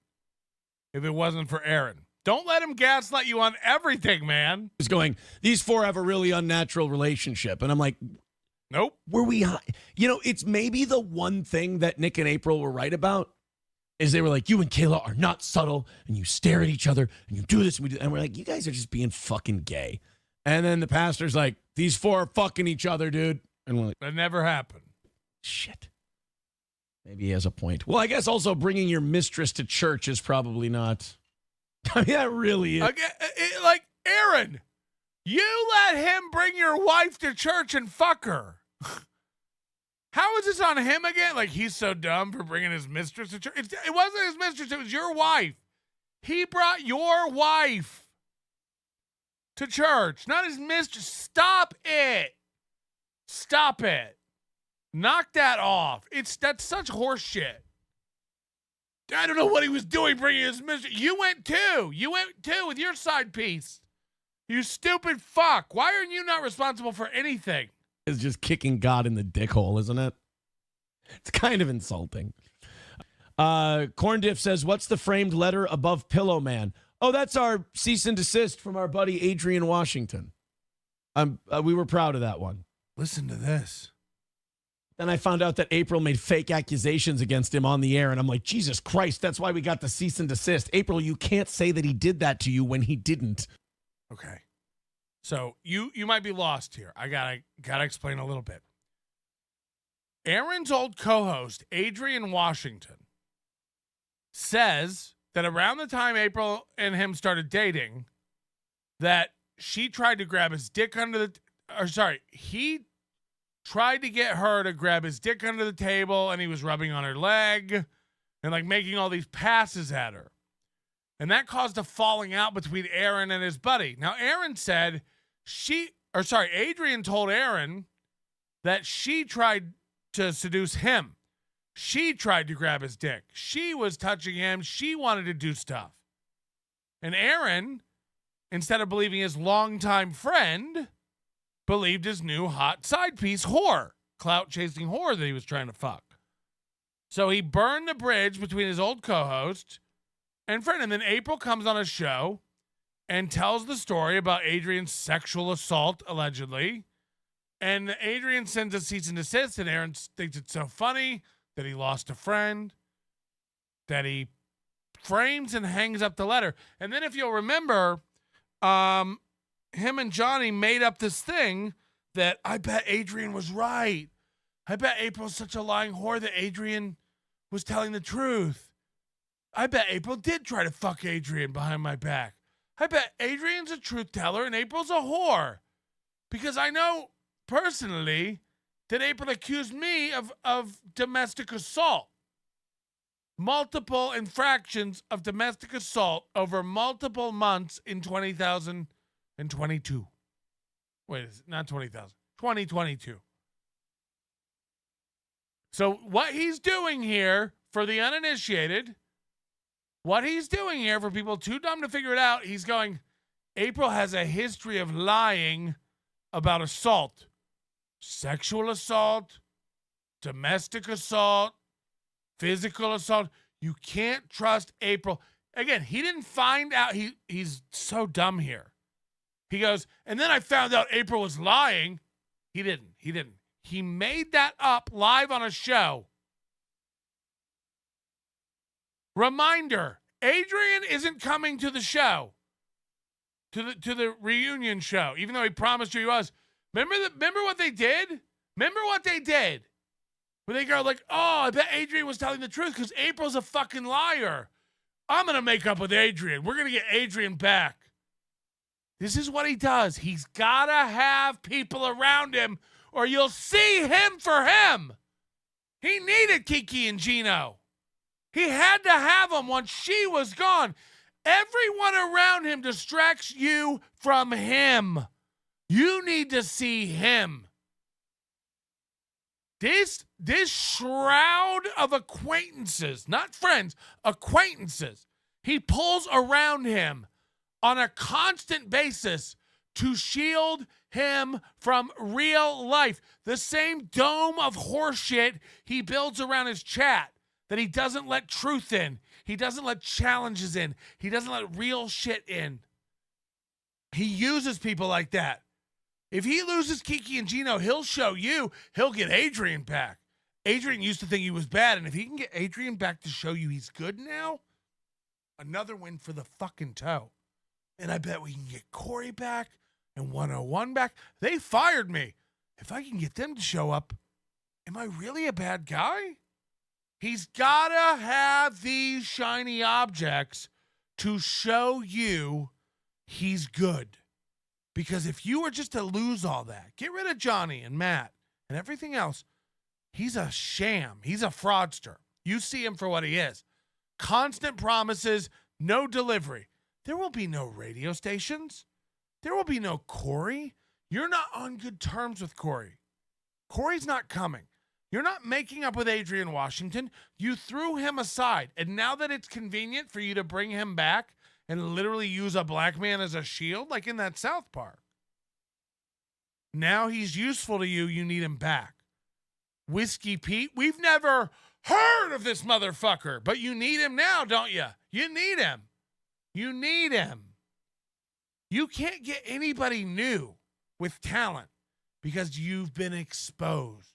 if it wasn't for Aaron. Don't let him gaslight you on everything, man. He's going, these 4 have a really unnatural relationship. And I'm like, nope. Were we high? It's maybe the one thing that Nick and April were right about is they were like, you and Kayla are not subtle and you stare at each other and you do this and we do. And we're like, you guys are just being fucking gay. And then the pastor's like, these 4 are fucking each other, dude. And we're like, that never happened. Shit. Maybe he has a point. Well, I guess also bringing your mistress to church is probably not. I mean, that really is. Like, Aaron, you let him bring your wife to church and fuck her. How is this on him again? Like, he's so dumb for bringing his mistress to church. It wasn't his mistress. It was your wife. He brought your wife to church, not his mistress. Stop it. Stop it. Knock that off. That's such horse shit. I don't know what he was doing bringing his mistress. You went too. You went too with your side piece. You stupid fuck. Why are you not responsible for anything? It's just kicking God in the dick hole, isn't it? It's kind of insulting. Corn Diff says, what's the framed letter above Pillow Man? Oh, that's our cease and desist from our buddy Adrian Washington. We were proud of that one. Listen to this. Then I found out that April made fake accusations against him on the air, and I'm like, Jesus Christ, that's why we got the cease and desist. April, you can't say that he did that to you when he didn't. Okay. So you might be lost here. I gotta explain a little bit. Aaron's old co-host, Adrian Washington, says that around the time April and him started dating, that she tried to grab his dick he tried to get her to grab his dick under the table, and he was rubbing on her leg and like making all these passes at her. And that caused a falling out between Aaron and his buddy. Now, Aaron said Adrian told Aaron that she tried to seduce him. She tried to grab his dick. She was touching him. She wanted to do stuff. And Aaron, instead of believing his longtime friend, believed his new hot side piece whore, clout-chasing whore that he was trying to fuck. So he burned the bridge between his old co-host and friend. And then April comes on a show and tells the story about Adrian's sexual assault, allegedly. And Adrian sends a cease and desist, and Aaron thinks it's so funny that he lost a friend, that he frames and hangs up the letter. And then if you'll remember, him and Johnny made up this thing that I bet Adrian was right. I bet April's such a lying whore that Adrian was telling the truth. I bet April did try to fuck Adrian behind my back. I bet Adrian's a truth teller and April's a whore. Because I know personally that April accused me of domestic assault. Multiple infractions of domestic assault over multiple months in 2022. Wait, not 20,000. 2022. So what he's doing here for the uninitiated, what he's doing here for people too dumb to figure it out, he's going, April has a history of lying about assault. Sexual assault, domestic assault, physical assault. You can't trust April. Again, he didn't find out. He's so dumb here. He goes, and then I found out April was lying. He didn't. He made that up live on a show. Reminder, Adrian isn't coming to the show, to the reunion show, even though he promised you he was. Remember what they did? Where they go like, oh, I bet Adrian was telling the truth because April's a fucking liar. I'm going to make up with Adrian. We're going to get Adrian back. This is what he does. He's got to have people around him or you'll see him for him. He needed Kiki and Gino. He had to have them once she was gone. Everyone around him distracts you from him. You need to see him. This shroud of acquaintances, not friends, acquaintances, he pulls around him on a constant basis to shield him from real life. The same dome of horseshit he builds around his chat that he doesn't let truth in. He doesn't let challenges in. He doesn't let real shit in. He uses people like that. If he loses Kiki and Gino, he'll show you. He'll get Adrian back. Adrian used to think he was bad, and if he can get Adrian back to show you he's good now, another win for the fucking toe. And I bet we can get Corey back and 101 back. They fired me. If I can get them to show up, am I really a bad guy? He's got to have these shiny objects to show you he's good. Because if you were just to lose all that, get rid of Johnny and Matt and everything else, he's a sham. He's a fraudster. You see him for what he is. Constant promises, no delivery. There will be no radio stations. There will be no Corey. You're not on good terms with Corey. Corey's not coming. You're not making up with Adrian Washington. You threw him aside. And now that it's convenient for you to bring him back and literally use a black man as a shield, like in that South Park, now he's useful to you. You need him back. Whiskey Pete, we've never heard of this motherfucker, but you need him now, don't you? You need him. You need him. You can't get anybody new with talent because you've been exposed.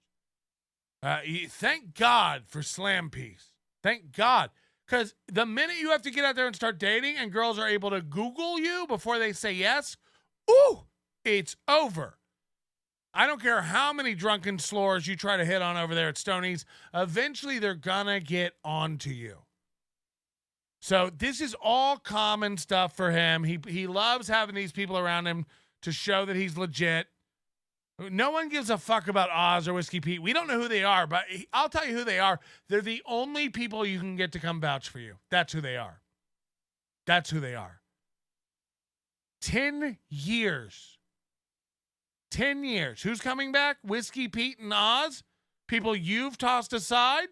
Thank God for Slam Piece. Thank God. Because the minute you have to get out there and start dating and girls are able to Google you before they say yes, ooh, it's over. I don't care how many drunken slores you try to hit on over there at Stoney's. Eventually, they're going to get onto you. So this is all common stuff for him. He loves having these people around him to show that he's legit. No one gives a fuck about Oz or Whiskey Pete. We don't know who they are, but I'll tell you who they are. They're the only people you can get to come vouch for you. That's who they are. That's who they are. 10 years. 10 years. Who's coming back? Whiskey Pete and Oz? People you've tossed aside?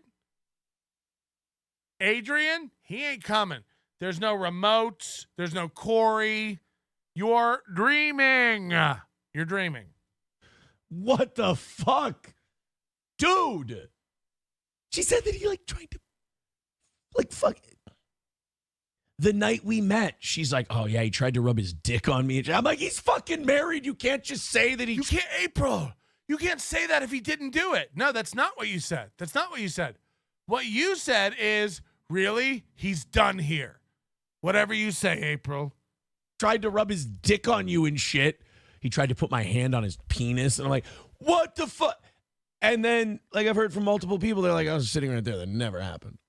Adrian? He ain't coming. There's no remotes. There's no Corey. You're dreaming. You're dreaming. What the fuck? Dude. She said that he tried to fuck. The night we met, she's like, oh yeah, he tried to rub his dick on me. I'm like, he's fucking married. You can't just say that he... You can't, April. You can't say that if he didn't do it. No, that's not what you said. That's not what you said. What you said is, really? He's done here. Whatever you say, April. Tried to rub his dick on you and shit. He tried to put my hand on his penis, and I'm like, what the fuck? And then, I've heard from multiple people, they're like, I was sitting right there. That never happened.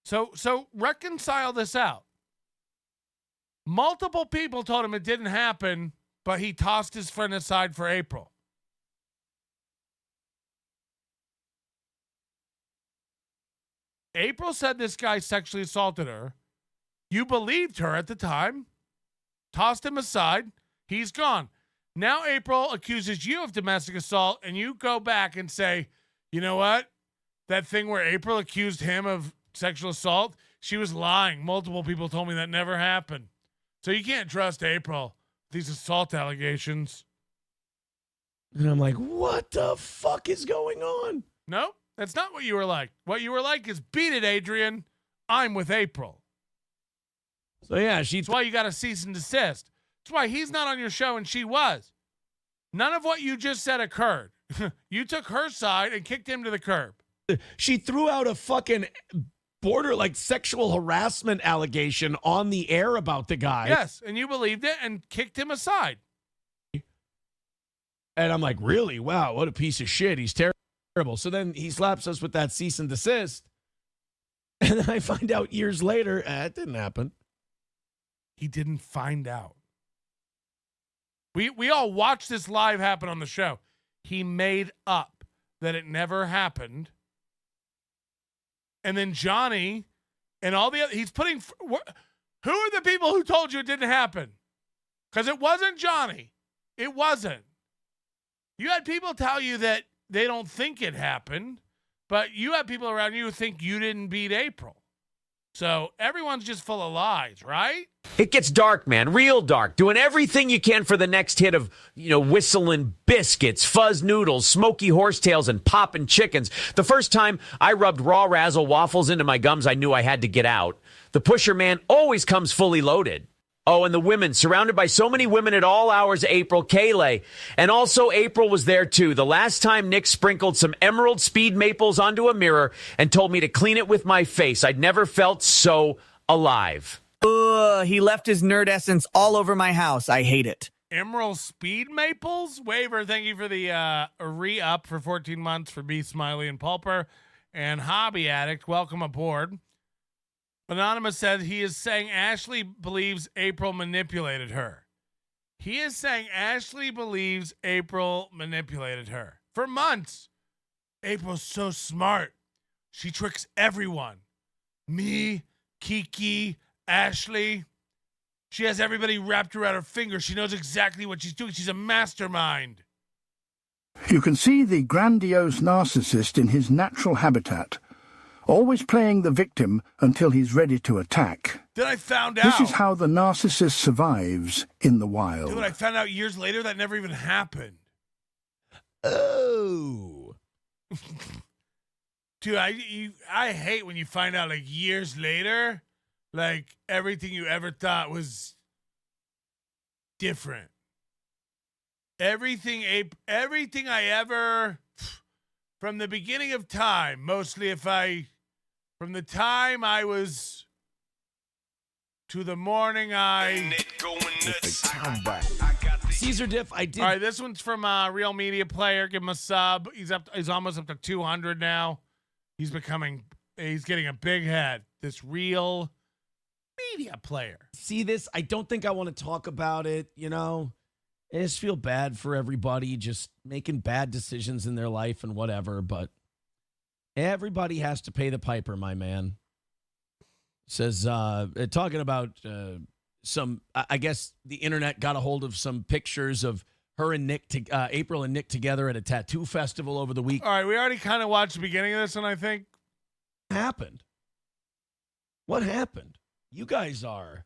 So reconcile this out. Multiple people told him it didn't happen, but he tossed his friend aside for April. April said this guy sexually assaulted her. You believed her at the time, tossed him aside. He's gone. Now April accuses you of domestic assault, and you go back and say, you know what? That thing where April accused him of sexual assault, she was lying. Multiple people told me that never happened. So you can't trust April. These assault allegations. And I'm like, what the fuck is going on? Nope, that's not what you were like. What you were like is, beat it, Adrian. I'm with April. So yeah, that's why you got to cease and desist. That's why he's not on your show and she was. None of what you just said occurred. You took her side and kicked him to the curb. She threw out a fucking border sexual harassment allegation on the air about the guy. Yes, and you believed it and kicked him aside. And I'm like, really? Wow, what a piece of shit. He's terrible. So then he slaps us with that cease and desist. And then I find out years later, it didn't happen. He didn't find out. We all watched this live happen on the show. He made up that it never happened. And then Johnny and all the other, he's putting, who are the people who told you it didn't happen? Because it wasn't Johnny. It wasn't. You had people tell you that they don't think it happened, but you have people around you who think you didn't beat April. So everyone's just full of lies, right? It gets dark, man, real dark. Doing everything you can for the next hit of, whistling biscuits, fuzz noodles, smoky horsetails, and poppin' chickens. The first time I rubbed raw razzle waffles into my gums, I knew I had to get out. The pusher man always comes fully loaded. Oh, and the women, surrounded by so many women at all hours, April, Kayleigh. And also April was there, too. The last time Nick sprinkled some emerald speed maples onto a mirror and told me to clean it with my face. I'd never felt so alive. Ugh, he left his nerd essence all over my house. I hate it. Emerald Speed Maples? Waver, thank you for the re-up for 14 months for B. Smiley and Pulper. And Hobby Addict, welcome aboard. Anonymous said he is saying Ashley believes April manipulated her. He is saying Ashley believes April manipulated her. For months. April's so smart. She tricks everyone. Me, Kiki, Ashley. She has everybody wrapped around her finger. She knows exactly what she's doing. She's a mastermind. You can see the grandiose narcissist in his natural habitat, always playing the victim until he's ready to attack. Then I found out. This is how the narcissist survives in the wild. Dude, I found out years later that never even happened. Oh. Dude, I hate when you find out years later, everything you ever thought was different. Everything I ever, from the beginning of time, mostly from the time I was to the morning I... Caesar Diff, I did. All right, this one's from Real Media Player. Give him a sub. He's almost up to 200 now. He's getting a big head. This Real Media Player. See this? I don't think I want to talk about it, you know? I just feel bad for everybody just making bad decisions in their life and whatever, but everybody has to pay the piper, my man. Says, talking about I guess the internet got a hold of some pictures of her and April and Nick together at a tattoo festival over the week. All right, we already kind of watched the beginning of this, and I think... What happened? You guys are,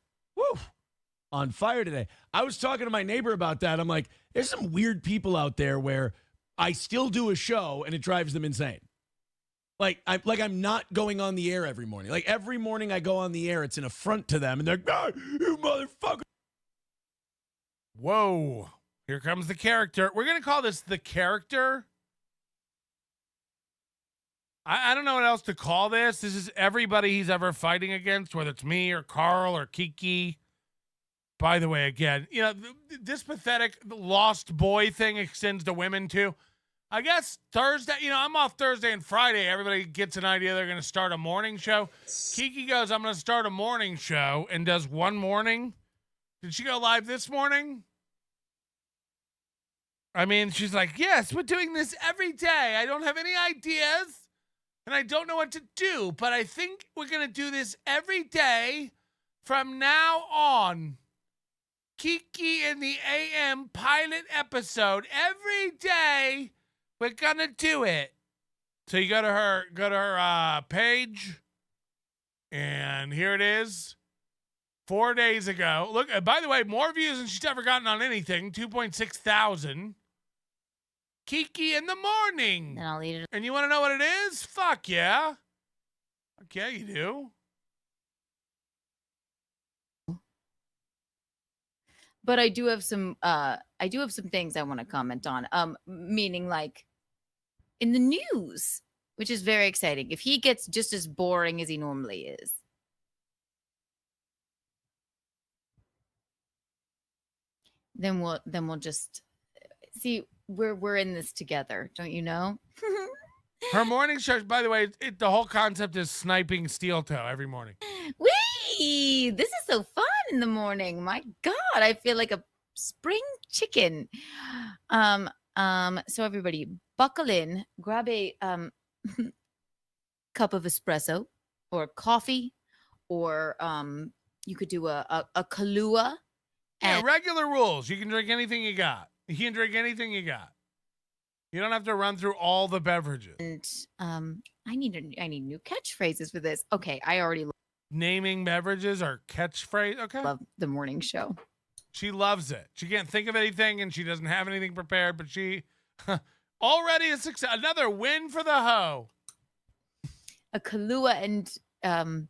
on fire today. I was talking to my neighbor about that. I'm like, there's some weird people out there where I still do a show and it drives them insane. I'm not going on the air every morning. Like every morning I go on the air, it's an affront to them, and they're like, you motherfucker. Whoa. Here comes the character. We're going to call this the character. I don't know what else to call this. This is everybody he's ever fighting against, whether it's me or Carl or Kiki. By the way, again, you know, this pathetic lost boy thing extends to women too. I guess Thursday, you know, I'm off Thursday and Friday. Everybody gets an idea they're going to start a morning show. Kiki goes, I'm going to start a morning show, and does one morning. Did she go live this morning? I mean, she's like, yes, we're doing this every day. I don't have any ideas, and I don't know what to do, but I think we're going to do this every day from now on. Kiki in the AM pilot episode every day. We're gonna do it. So you go to her page, and here it is. 4 days ago. Look, by the way, more views than she's ever gotten on anything. 2.6 thousand. Kiki in the morning. And I'll eat it. And you want to know what it is? Fuck yeah. Okay, you do. But I do have some things I want to comment on. Meaning like in the news, which is very exciting. If he gets just as boring as he normally is. Then we'll just see we're in this together, don't you know? Her morning show, by the way, the whole concept is sniping steel toe every morning. Whee! This is so fun in the morning. My God, I feel like a spring chicken. So everybody buckle in, grab a cup of espresso or coffee, or you could do a Kahlua. Yeah, regular rules. You can drink anything you got. You can drink anything you got. You don't have to run through all the beverages. And I need new catchphrases for this. Okay, I already naming beverages or catchphrase. Okay, love the morning show. She loves it. She can't think of anything, and she doesn't have anything prepared. But she already a success. Another win for the hoe. A Kahlua and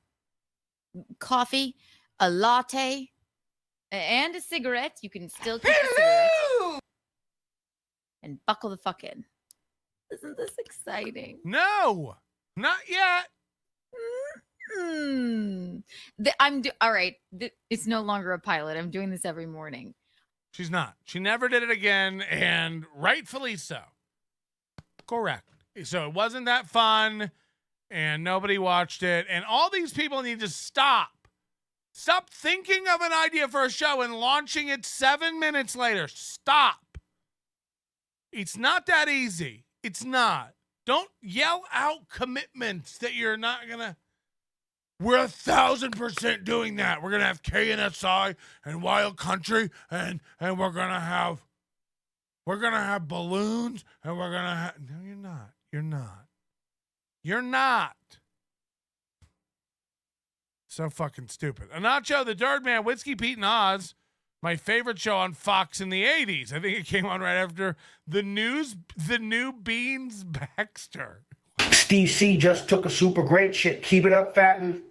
coffee, a latte, and a cigarette. You can still keep a cigarette. And buckle the fuck in. Isn't this exciting? No, not yet. All right. It's no longer a pilot. I'm doing this every morning. She's not. She never did it again, and rightfully so. Correct. So it wasn't that fun, and nobody watched it. And all these people need to stop. Stop thinking of an idea for a show and launching it 7 minutes later. Stop. It's not that easy. It's not. Don't yell out commitments that you're not going to. We're 1,000% doing that. We're going to have KNSI and Wild Country, and we're going to have balloons, and we're going to have. No, you're not. You're not. You're not. So fucking stupid. Anacho, the Dirt Man, Whiskey Pete and Oz. My favorite show on Fox in the 80s. I think it came on right after the new Beans Baxter. Steve C just took a super great shit. Keep it up, Fatten.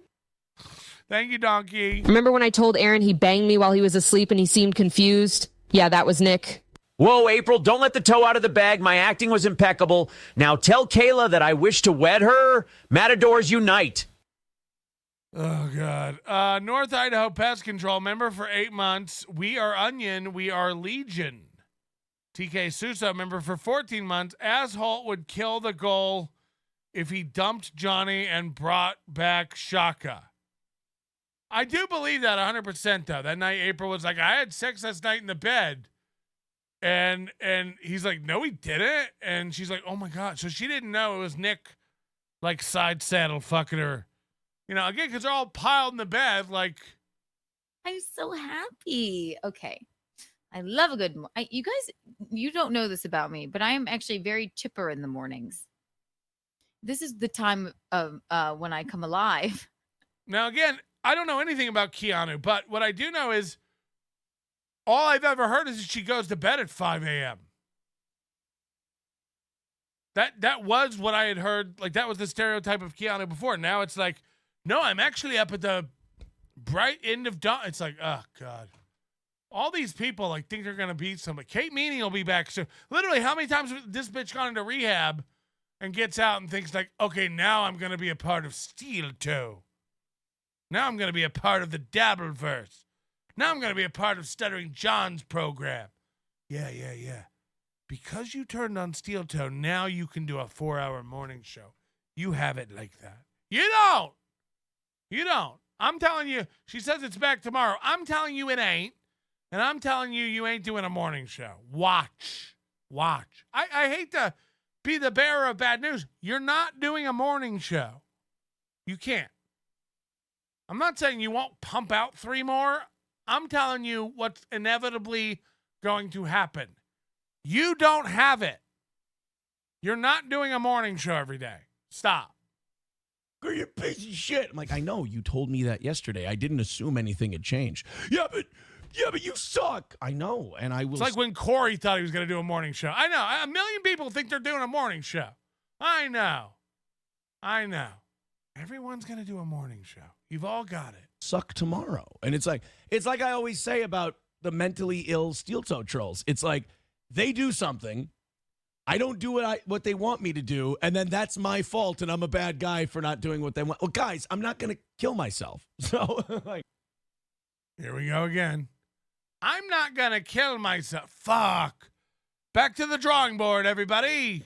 Thank you, Donkey. Remember when I told Aaron he banged me while he was asleep and he seemed confused? Yeah, that was Nick. Whoa, April, don't let the toe out of the bag. My acting was impeccable. Now tell Kayla that I wish to wed her. Matadors unite. Oh, God. North Idaho Pest Control, member for 8 months. We are Onion. We are Legion. TK Suso, member for 14 months. Asshole would kill the goal if he dumped Johnny and brought back Shaka. I do believe that 100%, though. That night, April was like, I had sex last night in the bed. And he's like, no, he didn't. And she's like, oh, my God. So she didn't know it was Nick, like, side saddle fucking her. You know, again, because they're all piled in the bed, like. I'm so happy. Okay. I love a good you guys, you don't know this about me, but I am actually very chipper in the mornings. This is the time of when I come alive. Now, again, I don't know anything about Keanu, but what I do know is all I've ever heard is that she goes to bed at 5 a.m. That was what I had heard. Like, that was the stereotype of Keanu before. Now it's like, no, I'm actually up at the bright end of dawn. It's like, oh, God. All these people, like, think they're going to beat somebody. Kate Meany will be back soon. Literally, how many times has this bitch gone into rehab and gets out and thinks, like, okay, now I'm going to be a part of Steel Toe. Now I'm going to be a part of the Dabbleverse. Now I'm going to be a part of Stuttering John's program. Yeah. Because you turned on Steel Toe, now you can do a 4-hour morning show. You have it like that. You don't. I'm telling you, she says it's back tomorrow. I'm telling you it ain't. And I'm telling you, you ain't doing a morning show. Watch. I hate to be the bearer of bad news. You're not doing a morning show. You can't. I'm not saying you won't pump out 3 more. I'm telling you what's inevitably going to happen. You don't have it. You're not doing a morning show every day. Stop. You're a piece of shit. I'm like, I know. You told me that yesterday. I didn't assume anything had changed. Yeah, but you suck. I know, and I will. It's like when Corey thought he was going to do a morning show. I know. 1 million people think they're doing a morning show. I know. Everyone's going to do a morning show. You've all got it. Suck tomorrow. And it's like I always say about the mentally ill Steel Toe trolls. It's like they do something. I don't do what they want me to do, and then that's my fault, and I'm a bad guy for not doing what they want. Well, guys, I'm not going to kill myself. So, like. Here we go again. I'm not going to kill myself. Fuck. Back to the drawing board, everybody.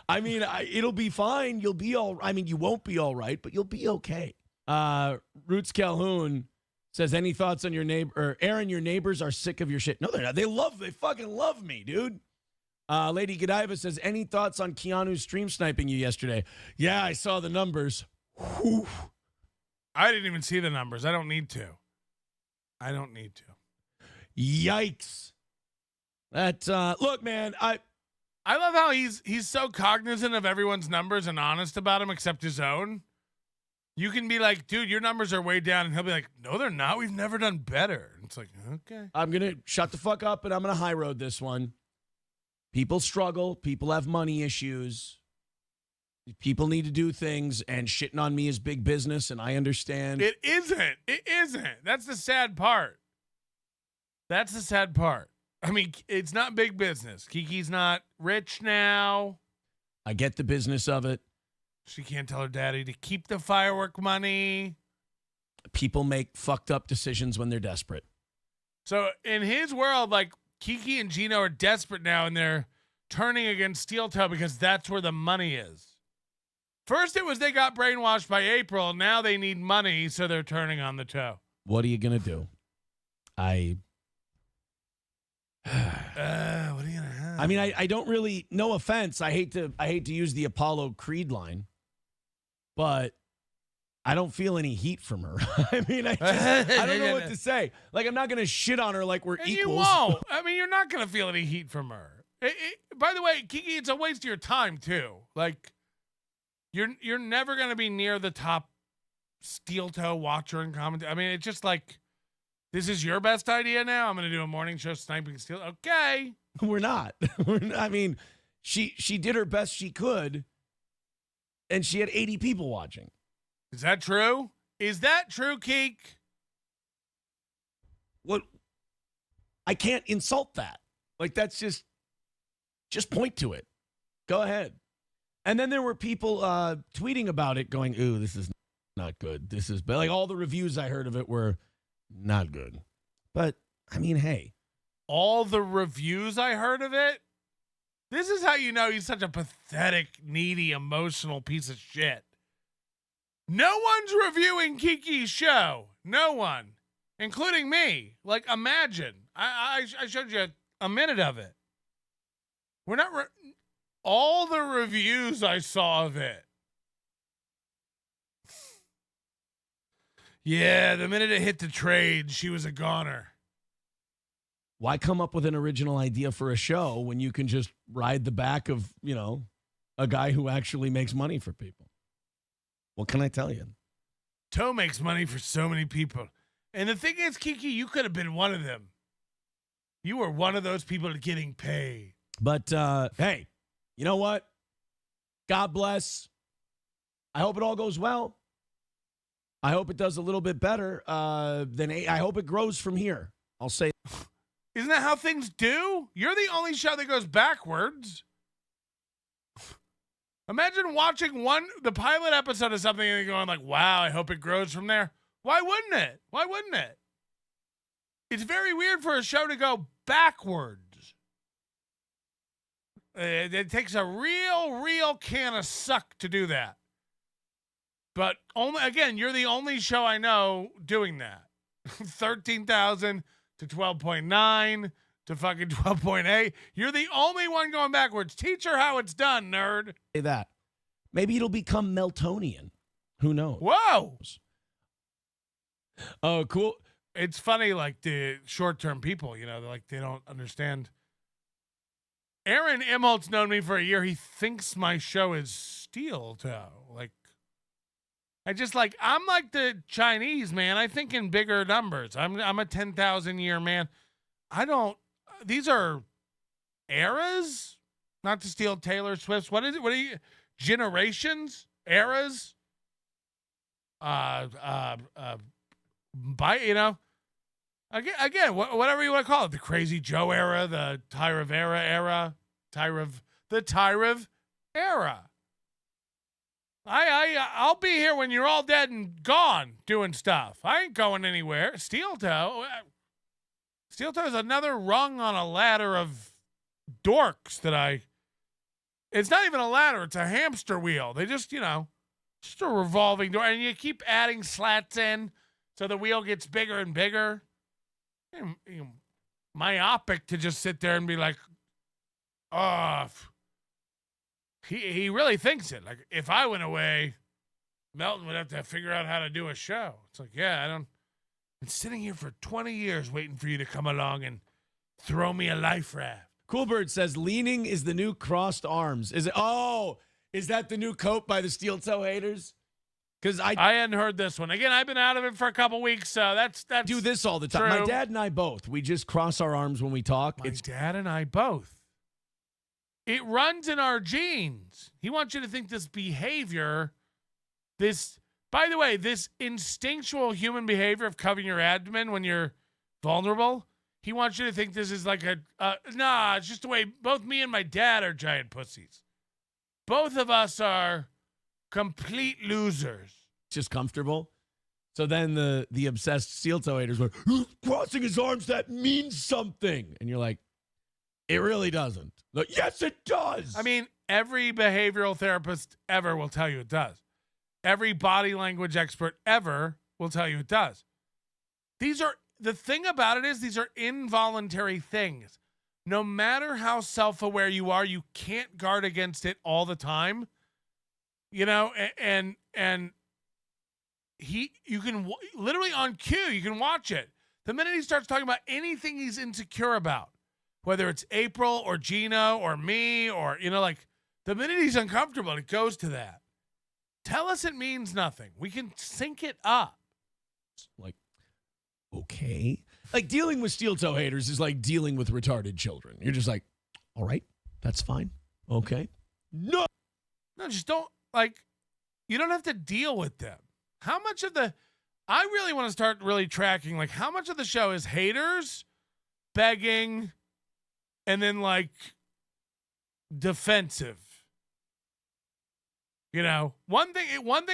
I mean, it'll be fine. You'll be all. I mean, you won't be all right, but you'll be okay. Roots Calhoun says, any thoughts on your neighbor? Or Aaron, your neighbors are sick of your shit. No, they're not. They fucking love me, dude. Lady Godiva says, any thoughts on Keanu's stream sniping you yesterday? Yeah, I saw the numbers. Whew. I didn't even see the numbers. I don't need to. Yikes. That look, man, I love how he's so cognizant of everyone's numbers and honest about them except his own. You can be like, dude, your numbers are way down, and he'll be like, no, they're not. We've never done better. And it's like, okay. I'm gonna shut the fuck up and I'm gonna high road this one. People struggle, people have money issues. People need to do things, and shitting on me is big business, and I understand. It isn't. That's the sad part. I mean, it's not big business. Kiki's not rich now. I get the business of it. She can't tell her daddy to keep the firework money. People make fucked up decisions when they're desperate. So in his world, like, Kiki and Gino are desperate now, and they're turning against Steel Toe because that's where the money is. First it was they got brainwashed by April. Now they need money, so they're turning on the toe. What are you going to do? What are you going to have? I mean, I don't really, no offense. I hate to use the Apollo Creed line, but I don't feel any heat from her. I mean, I don't know what to say. Like, I'm not going to shit on her like we're equals. You won't. I mean, you're not going to feel any heat from her. By the way, Kiki, it's a waste of your time, too. Like, you're never going to be near the top Steel Toe watcher and commentator. I mean, it's just like, this is your best idea now? I'm going to do a morning show sniping Steel. Okay. We're not. I mean, she did her best she could, and she had 80 people watching. Is that true? Is that true, Keek? What? I can't insult that. Like, that's just Just point to it. Go ahead. And then there were people tweeting about it going, ooh, this is not good. This is bad. Like all the reviews I heard of it were not good. But, I mean, hey. All the reviews I heard of it? This is how you know he's such a pathetic, needy, emotional piece of shit. No one's reviewing Kiki's show. No one. Including me. Like, imagine. I showed you a minute of it. We're not... all the reviews I saw of it. Yeah, the minute it hit the trade, she was a goner. Why come up with an original idea for a show when you can just ride the back of, a guy who actually makes money for people? What can I tell you? Toe makes money for so many people. And the thing is, Kiki, you could have been one of them. You were one of those people getting paid. But, hey, you know what? God bless. I hope it all goes well. I hope it does a little bit better. I hope it grows from here. I'll say. Isn't that how things do? You're the only show that goes backwards. Imagine watching the pilot episode of something and going like, wow, I hope it grows from there. Why wouldn't it? Why wouldn't it? It's very weird for a show to go backwards. It takes a real can of suck to do that. But you're the only show I know doing that. 13,000 to 12.9 to fucking 12.8. You're the only one going backwards. Teach her how it's done, nerd. Say that. Maybe it'll become Meltonian. Who knows? Whoa. Oh, cool. It's funny, like the short-term people, they're like, they don't understand. Aaron Imholte's known me for a year. He thinks my show is steel toe. Like, I'm like the Chinese, man. I think in bigger numbers. I'm a 10,000 year man. These are eras, not to steal Taylor Swift's. What is it? What are you, generations? Eras? Again, whatever you want to call it. The Crazy Joe era, the Ty Rivera era, the Ty Riv era. I'll be here when you're all dead and gone doing stuff. I ain't going anywhere. Steel toe is another rung on a ladder of dorks it's not even a ladder. It's a hamster wheel. They just, just a revolving door. And you keep adding slats in so the wheel gets bigger and bigger. Myopic to just sit there and be like, He really thinks it. Like, if I went away, Melton would have to figure out how to do a show. It's like, I've been sitting here for 20 years waiting for you to come along and throw me a life raft. Coolbird says leaning is the new crossed arms. Is it? Oh, is that the new coat by the steel toe haters? Because I hadn't heard this one. Again, I've been out of it for a couple weeks, so that's do this all the time. True. My dad and I both. We just cross our arms when we talk. My dad and I both. It runs in our genes. He wants you to think this behavior, by the way, this instinctual human behavior of covering your abdomen when you're vulnerable, he wants you to think this is like it's just the way both me and my dad are giant pussies. Both of us are complete losers. Just comfortable. So then the obsessed steel toe haters were crossing his arms, that means something. And you're like, it really doesn't. Like, yes, it does. I mean, every behavioral therapist ever will tell you it does. Every body language expert ever will tell you it does. The thing about it is these are involuntary things. No matter how self-aware you are, you can't guard against it all the time. You can literally on cue, you can watch it. The minute he starts talking about anything he's insecure about, whether it's April or Gino or me or, the minute he's uncomfortable, it goes to that. Tell us it means nothing. We can sync it up. Like, okay. Like, dealing with steel toe haters is like dealing with retarded children. You're just like, all right, that's fine. Okay. No, just don't, you don't have to deal with them. How much of I really want to start really tracking, how much of the show is haters, begging, and then defensive. You know, one thing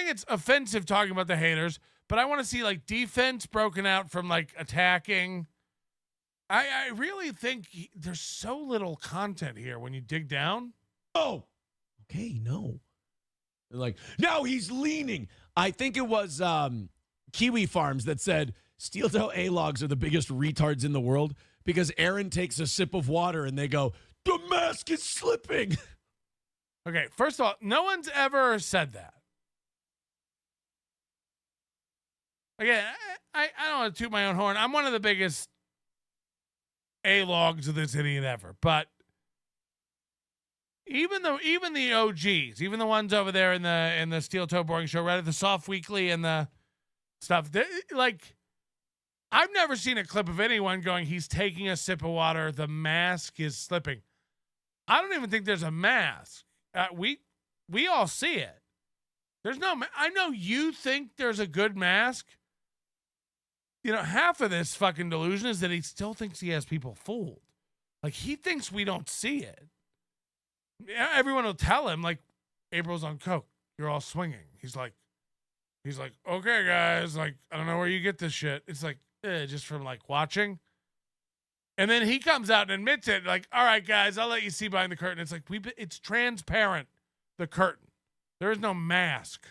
it's offensive talking about the haters, but I want to see like defense broken out from like attacking. I really think there's so little content here when you dig down. Oh, okay, no. Like, no, he's leaning. I think it was Kiwi Farms that said steel toe A-logs are the biggest retards in the world because Aaron takes a sip of water and they go, the mask is slipping. Okay, first of all, no one's ever said that. Again, I don't want to toot my own horn. I'm one of the biggest A-logs of this idiot ever. But even the OGs, even the ones over there in the Steel Toe Boring Show, right at the Soft Weekly and the stuff, like, I've never seen a clip of anyone going, he's taking a sip of water, the mask is slipping. I don't even think there's a mask. We all see it. There's no. I know you think there's a good mask. You know, half of this fucking delusion is that he still thinks he has people fooled. Like, he thinks we don't see it. Yeah, everyone will tell him, like, April's on coke. You're all swinging. He's like, okay, guys. Like, I don't know where you get this shit. It's like, just from like watching. And then he comes out and admits it, like, all right, guys, I'll let you see behind the curtain. It's like, it's transparent, the curtain. There is no mask.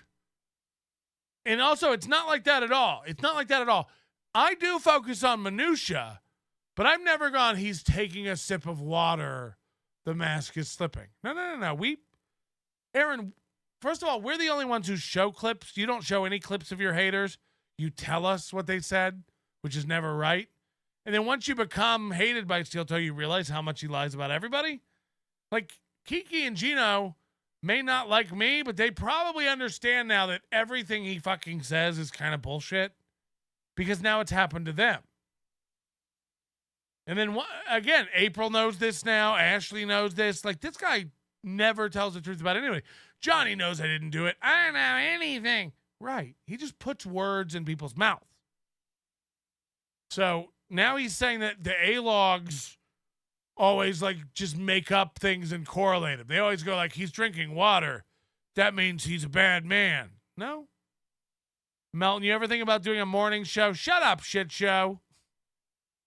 And also, it's not like that at all. It's not like that at all. I do focus on minutia, but I've never gone, he's taking a sip of water, the mask is slipping. No. Aaron, first of all, we're the only ones who show clips. You don't show any clips of your haters. You tell us what they said, which is never right. And then once you become hated by Steel Toe, you realize how much he lies about everybody. Like, Kiki and Gino may not like me, but they probably understand now that everything he fucking says is kind of bullshit because now it's happened to them. And then, again, April knows this now. Ashley knows this. Like, this guy never tells the truth about anybody. Johnny knows I didn't do it. I don't know anything. Right. He just puts words in people's mouths. So now he's saying that the A-logs always, like, just make up things and correlate them. They always go, like, he's drinking water. That means he's a bad man. No. Melton, you ever think about doing a morning show? Shut up, shit show.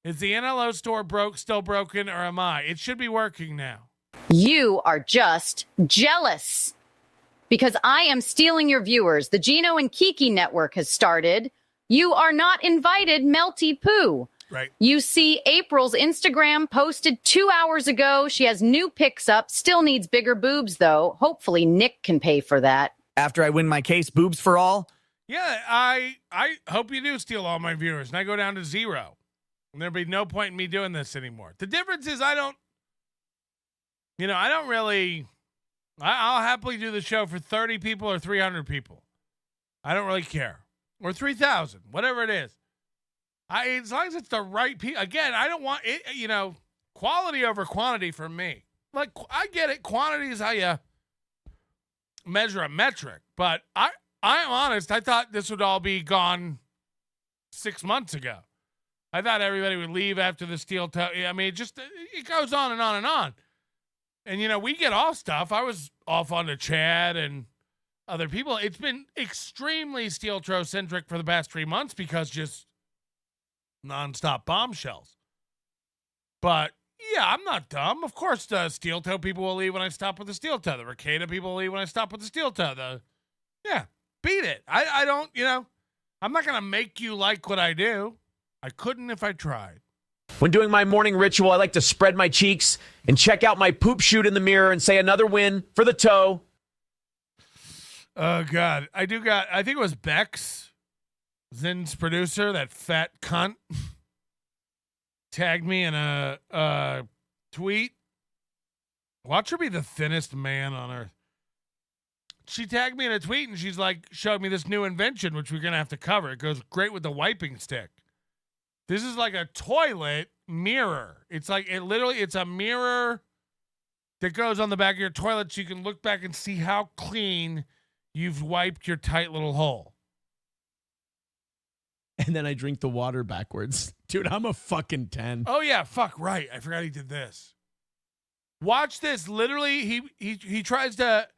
Is the NLO store still broken, or am I? It should be working now. You are just jealous because I am stealing your viewers. The Gino and Kiki network has started. You are not invited, Melty Poo. Right. You see April's Instagram posted 2 hours ago. She has new pics up. Still needs bigger boobs, though. Hopefully Nick can pay for that. After I win my case, boobs for all? Yeah, I hope you do steal all my viewers, and I go down to 0. And there'll be no point in me doing this anymore. The difference is I'll happily do the show for 30 people or 300 people. I don't really care. Or 3,000, whatever it is. As long as it's the right people. Again, I don't want it, quality over quantity for me. Like, I get it. Quantity is how you measure a metric. But I'm honest. I thought this would all be gone 6 months ago. I thought everybody would leave after the Steel Toe. I mean, it goes on and on and on. And, we get off stuff. I was off onto Chad and other people. It's been extremely Steel Toe-centric for the past 3 months because just nonstop bombshells. But, yeah, I'm not dumb. Of course, the Steel Toe people will leave when I stop with the Steel Toe. The Ricada people will leave when I stop with the Steel Toe. Beat it. I don't, I'm not going to make you like what I do. I couldn't if I tried. When doing my morning ritual, I like to spread my cheeks and check out my poop chute in the mirror and say another win for the toe. Oh, God. I think it was Bex, Zin's producer, that fat cunt, tagged me in a tweet. Watch her be the thinnest man on earth. She tagged me in a tweet and she's like, showed me this new invention, which we're going to have to cover. It goes great with the wiping stick. This is like a toilet mirror. It's like, it's a mirror that goes on the back of your toilet so you can look back and see how clean you've wiped your tight little hole. And then I drink the water backwards. Dude, I'm a fucking 10. Oh, yeah. Fuck, right. I forgot he did this. Watch this. Literally, he tries to.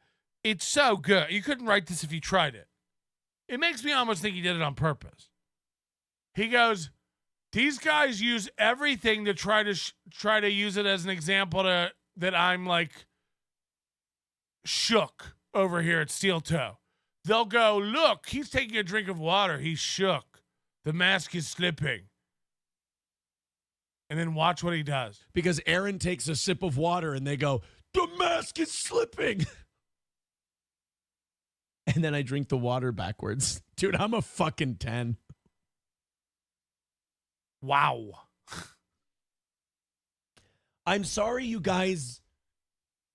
It's so good. You couldn't write this if you tried it. It makes me almost think he did it on purpose. He goes, these guys use everything to try to use it as an example that I'm like shook over here at Steel Toe. They'll go, look, he's taking a drink of water. He's shook. The mask is slipping. And then watch what he does. Because Aaron takes a sip of water and they go, the mask is slipping. And then I drink the water backwards. Dude, I'm a fucking 10. Wow. I'm sorry you guys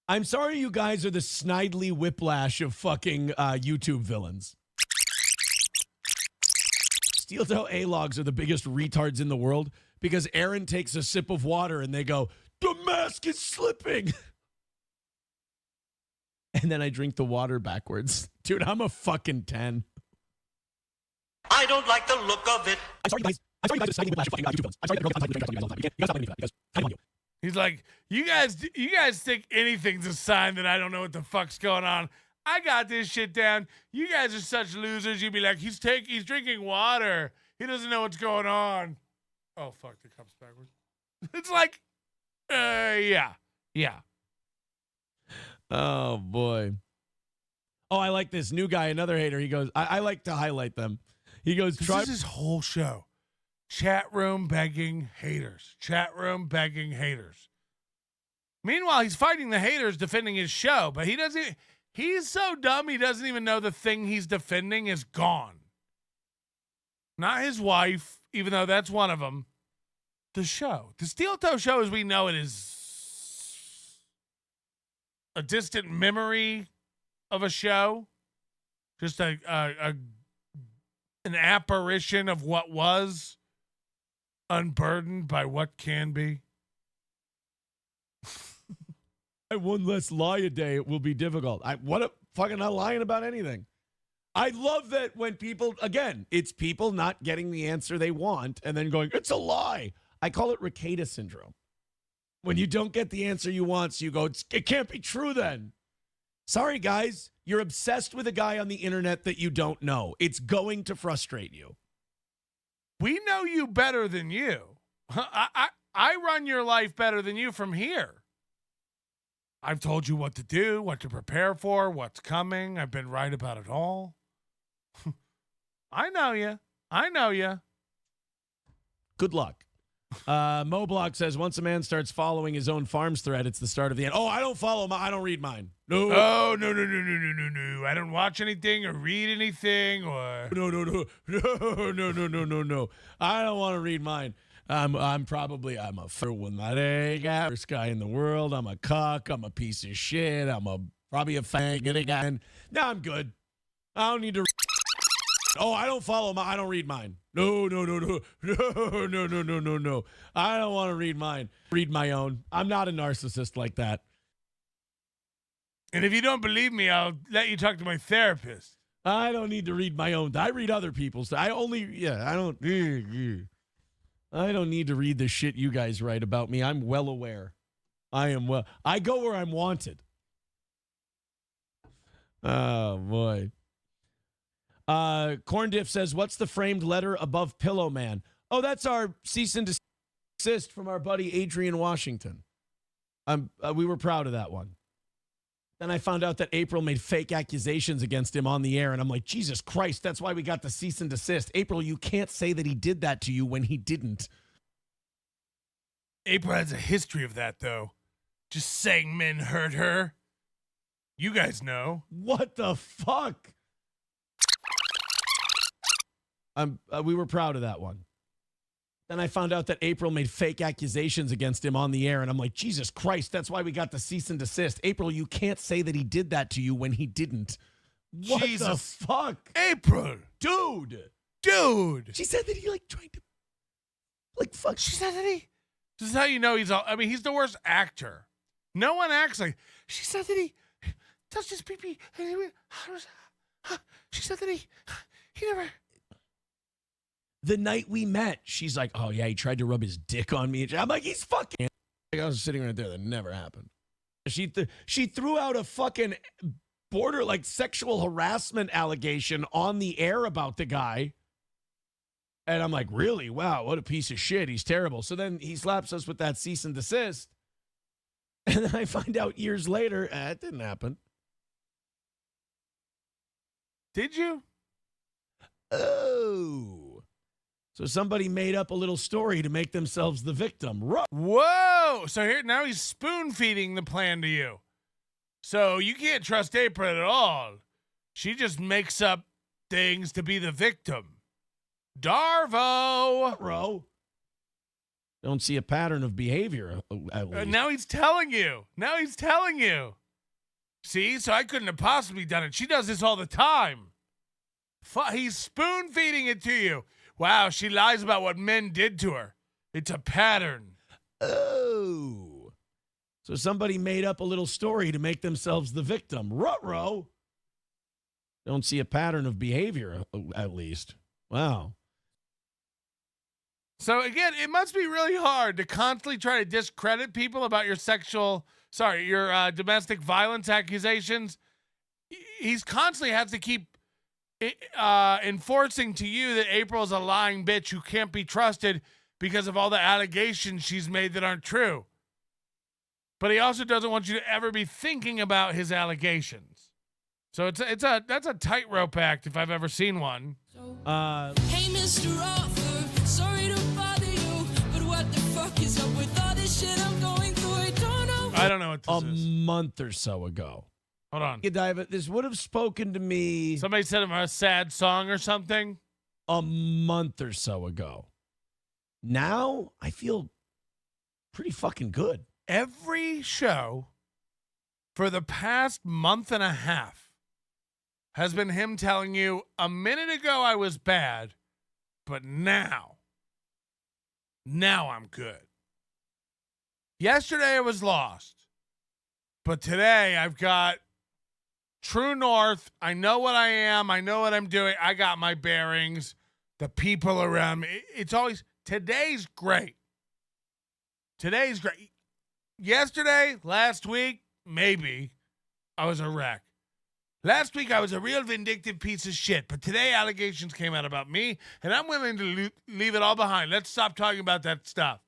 are the Snidely Whiplash of fucking YouTube villains. Steel Toe A-logs are the biggest retards in the world because Aaron takes a sip of water and they go, the mask is slipping. And then I drink the water backwards. Dude, I'm a fucking 10. I don't like the look of it. I'm sorry, guys. I'm sorry, you guys are Snidely Whiplash of fucking YouTube villains. I'm sorry that girl constantly all the time. You can't stop believing that because I want you. He's like, you guys think anything's a sign that I don't know what the fuck's going on. I got this shit down. You guys are such losers. You'd be like, he's drinking water. He doesn't know what's going on. Oh, fuck, the cup's backwards. It's like, yeah. Oh, boy. Oh, I like this new guy, another hater. He goes, I like to highlight them. He goes, this is his whole show. Chat room begging haters. Chat room begging haters. Meanwhile, he's fighting the haters defending his show, but he's so dumb he doesn't even know the thing he's defending is gone. Not his wife, even though that's one of them. The show. The Steel Toe show as we know it is a distant memory of a show. Just an apparition of what was, unburdened by what can be. One less lie a day, it will be difficult. Fucking not lying about anything. I love that when people, again, it's people not getting the answer they want and then going, it's a lie. I call it Ricada syndrome. When you don't get the answer you want, so you go, it can't be true then. Sorry, guys. You're obsessed with a guy on the internet that you don't know. It's going to frustrate you. We know you better than you. I run your life better than you from here. I've told you what to do, what to prepare for, what's coming. I've been right about it all. I know you. Good luck. Moblock says, once a man starts following his own farms thread, it's the start of the end. Oh, I don't follow I don't read mine. No. Oh, no. I don't watch anything or read anything or... No. I don't want to read mine. I'm a one that egg, worst guy in the world. I'm a cuck. I'm a piece of shit. Probably a faggot again. Now I'm good. I don't need to... Oh, I don't follow I don't read mine. No. I don't want to read mine. Read my own. I'm not a narcissist like that. And if you don't believe me, I'll let you talk to my therapist. I don't need to read my own. I read other people's. I don't need to read the shit you guys write about me. I'm well aware. I go where I'm wanted. Oh, boy. Corn Diff says, what's the framed letter above Pillow Man? Oh, that's our cease and desist from our buddy Adrian Washington. We were proud of that one. Then I found out that April made fake accusations against him on the air, and I'm like, Jesus Christ, that's why we got the cease and desist. April, you can't say that he did that to you when he didn't. April has a history of that, though. Just saying men hurt her. You guys know. What the fuck? We were proud of that one. Then I found out that April made fake accusations against him on the air, and I'm like, Jesus Christ, that's why we got the cease and desist. April, you can't say that he did that to you when he didn't. What Jesus. The fuck? April. Dude. Dude. She said that he, tried to, fuck. She said that he... This is how you know he's the worst actor. No one acts like... She said that he touched his pee-pee. She said that he never... The night we met, she's like, oh, yeah, he tried to rub his dick on me. I'm like, he's fucking... I was sitting right there. That never happened. She threw out a fucking border like sexual harassment allegation on the air about the guy. And I'm like, really? Wow, what a piece of shit. He's terrible. So then he slaps us with that cease and desist. And then I find out years later, it didn't happen. Did you? Oh. So somebody made up a little story to make themselves the victim. Whoa! So here now he's spoon feeding the plan to you. So you can't trust April at all. She just makes up things to be the victim. Darvo. Don't see a pattern of behavior. At least. Now he's telling you. See, so I couldn't have possibly done it. She does this all the time. He's spoon feeding it to you. Wow, she lies about what men did to her. It's a pattern. Oh. So somebody made up a little story to make themselves the victim. Ruh-roh. Don't see a pattern of behavior, at least. Wow. So again, it must be really hard to constantly try to discredit people about your domestic violence accusations. He's constantly has to keep enforcing to you that April's a lying bitch who can't be trusted because of all the allegations she's made that aren't true. But he also doesn't want you to ever be thinking about his allegations. So that's a tightrope act if I've ever seen one. Hey, Mr. Offer, sorry to bother you, but what the fuck is up with all this shit I'm going through? I don't know what this is. A month or so ago. Hold on. Godiva, this would have spoken to me. Somebody said him a sad song or something? A month or so ago. Now, I feel pretty fucking good. Every show for the past month and a half has been him telling you, a minute ago I was bad, but now I'm good. Yesterday I was lost, but today I've got true north. I know what I am. I know what I'm doing. I got my bearings, the people around me. It's always, today's great. Today's great. Yesterday, last week, maybe I was a wreck. Last week, I was a real vindictive piece of shit, but today allegations came out about me, and I'm willing to leave it all behind. Let's stop talking about that stuff.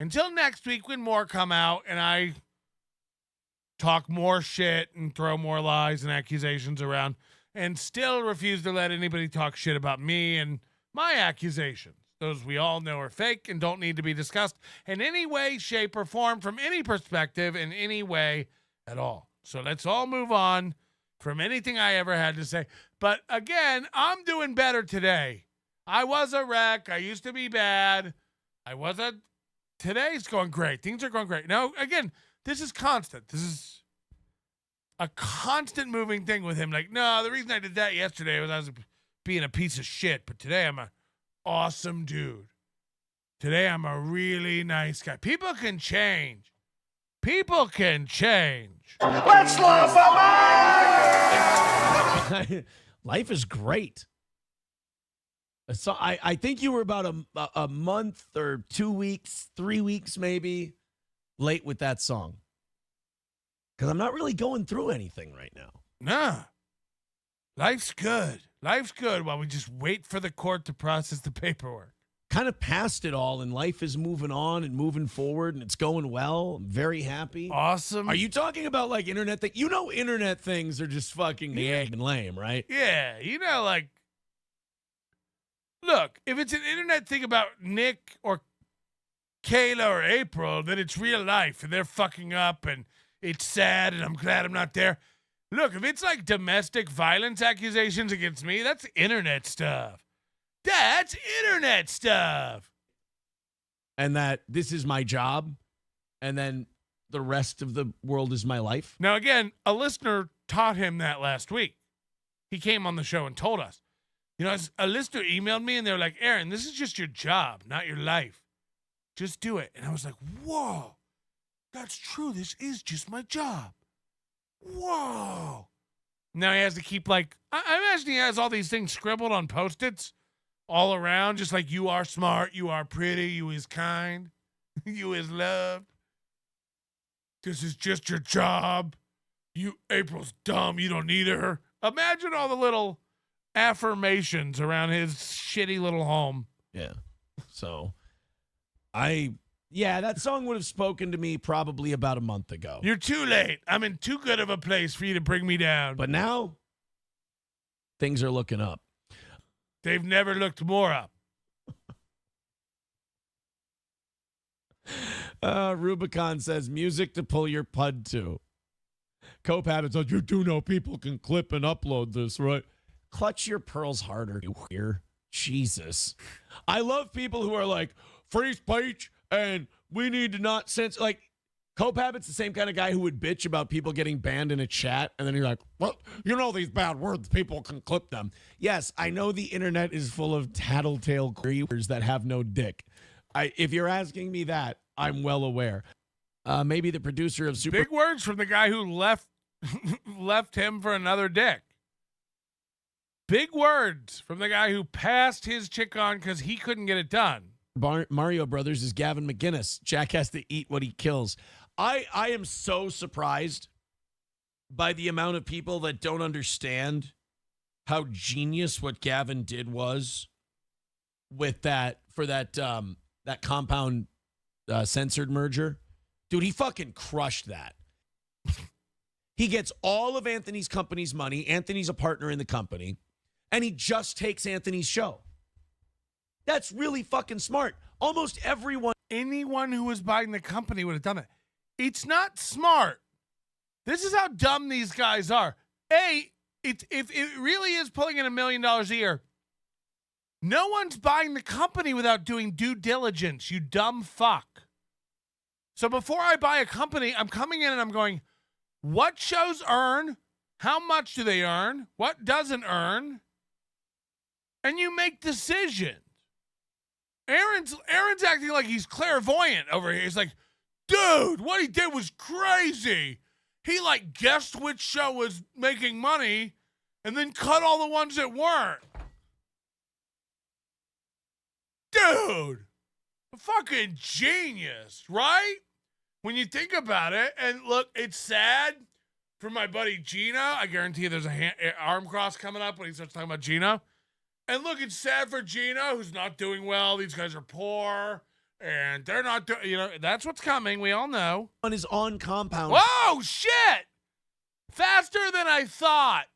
Until next week when more come out and I talk more shit and throw more lies and accusations around and still refuse to let anybody talk shit about me and my accusations. Those we all know are fake and don't need to be discussed in any way, shape, or form from any perspective in any way at all. So let's all move on from anything I ever had to say. But again, I'm doing better today. I was a wreck. I used to be bad. Today's going great. Things are going great. Now, again, this is constant. This is a constant moving thing with him. Like, no, the reason I did that yesterday was I was being a piece of shit. But today I'm a awesome dude. Today I'm a really nice guy. People can change. People can change. Let's love Life is great. So I think you were about a month or 2 weeks, 3 weeks maybe late with that song. Because I'm not really going through anything right now. Nah. Life's good. Life's good while we just wait for the court to process the paperwork. Kind of past it all, and life is moving on and moving forward, and it's going well. I'm very happy. Awesome. Are you talking about like internet things? You know, internet things are just fucking and lame, right? Yeah. You know, like, look, if it's an internet thing about Nick or Kayla or April, then it's real life, and they're fucking up, and it's sad, and I'm glad I'm not there. Look, if it's like domestic violence accusations against me, that's internet stuff. That's internet stuff. And that this is my job, and then the rest of the world is my life. Now, again, a listener taught him that last week. He came on the show and told us. You know, a listener emailed me, and they were like, Aaron, this is just your job, not your life. Just do it. And I was like, whoa, that's true. This is just my job. Whoa. Now he has to keep, like, I imagine he has all these things scribbled on Post-its all around, just like, you are smart, you are pretty, you is kind, you is loved. This is just your job. April's dumb. You don't need her. Imagine all the little affirmations around his shitty little home. Yeah. So, that song would have spoken to me probably about a month ago. You're too late. I'm in too good of a place for you to bring me down. But now, things are looking up. They've never looked more up. Rubicon says, music to pull your pud to. Cope Habit says, you do know people can clip and upload this, right? Clutch your pearls harder, you hear? Jesus. I love people who are like, free speech, and we need to not censor. Like, Cope Habit's the same kind of guy who would bitch about people getting banned in a chat, and then you're like, well, you know these bad words, people can clip them. Yes, I know the internet is full of tattletale creepers that have no dick. If you're asking me that, I'm well aware. Maybe the producer of Big words from the guy who left him for another dick. Big words from the guy who passed his chick on because he couldn't get it done. Mario Brothers is Gavin McGinnis. Jack has to eat what he kills. I am so surprised by the amount of people that don't understand how genius what Gavin did was with that compound censored merger. Dude, he fucking crushed that. He gets all of Anthony's company's money. Anthony's a partner in the company, and he just takes Anthony's show. That's really fucking smart. Almost anyone who was buying the company would have done it. It's not smart. This is how dumb these guys are. If it really is pulling in $1 million a year, no one's buying the company without doing due diligence, you dumb fuck. So before I buy a company, I'm coming in and I'm going, what shows earn? How much do they earn? What doesn't earn? And you make decisions. Aaron's acting like he's clairvoyant over here. He's like, dude, what he did was crazy. He guessed which show was making money and then cut all the ones that weren't. Dude, a fucking genius, right? When you think about it, and look, it's sad for my buddy Gino. I guarantee you there's a arm cross coming up when he starts talking about Gino. And look, it's sad for Gino, who's not doing well. These guys are poor, and they're not doing, that's what's coming. We all know. On his on compound. Whoa, shit! Faster than I thought.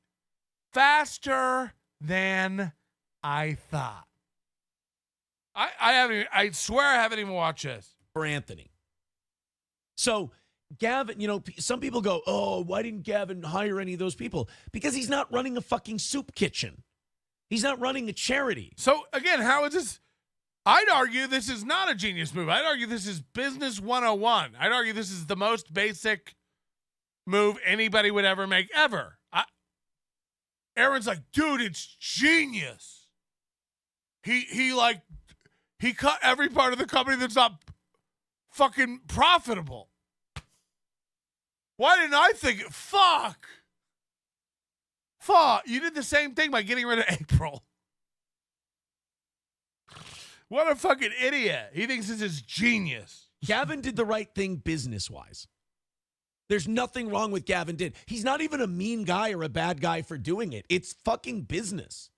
Faster than I thought. I swear I haven't even watched this. For Anthony. So Gavin, some people go, oh, why didn't Gavin hire any of those people? Because he's not running a fucking soup kitchen. He's not running a charity. So again, how is this? I'd argue this is not a genius move. I'd argue this is business 101. I'd argue this is the most basic move anybody would ever make ever. Aaron's like, dude, it's genius. He cut every part of the company that's not fucking profitable. Why didn't I think it? Fuck. You did the same thing by getting rid of April. What a fucking idiot. He thinks this is genius. Gavin did the right thing business-wise. There's nothing wrong with Gavin did. He's not even a mean guy or a bad guy for doing it. It's fucking business.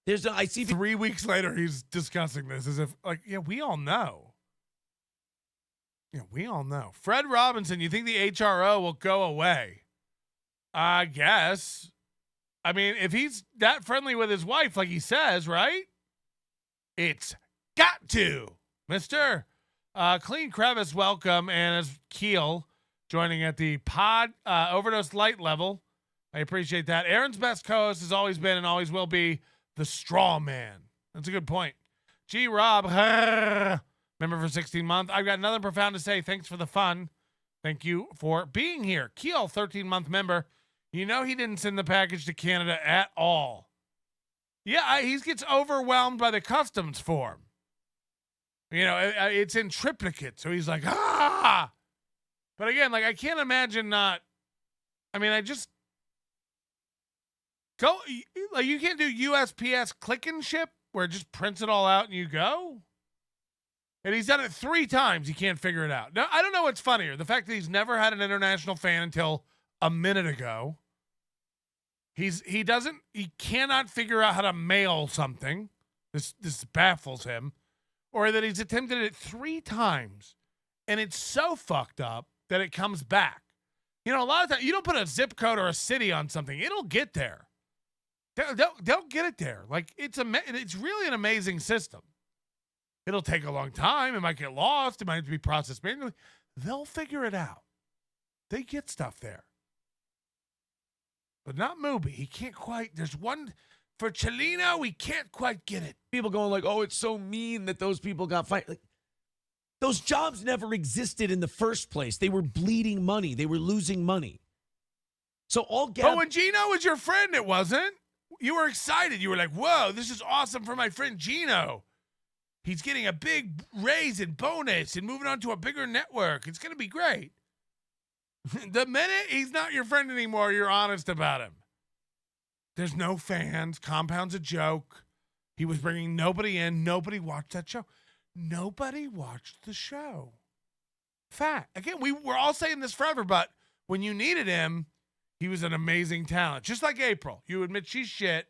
I see 3 weeks later, he's discussing this as if, we all know. Yeah, we all know. Fred Robinson, you think the HRO will go away? I guess. I mean, if he's that friendly with his wife, like he says, right? It's got to. Mr. Clean Crevice, welcome. And as Keel joining at the pod overdose light level. I appreciate that. Aaron's best co-host has always been and always will be the straw man. That's a good point. G. Rob, member for 16 months. I've got nothing profound to say. Thanks for the fun. Thank you for being here. Keel, 13-month member. He didn't send the package to Canada at all. Yeah, he gets overwhelmed by the customs form. It's in triplicate. So he's like, ah. But again, I can't imagine not. I mean, I just go. You can't do USPS click and ship where it just prints it all out and you go. And he's done it 3 times. He can't figure it out. Now, I don't know what's funnier. The fact that he's never had an international fan until a minute ago. He cannot figure out how to mail something. This baffles him. Or that he's attempted it 3 times. And it's so fucked up that it comes back. You know, a lot of times, you don't put a zip code or a city on something. It'll get there. They'll get it there. Like, it's really an amazing system. It'll take a long time. It might get lost. It might be processed manually. They'll figure it out. They get stuff there. But not Mubi. He can't quite. There's one for Chelino. We can't quite get it. People going like, oh, it's so mean that those people got fired. Like, those jobs never existed in the first place. They were bleeding money. They were losing money. So But when Gino was your friend, it wasn't. You were excited. You were like, whoa, this is awesome for my friend Gino. He's getting a big raise and bonus and moving on to a bigger network. It's going to be great. The minute he's not your friend anymore, you're honest about him. There's no fans. Compound's a joke. He was bringing nobody in. Nobody watched that show. Nobody watched the show. Fact. Again, we're all saying this forever, but when you needed him, he was an amazing talent. Just like April. You admit she's shit,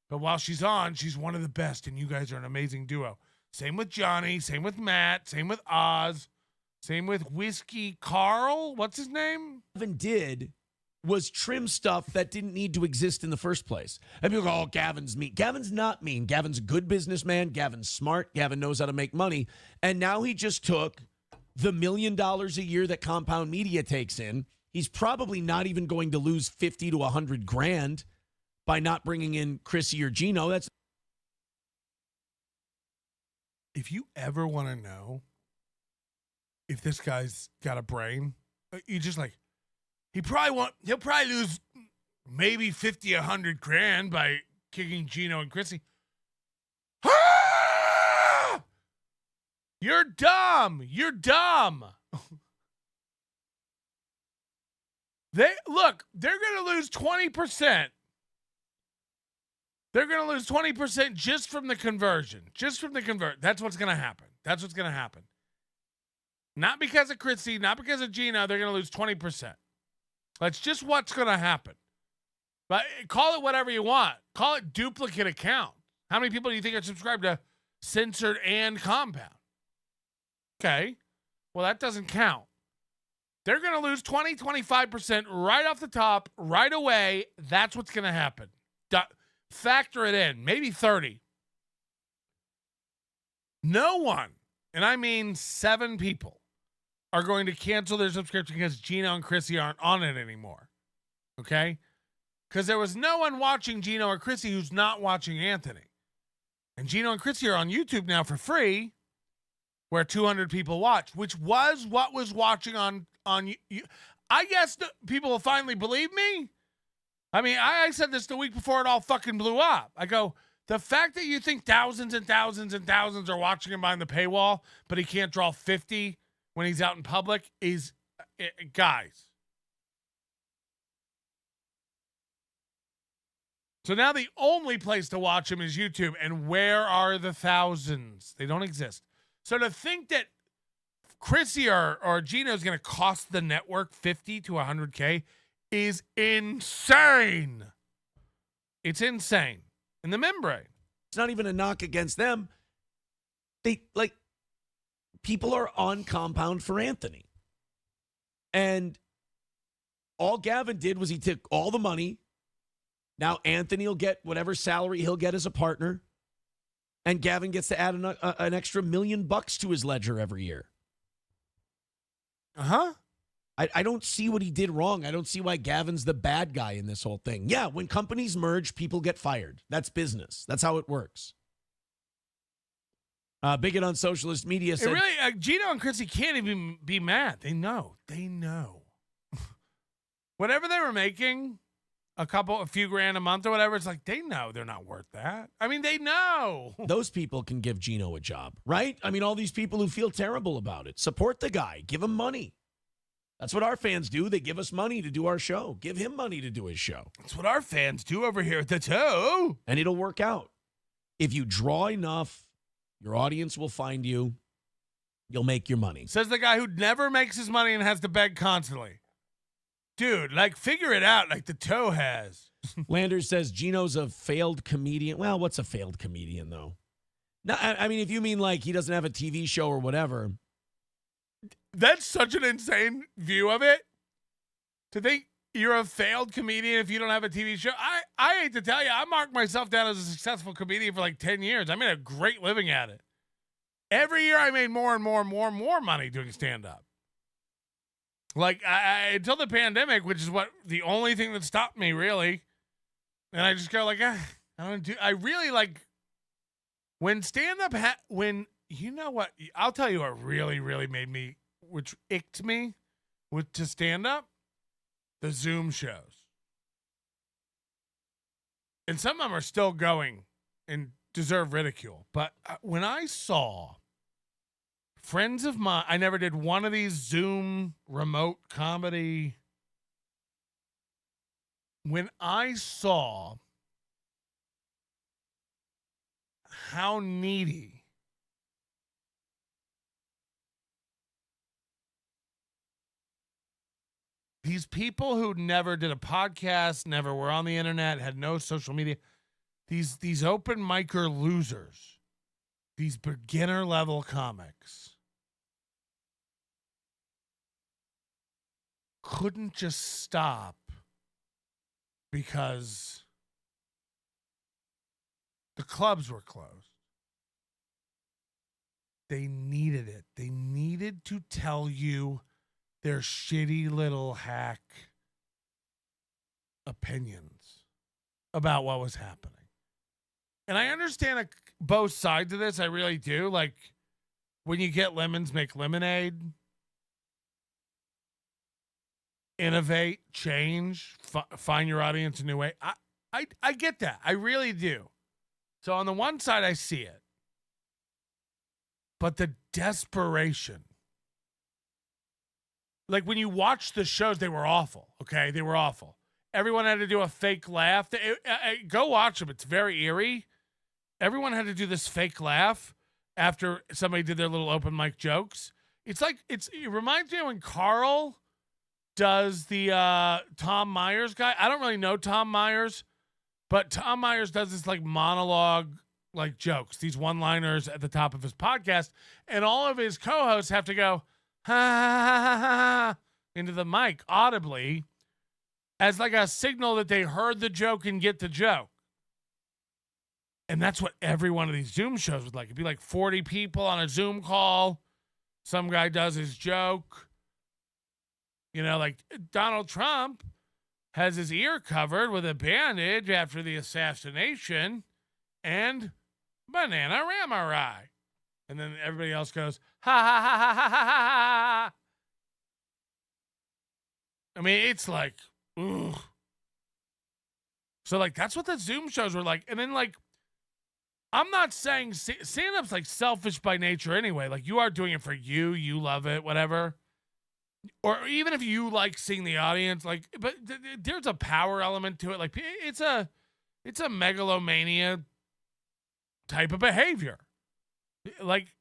but while she's on, she's one of the best, and you guys are an amazing duo. Same with Johnny. Same with Matt. Same with Oz. Same with Whiskey Carl. What's his name? Gavin did was trim stuff that didn't need to exist in the first place. And people go, oh, Gavin's mean. Gavin's not mean. Gavin's a good businessman. Gavin's smart. Gavin knows how to make money. And now he just took the $1 million a year that Compound Media takes in. He's probably not even going to lose 50 to 100 grand by not bringing in Chrissy or Gino. That's if you ever want to know if this guy's got a brain, you just like, he'll probably lose maybe 50, 100 grand by kicking Gino and Chrissy. Ah! You're dumb. You're dumb. They're going to lose 20%. They're going to lose 20% just from the conversion. Just from the convert. That's what's going to happen. That's what's going to happen. Not because of Chrissy, not because of Gino. They're going to lose 20%. That's just what's going to happen. But call it whatever you want. Call it duplicate account. How many people do you think are subscribed to Censored and Compound? Okay. Well, that doesn't count. They're going to lose 20, 25% right off the top, right away. That's what's going to happen. Factor it in. Maybe 30. No one, and I mean 7 people, are going to cancel their subscription because Gino and Chrissy aren't on it anymore. Okay? Because there was no one watching Gino or Chrissy who's not watching Anthony. And Gino and Chrissy are on YouTube now for free, where 200 people watch, which was what was watching on you. I guess people will finally believe me. I mean, I said this the week before it all fucking blew up. I go, the fact that you think thousands and thousands and thousands are watching him behind the paywall, but he can't draw 50 when he's out in public is, guys. So now the only place to watch him is YouTube, and where are the thousands? They don't exist. So to think that Chrissy or Gino is going to cost the network 50 to 100K is insane. It's insane. In the membrane. It's not even a knock against them. People are on Compound for Anthony. And all Gavin did was he took all the money. Now Anthony will get whatever salary he'll get as a partner. And Gavin gets to add an extra $1 million to his ledger every year. Uh-huh. I don't see what he did wrong. I don't see why Gavin's the bad guy in this whole thing. Yeah, when companies merge, people get fired. That's business. That's how it works. Bigot on Socialist Media said... Gino and Chrissy can't even be mad. They know. They know. Whatever they were making, a few grand a month or whatever, it's like, they know they're not worth that. I mean, they know. Those people can give Gino a job, right? I mean, all these people who feel terrible about it. Support the guy. Give him money. That's what our fans do. They give us money to do our show. Give him money to do his show. That's what our fans do over here at the Toe. And it'll work out. If you draw enough, your audience will find you. You'll make your money. Says the guy who never makes his money and has to beg constantly. Dude, like, figure it out like the toe has. Landers says Gino's a failed comedian. Well, what's a failed comedian, though? No, I mean, if you mean like he doesn't have a TV show or whatever. That's such an insane view of it. To think you're a failed comedian if you don't have a TV show. I hate to tell you, I marked myself down as a successful comedian for like 10 years. I made a great living at it. Every year I made more and more and more and more money doing stand-up. Like, I until the pandemic, which is what the only thing that stopped me, really. And I just go like, I really like when stand-up, you know what? I'll tell you what really, really made me, which icked me to stand-up, the Zoom shows. And some of them are still going and deserve ridicule. But when I saw friends of mine, I never did one of these Zoom remote comedy. When I saw how needy these people who never did a podcast, never were on the internet, had no social media, these open micer losers, these beginner level comics couldn't just stop because the clubs were closed. They needed it. They needed to tell you their shitty little hack opinions about what was happening. And I understand both sides of this. I really do. Like, when you get lemons, make lemonade. Innovate, change, find your audience a new way. I get that. I really do. So on the one side, I see it. But the desperation. Like, when you watch the shows, they were awful, okay? They were awful. Everyone had to do a fake laugh. Go watch them. It's very eerie. Everyone had to do this fake laugh after somebody did their little open mic jokes. It's like, it reminds me of when Carl does the Tom Myers guy. I don't really know Tom Myers, but Tom Myers does this like monologue, like jokes, these one-liners at the top of his podcast, and all of his co-hosts have to go, ha, ha, ha, ha, ha, into the mic audibly as like a signal that they heard the joke and get the joke. And that's what every one of these Zoom shows was like. It'd be like 40 people on a Zoom call. Some guy does his joke. You know, like Donald Trump has his ear covered with a bandage after the assassination and banana ramarai. And then everybody else goes, ha, ha, ha, ha, ha, ha, ha. I mean, it's like, ugh. So, like, that's what the Zoom shows were like. And then, like, I'm not saying stand-up's, like, selfish by nature anyway. Like, you are doing it for you. You love it, whatever. Or even if you like seeing the audience, like, but there's a power element to it. Like, it's a megalomania type of behavior. Like,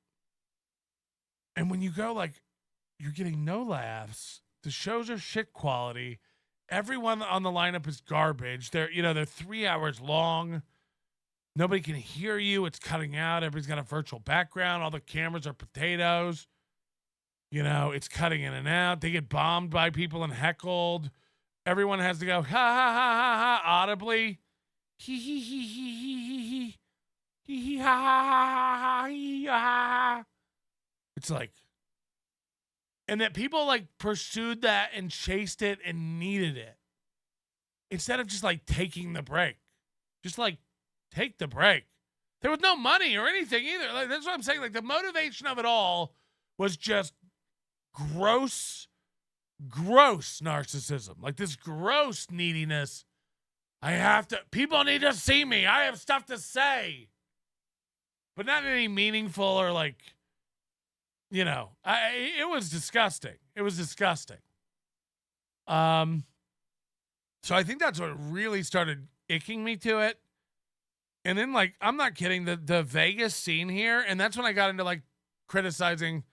and when you go, like, you're getting no laughs. The shows are shit quality. Everyone on the lineup is garbage. They're 3 hours long. Nobody can hear you. It's cutting out. Everybody's got a virtual background. All the cameras are potatoes. You know, it's cutting in and out. They get bombed by people and heckled. Everyone has to go, ha, ha, ha, ha, ha, audibly. Hee, hee, hee, hee, hee, hee, hee. Hee, hee, ha, ha, ha, ha, hee, ha. It's like, and that people, like, pursued that and chased it and needed it. Instead of just, like, taking the break. Just, like, take the break. There was no money or anything either. Like, that's what I'm saying. Like, the motivation of it all was just gross narcissism. Like, this gross neediness. People need to see me. I have stuff to say. But not any meaningful or, like, you know, it was disgusting. It was disgusting. So I think that's what really started icking me to it. And then, like, I'm not kidding, the Vegas scene here, and that's when I got into, like, criticizing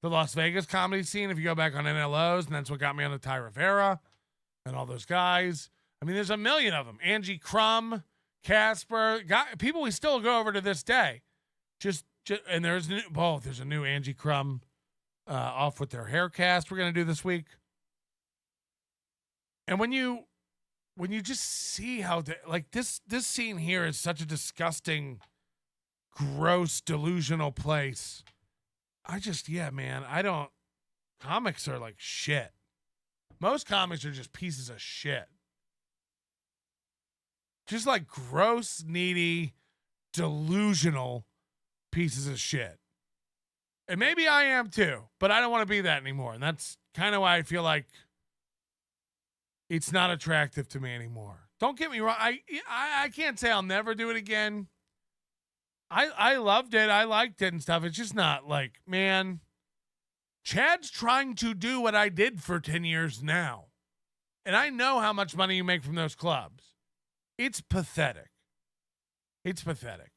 the Las Vegas comedy scene. If you go back on NLOs, and that's what got me on the Ty Rivera and all those guys. I mean, there's a million of them. Angie Crum, Casper, people we still go over to this day. Just and there's a new Angie Crum off with their hair cast we're gonna do this week. And when you just see how this scene here is such a disgusting, gross, delusional place. Comics are like shit. Most comics are just pieces of shit. Just like gross, needy, delusional pieces of shit. And maybe I am too, but I don't want to be that anymore. And that's kind of why I feel like it's not attractive to me anymore. Don't get me wrong. I can't say I'll never do it again. I loved it. I liked it and stuff. It's just not like, man, Chad's trying to do what I did for 10 years now. And I know how much money you make from those clubs. It's pathetic. It's pathetic.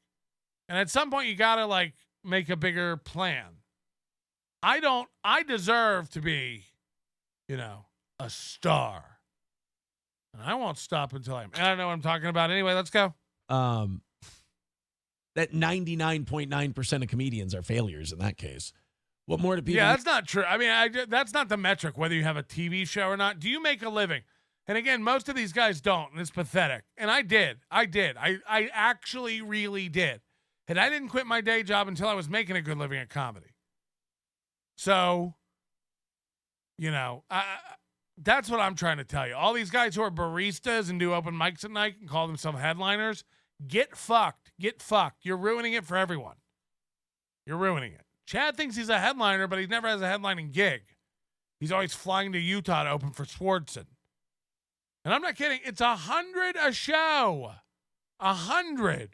And at some point you got to like make a bigger plan. I deserve to be, a star. And I won't stop until I'm, I don't know what I'm talking about. Anyway, let's go. That 99.9% of comedians are failures in that case. What more do people? Yeah, that's not true. I mean, that's not the metric, whether you have a TV show or not. Do you make a living? And again, most of these guys don't, and it's pathetic. And I did. I actually really did. And I didn't quit my day job until I was making a good living at comedy. So, that's what I'm trying to tell you. All these guys who are baristas and do open mics at night and call themselves headliners, get fucked. Get fucked. You're ruining it for everyone. You're ruining it. Chad thinks he's a headliner, but he never has a headlining gig. He's always flying to Utah to open for Swartzen. And I'm not kidding. It's 100 a show. 100.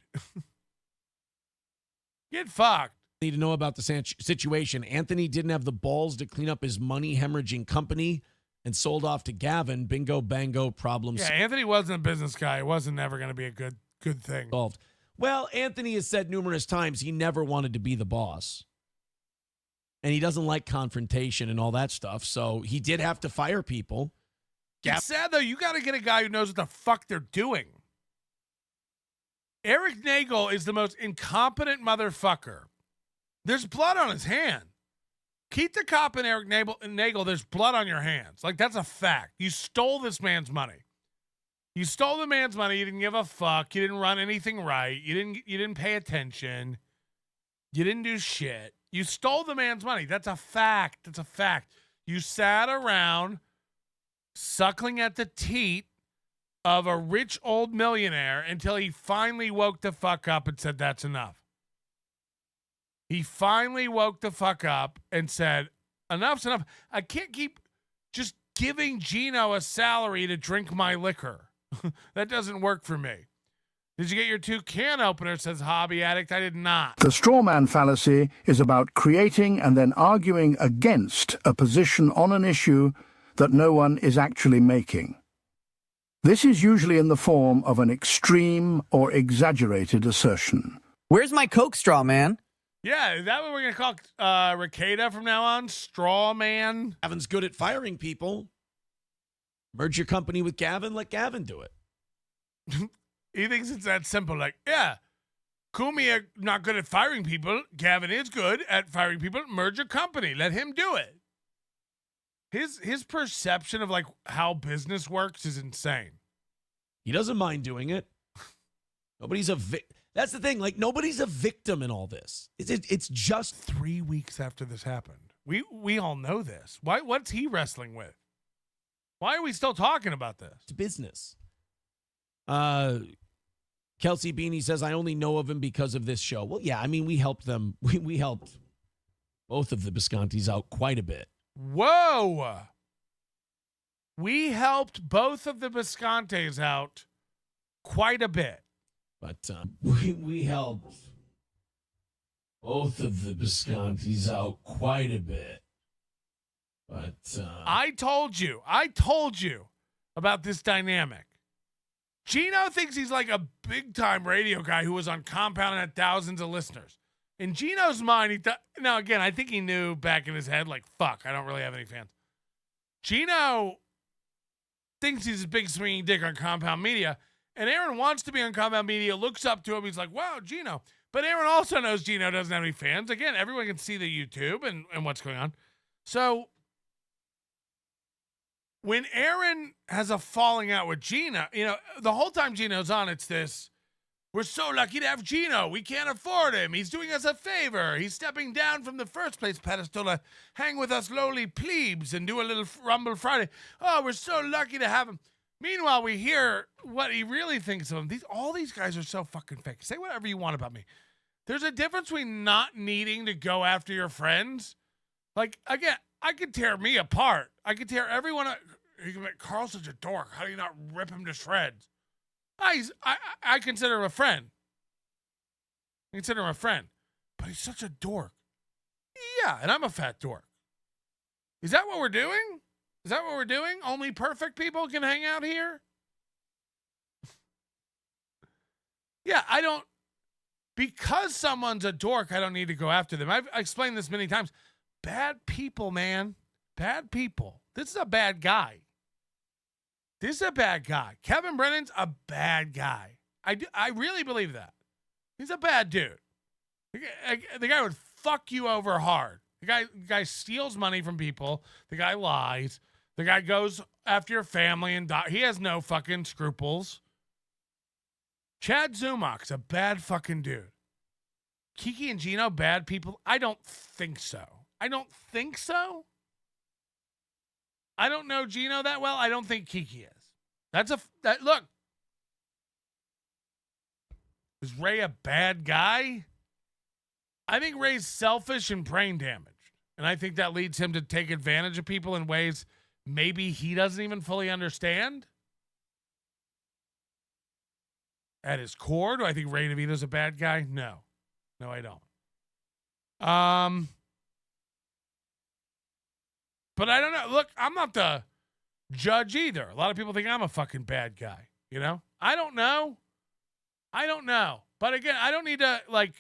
Get fucked. Need to know about the situation. Anthony didn't have the balls to clean up his money hemorrhaging company and sold off to Gavin. Bingo, bango, problems. Yeah, Anthony wasn't a business guy. It wasn't never going to be a good thing. Solved. Well, Anthony has said numerous times he never wanted to be the boss. And he doesn't like confrontation and all that stuff. So he did have to fire people. It's sad, though. You got to get a guy who knows what the fuck they're doing. Eric Nagel is the most incompetent motherfucker. There's blood on his hand. Keep the cop and Eric Nagel, there's blood on your hands. Like, that's a fact. You stole this man's money. You stole the man's money. You didn't give a fuck. You didn't run anything right. You didn't pay attention. You didn't do shit. You stole the man's money. That's a fact. That's a fact. You sat around suckling at the teat of a rich old millionaire until he finally woke the fuck up and said, that's enough. He finally woke the fuck up and said, enough's enough. I can't keep just giving Gino a salary to drink my liquor. That doesn't work for me. Did you get your 2 can openers, says Hobby Addict? I did not. The straw man fallacy is about creating and then arguing against a position on an issue that no one is actually making. This is usually in the form of an extreme or exaggerated assertion. Where's my Coke straw, man? Yeah, is that what we're going to call Ricada from now on? Straw man? Gavin's good at firing people. Merge your company with Gavin, let Gavin do it. He thinks it's that simple. Like, yeah, Kumi are not good at firing people. Gavin is good at firing people. Merge a company. Let him do it. His perception of like how business works is insane. He doesn't mind doing it. Nobody's a That's the thing. Like, nobody's a victim in all this. It's just 3 weeks after this happened. We all know this. What's he wrestling with? Why are we still talking about this? It's business. Kelsey Beanie says, I only know of him because of this show. Well, yeah, I mean, we helped them. We helped both of the Biscontis out quite a bit. Whoa. We helped both of the Biscontes out quite a bit. But we helped both of the Biscontis out quite a bit. But I told you about this dynamic. Gino thinks he's like a big-time radio guy who was on Compound and had thousands of listeners. In Gino's mind, he thought, now again, I think he knew back in his head, like, fuck, I don't really have any fans. Gino thinks he's a big swinging dick on Compound Media, and Aaron wants to be on Compound Media, looks up to him, he's like, wow, Gino. But Aaron also knows Gino doesn't have any fans. Again, everyone can see the YouTube and what's going on. So when Aaron has a falling out with Gino, you know, the whole time Gino's on, it's this, we're so lucky to have Gino. We can't afford him. He's doing us a favor. He's stepping down from the first place pedestal to hang with us lowly plebes and do a little Rumble Friday. Oh, we're so lucky to have him. Meanwhile, we hear what he really thinks of him. All these guys are so fucking fake. Say whatever you want about me. There's a difference between not needing to go after your friends. Like, again, I could tear me apart. I could tear everyone. You can make Carl's such a dork. How do you not rip him to shreds? I consider him a friend. I consider him a friend. But he's such a dork. Yeah, and I'm a fat dork. Is that what we're doing? Is that what we're doing? Only perfect people can hang out here? Yeah, I don't. Because someone's a dork, I don't need to go after them. I've explained this many times. Bad people, man. Bad people. This is a bad guy. This is a bad guy. Kevin Brennan's a bad guy. I really believe that. He's a bad dude. The guy would fuck you over hard. The guy steals money from people. The guy lies. The guy goes after your family and he has no fucking scruples. Chad Zumach's a bad fucking dude. Kiki and Gino, bad people? I don't think so. I don't think so. I don't know Gino that well. I don't think Kiki is. Look. Is Ray a bad guy? I think Ray's selfish and brain damaged. And I think that leads him to take advantage of people in ways maybe he doesn't even fully understand. At his core, do I think Ray DeVito's a bad guy? No. No, I don't. But I don't know. Look, I'm not the judge either. A lot of people think I'm a fucking bad guy. You know? I don't know. But again, I don't need to, like,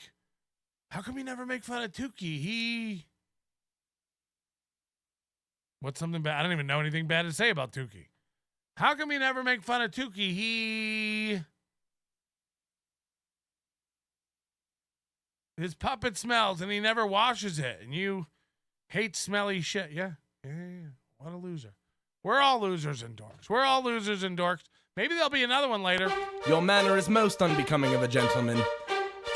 how come you never make fun of Tukey? What's something bad? I don't even know anything bad to say about Tukey. How come you never make fun of Tukey? His puppet smells and he never washes it. And you hate smelly shit. Yeah. What a loser. We're all losers and dorks. Maybe there'll be another one later. Your manner is most unbecoming of a gentleman.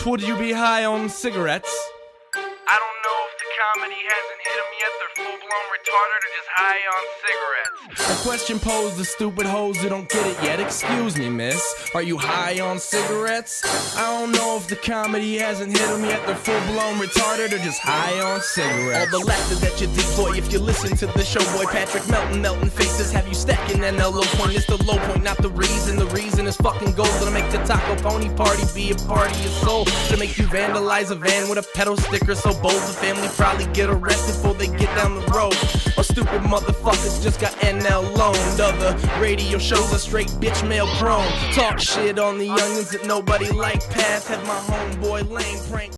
Would you be high on cigarettes? I don't know if the comedy hasn't hit them yet. They're full-blown retarded or just high on cigarettes. A question posed to stupid hoes who don't get it yet. Excuse me, miss. Are you high on cigarettes? I don't know if the comedy hasn't hit them yet. They're full-blown retarded or just high on cigarettes. All the laughter that you decoy if you listen to the show, boy. Patrick melting faces have you stacking an low point. It's the low point, not the reason. The reason is fucking gold. Gonna make the Taco Pony party be a party of soul. To make you vandalize a van with a pedal sticker so bold the family probably get arrested before they get down the road. Or stupid motherfuckers just got NL loaned. Other radio shows are straight bitch mail prone. Talk shit on the youngins that nobody like past. Have my homeboy lame prank.